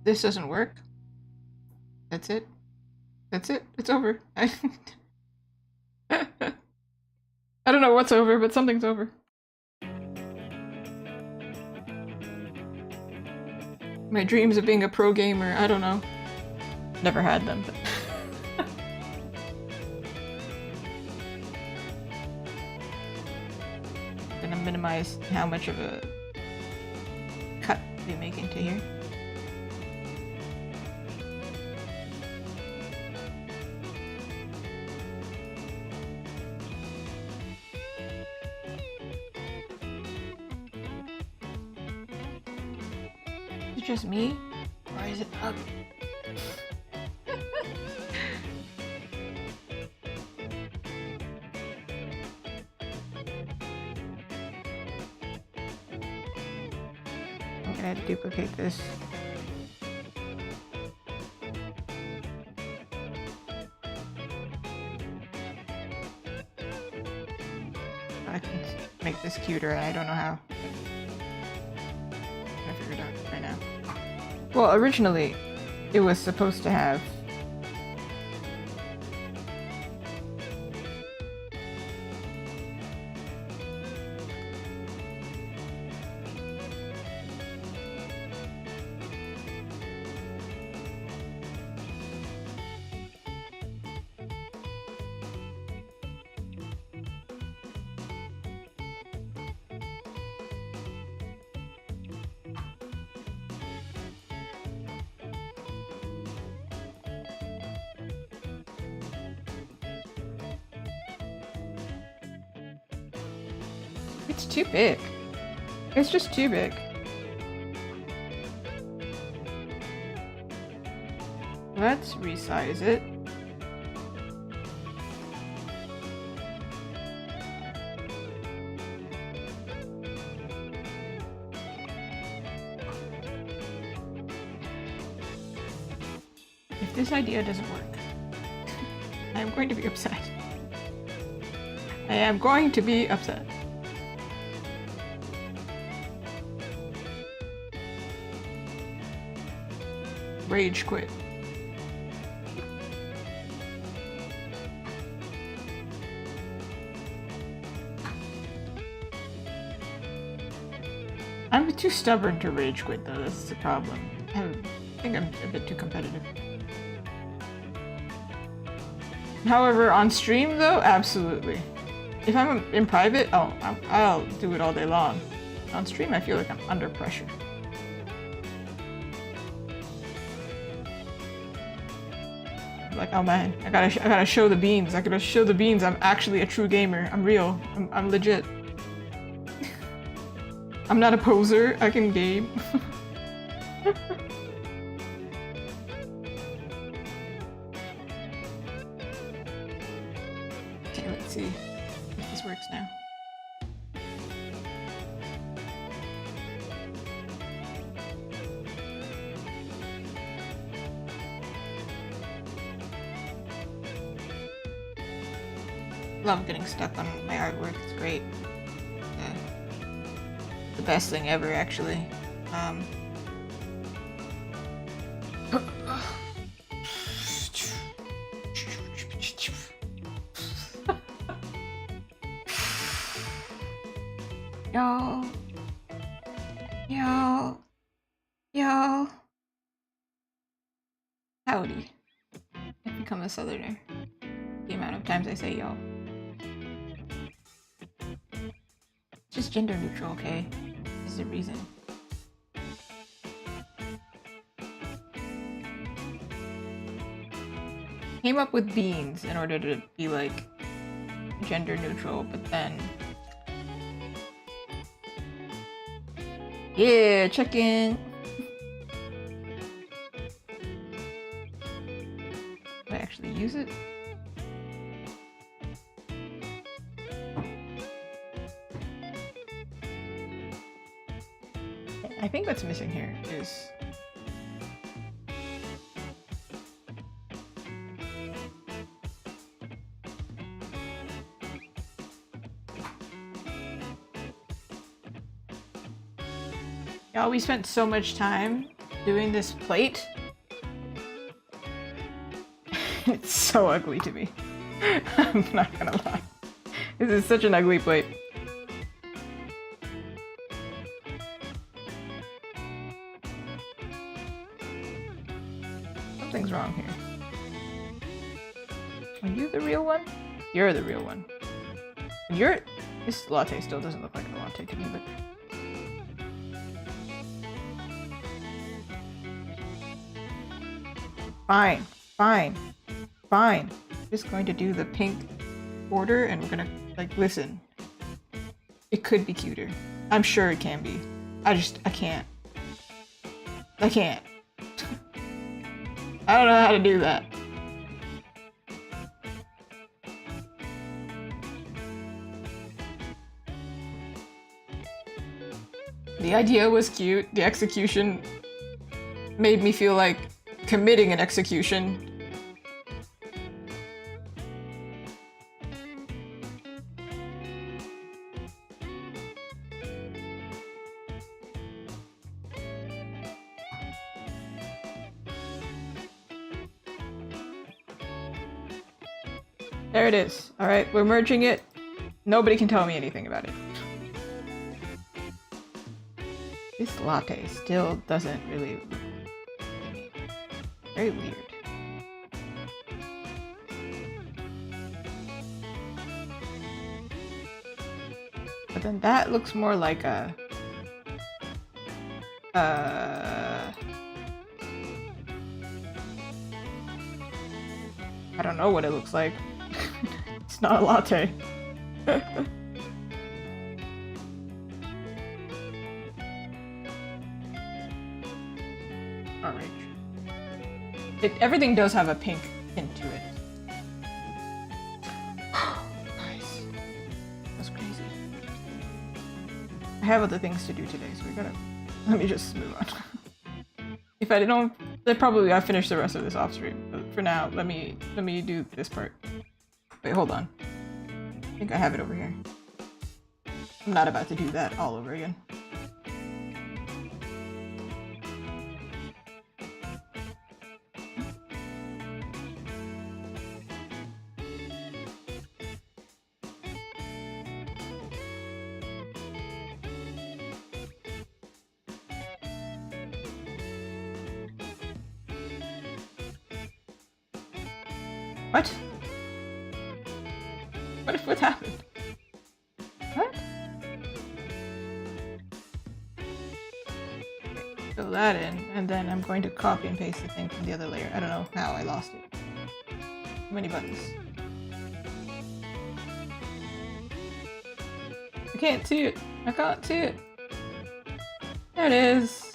This doesn't work. That's it. That's it. It's over. I don't know what's over, but something's over. My dreams of being a pro gamer, I don't know. Never had them, but... I'm gonna minimize how much of a cut we make into here. Is it just me? Or is it ugly? I'm gonna have to duplicate this. I can make this cuter, and I don't know how. I figured it out right now. Well, originally, it was supposed to have It's too big. It's just too big. Let's resize it. If this idea doesn't work, I am going to be upset. I am going to be upset. Rage quit. I'm too stubborn to rage quit though, this is the problem. I think I'm a bit too competitive. However, on stream though, absolutely. If I'm in private, I'll do it all day long. On stream, I feel like I'm under pressure. Like, oh man, I gotta show the beans. I gotta show the beans. I'm actually a true gamer. I'm real. I'm legit. I'm not a poser. I can game. Okay, let's see if this works now. Love getting stuck on my artwork, it's great. The best thing ever, actually. Y'all. Y'all. Y'all. Howdy. I've become a southerner. The amount of times I say y'all. Just gender neutral, okay? There's a reason. Came up with beans in order to be like gender neutral, but then yeah, checkin. Do I actually use it? I think what's missing here is y'all, we spent so much time doing this plate. It's so ugly to me. I'm not gonna lie. This is such an ugly plate. Something's wrong here. Are you the real one? You're the real one. This latte still doesn't look like a latte to me, but fine, fine, fine. I'm just going to do the pink border and we're gonna, like, listen. It could be cuter. I'm sure it can be. I can't. I can't. I don't know how to do that. The idea was cute. The execution made me feel like committing an execution. There it is. All right, we're merging it. Nobody can tell me anything about it. This latte still doesn't really... Very weird. But then that looks more like a... I don't know what it looks like. It's not a latte. Alright. Everything does have a pink tint to it. Nice. That's crazy. I have other things to do today, so we gotta... Let me just move on. If I don't... Then probably I'll finish the rest of this off stream. But for now, let me do this part. Wait, hold on. I think I have it over here. I'm not about to do that all over again. What? What happened? What? Fill that in, and then I'm going to copy and paste the thing from the other layer. I don't know how I lost it. Too many buttons. I can't see it. I can't see it. There it is.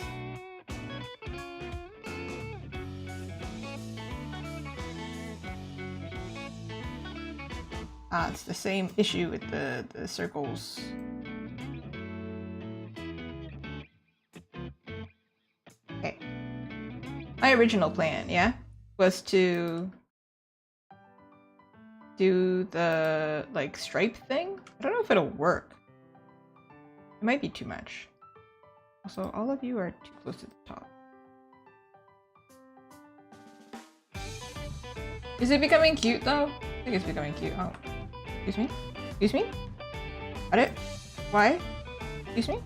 Ah, it's the same issue with the circles. Okay. My original plan, yeah, was to do the, like, stripe thing. I don't know if it'll work. It might be too much. Also, all of you are too close to the top. Is it becoming cute, though? I think it's becoming cute. Oh. Excuse me? Excuse me? Got it? Why? Excuse me?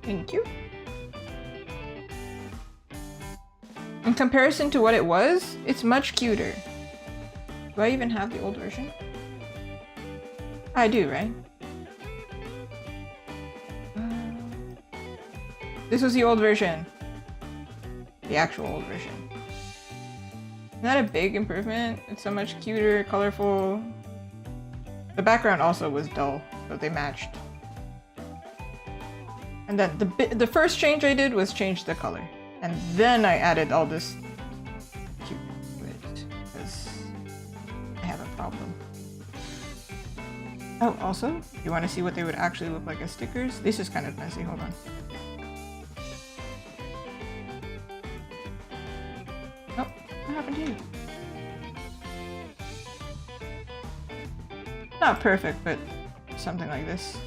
Thank you. In comparison to what it was, it's much cuter. Do I even have the old version? I do, right? This was the old version. The actual old version. Isn't that a big improvement? It's so much cuter, colorful. The background also was dull, so they matched. And then the first change I did was change the color. And then I added all this cute to it, because I have a problem. Oh, also, you want to see what they would actually look like as stickers? This is kind of messy, hold on. Oh, what happened to you? Not perfect, but something like this.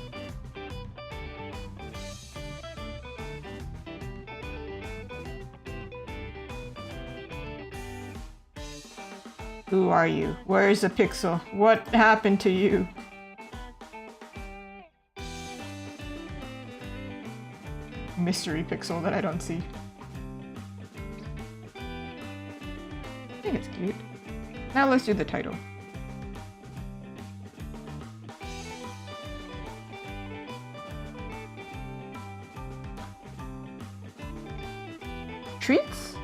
Who are you? Where is the pixel? What happened to you? Mystery pixel that I don't see. I think it's cute. Now let's do the title. Treats?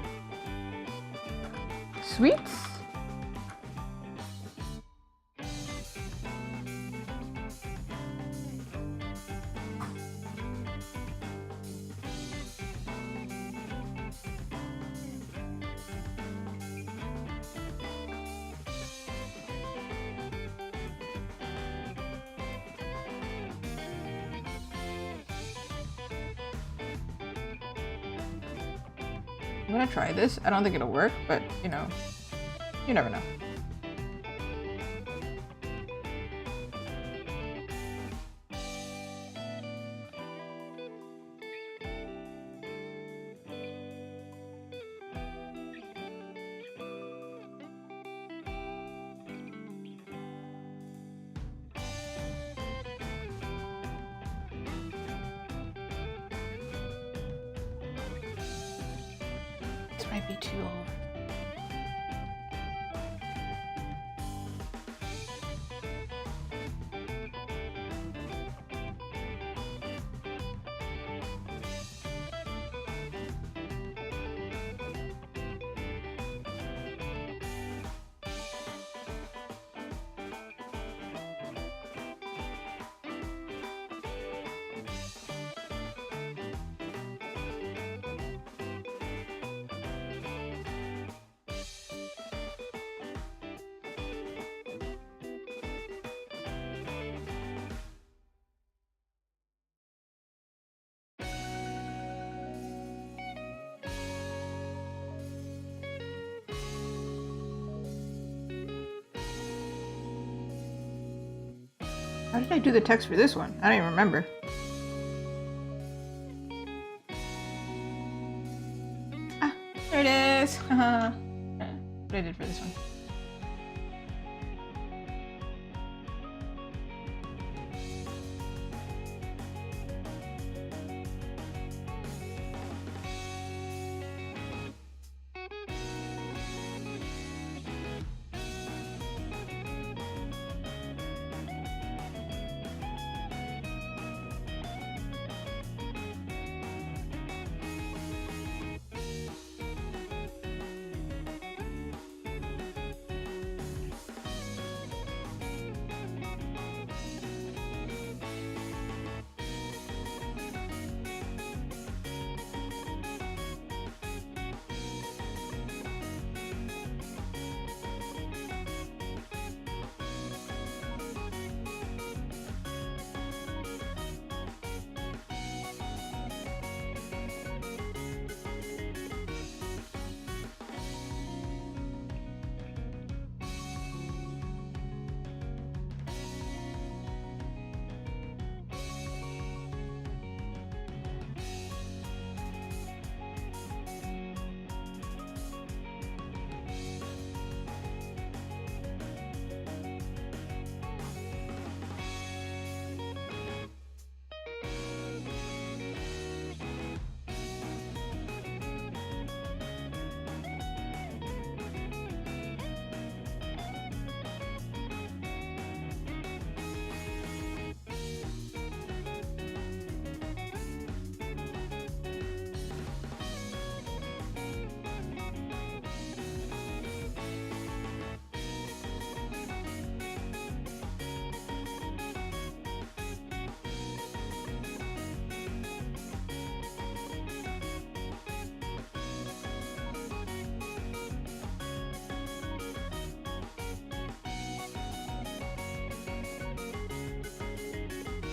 Sweets? I'm gonna try this. I don't think it'll work, but you know, you never know. Might be too old. How did I do the text for this one? I don't even remember. Ah, there it is. Haha. What I did for this one.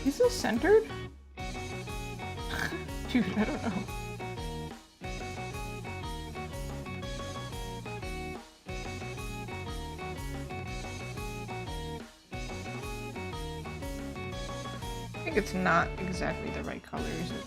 Is this centered? Dude, I don't know. I think it's not exactly the right color, is it?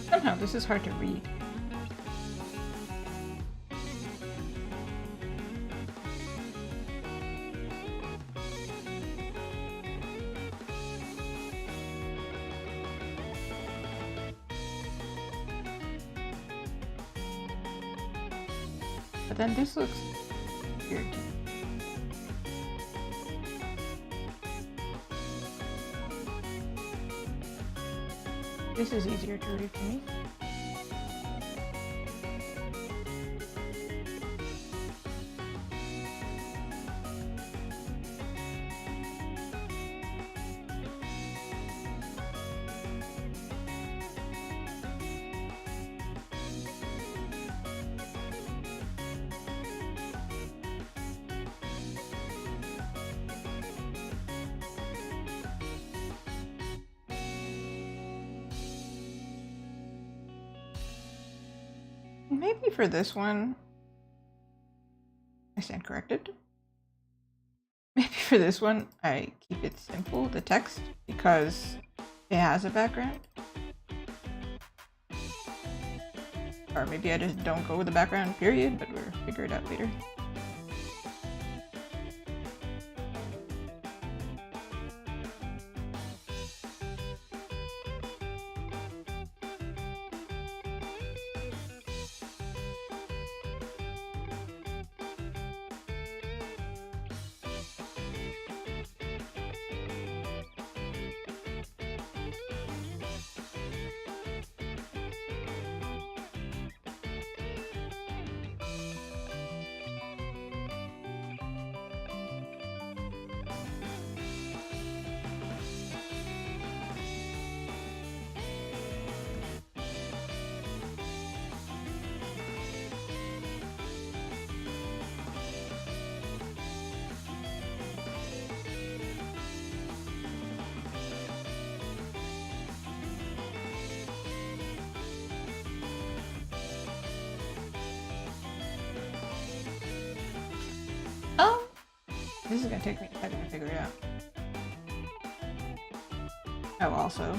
Somehow this is hard to read. But then this looks weird. This is easier to read for me. Maybe for this one, I stand corrected. Maybe for this one, I keep it simple, the text, because it has a background. Or maybe I just don't go with the background, period, but we'll figure it out later. This is gonna take me a second to figure it out. Oh, also,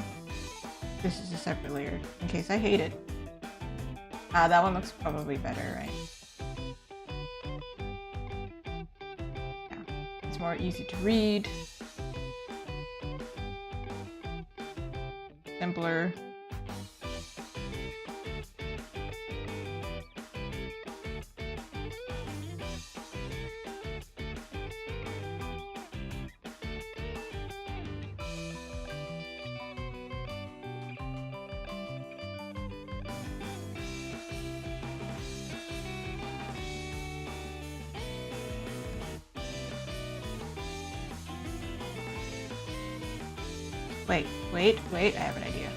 this is a separate layer, in case I hate it. Ah, that one looks probably better, right? Yeah, it's more easy to read. Simpler. Wait, I have an idea.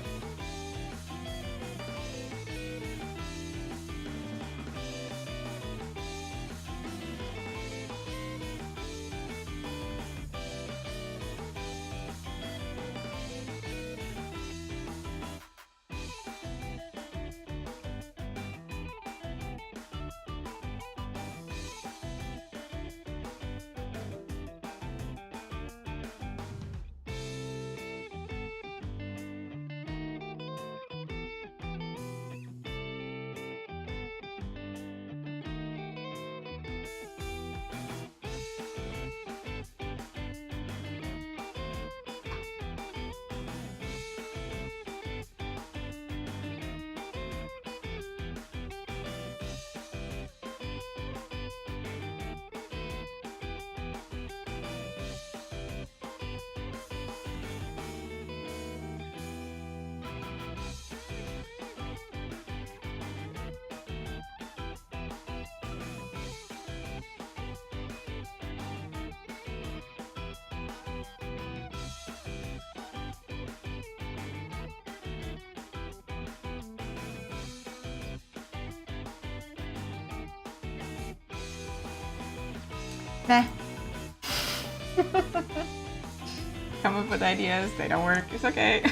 Nah. Come up with ideas, they don't work, it's okay.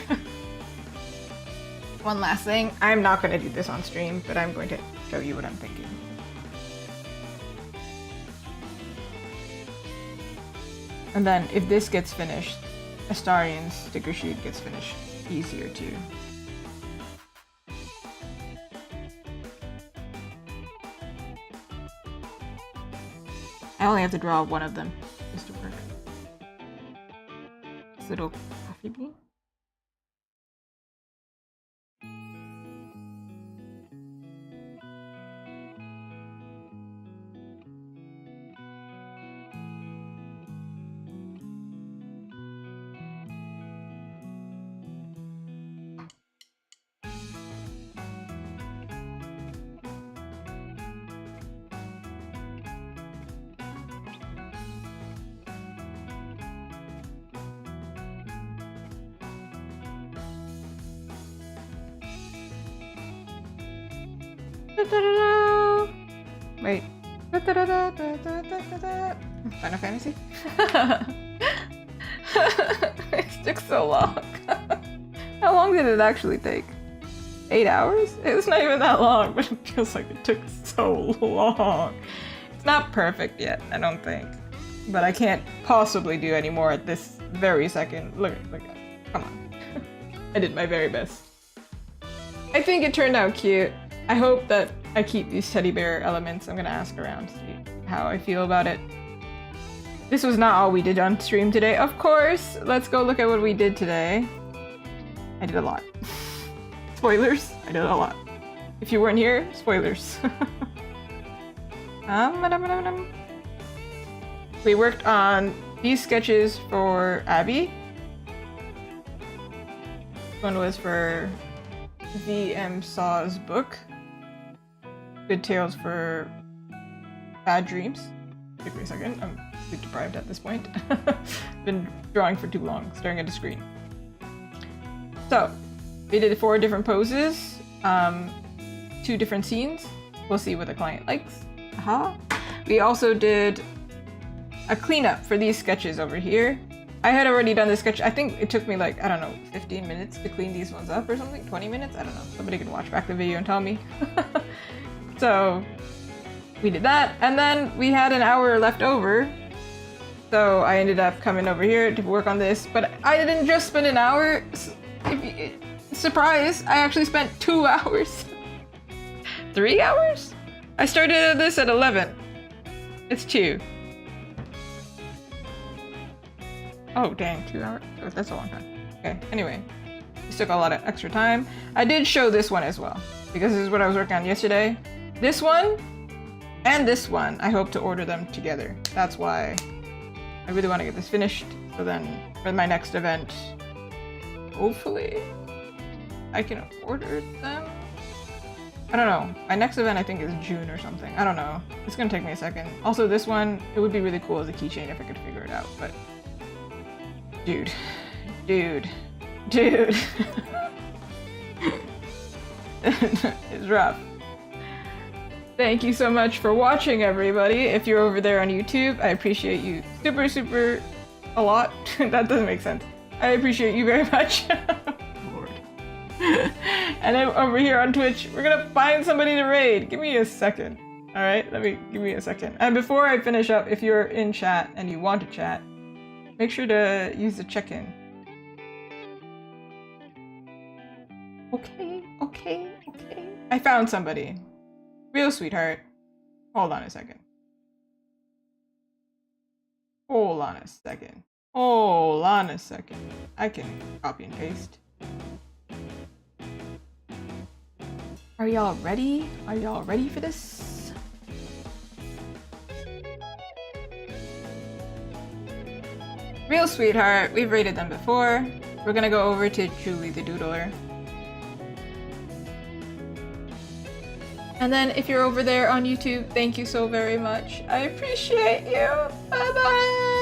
One last thing, I'm not going to do this on stream, but I'm going to show you what I'm thinking. And then if this gets finished, Astarian's sticker sheet gets finished easier too. I only have to draw one of them just to work. This little coffee bean. Wait. Final Fantasy? It took so long. How long did it actually take? 8 hours? It's not even that long, but it feels like it took so long. It's not perfect yet, I don't think. But I can't possibly do any more at this very second. Look at it. Come on. I did my very best. I think it turned out cute. I hope that I keep these teddy bear elements. I'm gonna ask around, see how I feel about it. This was not all we did on stream today. Of course, let's go look at what we did today. I did a lot. Spoilers, I did a lot. If you weren't here, spoilers. We worked on these sketches for Abby. One was for VM Sawh's book. Good Tales for Bad Dreams. Give me a second, I'm sleep deprived at this point. Been drawing for too long, staring at the screen. So, we did 4 different poses, 2 different scenes. We'll see what the client likes. We also did a cleanup for these sketches over here. I had already done this sketch. I think it took me like, I don't know, 15 minutes to clean these ones up or something? 20 minutes? I don't know. Somebody can watch back the video and tell me. So we did that, and then we had an hour left over. So I ended up coming over here to work on this, but I didn't just spend an hour. Surprise, I actually spent 2 hours. 3 hours? I started this at 11. It's 2. Oh dang, 2 hours? Oh, that's a long time. Okay, anyway. This took a lot of extra time. I did show this one as well, because this is what I was working on yesterday. This one and this one, I hope to order them together. That's why I really want to get this finished. So then for my next event, hopefully I can order them. I don't know. My next event I think is June or something. I don't know. It's gonna take me a second. Also this one, it would be really cool as a keychain if I could figure it out, but dude. It's rough. Thank you so much for watching, everybody. If you're over there on YouTube, I appreciate you super a lot. That doesn't make sense. I appreciate you very much. Lord. And then over here on Twitch, we're gonna find somebody to raid. Give me a second. All right, give me a second. And before I finish up, if you're in chat and you want to chat, make sure to use the check-in. Okay. I found somebody. Real sweetheart. Hold on a second. I can copy and paste. Are y'all ready? Are y'all ready for this? Real sweetheart. We've rated them before. We're gonna go over to Julie the Doodler. And then if you're over there on YouTube, thank you so very much. I appreciate you. Bye-bye.